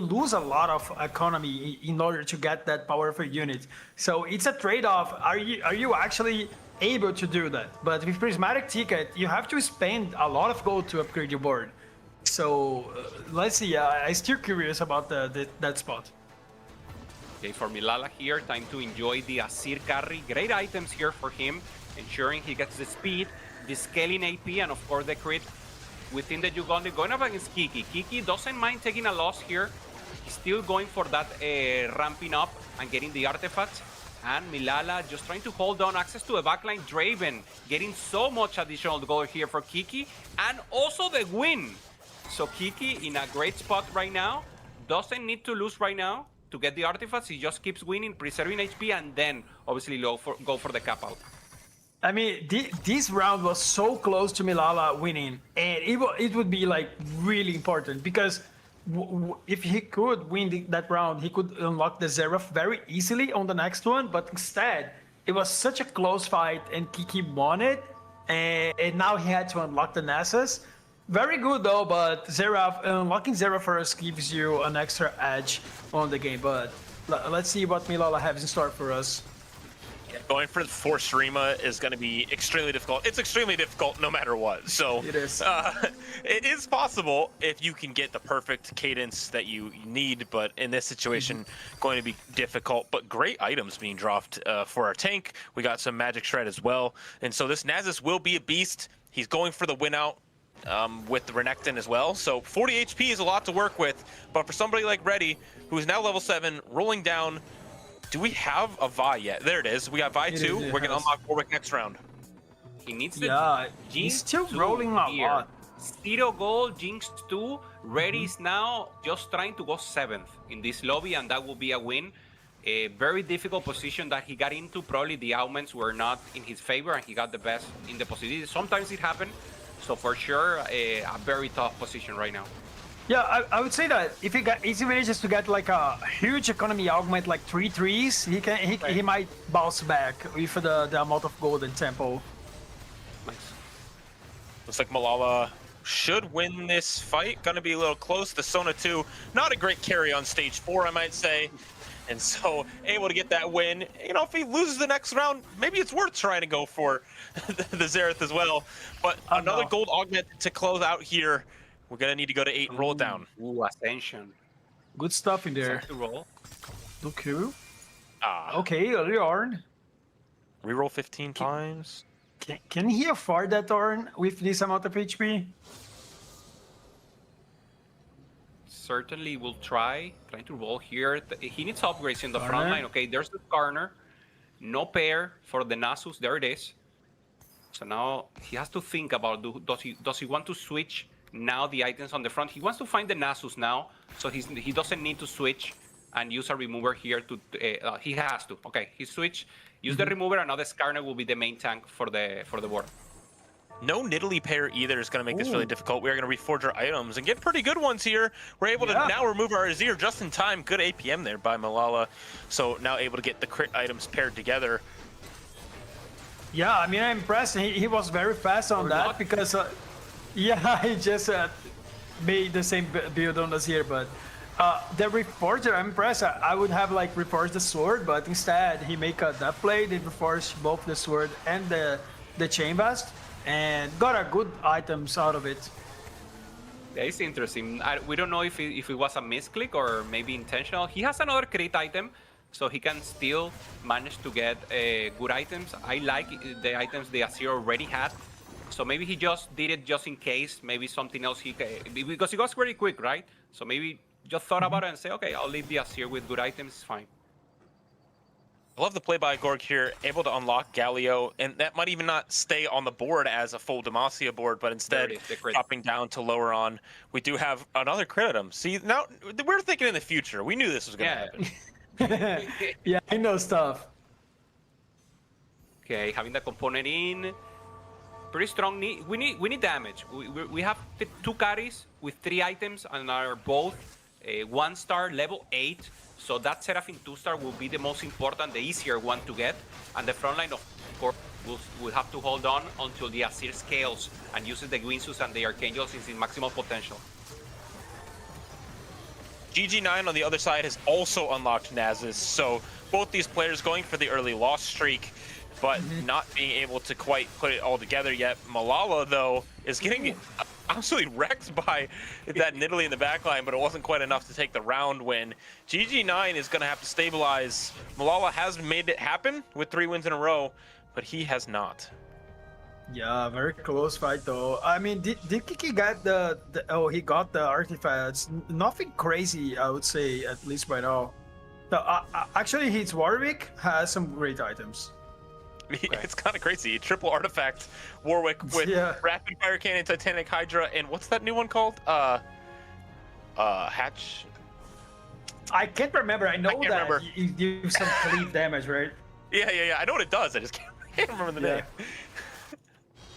lose a lot of economy in order to get that powerful unit. So it's a trade-off. Are you actually able to do that? But with Prismatic Ticket, you have to spend a lot of gold to upgrade your board. So let's see. I'm still curious about that spot. Okay, for Milala here, time to enjoy the Asir carry. Great items here for him, ensuring he gets the speed, the scaling AP, and of course the crit within the Yugondli. Going up against Kiki. Kiki doesn't mind taking a loss here. He's still going for that ramping up and getting the artifacts. And Milala just trying to hold on access to a backline. Draven getting so much additional gold here for Kiki, and also the win. So Kiki in a great spot right now. Doesn't need to lose right now to get the artifacts. He just keeps winning, preserving HP, and then obviously go for the cap out. I mean, this round was so close to Milala winning, and it would be like really important because if he could win that round, he could unlock the Zeraf very easily on the next one. But instead, it was such a close fight, and Kiki won it, and now he had to unlock the Nessus. Very good though, but unlocking Zeraf first gives you an extra edge on the game. But let's see what Milala has in store for us. Going for the Force Rima is going to be extremely difficult. It's extremely difficult no matter what. So it is. It is possible if you can get the perfect cadence that you need, but in this situation, going to be difficult. But great items being dropped for our tank. We got some Magic Shred as well. And so this Nasus will be a beast. He's going for the win out with the Renekton as well. So 40 HP is a lot to work with. But for somebody like Reddy, who is now level 7, rolling down. Do we have a Vi yet? There it is. We got Vi 2. We're going to unlock Warwick next round. He needs the Yeah, Jinx he's still 2 rolling a here. lot. 0 gold, Jinx 2. Reddy is now just trying to go 7th in this lobby, and that will be a win. A very difficult position that he got into. Probably the augments were not in his favor, and he got the best in the possibility. Sometimes it happened. So for sure, a very tough position right now. Yeah, I would say that if he manages to get like a huge economy augment, like 3 threes, he might bounce back with the amount of gold and tempo. Nice. Looks like Malala should win this fight. Gonna be a little close. The Sona 2, not a great carry on stage 4, I might say. And so able to get that win. You know, if he loses the next round, maybe it's worth trying to go for the Xerath as well. But another gold augment to close out here. We're gonna need to go to 8 and roll it down. Ooh, Ascension. Good stuff in there. To roll. Okay. Okay, Ornn. Reroll 15 times. Can he afford that, Ornn, with this amount of HP? Certainly will trying to roll here. He needs upgrades in the front line. Okay, there's the Skarner. No pair for the Nasus. There it is. So now he has to think about, does he want to switch now the items on the front? He wants to find the Nasus now, so he doesn't need to switch and use a remover here to he has to. Okay, he switched, use the remover, and now the Skarner will be the main tank for the board. No Nidalee pair either is going to make this really difficult. We're going to reforge our items and get pretty good ones here. We're able to now remove our Azir just in time. Good APM there by Malala. So now able to get the crit items paired together. Yeah, I mean, I'm impressed. He was very fast on that because, yeah, he just made the same build on us here. But the Reforger, I'm impressed. I would have like reforged the sword, but instead he make a death blade. He reforged both the sword and the chain vest, and got a good items out of it. Yeah, it's interesting. We don't know if it was a misclick or maybe intentional. He has another crit item, so he can still manage to get good items. I like the items the Azir already had, so maybe he just did it just in case. Maybe something else because he goes very quick, right? So maybe just thought about it and say, okay, I'll leave the Azir with good items, it's fine. I love the play by Gorg here, able to unlock Galio, and that might even not stay on the board as a full Demacia board, but instead dropping down to lower on. We do have another crit item. See, now we're thinking in the future. We knew this was going to happen. Yeah, I know stuff. Okay, having the component in. pretty strong. We need damage. We have two carries with 3 items and are both 1-star level 8. So that Seraphine 2-star will be the most important, the easier one to get. And the front line, of course, will have to hold on until the Azir scales and uses the Gwynsus and the Archangels in his maximal potential. GG9 on the other side has also unlocked Nasus, so both these players going for the early loss streak, but not being able to quite put it all together yet. Malala, though, is getting absolutely wrecked by that Nidalee in the backline, but it wasn't quite enough to take the round win. GG9 is going to have to stabilize. Malala has made it happen with 3 wins in a row, but he has not. Yeah, very close fight though. I mean, did Kiki get the he got the artifacts? Nothing crazy, I would say, at least by now. Actually, his Warwick has some great items. It's kind of crazy. Triple artifact Warwick with rapid fire cannon, Titanic Hydra, and what's that new one called? Hatch. I can't remember. I know that you do some cleave damage, right? Yeah. I know what it does. I just can't remember the name.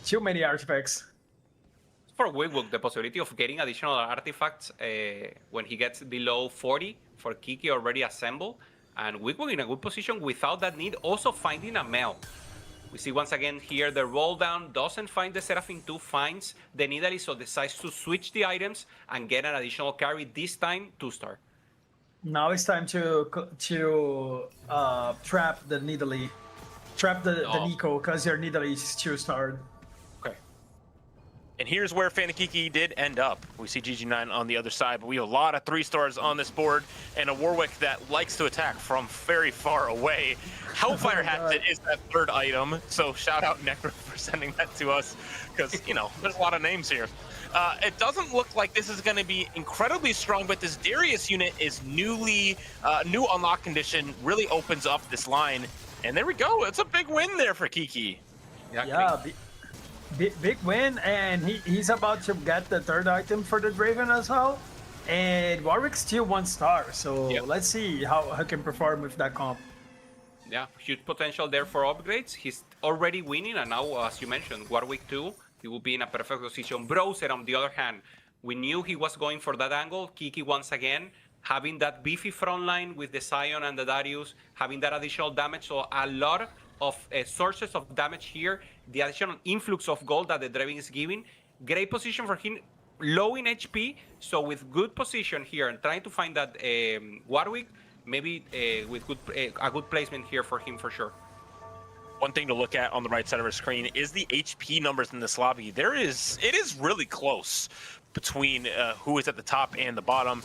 Too many artifacts. For Wigwook, the possibility of getting additional artifacts when he gets below 40 for Kiki already assembled. And Wigwook in a good position without that need, also finding a Mel. We see once again here the roll down, doesn't find the Seraphine 2, finds the Nidalee, so decides to switch the items and get an additional carry, this time 2-star. Now it's time to trap the Nidalee. Trap the Nico, because your Nidalee is 2-starred. And here's where Fanakiki did end up. We see GG9 on the other side, but we have a lot of 3-stars on this board and a Warwick that likes to attack from very far away. Hellfire Hatchet is that 3rd item, so shout out Necro for sending that to us, because, you know, there's a lot of names here. It doesn't look like this is going to be incredibly strong, but this Darius unit is new unlock condition, really opens up this line. And there we go. It's a big win there for Kiki. Yeah, big win, and he's about to get the 3rd item for the Draven as well. And Warwick's still 1-star, so let's see how he can perform with that comp. Yeah, huge potential there for upgrades. He's already winning, and now, as you mentioned, Warwick 2, he will be in a perfect position. Browser, on the other hand, we knew he was going for that angle. Kiki, once again, having that beefy front line with the Sion and the Darius, having that additional damage, so a lot of sources of damage here, the additional influx of gold that the Draven is giving. Great position for him, low in HP, so with good position here and trying to find that Warwick, maybe with a good placement here for him for sure. One thing to look at on the right side of our screen is the HP numbers in this lobby. It is really close between who is at the top and the bottom.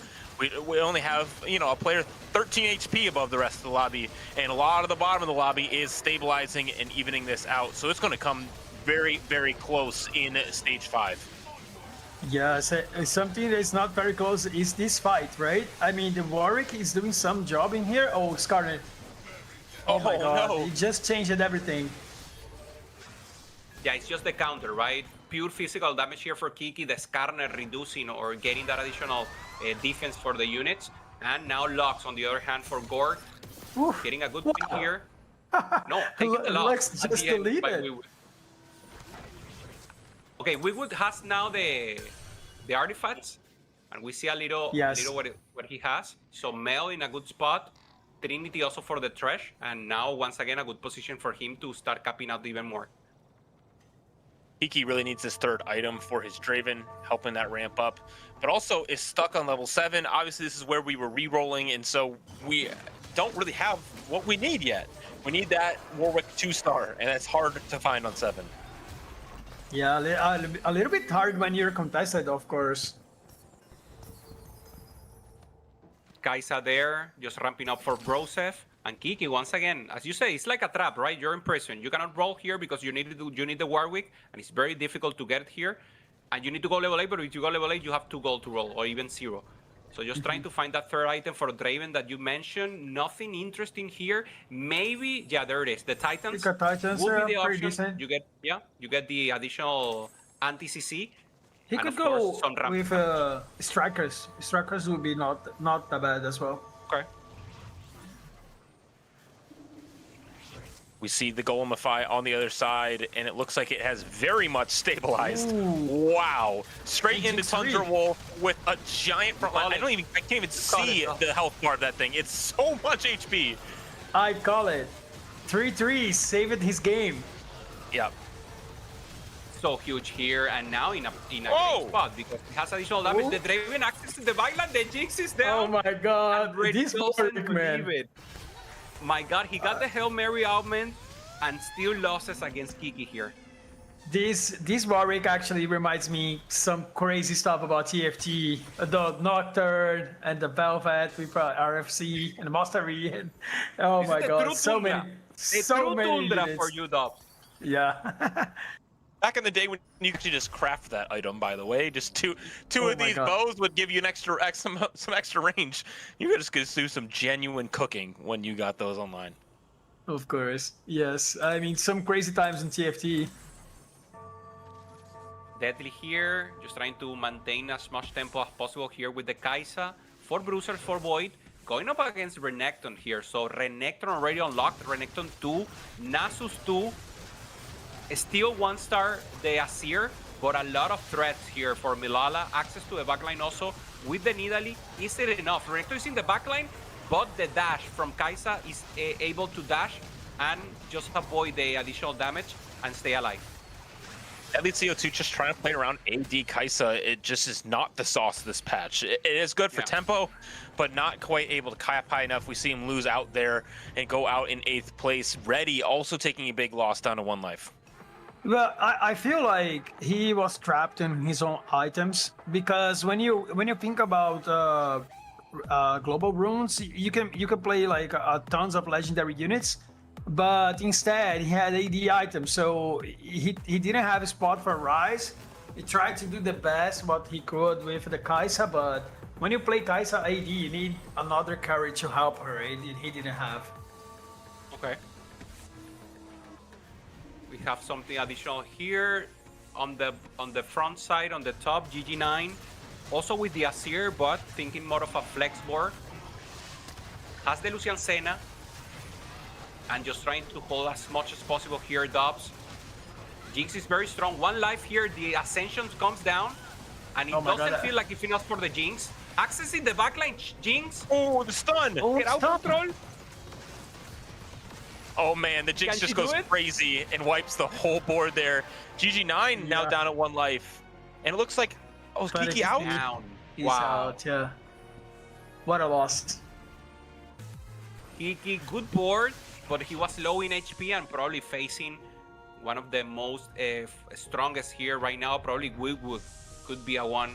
We only have, you know, a player 13 HP above the rest of the lobby, and a lot of the bottom of the lobby is stabilizing and evening this out. So it's going to come very, very close in stage 5. Yeah, something that's not very close is this fight, right? I mean, the Warwick is doing some job in here. Oh, Scarlet. Oh my god, no. He just changed everything. Yeah, it's just the counter, right? Pure physical damage here for Kiki, the Skarner reducing or getting that additional defense for the units. And now Lux, on the other hand, for Gorg, getting a good win here. No, taking the Lux. Just delete it. Okay, Wigwood has now the artifacts, and we see a little what he has. So Mel in a good spot, Trinity also for the trash, and now once again a good position for him to start capping out even more. Kiki really needs this 3rd item for his Draven, helping that ramp up, but also is stuck on level 7. Obviously, this is where we were re-rolling, and so we don't really have what we need yet. We need that Warwick 2-star, and that's hard to find on 7. Yeah, a little bit hard when you're contested, of course. Kaisa there, just ramping up for Brosev. And Kiki, once again, as you say, it's like a trap, right? You're in prison. You cannot roll here because you need the Warwick, and it's very difficult to get here. And you need to go level 8, but if you go level 8, you have 2 gold to roll, or even 0. So just trying to find that 3rd item for Draven that you mentioned. Nothing interesting here. Maybe, yeah, there it is. The Titans will be the option. You get the additional anti-CC. He could go with Strikers. Strikers would be not that bad as well. Okay. We see the Golemify on the other side, and it looks like it has very much stabilized. Ooh. Wow. Straight into Tundra Wolf with a giant front line. I can't even see the health bar of that thing. It's so much HP. I call it. 3-3 saved his game. Yep. So huge here, and now in a great Whoa! spot because he has additional damage. Ooh. The Draven access to the backline, the Jinx is down. Oh my god. And Red This doesn't work, man. believe it. My god, he got the Hail Mary augment and still losses against Kiki here. This Warwick actually reminds me some crazy stuff about TFT. The Nocturne and the Velvet with RFC and Mastery. And, oh This my is the god, true so Tundra. many, It's so true many Tundra units. for you, Dobbs. Yeah. Back in the day when you could just craft that item, by the way, just two Oh of my these God. bows would give you some extra range. You could just do some genuine cooking when you got those online. Of course, yes. I mean, some crazy times in TFT. Deadly here, just trying to maintain as much tempo as possible here with the Kaisa. 4 Bruisers, 4 Void. Going up against Renekton here. So Renekton already unlocked. Renekton 2, Nasus 2. Still 1-star the Asir, but a lot of threats here for Milala. Access to the backline also with the Nidalee. Is it enough? Renekton is in the backline, but the dash from Kaisa is able to dash and just avoid the additional damage and stay alive. Elite CO2 just trying to play around AD Kaisa. It just is not the sauce this patch. It is good for tempo, but not quite able to cap high enough. We see him lose out there and go out in 8th place. Reddy also taking a big loss down to 1 life. Well, I feel like he was trapped in his own items because when you think about global runes, you can play like tons of legendary units, but instead he had AD items, so he didn't have a spot for Rise. He tried to do the best what he could with the Kaisa, but when you play Kaisa AD, you need another carry to help her. He didn't have. Okay. We have something additional here on the front side, on the top, GG9. Also with the Asir, but thinking more of a flex board. Has the Lucian Senna. And just trying to hold as much as possible here, Dobbs. Jinx is very strong. 1 life here, the Ascension comes down. And it doesn't feel like if enough for the Jinx. Access in the backline, Jinx. Oh, the stun! Get out control. Oh man, the Jinx just goes crazy and wipes the whole board there. GG9 now down at 1 life. And it looks like, oh, is Kiki out? Down. He's Wow. out, yeah. What a loss. Kiki, good board, but he was low in HP and probably facing one of the most strongest here right now. Probably Wigwood could be a one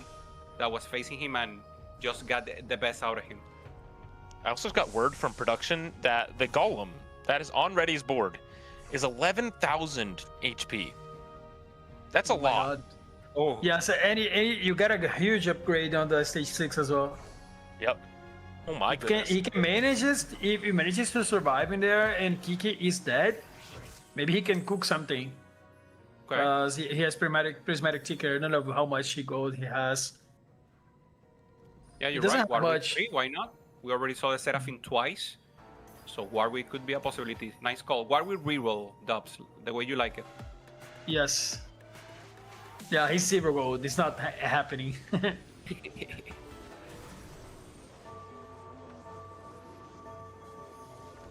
that was facing him and just got the best out of him. I also got word from production that the Golem that is on Reddy's board is 11,000 HP. That's a lot. God. Oh. Yeah, so you got a huge upgrade on the stage 6 as well. Yep. Oh my goodness. He can manages, if he manages to survive in there and Kiki is dead, maybe he can cook something. Because he has prismatic ticker. I don't know how much gold he has. Yeah, you're doesn't right. have Warwick much. 3, why not? We already saw the Seraphine twice. So Warwick could be a possibility. Nice call. Warwick reroll, Dubs, the way you like it. Yes. Yeah, he's zero gold. It's not happening.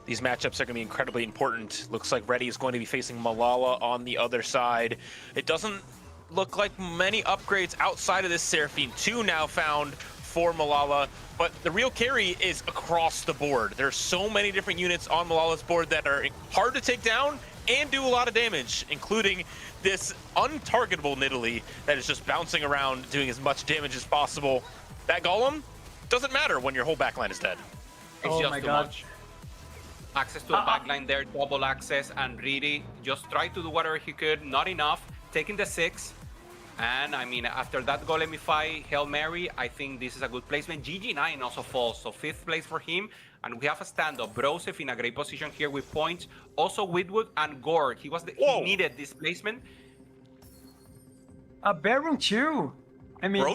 These matchups are going to be incredibly important. Looks like Reddy is going to be facing Malala on the other side. It doesn't look like many upgrades outside of this Seraphine 2 now found for Malala, but the real carry is across the board. There are so many different units on Malala's board that are hard to take down and do a lot of damage, including this untargetable Nidalee that is just bouncing around, doing as much damage as possible. That Golem doesn't matter when your whole backline is dead. It's just too much. Access to the backline there, double access, and really just try to do whatever he could. Not enough. Taking the 6. And I mean, after that Golemify Hail Mary, I think this is a good placement. GG9 also falls, so 5th place for him. And we have a stand-up. Broseph in a great position here with points. Also Whitwood and Gore. He needed this placement. A Baron too. I mean,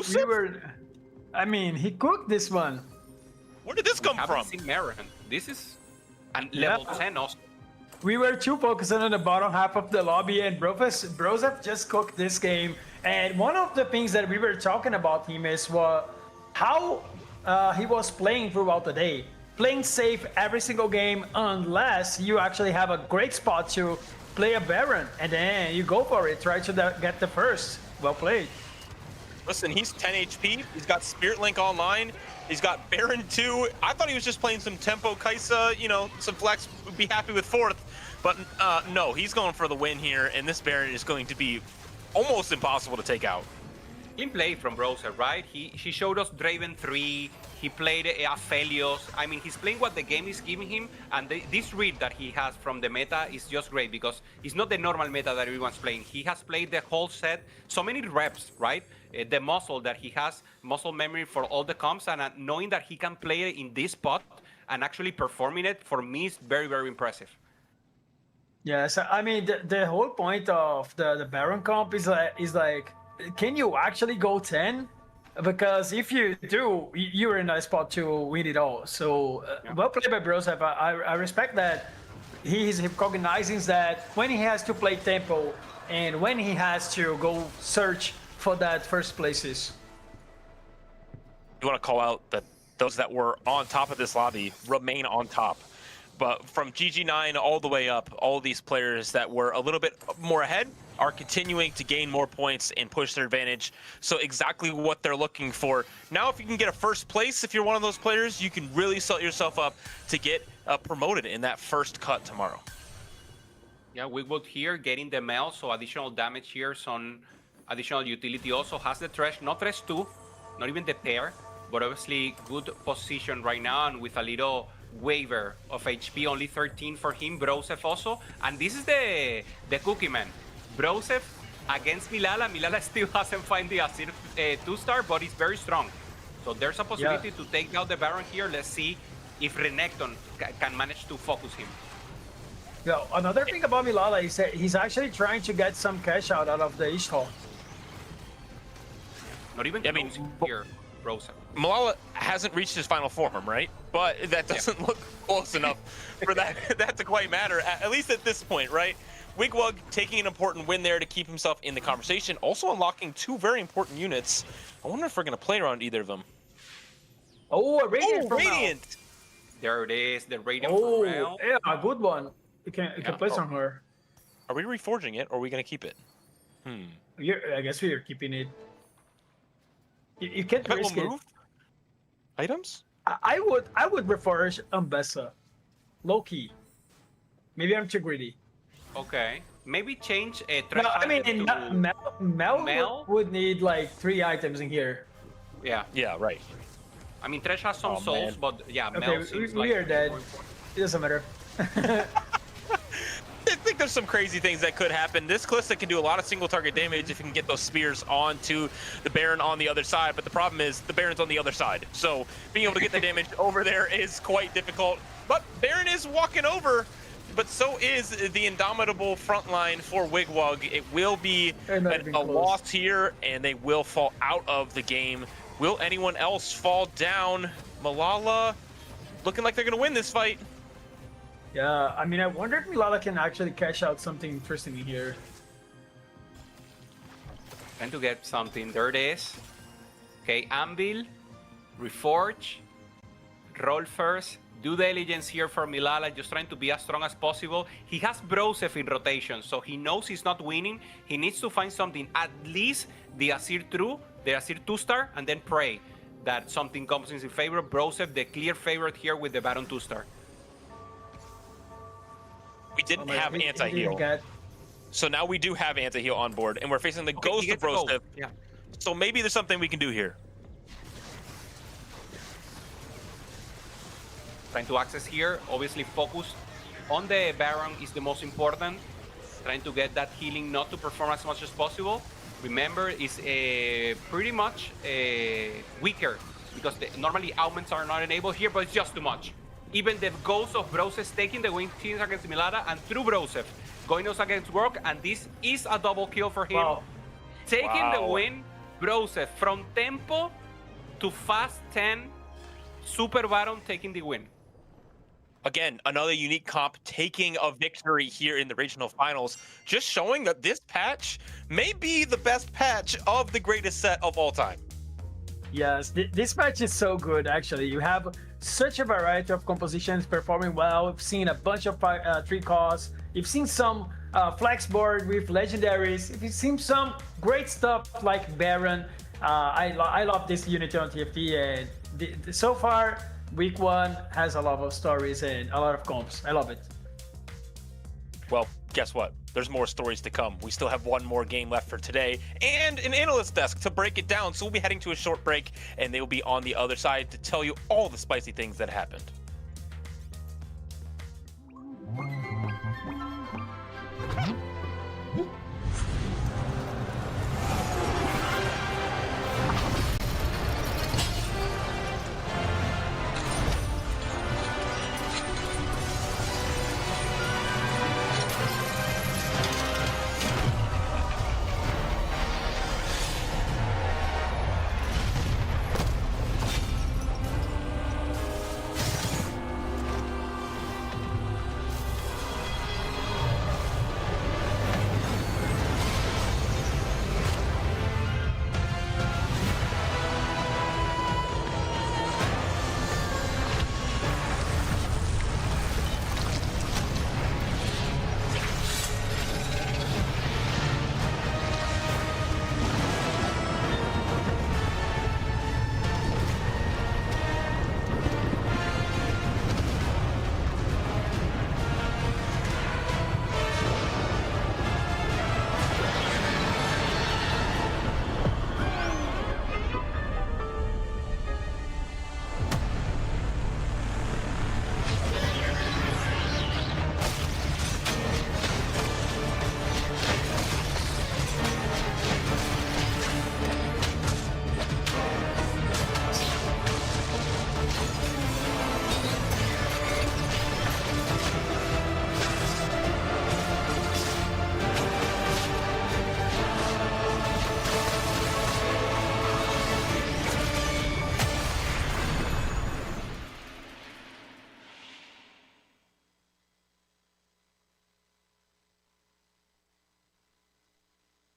he cooked this one. Where did this come from? Seen Marin. This is and level 10 also. we were too focused on the bottom half of the lobby, and Broseph just cooked this game. And one of the things that we were talking about him is how he was playing throughout the day. Playing safe every single game unless you actually have a great spot to play a Baron, and then you go for it, try to get the first. Well played. Listen, he's 10 HP. He's got Spirit Link online. He's got Baron 2. I thought he was just playing some tempo. Kaisa, you know, some flex, would be happy with 4th. But no, he's going for the win here, and this Baron is going to be almost impossible to take out. Clean play from Browser, right? He showed us Draven 3. He played Aphelios. I mean, he's playing what the game is giving him, and this read that he has from the meta is just great because it's not the normal meta that everyone's playing. He has played the whole set, so many reps, right? The muscle that he has, muscle memory for all the comps, and knowing that he can play it in this spot and actually performing it, for me, is very, very impressive. Yes, I mean, the whole point of the Baron comp is like, can you actually go 10? Because if you do, you're in a spot to win it all. So, well played by Broseph. I respect that he's recognizing that when he has to play tempo and when he has to go search for that first places. You want to call out that those that were on top of this lobby remain on top. But from GG9 all the way up, all these players that were a little bit more ahead are continuing to gain more points and push their advantage. So exactly what they're looking for. Now, if you can get a first place, if you're one of those players, you can really set yourself up to get promoted in that first cut tomorrow. Yeah, Wigwood here getting the mail, so additional damage here, some additional utility also has the Thresh, not Thresh 2, not even the pair, but obviously good position right now, and with a little waiver of HP, only 13 for him, Broseph also, and this is the cookie man. Broseph against Milala. Milala still hasn't found the Asir 2-star, but he's very strong. So there's a possibility to take down the Baron here. Let's see if Renekton can manage to focus him. Yeah, another thing about Milala is that he's actually trying to get some cash out of the Ishtal. Not even here, Broseph. Malala hasn't reached his final form, right? But that doesn't look close enough for that to quite matter, at least at this point, right? Wigwug taking an important win there to keep himself in the conversation, also unlocking 2 very important units. I wonder if we're going to play around either of them. Oh, a Radiant! Oh, Radiant! There it is, the Radiant from Rel. Yeah, a good one. You can place on her. Are we reforging it, or are we going to keep it? I guess we are keeping it. You can't risk it. Items? I would reforge Ambessa. Low key. Maybe I'm too greedy. Okay, maybe change a No, I mean, Mel would need like 3 items in here. Yeah. Yeah, right. I mean, Thresh has some souls, but yeah, Mel Okay, seems we are dead. It doesn't matter. I think there's some crazy things that could happen. This Kalista can do a lot of single target damage if you can get those spears onto the Baron on the other side, but the problem is the Baron's on the other side. So being able to get the damage over there is quite difficult. But Baron is walking over, but so is the indomitable front line for Wigwug. It will be a loss here, and they will fall out of the game. Will anyone else fall down? Malala looking like they're going to win this fight. Yeah, I mean, I wonder if Milala can actually cash out something interesting here. Trying to get something. There it is. Okay, Anvil, Reforge, roll first. Due diligence here for Milala, just trying to be as strong as possible. He has Broseph in rotation, so he knows he's not winning. He needs to find something, at least the Asir 2-star, and then pray that something comes in his favor. Broseph, the clear favorite here with the Baron 2-star. We didn't have anti-heal. So now we do have anti-heal on board, and we're facing the Ghost of Broseph. Yeah. So maybe there's something we can do here. Trying to access here, obviously focused on the Baron is the most important. Trying to get that healing not to perform as much as possible. Remember, it's pretty much weaker because normally augments are not enabled here, but it's just too much. Even the Ghost of Broseph taking the win teams against Milada, and through Broseph going us against Work, and this is a double kill for him. Wow. Taking the win, Broseph from tempo to fast 10, Super Baron taking the win. Again, another unique comp taking a victory here in the regional finals, just showing that this patch may be the best patch of the greatest set of all time. Yes, this match is so good, actually. You have such a variety of compositions performing well. We've seen a bunch of 3-costs. You've seen some flex board with legendaries. You've seen some great stuff like Baron. I love this unit on TFT, and so far, week 1 has a lot of stories and a lot of comps. I love it. Well, guess what? There's more stories to come. We still have one more game left for today and an analyst desk to break it down. So we'll be heading to a short break, and they will be on the other side to tell you all the spicy things that happened.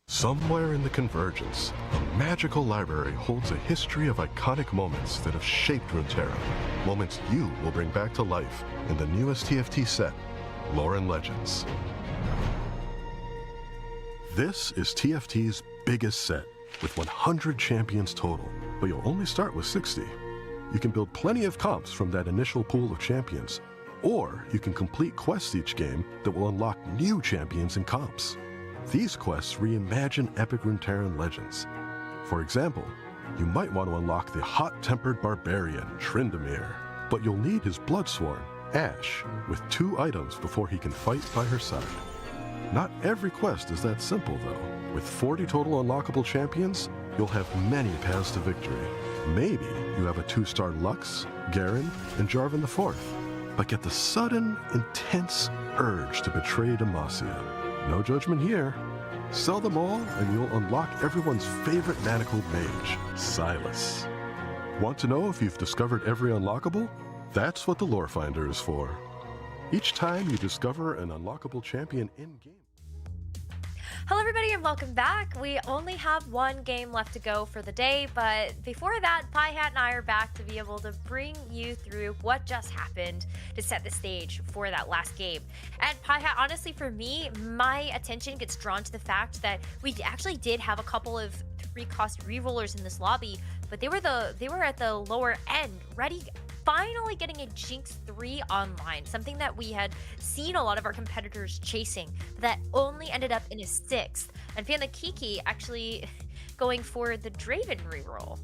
Somewhere in the Convergence, a magical library holds a history of iconic moments that have shaped Runeterra. Moments you will bring back to life in the newest TFT set, Lore and Legends. This is TFT's biggest set, with 100 champions total, but you'll only start with 60. You can build plenty of comps from that initial pool of champions, or you can complete quests each game that will unlock new champions and comps. These quests reimagine epic Runeterran legends. For example, you might want to unlock the hot-tempered barbarian, Tryndamere, but you'll need his Bloodsworn, Ashe, with 2 items before he can fight by her side. Not every quest is that simple, though. With 40 total unlockable champions, you'll have many paths to victory. Maybe you have a 2-star Lux, Garen, and Jarvan IV, but get the sudden, intense urge to betray Demacia. No judgment here. Sell them all and you'll unlock everyone's favorite manacled mage, Silas. Want to know if you've discovered every unlockable? That's what the Lore Finder is for. Each time you discover an unlockable champion in-game. Hello everybody and welcome back. We only have one game left to go for the day, but before that, PieHat and I are back to be able to bring you through what just happened to set the stage for that last game. And PieHat, honestly for me, my attention gets drawn to the fact that we actually did have a couple of 3-cost rerollers in this lobby, but they were at the lower end, finally getting a Jinx 3 online, something that we had seen a lot of our competitors chasing, that only ended up in a 6th. And Fiona Kiki actually going for the Draven reroll.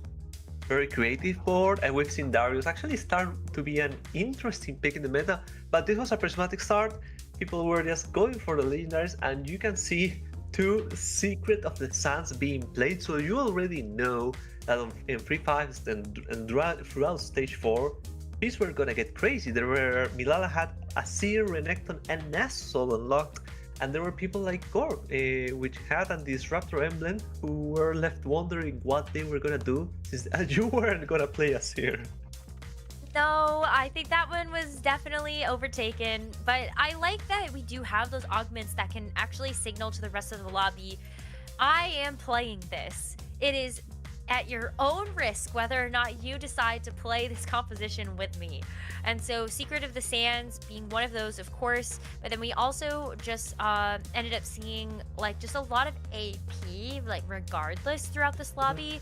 Very creative board, and we've seen Darius actually start to be an interesting pick in the meta, but this was a prismatic start. People were just going for the legendaries, and you can see 2 Secret of the Sands being played, so you already know that in free 5s and throughout stage 4, these were gonna get crazy. Milala had Azir, Renekton, and Nashor unlocked, and there were people like Gore, which had a Disruptor emblem, who were left wondering what they were gonna do, since you weren't gonna play Azir. No, I think that one was definitely overtaken, but I like that we do have those augments that can actually signal to the rest of the lobby, I am playing this. It is at your own risk whether or not you decide to play this composition with me. And so Secret of the Sands being one of those, of course, but then we also just ended up seeing like just a lot of AP, like regardless throughout this lobby,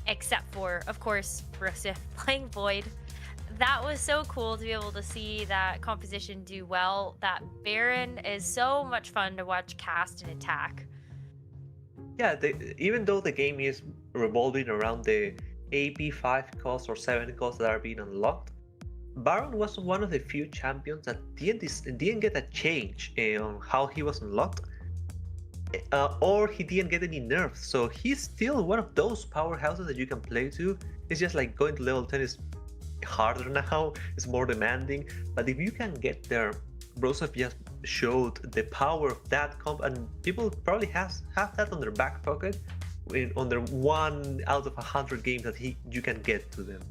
except for, of course, Brosif playing Void. That was so cool to be able to see that composition do well. That Baron is so much fun to watch cast and attack. Yeah, even though the game is revolving around the AP 5 costs or 7 costs that are being unlocked, Baron was one of the few champions that didn't get a change on how he was unlocked, or he didn't get any nerfs. So he's still one of those powerhouses that you can play to. It's just like going to level 10 is harder now, it's more demanding, but if you can get there, Broseph just showed the power of that comp, and people probably have that on their back pocket on their 1 out of 100 games that you can get to them.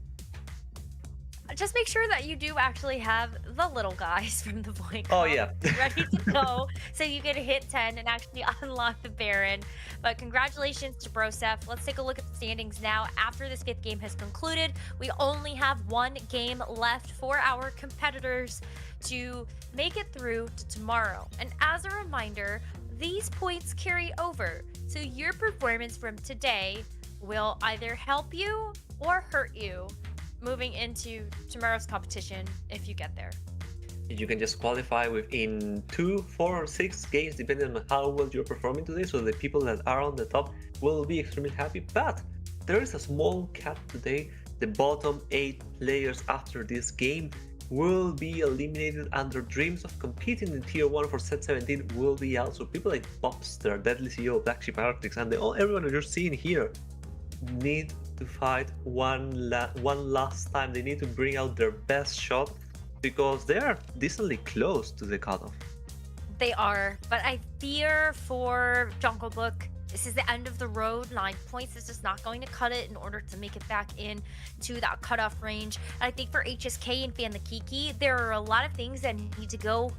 Just make sure that you do actually have the little guys from the Void Oh comp yeah. ready to go so you can hit 10 and actually unlock the Baron. But congratulations to Broseph. Let's take a look at the standings now. After this 5th game has concluded, we only have 1 game left for our competitors to make it through to tomorrow. And as a reminder, these points carry over, so your performance from today will either help you or hurt you moving into tomorrow's competition if you get there. You can just qualify within 2, 4, or 6 games depending on how well you're performing today, so the people that are on the top will be extremely happy. But there is a small cap today. The bottom 8 players after this game will be eliminated, and their dreams of competing in Tier 1 for Set 17 will be out. So people like Popster, Deadly CEO, Black Sheep Arctics, and everyone that you're seeing here need to fight one last time. They need to bring out their best shot because they are decently close to the cutoff. They are, but I fear for Jungle Book, this is the end of the road. 9 points is just not going to cut it in order to make it back in to that cutoff range. And I think for HSK and Fan the Kiki, there are a lot of things that need to go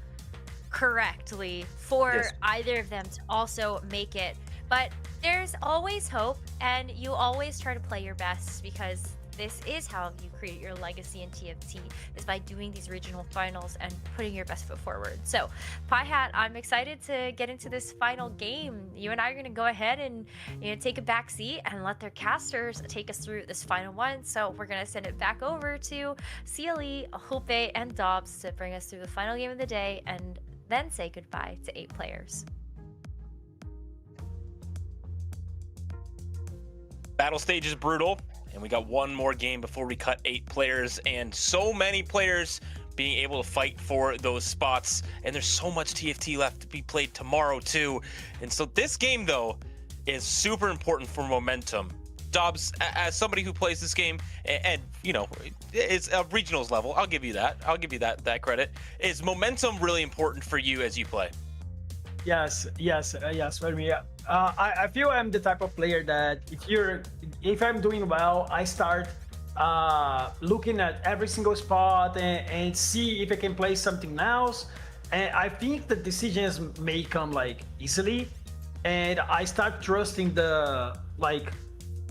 correctly for either of them to also make it. But there's always hope, and you always try to play your best, because this is how you create your legacy in TFT, is by doing these regional finals and putting your best foot forward. So, Pie Hat, I'm excited to get into this final game. You and I are going to go ahead and take a back seat and let their casters take us through this final one. So we're going to send it back over to CLE, Hope, and Dobbs to bring us through the final game of the day, and then say goodbye to 8 players. Battle stage is brutal, and we got one more game before we cut 8 players, and so many players being able to fight for those spots, and there's so much TFT left to be played tomorrow too. And so this game though is super important for momentum. Dobbs, as somebody who plays this game, and you know, it's a regionals level, I'll give you that. I'll give you that credit. Is momentum really important for you as you play? Yes, for me. I feel I'm the type of player that if I'm doing well, I start looking at every single spot and see if I can play something else. And I think the decisions may come like easily, and I start trusting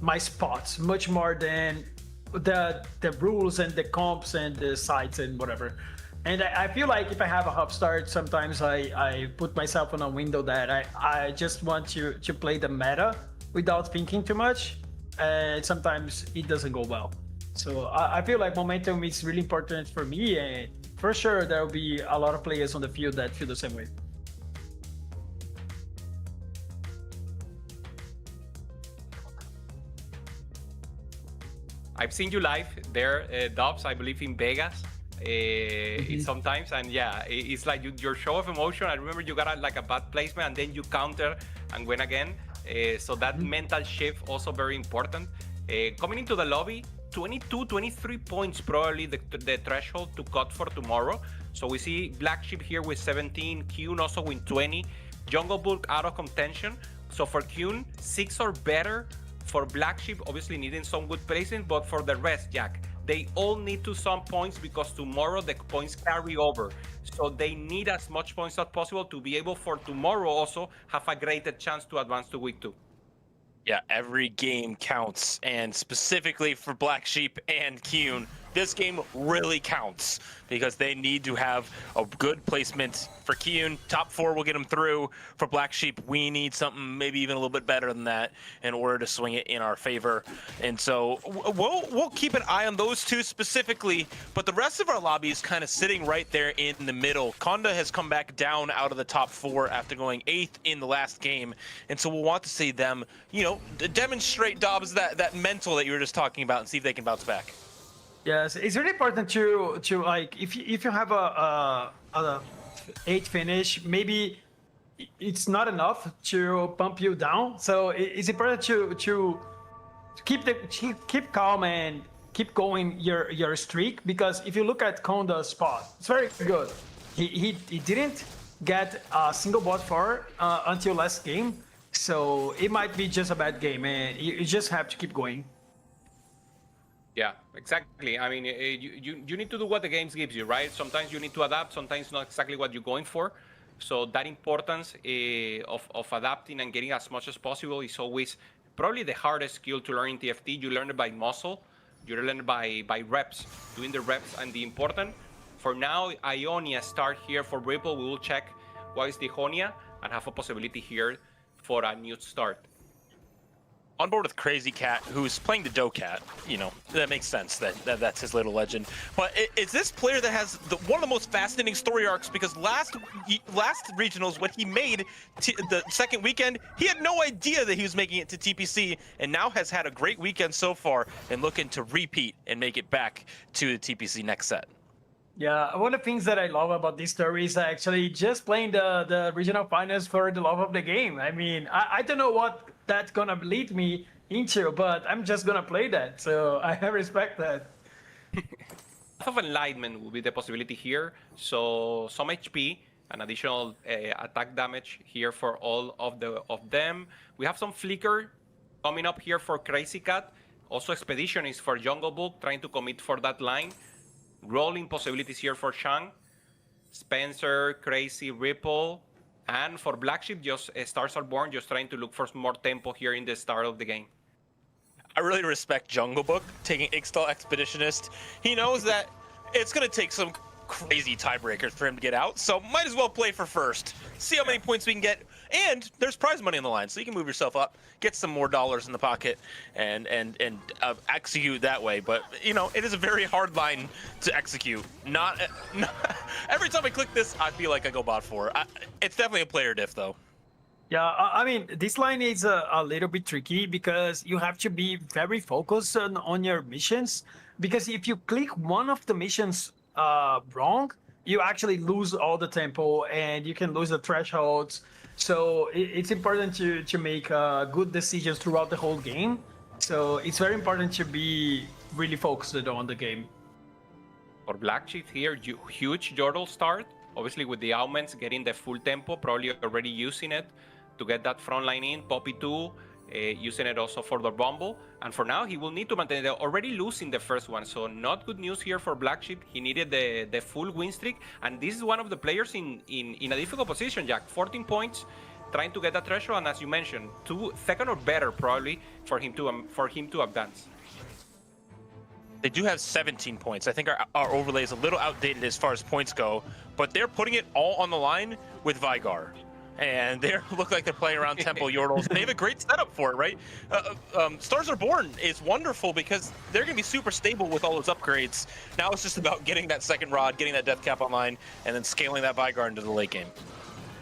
my spots much more than the rules and the comps and the sites and whatever. And I feel like if I have a hop start, sometimes I put myself on a window that I just want to play the meta without thinking too much, and sometimes it doesn't go well. So I feel like momentum is really important for me, and for sure there will be a lot of players on the field that feel the same way. I've seen you live there, Dobbs, I believe in Vegas. Sometimes, and yeah, it's like your show of emotion. I remember you got a bad placement and then you counter and win again. So that mental shift also very important. Coming into the lobby, 22, 23 points probably the threshold to cut for tomorrow. So we see Black Sheep here with 17, Kyun also with 20, Jungle Book out of contention. So for Kyun, 6 or better. For Black Sheep, obviously needing some good placing, but for the rest, Jack, they all need to some points because tomorrow the points carry over. So they need as much points as possible to be able for tomorrow also have a greater chance to advance to week 2. Yeah, every game counts, and specifically for Black Sheep and Kyun, this game really counts because they need to have a good placement. For Kyun, top 4 will get them through. For Black Sheep, we need something maybe even a little bit better than that in order to swing it in our favor. And so we'll keep an eye on those two specifically, but the rest of our lobby is kind of sitting right there in the middle. Konda has come back down out of the top 4 after going 8th in the last game, and so we'll want to see them, you know, demonstrate, Dobbs, that mental that you were just talking about and see if they can bounce back. Yes, it's really important to like if you have a 8 finish, maybe it's not enough to pump you down. So it's important to keep calm and keep going your streak, because if you look at Konda's spot, it's very good. He didn't get a single bot for until last game, so it might be just a bad game, and you just have to keep going. Yeah, exactly. I mean, you need to do what the game gives you, right? Sometimes you need to adapt, sometimes not exactly what you're going for. So that importance of adapting and getting as much as possible is always probably the hardest skill to learn in TFT. You learn it by muscle, you learn it by reps, doing the reps. And the important, for now, Ionia start here for Ripple. We will check what is the Honia and have a possibility here for a new start. On board with Crazy Cat, who's playing the Doe Cat. You know, that makes sense. That's his little legend. But is this player that has one of the most fascinating story arcs, because last regionals, when he made the second weekend, he had no idea that he was making it to TPC, and now has had a great weekend so far and looking to repeat and make it back to the TPC next set. Yeah, one of the things that I love about this story is actually just playing the regional finals for the love of the game. I mean, I don't know what that's gonna lead me into, but I'm just gonna play that. So I respect that. Of Enlightenment will be the possibility here. So some HP, an additional attack damage here for all of them. We have some Flicker coming up here for Crazy Cat. Also Expedition is for Jungle Book, trying to commit for that line. Rolling possibilities here for Shang, Spencer, Crazy, Ripple, and for Black Sheep, just Stars Are Born, just trying to look for more tempo here in the start of the game. I really respect Jungle Book taking Ixtal Expeditionist. He knows that it's going to take some crazy tiebreakers for him to get out, so might as well play for first. See how many points we can get, and there's prize money on the line, so you can move yourself up, get some more dollars in the pocket, and execute that way. But you know, it is a very hard line to execute. Not every time I click this, I feel like I go bot 4. It's definitely a player diff, though. Yeah, I mean, this line is a little bit tricky because you have to be very focused on your missions. Because if you click one of the missions wrong, you actually lose all the tempo and you can lose the thresholds. So it's important to make good decisions throughout the whole game. So it's very important to be really focused on the game. For Black Sheep here, huge Yordle start. Obviously with the augments getting the full tempo, probably already using it to get that front line in. Poppy 2, using it also for the Rumble. And for now, he will need to maintain it. Already losing the first one, so not good news here for Black Sheep. He needed the full win streak, and this is one of the players in a difficult position, Jack. 14 points, trying to get that threshold, and as you mentioned, second or better probably for him to advance. They do have 17 points. I think our overlay is a little outdated as far as points go, but they're putting it all on the line with Vygar. And they look like they're playing around Temple Yordles. They have a great setup for it, right? Stars Are Born is wonderful because they're going to be super stable with all those upgrades. Now it's just about getting that second rod, getting that death cap online, and then scaling that Vygar into the late game.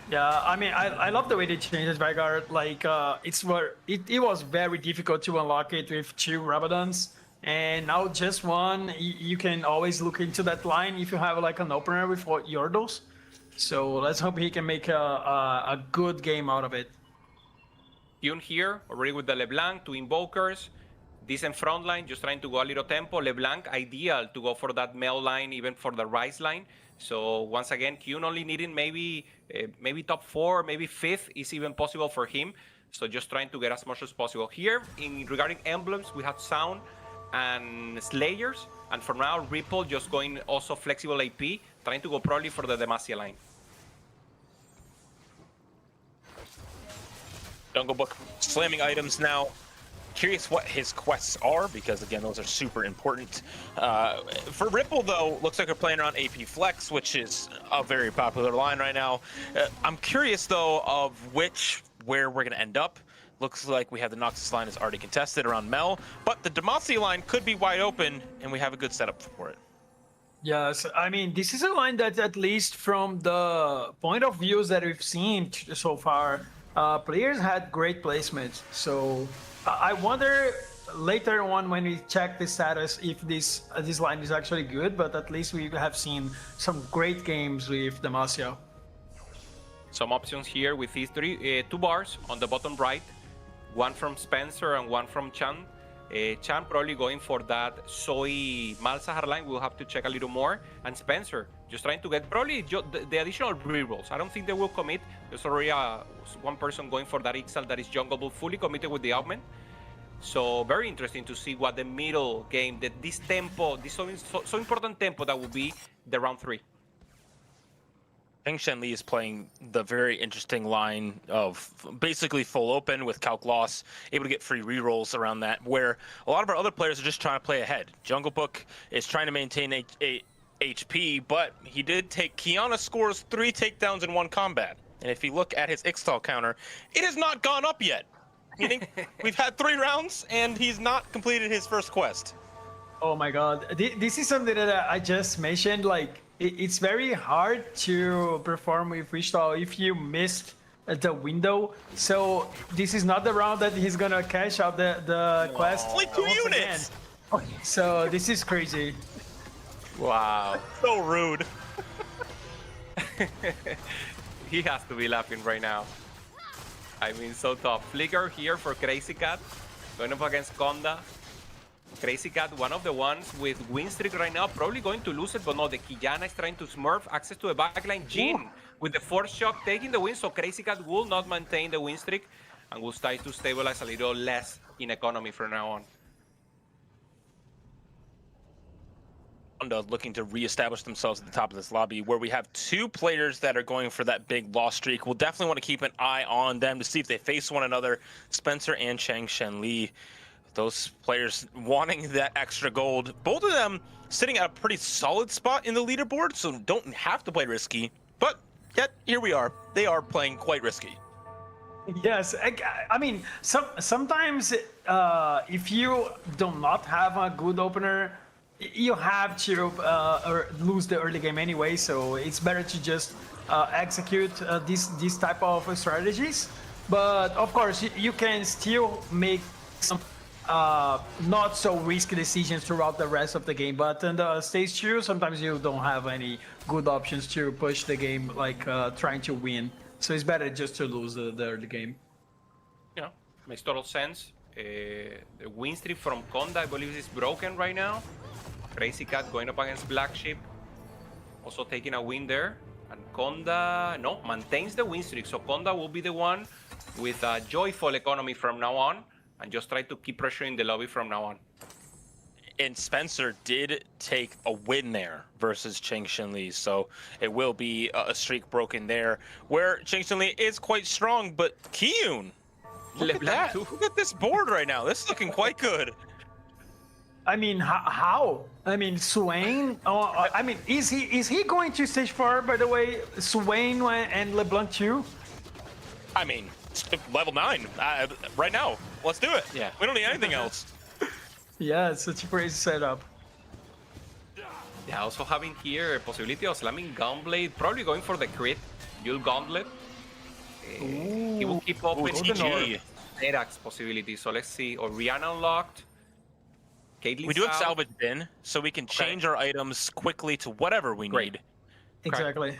Yeah, I mean, I love the way they changed Vygar. Like, it was very difficult to unlock it with 2 Rabadons. And now just 1, you can always look into that line if you have like an opener with Yordles. So let's hope he can make a good game out of it. Kyun here, already with the LeBlanc, 2 Invokers. Decent front line, just trying to go a little tempo. LeBlanc, ideal to go for that Mel line, even for the Rise line. So once again, Kyun only needing maybe top 4, maybe 5th is even possible for him. So just trying to get as much as possible. Here, regarding emblems, we have Sound. and Slayers. And for now, Ripple just going also flexible AP, trying to go probably for the Demacia line. Jungle Book slamming items now. Curious what his quests are, because again, those are super important. For Ripple, though, looks like we're playing around AP Flex, which is a very popular line right now. I'm curious, though, of where we're going to end up. Looks like we have the Noxus line is already contested around Mel, but the Demacia line could be wide open, and we have a good setup for it. Yes, I mean, this is a line that, at least from the point of views that we've seen so far, players had great placements. So I wonder later on when we check the status if this line is actually good, but at least we have seen some great games with Demacia. Some options here with these two bars on the bottom right. One from Spencer and one from Chan. Chan probably going for that Soy Malzahar line. We'll have to check a little more. And Spencer just trying to get probably the additional rerolls. I don't think they will commit. There's already one person going for that Ixal that is Jungle Bull fully committed with the augment. So very interesting to see what the middle game, this tempo, this so important tempo that will be the round 3. Cheng Shenli is playing the very interesting line of basically full open with Calc Loss, able to get free rerolls around that, where a lot of our other players are just trying to play ahead. Jungle Book is trying to maintain HP, but he did take Kiana scores 3 takedowns in 1 combat. And if you look at his Ixtal counter, it has not gone up yet. Meaning we've had 3 rounds and he's not completed his first quest. Oh my god, this is something that I just mentioned, like, it's very hard to perform with freestyle if you missed the window. So this is not the round that he's gonna cash out the quest. Only 2 units! Again. So this is crazy. Wow. So rude. He has to be laughing right now. I mean, so tough. Flicker here for Crazy Cat, going up against Conda. Crazy Cat, one of the ones with win streak right now, probably going to lose it, but no, the Quillana is trying to smurf access to the backline. Jin with the force shock taking the win, so Crazy Cat will not maintain the win streak and will try to stabilize a little less in economy from now on. Looking to reestablish themselves at the top of this lobby, where we have 2 players that are going for that big loss streak. We'll definitely want to keep an eye on them to see if they face one another, Spencer and Cheng Shenli. Those players wanting that extra gold. Both of them sitting at a pretty solid spot in the leaderboard, so don't have to play risky. But yet, here we are. They are playing quite risky. Yes, I mean, sometimes if you do not have a good opener, you have to lose the early game anyway, so it's better to just execute these type of strategies. But of course, you can still make some not so risky decisions throughout the rest of the game. But in the stage 2, sometimes you don't have any good options to push the game, like trying to win. So it's better just to lose the early game. Yeah, makes total sense. The win streak from Conda, I believe, is broken right now. Crazy Cat going up against Black Sheep, also taking a win there. And Conda, no, maintains the win streak. So Conda will be the one with a joyful economy from now on, and just try to keep pressuring the lobby from now on. And Spencer did take a win there versus Cheng Shenli, so it will be a streak broken there, where Cheng Shenli is quite strong, but Kiyun, look at that. Look at this board right now. This is looking quite good. I mean, how? I mean, Swain. I mean, is he going to stage 4? By the way, Swain and LeBlanc too. I mean, level 9 right now. Let's do it. Yeah. We don't need anything else. Yeah, it's such a crazy setup. Yeah, also having here a possibility of slamming Gunblade, probably going for the crit. Yule Gauntlet. He will keep open TG. Nerax possibility. So let's see. Oriana unlocked. Caitlyn's We do have out. salvage bin, so we can change our items quickly to whatever we need. Exactly.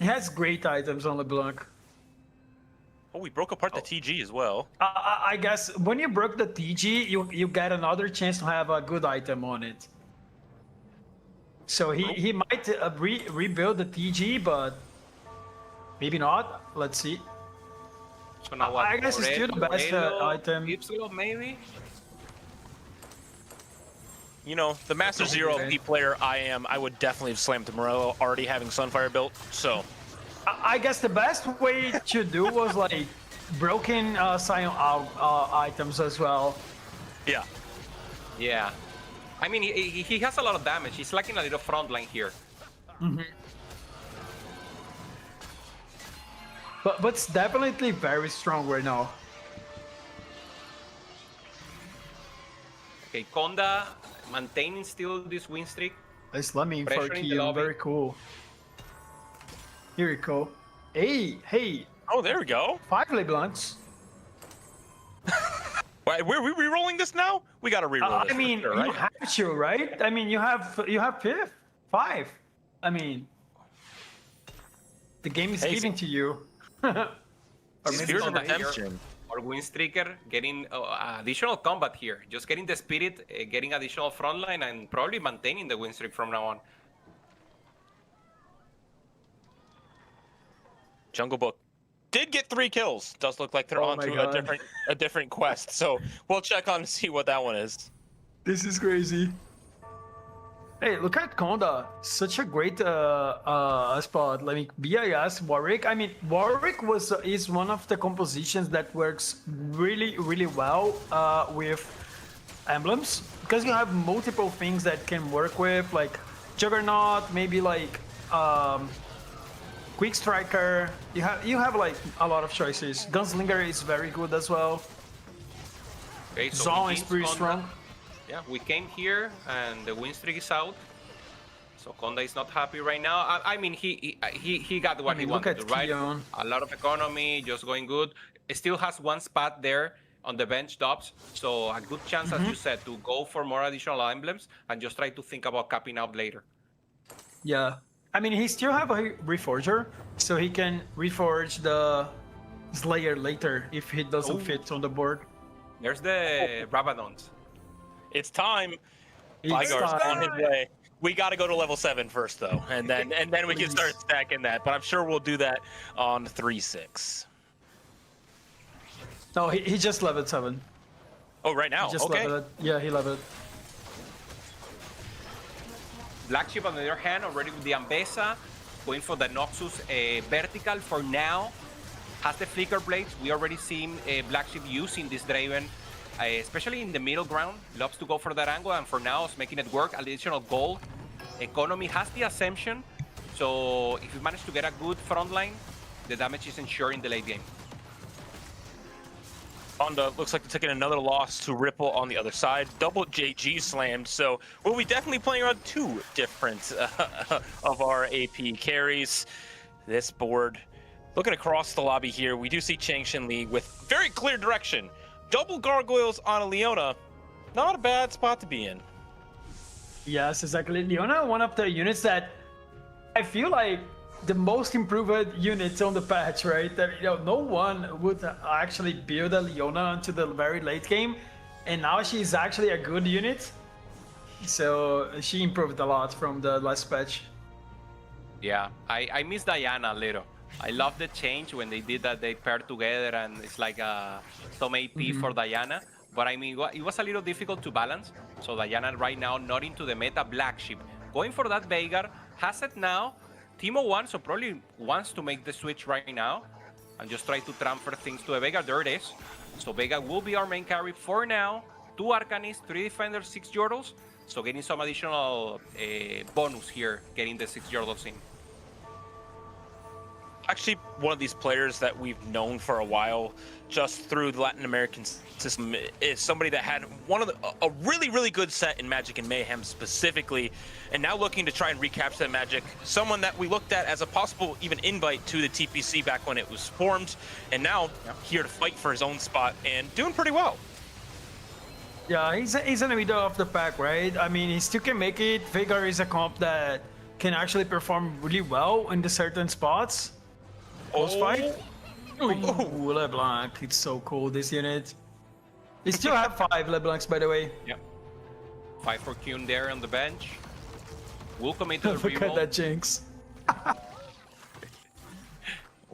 He has great items on LeBlanc. Oh, we broke apart the TG as well. I guess when you broke the TG, you get another chance to have a good item on it. So he might rebuild the TG, but maybe not. Let's see. So now what? I guess it's still the best item. Gipslo, maybe? You know, the Master Zero LP player I would definitely have slammed to Morello already having Sunfire built, so. I guess the best way to do was like broken Scion items as well. Yeah. Yeah. I mean, he has a lot of damage. He's lacking a little front line here. But it's definitely very strong right now. Okay, Konda maintaining still this win streak. Slamming for Pressuring the kill, lobby. very cool. Here we go. Hey, Oh, there we go. 5 LeBlancs. Wait, we're re-rolling this now? We gotta re-roll this. I mean, for sure, you right? have to, right? I mean, you have 5. I mean, the game is Hey, giving to you. Or maybe Here's it's an not. redemption. Or win streaker getting additional combat here. Just getting the spirit, getting additional frontline, and probably maintaining the win streak from now on. Jungle Book did get 3 kills. Does look like they're Oh on my to God. a different quest. So we'll check on to see what that one is. This is crazy. Hey, look at Konda. Such a great spot. Like BIS, Warwick. I mean, Warwick is one of the compositions that works really, really well with emblems because you have multiple things that can work with, like Juggernaut, maybe like Quick Striker. You have like a lot of choices. Gunslinger is very good as well. Okay, so Zone we is gained pretty Konda. strong. Yeah, we came here and the win streak is out. So Konda is not happy right now. I mean, he got what he Look wanted, at right? Keon. A lot of economy, just going good. It still has one spot there on the bench tops, so a good chance, as you said, to go for more additional emblems and just try to think about capping out later. Yeah. I mean, he still have a Reforger, so he can reforge the Slayer later if he doesn't fit on the board. There's the Rabadons. It's time. It's Ligar's time. on his way. We got to go to level 7 first, though, and then we can start stacking that. But I'm sure we'll do that on 3-6. No, he just leveled 7. Oh, right now. He just Okay. leveled it. Yeah, he leveled. Black Sheep, on the other hand, already with the Ambessa, going for the Noxus vertical for now. Has the Flicker Blades. We already seen Black Sheep using this Draven, especially in the middle ground. Loves to go for that angle, and for now, it's making it work. Additional gold. Economy has the Ascension, so if you manage to get a good front line, the damage is ensured in the late game. Honda looks like they're taking another loss to Ripple on the other side. Double JG slammed, so we'll be definitely playing on 2 different of our AP carries. This board, looking across the lobby here, we do see Chang Shin Lee with very clear direction. Double gargoyles on a Leona, not a bad spot to be in. Yes, exactly. Leona, one of the units that I feel like the most improved units on the patch, right? That no one would actually build a Leona into the very late game, and now she's actually a good unit. So she improved a lot from the last patch. Yeah, I miss Diana a little. I love the change when they did that. They paired together and it's like some AP for Diana. But I mean, it was a little difficult to balance. So Diana right now not into the meta. Black Sheep going for that Veigar. Has it now. Timo won, so probably wants to make the switch right now and just try to transfer things to a Veigar. There it is. So Veigar will be our main carry for now. 2 Arcanists, 3 Defenders, 6 Yordles. So getting some additional bonus here, getting the 6 Yordles in. Actually, one of these players that we've known for a while, just through the Latin American system, is somebody that had a really, really good set in Magic and Mayhem specifically, and now looking to try and recapture that Magic. Someone that we looked at as a possible even invite to the TPC back when it was formed, and now here to fight for his own spot and doing pretty well. Yeah, he's in the middle of the pack, right? I mean, he still can make it. Veigar is a comp that can actually perform really well in the certain spots. Close fight. Ooh, LeBlanc. It's so cool, this unit. He still have 5 LeBlancs, by the way. Yep. 5 for Kyun there on the bench. We'll commit to the Look at reroll. that Jinx.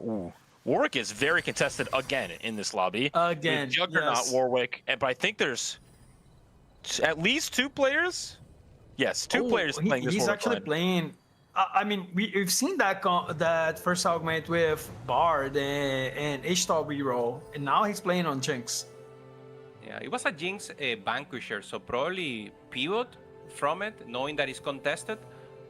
Ooh. Warwick is very contested again in this lobby. Again, With Juggernaut, yes. Warwick, but I think there's At least 2 players? Yes, 2 players playing this He's Warwick actually line. playing. I mean, we've seen that first augment with Bard and H-Star reroll, and now he's playing on Jinx. Yeah, it was a Jinx Vanquisher, so probably pivot from it, knowing that it's contested.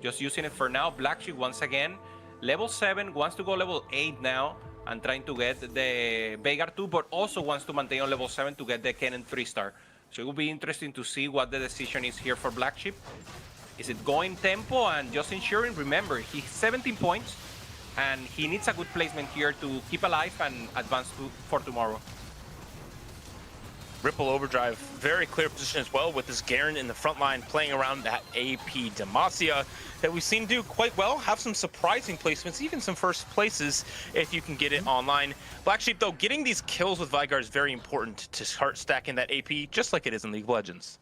Just using it for now. Black Sheep once again. Level 7, wants to go level 8 now and trying to get the Veigar 2, but also wants to maintain on level 7 to get the Kennen 3-star. So it will be interesting to see what the decision is here for Black Sheep. Is it going tempo and just ensuring? Remember, he's 17 points and he needs a good placement here to keep alive and advance for tomorrow. Ripple Overdrive, very clear position as well with this Garen in the front line playing around that AP Demacia that we've seen do quite well, have some surprising placements, even some first places if you can get it online. Black Sheep, though, getting these kills with Veigar is very important to start stacking that AP, just like it is in League of Legends.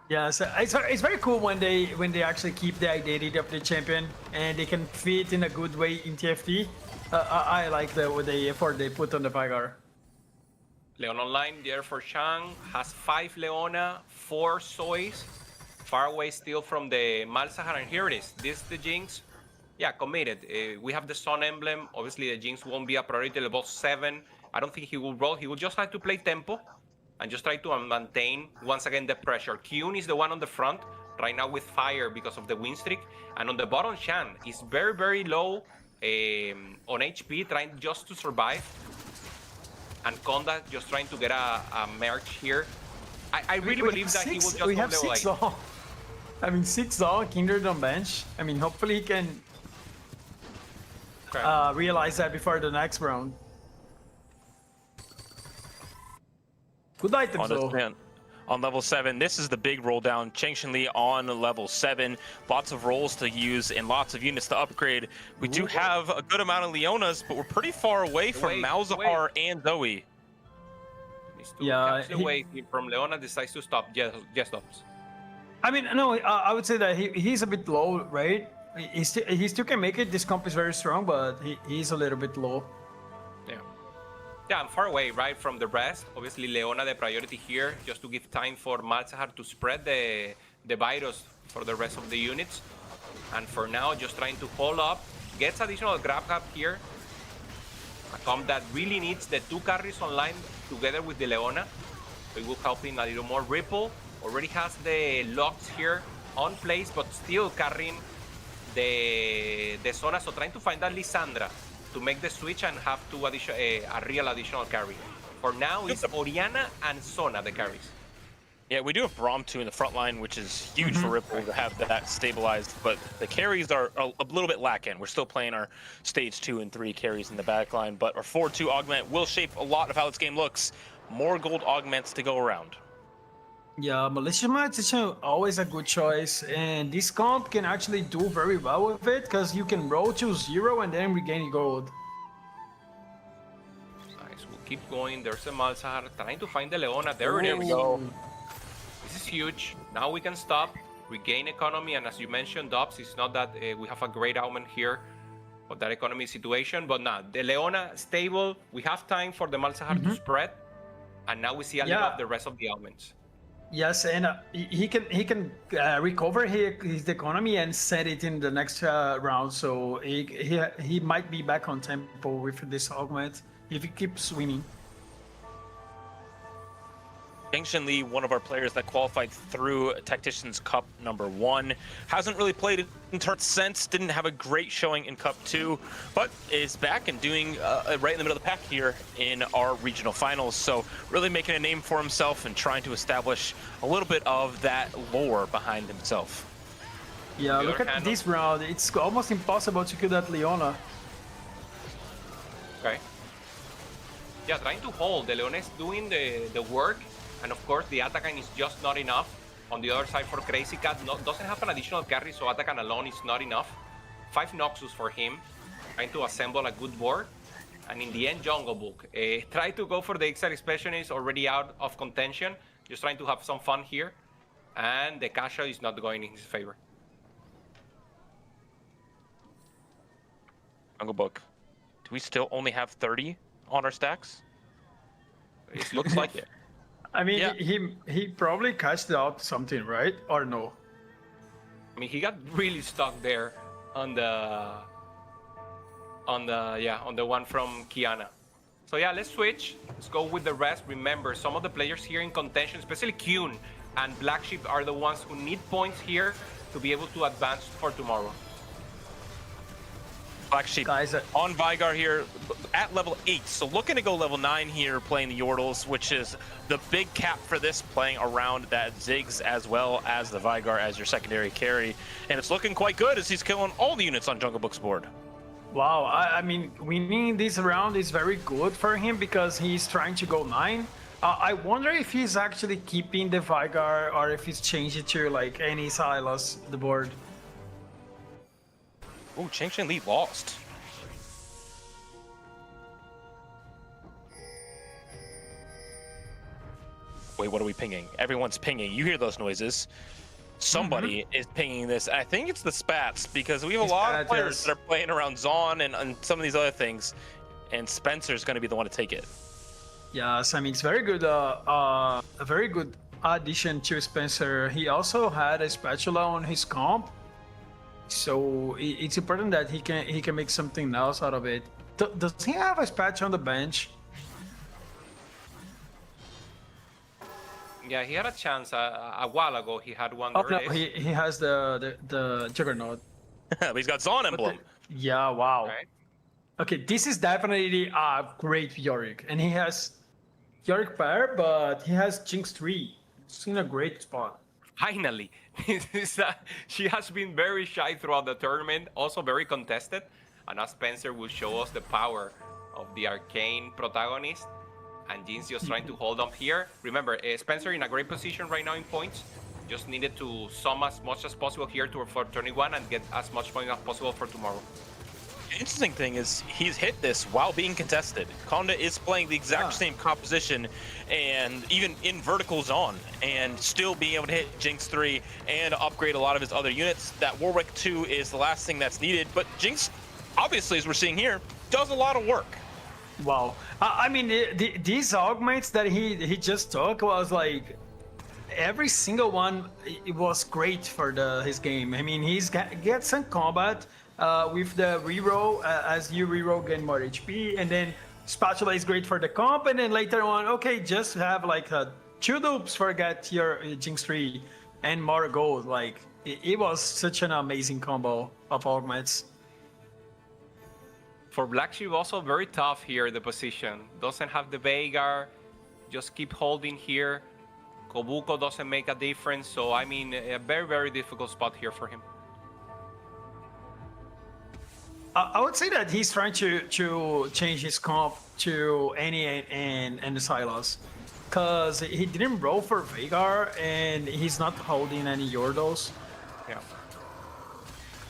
Yeah, so it's very cool when they actually keep the identity of the champion and they can fit in a good way in TFT. I like the effort they put on the Veigar. Leon online there for Shang, has 5 Leona, 4 Soys, far away still from the Malzahar, and here it is. This is the Jinx. Yeah, committed. We have the Sun Emblem. Obviously, the Jinx won't be a priority level 7. I don't think he will roll. He will just have to play tempo and just try to maintain, once again, the pressure. Kyun is the one on the front, right now with fire because of the win streak. And on the bottom, Shan is very, very low on HP, trying just to survive. And Konda just trying to get a merge here. I really believe that he will just we go have level 6 8. long. I mean, 6 long, Kindred on bench. I mean, hopefully he can realize that before the next round. Good items, though. Understand. On level 7, this is the big roll down. Cheng Li on level 7. Lots of rolls to use and lots of units to upgrade. We do have a good amount of Leonas, but we're pretty far away from Malzahar and Zoe. Needs to catch the wave from Leona, decides to stop. Just stops. I mean, no, I would say that he's a bit low, right? He still can make it. This comp is very strong, but he's a little bit low. Yeah, I'm far away, right, from the rest. Obviously, Leona the priority here, just to give time for Malzahar to spread the virus for the rest of the units. And for now, just trying to hold up. Gets additional grab cap here. A comp that really needs the 2 carries online together with the Leona. So it will help him a little more. Ripple already has the locks here on place, but still carrying the Zona. So trying to find that Lissandra to make the switch and have a real additional carry. For now, it's Oriana and Zona the carries. Yeah, we do have Braum 2 in the front line, which is huge for Ripple to have that stabilized, but the carries are a little bit lacking. We're still playing our stage 2 and 3 carries in the back line, but our 4-2 augment will shape a lot of how this game looks. More gold augments to go around. Yeah, Malicious Mathematician always a good choice, and this comp can actually do very well with it because you can roll to 0 and then regain gold. Nice, we'll keep going. There's a Malzahar trying to find the Leona. There we go. This is huge. Now we can stop, regain economy, and as you mentioned, Dobbs, it's not that we have a great augment here of that economy situation, but now the Leona stable. We have time for the Malzahar to spread, and now we see a little of the rest of the augments. Yes, and he can recover his economy and set it in the next round. So he might be back on tempo with this augment if he keeps winning. Cheng Li, one of our players that qualified through Tacticians Cup #1, hasn't really played in turn since, didn't have a great showing in Cup 2, but is back and doing right in the middle of the pack here in our regional finals. So really making a name for himself and trying to establish a little bit of that lore behind himself. Yeah, look at this round. It's almost impossible to kill that Leona. Okay. Yeah, trying to hold. The Leona is doing the work. And of course, the Atakan is just not enough. On the other side, for Crazy Cat, doesn't have an additional carry, so Atakan alone is not enough. 5 Noxus for him, trying to assemble a good board. And in the end, Jungle Book. Try to go for the Xr Specialist, already out of contention. Just trying to have some fun here. And the Kasha is not going in his favor. Jungle Book. Do we still only have 30 on our stacks? It looks like it. I mean, Yeah. he probably cashed out something, right? Or no? I mean, he got really stuck there on the one from Kiana. So yeah, let's switch. Let's go with the rest. Remember, some of the players here in contention, especially Kyun and Black Sheep, are the ones who need points here to be able to advance for tomorrow. Black Sheep Guys, on Vigar here at level 8. So looking to go level 9 here playing the Yordles, which is the big cap for this, playing around that Ziggs as well as the Vigar as your secondary carry. And it's looking quite good as he's killing all the units on Jungle Book's board. wow. I mean, winning this round is very good for him because he's trying to go 9. I wonder if he's actually keeping the Vigar or if he's changed it to like any Silas the board. Ooh, Changchen Li lost. Wait, what are we pinging? Everyone's pinging. You hear those noises. Somebody is pinging this. I think it's the Spats because we have a lot of players that are playing around Zon and some of these other things. And Spencer's going to be the one to take it. Yes, I mean, it's very good. A very good addition to Spencer. He also had a spatula on his comp. So it's important that he can make something else out of it. Does he have a spatch on the bench? Yeah, he had a chance a while ago. He had one. Oh There no, it is. he has the Juggernaut. But he's got Zon emblem. Yeah, wow. Right. Okay, this is definitely a great Yorick, and he has Yorick pair, but he has Jinx 3. It's in a great spot. Finally, she has been very shy throughout the tournament, also very contested. And now Spencer will show us the power of the arcane protagonist. And Jinx just trying to hold up here. Remember, Spencer in a great position right now in points. Just needed to sum as much as possible here for 21 and get as much point as possible for tomorrow. The interesting thing is he's hit this while being contested. Konda is playing the exact same composition and even in vertical Zon and still being able to hit Jinx 3 and upgrade a lot of his other units. That Warwick 2 is the last thing that's needed, but Jinx, obviously, as we're seeing here, does a lot of work. Wow. I mean, these augments that he just took was like every single one. It was great for his game. I mean, gets some combat with the reroll as you reroll gain more HP, and then spatula is great for the comp, and then later on, okay, just have like 2 dupes for get your Jinx 3 and more gold. Like it was such an amazing combo of augments. For Black Sheep, also very tough here, the position. Doesn't have the Veigar, just keep holding here. Kobuko doesn't make a difference, so I mean, a very, very difficult spot here for him. I would say that he's trying to change his comp to Annie and Silas, because he didn't roll for Veigar and he's not holding any Yordles. Yeah.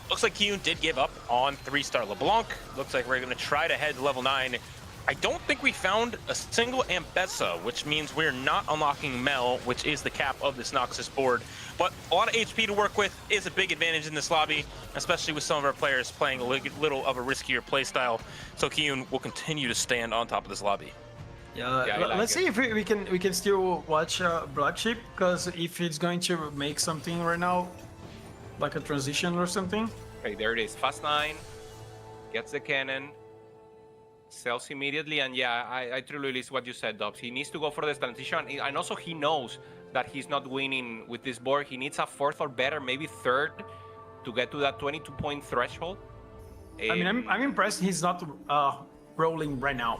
Looks like Kyun did give up on 3-star LeBlanc. Looks like we're going to try to head to level 9. I don't think we found a single Ambessa, which means we're not unlocking Mel, which is the cap of this Noxus board. But a lot of HP to work with is a big advantage in this lobby, especially with some of our players playing a little of a riskier playstyle. So Kyun will continue to stand on top of this lobby. Yeah, let's see if we can still watch Black Sheep, because if it's going to make something right now, like a transition or something. Okay, there it is. Fast 9, gets the cannon, sells immediately, and yeah, I truly believe what you said, Dobbs. He needs to go for the Tactician, and also he knows that he's not winning with this board. He needs a 4th or better, maybe 3rd, to get to that 22-point threshold. I mean, I'm impressed he's not rolling right now.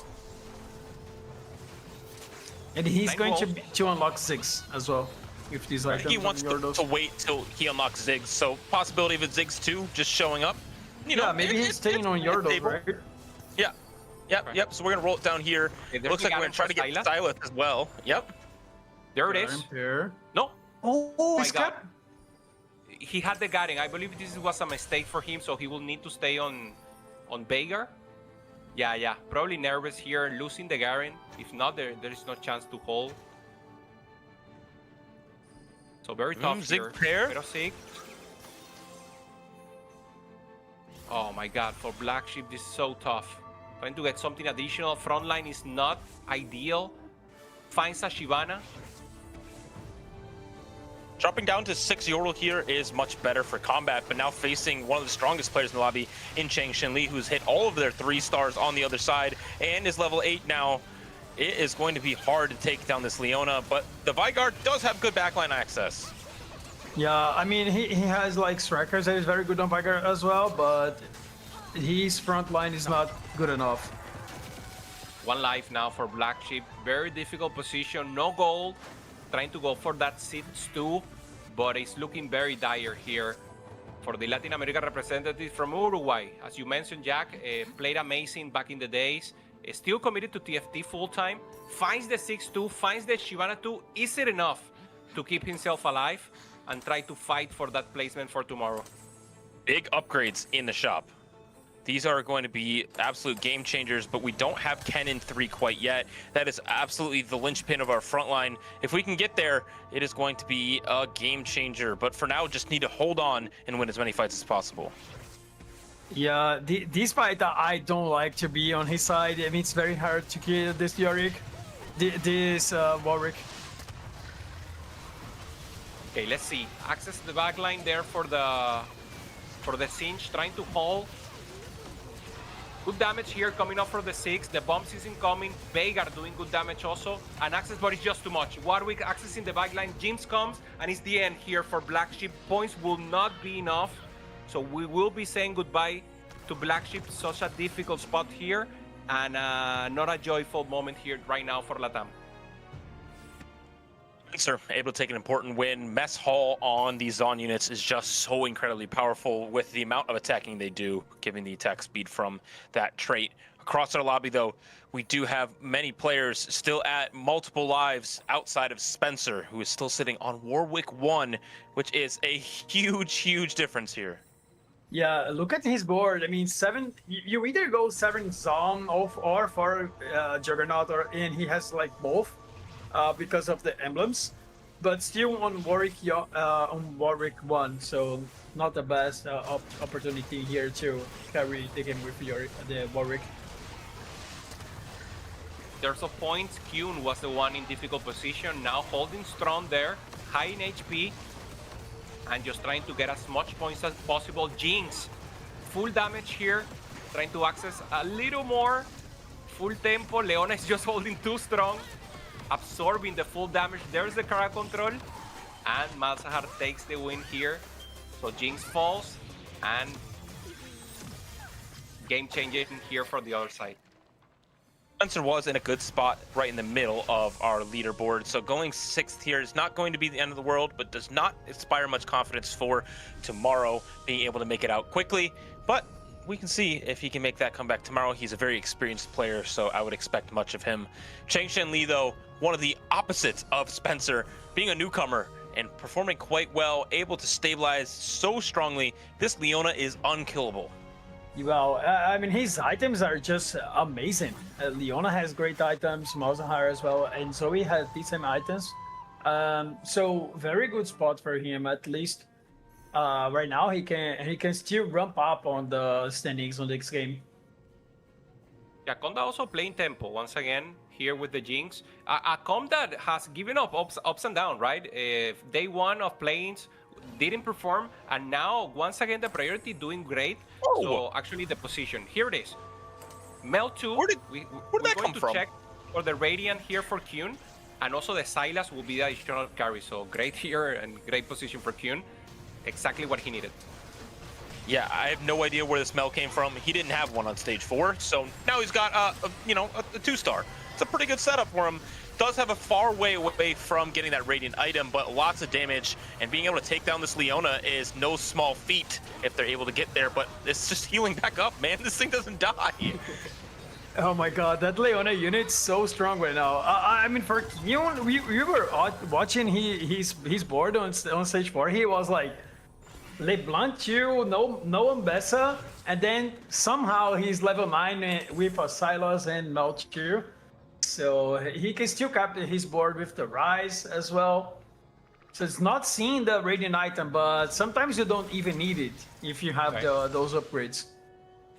And he's going to unlock 6 as well. If these items He wants to wait till he unlocks Ziggs, so possibility of a Ziggs 2 just showing up. You know, maybe he's staying on Yordle, right? Yeah. Yep. So we're going to roll it down here. It looks like we're going to try to get Stylus as well. Yep. There it is. No. Oh, he's got... He had the Garen. I believe this was a mistake for him, so he will need to stay on Veigar. Yeah. Probably nervous here, losing the Garen. If not, there is no chance to hold. So very tough here. Pair. Oh my god, for Black Sheep, this is so tough. Trying to get something additional. Frontline is not ideal. Finds a Shyvana. Dropping down to 6 Yordle here is much better for combat, but now facing one of the strongest players in the lobby in Chang Shenli, who's hit all of their 3 stars on the other side and is level 8 now. It is going to be hard to take down this Leona, but the Vigard does have good backline access. Yeah, I mean, he has like strikers that is very good on Viger as well, but his front line is not good enough. 1 life now for Black Sheep. Very difficult position, no gold. Trying to go for that 6-2, but it's looking very dire here for the Latin America representative from Uruguay. As you mentioned, Jack, played amazing back in the days. Still committed to TFT full-time. Finds the 6-2, finds the Shyvana 2. Is it enough to keep himself alive and try to fight for that placement for tomorrow? Big upgrades in the shop. These are going to be absolute game changers, but we don't have Kennen 3 quite yet. That is absolutely the linchpin of our front line. If we can get there, it is going to be a game changer. But for now, just need to hold on and win as many fights as possible. Yeah, this fight I don't like to be on his side. I mean, it's very hard to kill this Warwick. Okay, let's see. Access the backline there for the Singe, trying to hold. Good damage here coming up for the 6. The bombs is incoming. Veigar doing good damage also. And access, but it's just too much. Warwick accessing the backline. Jinx comes, and it's the end here for Black Sheep. Points will not be enough. So we will be saying goodbye to Black Sheep. Such a difficult spot here. And not a joyful moment here right now for Latam. Spencer able to take an important win. Mess Hall on these Zon units is just so incredibly powerful with the amount of attacking they do, giving the attack speed from that trait. Across our lobby, though, we do have many players still at multiple lives outside of Spencer, who is still sitting on Warwick 1, which is a huge, huge difference here. Yeah, look at his board. I mean, 7. You either go 7 Zom or for Juggernaut, and he has like both. Because of the emblems, but still on Warwick 1, so not the best opportunity here to carry the game with the Warwick. There's a point. Kyun was the one in difficult position, now holding strong there, high in HP, and just trying to get as much points as possible. Jinx, full damage here, trying to access a little more. Full tempo. Leona is just holding too strong, absorbing the full damage. There's the Kara control, and Malzahar takes the win here. So Jinx falls, and game changing here for the other side. Spencer was in a good spot right in the middle of our leaderboard, so going 6th here is not going to be the end of the world, but does not inspire much confidence for tomorrow, being able to make it out quickly. But we can see if he can make that comeback tomorrow. He's a very experienced player, so I would expect much of him. Chang Shenli, though, one of the opposites of Spencer, being a newcomer and performing quite well, able to stabilize so strongly. This Leona is unkillable. Well, I mean, his items are just amazing. Leona has great items, Malzahar as well, and Zoe has decent items. So very good spot for him, at least. Right now, he can still ramp up on the standings on this game. Yeah, Conda also playing tempo once again here with the Jinx. A comp that has given up ups and downs, right? Day 1 of playing didn't perform, and now once again the priority doing great. Oh. So actually the position here it is. Mel 2. Where did that come from? Check for the Radiant here for Kyun, and also the Sylas will be the additional carry. So great here and great position for Kyun. Exactly what he needed. Yeah, I have no idea where this Mel came from. He didn't have one on stage 4, so now he's got a 2-star. It's a pretty good setup for him. Does have a far way away from getting that Radiant item, but lots of damage, and being able to take down this Leona is no small feat if they're able to get there, but it's just healing back up, man. This thing doesn't die. Oh my god, that Leona unit's so strong right now. I mean, for Kyun, we were watching his board on stage 4. He was like, LeBlanc 2, no Ambessa, and then somehow he's level 9 with a Silas and Mel 2. So he can still capture his board with the Rise as well. So it's not seeing the Radiant item, but sometimes you don't even need it if you have those upgrades.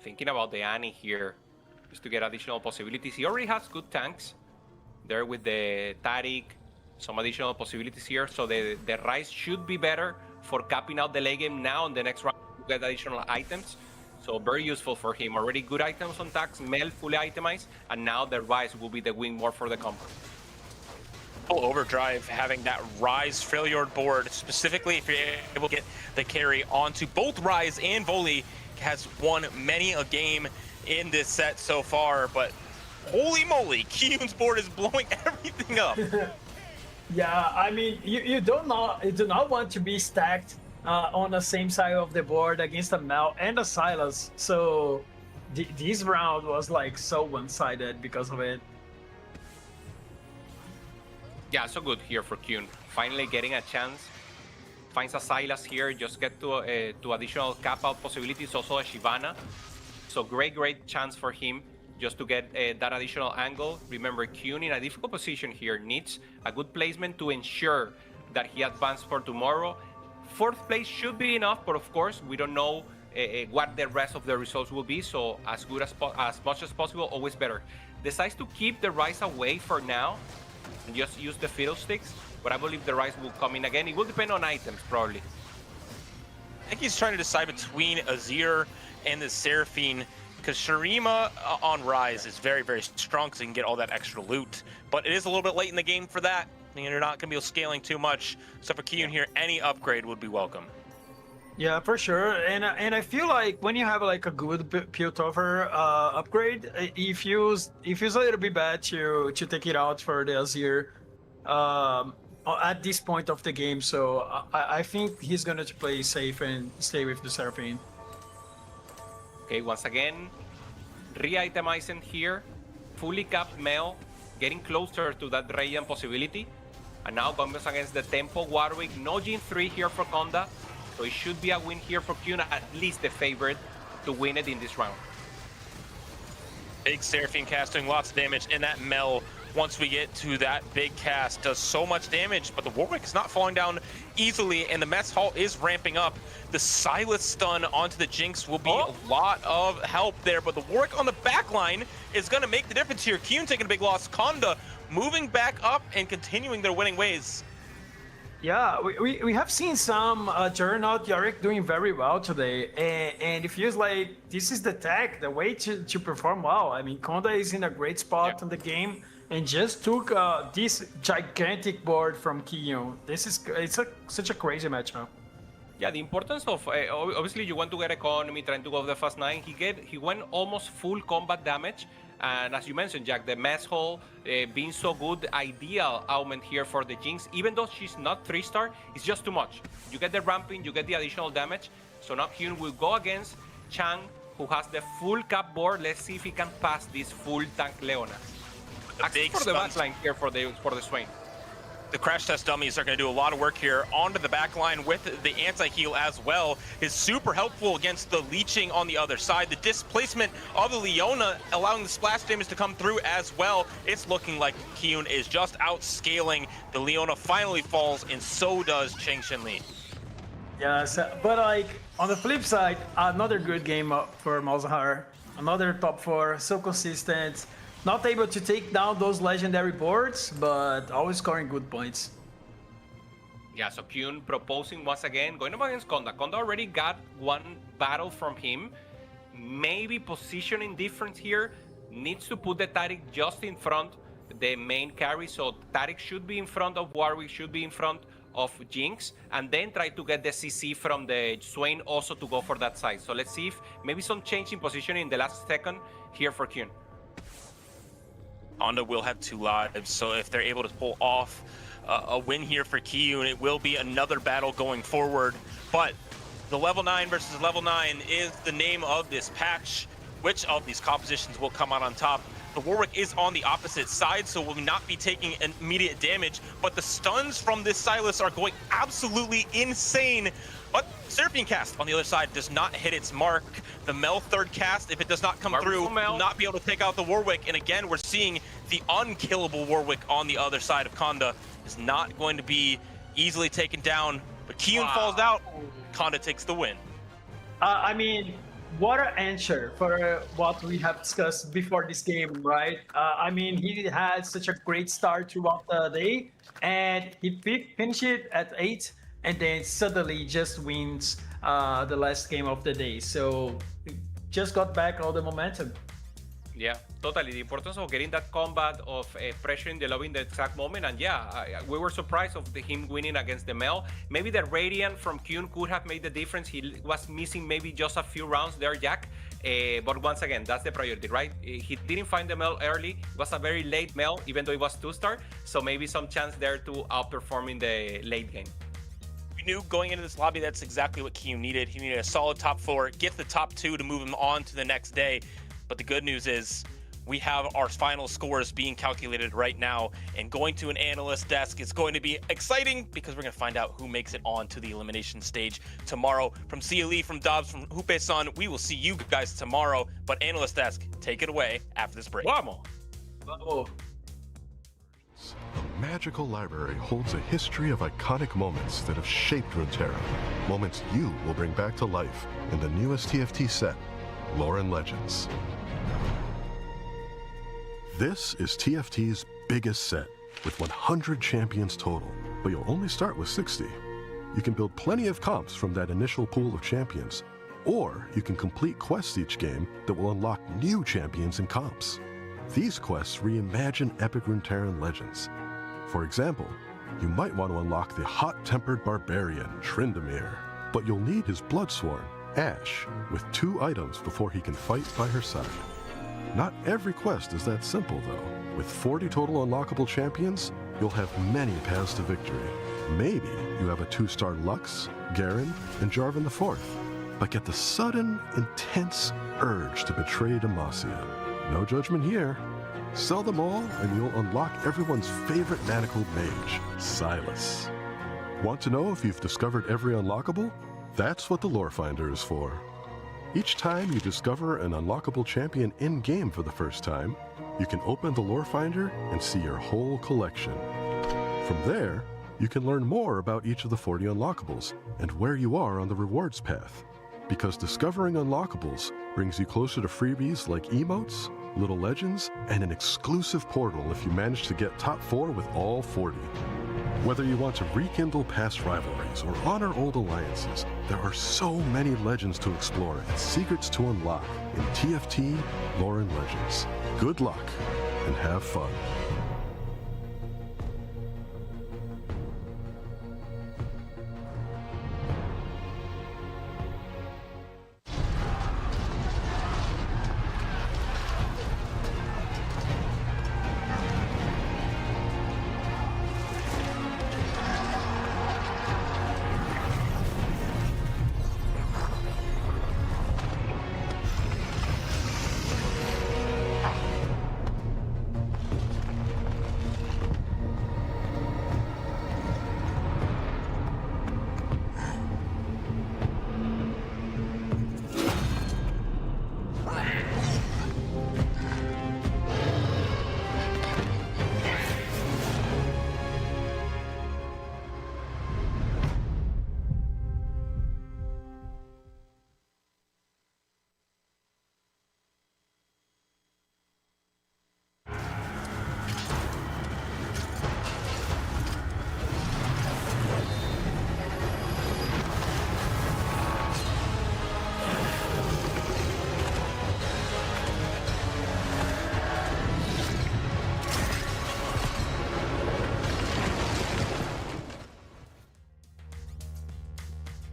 Thinking about the Annie here, just to get additional possibilities. He already has good tanks there with the Taric, Some additional possibilities here. So the Ryze should be better for capping out the late game now in the next round to get additional items. So very useful for him. Already good items on tax, Mel fully itemized, and now the Ryze will be the win more for the combo. Full overdrive, having that Ryze Freljord board, specifically if you're able to get the carry onto both Ryze and Voli, has won many a game in this set so far, but holy moly, Kiyun's board is blowing everything up. Yeah, I mean, you do not want to be stacked on the same side of the board against a Mel and a Silas. So this round was like so one-sided because of it. Yeah, so good here for Kyun. Finally getting a chance. Finds a Silas here, just get to additional cap out possibilities, also a Shyvana. So great chance for him just to get that additional angle. Remember, Kyun in a difficult position here needs a good placement to ensure that he advances for tomorrow. 4th place should be enough, but of course, we don't know what the rest of the results will be, so as much as possible, always better. Decides to keep the Ryze away for now, and just use the Fiddlesticks, but I believe the Ryze will come in again. It will depend on items, probably. I think he's trying to decide between Azir and the Seraphine, because Shurima on Ryze is very strong because he can get all that extra loot, but it is a little bit late in the game for that. I mean, you're not going to be scaling too much, so for Kiyun here, any upgrade would be welcome. Yeah, for sure. And I feel like when you have like a good Piltover upgrade, it feels a little bit bad to take it out for the Azir at this point of the game. So I think he's going to play safe and stay with the Seraphine. Okay, once again, re-itemizing here, fully capped Mel, getting closer to that Radiant possibility. And now comes against the Tempo Warwick, no Gen 3 here for Conda. So it should be a win here for Kyun, at least the favorite to win it in this round. Big Seraphine cast doing lots of damage, and that Mel, once we get to that big cast, does so much damage, but the Warwick is not falling down easily, and the Mess Hall is ramping up. The Silas stun onto the Jinx will be a lot of help there, but the Warwick on the back line is going to make the difference here. Kyun taking a big loss, Conda moving back up and continuing their winning ways. Yeah, we have seen some Juggernaut Yorick doing very well today, and it feels like this is the tech, the way to perform well. I mean, Conda is in a great spot in the game and just took this gigantic board from Kiyun. Such a crazy matchup. Yeah, the importance of obviously you want to get economy, trying to go the fast 9. He went almost full combat damage. And as you mentioned, Jack, the Mess Hall being so good, ideal augment here for the Jinx. Even though she's not 3-star, it's just too much. You get the ramping, you get the additional damage. So now Kyun will go against Chang, who has the full cap board. Let's see if he can pass this full tank Leona. Access for the backline here for the Swain. The crash test dummies are going to do a lot of work here onto the back line with the anti-heal as well. Is super helpful against the leeching on the other side. The displacement of the Leona allowing the splash damage to come through as well. It's looking like Kiyun is just outscaling. The Leona finally falls, and so does Cheng Shenli. Yes, but like on the flip side, another good game for Malzahar. Another top 4, so consistent. Not able to take down those legendary boards, but always scoring good points. Yeah, so Kyun proposing once again, going up against Conda. Conda already got one battle from him. Maybe positioning difference here. Needs to put the Taric just in front, the main carry. So Taric should be in front of Warwick, should be in front of Jinx, and then try to get the CC from the Swain also to go for that side. So let's see if maybe some change in position in the last second here for Kyun. Conda will have 2 lives, so if they're able to pull off a win here for Kiyun, it will be another battle going forward. But the level 9 versus level 9 is the name of this patch. Which of these compositions will come out on top? The Warwick is on the opposite side, so will not be taking immediate damage, but the stuns from this Silas are going absolutely insane. But Seraphine cast on the other side does not hit its mark. The Mel 3rd cast, if it does not come through, will not be able to take out the Warwick. And again, we're seeing the unkillable Warwick on the other side of Conda is not going to be easily taken down. But Kiyun falls out, Conda takes the win. I mean, what an answer for what we have discussed before this game, right? I mean, he had such a great start throughout the day, and he finished it at 8, and then suddenly just wins the last game of the day. So just got back all the momentum. Yeah, totally. The importance of getting that combat, of pressuring the lobby in the exact moment. And yeah, we were surprised of him winning against the Mel. Maybe the Radiant from Kyun could have made the difference. He was missing maybe just a few rounds there, Jack. But once again, that's the priority, right? He didn't find the Mel early. It was a very late Mel, even though it was 2-star. So maybe some chance there to outperform in the late game. We knew going into this lobby that's exactly what Kyun needed. He needed a solid top 4, get the top 2 to move him on to the next day. But the good news is we have our final scores being calculated right now, and going to an analyst desk is going to be exciting because we're going to find out who makes it on to the elimination stage tomorrow. From CLE, from Dobbs, from Hupe-san, we will see you guys tomorrow. But analyst desk, take it away after this break. Vamos! The magical library holds a history of iconic moments that have shaped Runeterra. Moments you will bring back to life in the newest TFT set, Lore and Legends. This is TFT's biggest set, with 100 champions total, but you'll only start with 60. You can build plenty of comps from that initial pool of champions, or you can complete quests each game that will unlock new champions and comps. These quests reimagine epic Runeterran legends. For example, you might want to unlock the hot-tempered barbarian, Tryndamere, but you'll need his Bloodsworn, Ash, with 2 items before he can fight by her side. Not every quest is that simple, though. With 40 total unlockable champions, you'll have many paths to victory. Maybe you have a 2-star Lux, Garen, and Jarvan IV, but get the sudden, intense urge to betray Demacia. No judgment here. Sell them all, and you'll unlock everyone's favorite manacled mage, Silas. Want to know if you've discovered every unlockable? That's what the Lore Finder is for. Each time you discover an unlockable champion in-game for the first time, you can open the Lore Finder and see your whole collection. From there, you can learn more about each of the 40 unlockables and where you are on the rewards path. Because discovering unlockables brings you closer to freebies like emotes, little legends, and an exclusive portal if you manage to get top 4 with all 40. Whether you want to rekindle past rivalries or honor old alliances, there are so many legends to explore and secrets to unlock in TFT, Lore and Legends. Good luck and have fun.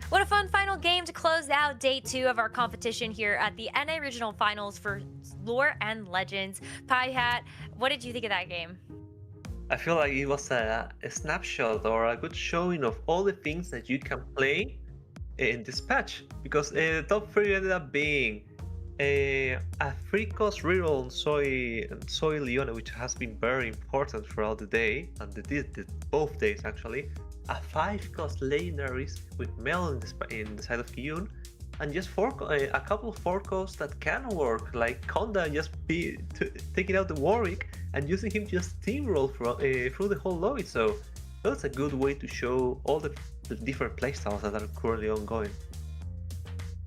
What a fun final game to close out day 2 of our competition here at the NA Regional Finals for Lore and Legends. Pie Hat, what did you think of that game? I feel like it was a snapshot or a good showing of all the things that you can play in this patch, because top 3 ended up being a free cost reroll on Soy Leone, which has been very important throughout the day, and both days actually. A 5 cost legendaries with Mel in the side of Kyun, and just a couple of 4 costs that can work, like Konda just taking out the Warwick and using him just steamroll through the whole lobby. So that's a good way to show all the different playstyles that are currently ongoing.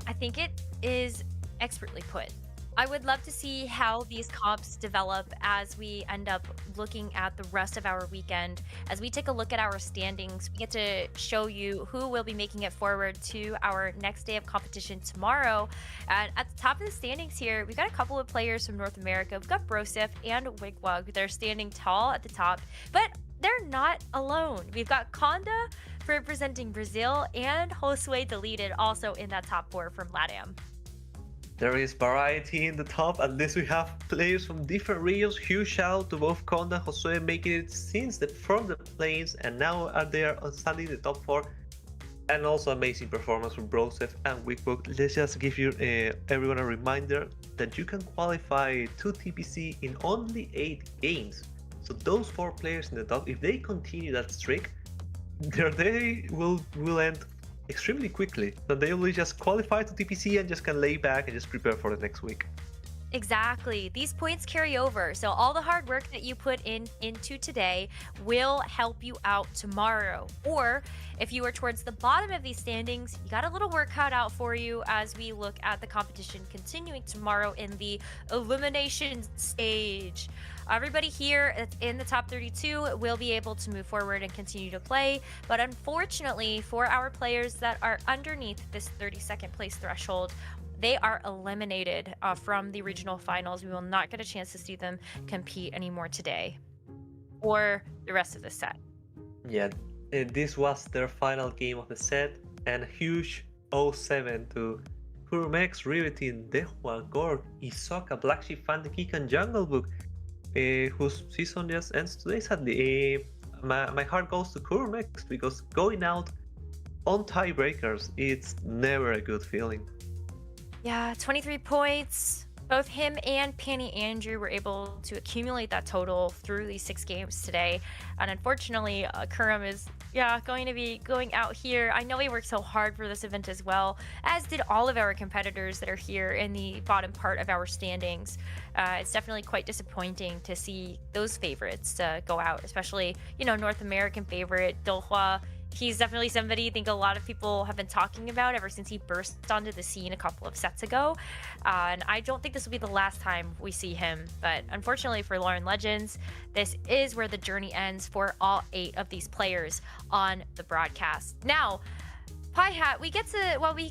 I think it is expertly put. I would love to see how these comps develop as we end up looking at the rest of our weekend. As we take a look at our standings, we get to show you who will be making it forward to our next day of competition tomorrow. And at the top of the standings here, we've got a couple of players from North America. We've got Brosif and Wigwug. They're standing tall at the top, but they're not alone. We've got Conda representing Brazil and Josue Deleted also in that top 4 from LATAM. There is variety in the top. At least we have players from different regions. Huge shout out to both Conda and Josue making it from the plains and now are there on standing in the top 4. And also amazing performance from Brosef and Wigwug. Let's just give you everyone a reminder that you can qualify to TPC in only 8 games. So those 4 players in the top, if they continue that streak, their day will end extremely quickly. So they will just qualify to TPC and just can lay back and just prepare for the next week. Exactly. These points carry over. So all the hard work that you put into today will help you out tomorrow. Or if you are towards the bottom of these standings, you got a little work cut out for you as we look at the competition continuing tomorrow in the elimination stage. Everybody here that's in the top 32 will be able to move forward and continue to play. But unfortunately, for our players that are underneath this 32nd place threshold, they are eliminated from the regional finals. We will not get a chance to see them compete anymore today or the rest of the set. Yeah, this was their final game of the set, and a huge 0-7 to Kurumex, Riveting, Dehua, Gorg, Isoka, Black Sheep, Fantasy, and Jungle Book, whose season just ends today, sadly. My heart goes to Kurumex because going out on tiebreakers, it's never a good feeling. Yeah, 23 points. Both him and Panny Andrew were able to accumulate that total through these 6 games today. And unfortunately, Kurum is, going to be going out here. I know he worked so hard for this event as well, as did all of our competitors that are here in the bottom part of our standings. It's definitely quite disappointing to see those favorites go out, especially, North American favorite, Dohua. He's definitely somebody I think a lot of people have been talking about ever since he burst onto the scene a couple of sets ago. And I don't think this will be the last time we see him. But unfortunately for Lauren Legends, this is where the journey ends for all 8 of these players on the broadcast. Now, Pie Hat, we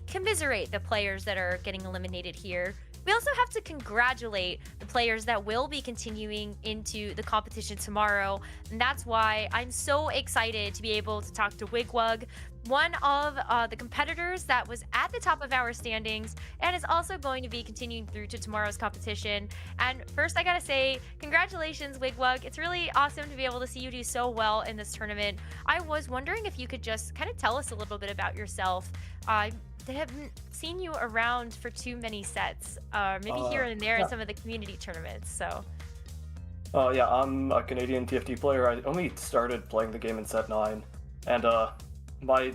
commiserate the players that are getting eliminated here. We also have to congratulate the players that will be continuing into the competition tomorrow. And that's why I'm so excited to be able to talk to Wigwug, one of the competitors that was at the top of our standings and is also going to be continuing through to tomorrow's competition. And first, I gotta say, congratulations, Wigwug. It's really awesome to be able to see you do so well in this tournament. I was wondering if you could just kind of tell us a little bit about yourself. I haven't seen you around for too many sets, maybe here and there in some of the community tournaments. So yeah, I'm a Canadian TFT player. I only started playing the game in set 9, and my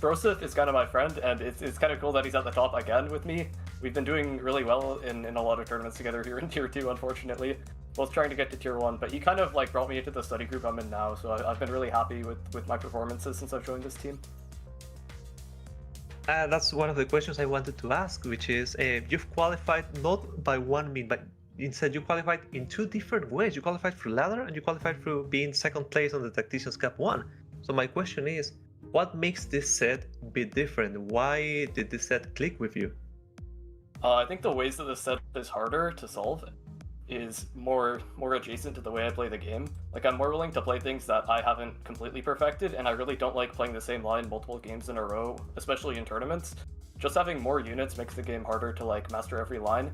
Brosif is kind of my friend, and it's kind of cool that he's at the top again with me. We've been doing really well in a lot of tournaments together here in tier 2, unfortunately, both trying to get to tier 1, but he kind of brought me into the study group I'm in now, so I've been really happy with my performances since I've joined this team. That's one of the questions I wanted to ask, which is you've qualified not by one mean, but instead you qualified in 2 different ways. You qualified through ladder and you qualified through being second place on the Tacticians Cup 1. So my question is, what makes this set a bit different? Why did this set click with you? I think the ways that this set is harder to solve is more adjacent to the way I play the game. I'm more willing to play things that I haven't completely perfected, and I really don't like playing the same line multiple games in a row, especially in tournaments. Just having more units makes the game harder to master every line,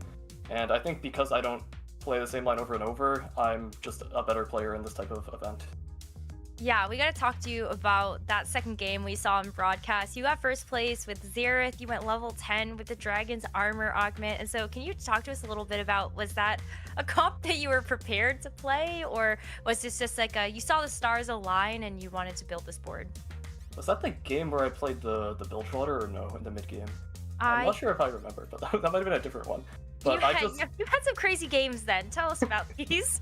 and I think because I don't play the same line over and over, I'm just a better player in this type of event. Yeah, we got to talk to you about that second game we saw in broadcast. You got first place with Xerath. You went level 10 with the Dragon's Armor Augment. And so can you talk to us a little bit about, was that a comp that you were prepared to play? Or was this just you saw the stars align and you wanted to build this board? Was that the game where I played the build floater or no, in the mid game? I'm not sure if I remember, but that might have been a different one. But you had some crazy games then. Tell us about these.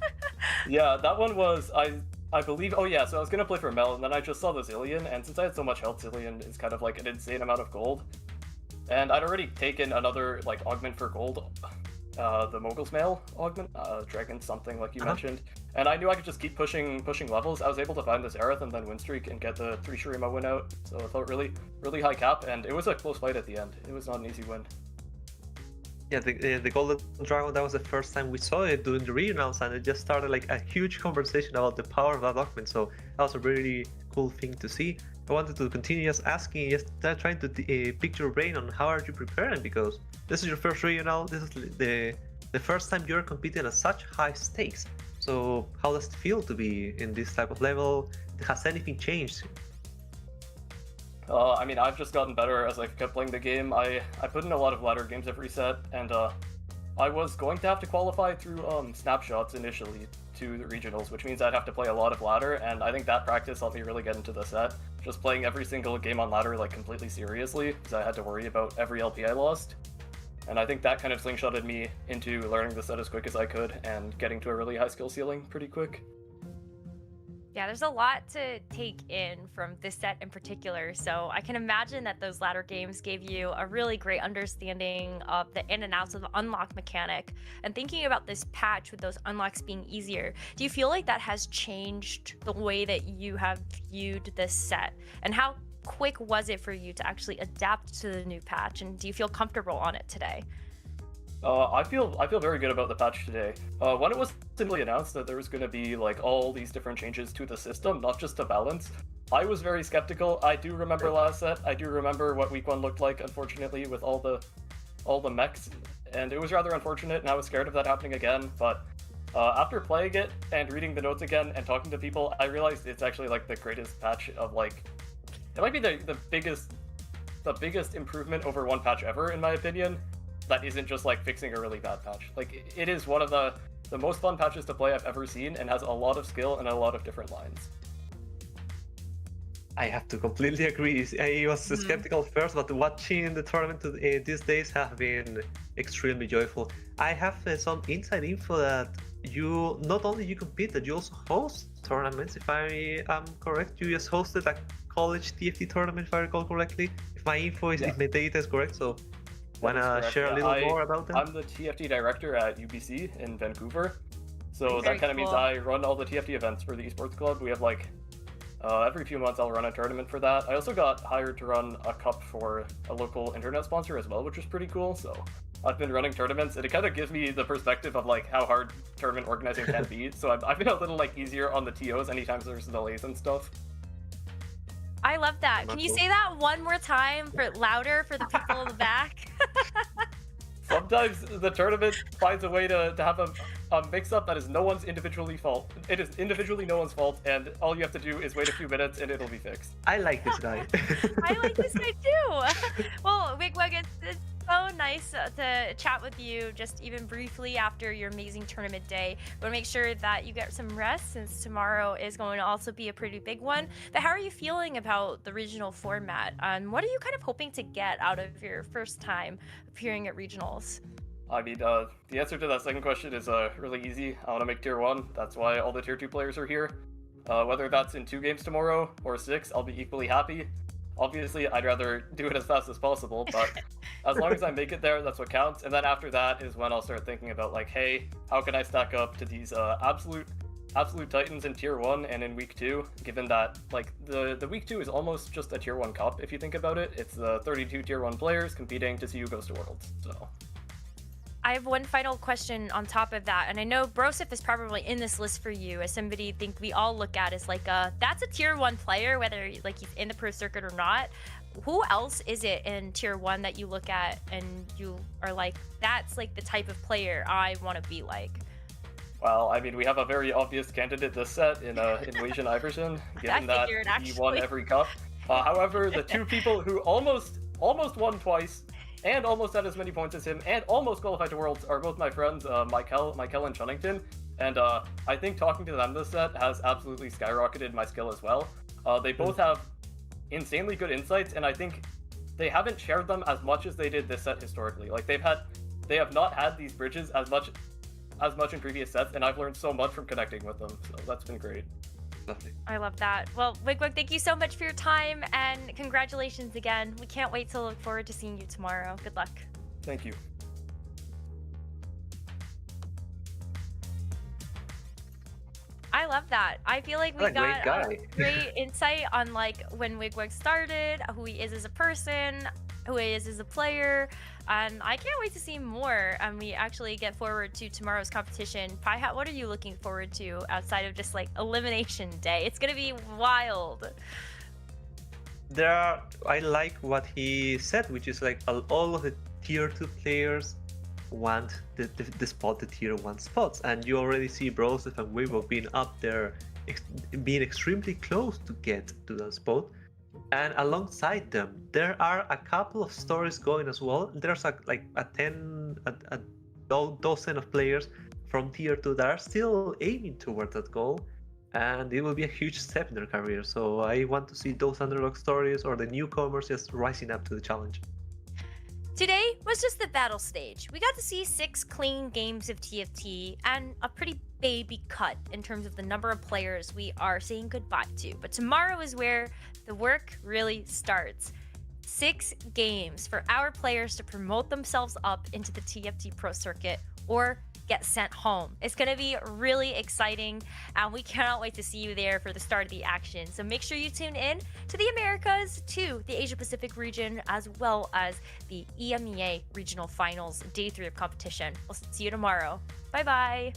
Yeah, that one was, I believe, so I was going to play for Mel, and then I just saw the Zillion, and since I had so much health, Zillion is kind of an insane amount of gold. And I'd already taken another like augment for gold, the Mogul's Mail augment, Dragon something like you mentioned. And I knew I could just keep pushing levels. I was able to find this Aerith and then win streak and get the 3 Shurima win out. So it felt really high cap, and it was a close fight at the end. It was not an easy win. Yeah, the Golden Dragon, that was the first time we saw it during the regionals, and it just started like a huge conversation about the power of that augment, so that was a really cool thing to see. I wanted to continue just asking, just trying to pick your brain on how are you preparing, because this is your first regional, this is the first time you're competing at such high stakes. So how does it feel to be in this type of level? Has anything changed? I mean, I've just gotten better as I kept playing the game. I put in a lot of ladder games every set, and I was going to have to qualify through snapshots initially to the regionals, which means I'd have to play a lot of ladder, and I think that practice helped me really get into the set. Just playing every single game on ladder like completely seriously, because I had to worry about every LP I lost. And I think that kind of slingshotted me into learning the set as quick as I could and getting to a really high skill ceiling pretty quick. Yeah, there's a lot to take in from this set in particular, so I can imagine that those ladder games gave you a really great understanding of the in and outs of the unlock mechanic. And thinking about this patch with those unlocks being easier, do you feel like that has changed the way that you have viewed this set? And how quick was it for you to actually adapt to the new patch, and do you feel comfortable on it today? I feel very good about the patch today. When it was simply announced that there was going to be like all these different changes to the system, not just to balance, I was very skeptical. I do remember last set. I do remember what week 1 looked like, unfortunately, with all the mechs, and it was rather unfortunate, and I was scared of that happening again. But after playing it and reading the notes again and talking to people, I realized it's actually like the greatest patch of like, it might be the biggest improvement over one patch ever, in my opinion. That isn't just like fixing a really bad patch. Like, it is one of the most fun patches to play I've ever seen, and has a lot of skill and a lot of different lines. I have to completely agree. I was skeptical first, but watching the tournament these days have been extremely joyful. I have some inside info that you not only you compete, that you also host tournaments. If I am correct, you just hosted a college TFT tournament, if I recall correctly. If my info is, if my data is correct, so. Wanna share a little more about that? I'm the TFT director at UBC in Vancouver. So Very that kind of means cool. I run all the TFT events for the esports club. We have like, every few months I'll run a tournament for that. I also got hired to run a cup for a local internet sponsor as well, which is pretty cool. So I've been running tournaments, and it kind of gives me the perspective of like how hard tournament organizing can be. So I've been a little like easier on the TOs anytime there's delays and stuff. I love that. Can you say that one more time louder for the people in the back? Sometimes the tournament finds a way to have a mix-up that is no one's individually fault. It is individually no one's fault, and all you have to do is wait a few minutes and it'll be fixed. I like this guy. I like this guy too. Well, Wigwag, it's so nice to chat with you just even briefly after your amazing tournament day. I want to make sure that you get some rest, since tomorrow is going to also be a pretty big one. But how are you feeling about the regional format? What are you kind of hoping to get out of your first time appearing at regionals? I mean, the answer to that second question is really easy. I want to make tier 1. That's why all the tier 2 players are here. Whether that's in 2 games tomorrow or 6, I'll be equally happy. Obviously, I'd rather do it as fast as possible, but as long as I make it there, that's what counts. And then after that is when I'll start thinking about like, hey, how can I stack up to these absolute titans in tier 1 and in week 2, given that like the week 2 is almost just a tier 1 cup if you think about it. It's the 32 tier 1 players competing to see who goes to Worlds. So I have one final question on top of that, and I know Broseph is probably in this list for you as somebody I think we all look at as like that's a tier 1 player, whether like he's in the pro circuit or not. Who else is it in tier 1 that you look at and you are like, that's like the type of player I want to be like? Well, I mean, we have a very obvious candidate this set in Wasian Iverson, given that he won every cup. However, the 2 people who almost won twice and almost had as many points as him and almost qualified to Worlds are both my friends, Michael and Chunnington. And I think talking to them this set has absolutely skyrocketed my skill as well. They both have insanely good insights, and I think they haven't shared them as much as they did this set historically. Like they have not had these bridges as much in previous sets, and I've learned so much from connecting with them. So that's been great. Lovely. I love that. Well, Wigwag, thank you so much for your time and congratulations again. We can't wait to look forward to seeing you tomorrow. Good luck. Thank you. I love that. I feel like we What a great got a guy. great insight on like when Wigwag started, who he is as a person, who he is as a player, and I can't wait to see more. And we actually get forward to tomorrow's competition. Pie Hat, what are you looking forward to outside of just like Elimination Day? It's gonna be wild. I like what he said, which is like all of the tier 2 players want the spot, the tier 1 spots, and you already see Broseph and Weibo being up there, being extremely close to get to that spot. And alongside them, there are a couple of stories going as well. There's a dozen of players from tier 2 that are still aiming toward that goal, and it will be a huge step in their career. So I want to see those underdog stories or the newcomers just rising up to the challenge. Today was just the battle stage. We got to see 6 clean games of TFT and a pretty baby cut in terms of the number of players we are saying goodbye to. But tomorrow is where the work really starts. 6 games for our players to promote themselves up into the TFT Pro Circuit or get sent home. It's going to be really exciting, and we cannot wait to see you there for the start of the action. So make sure you tune in to the Americas, to the Asia Pacific region, as well as the EMEA regional finals, day 3 of competition. We'll see you tomorrow. Bye bye.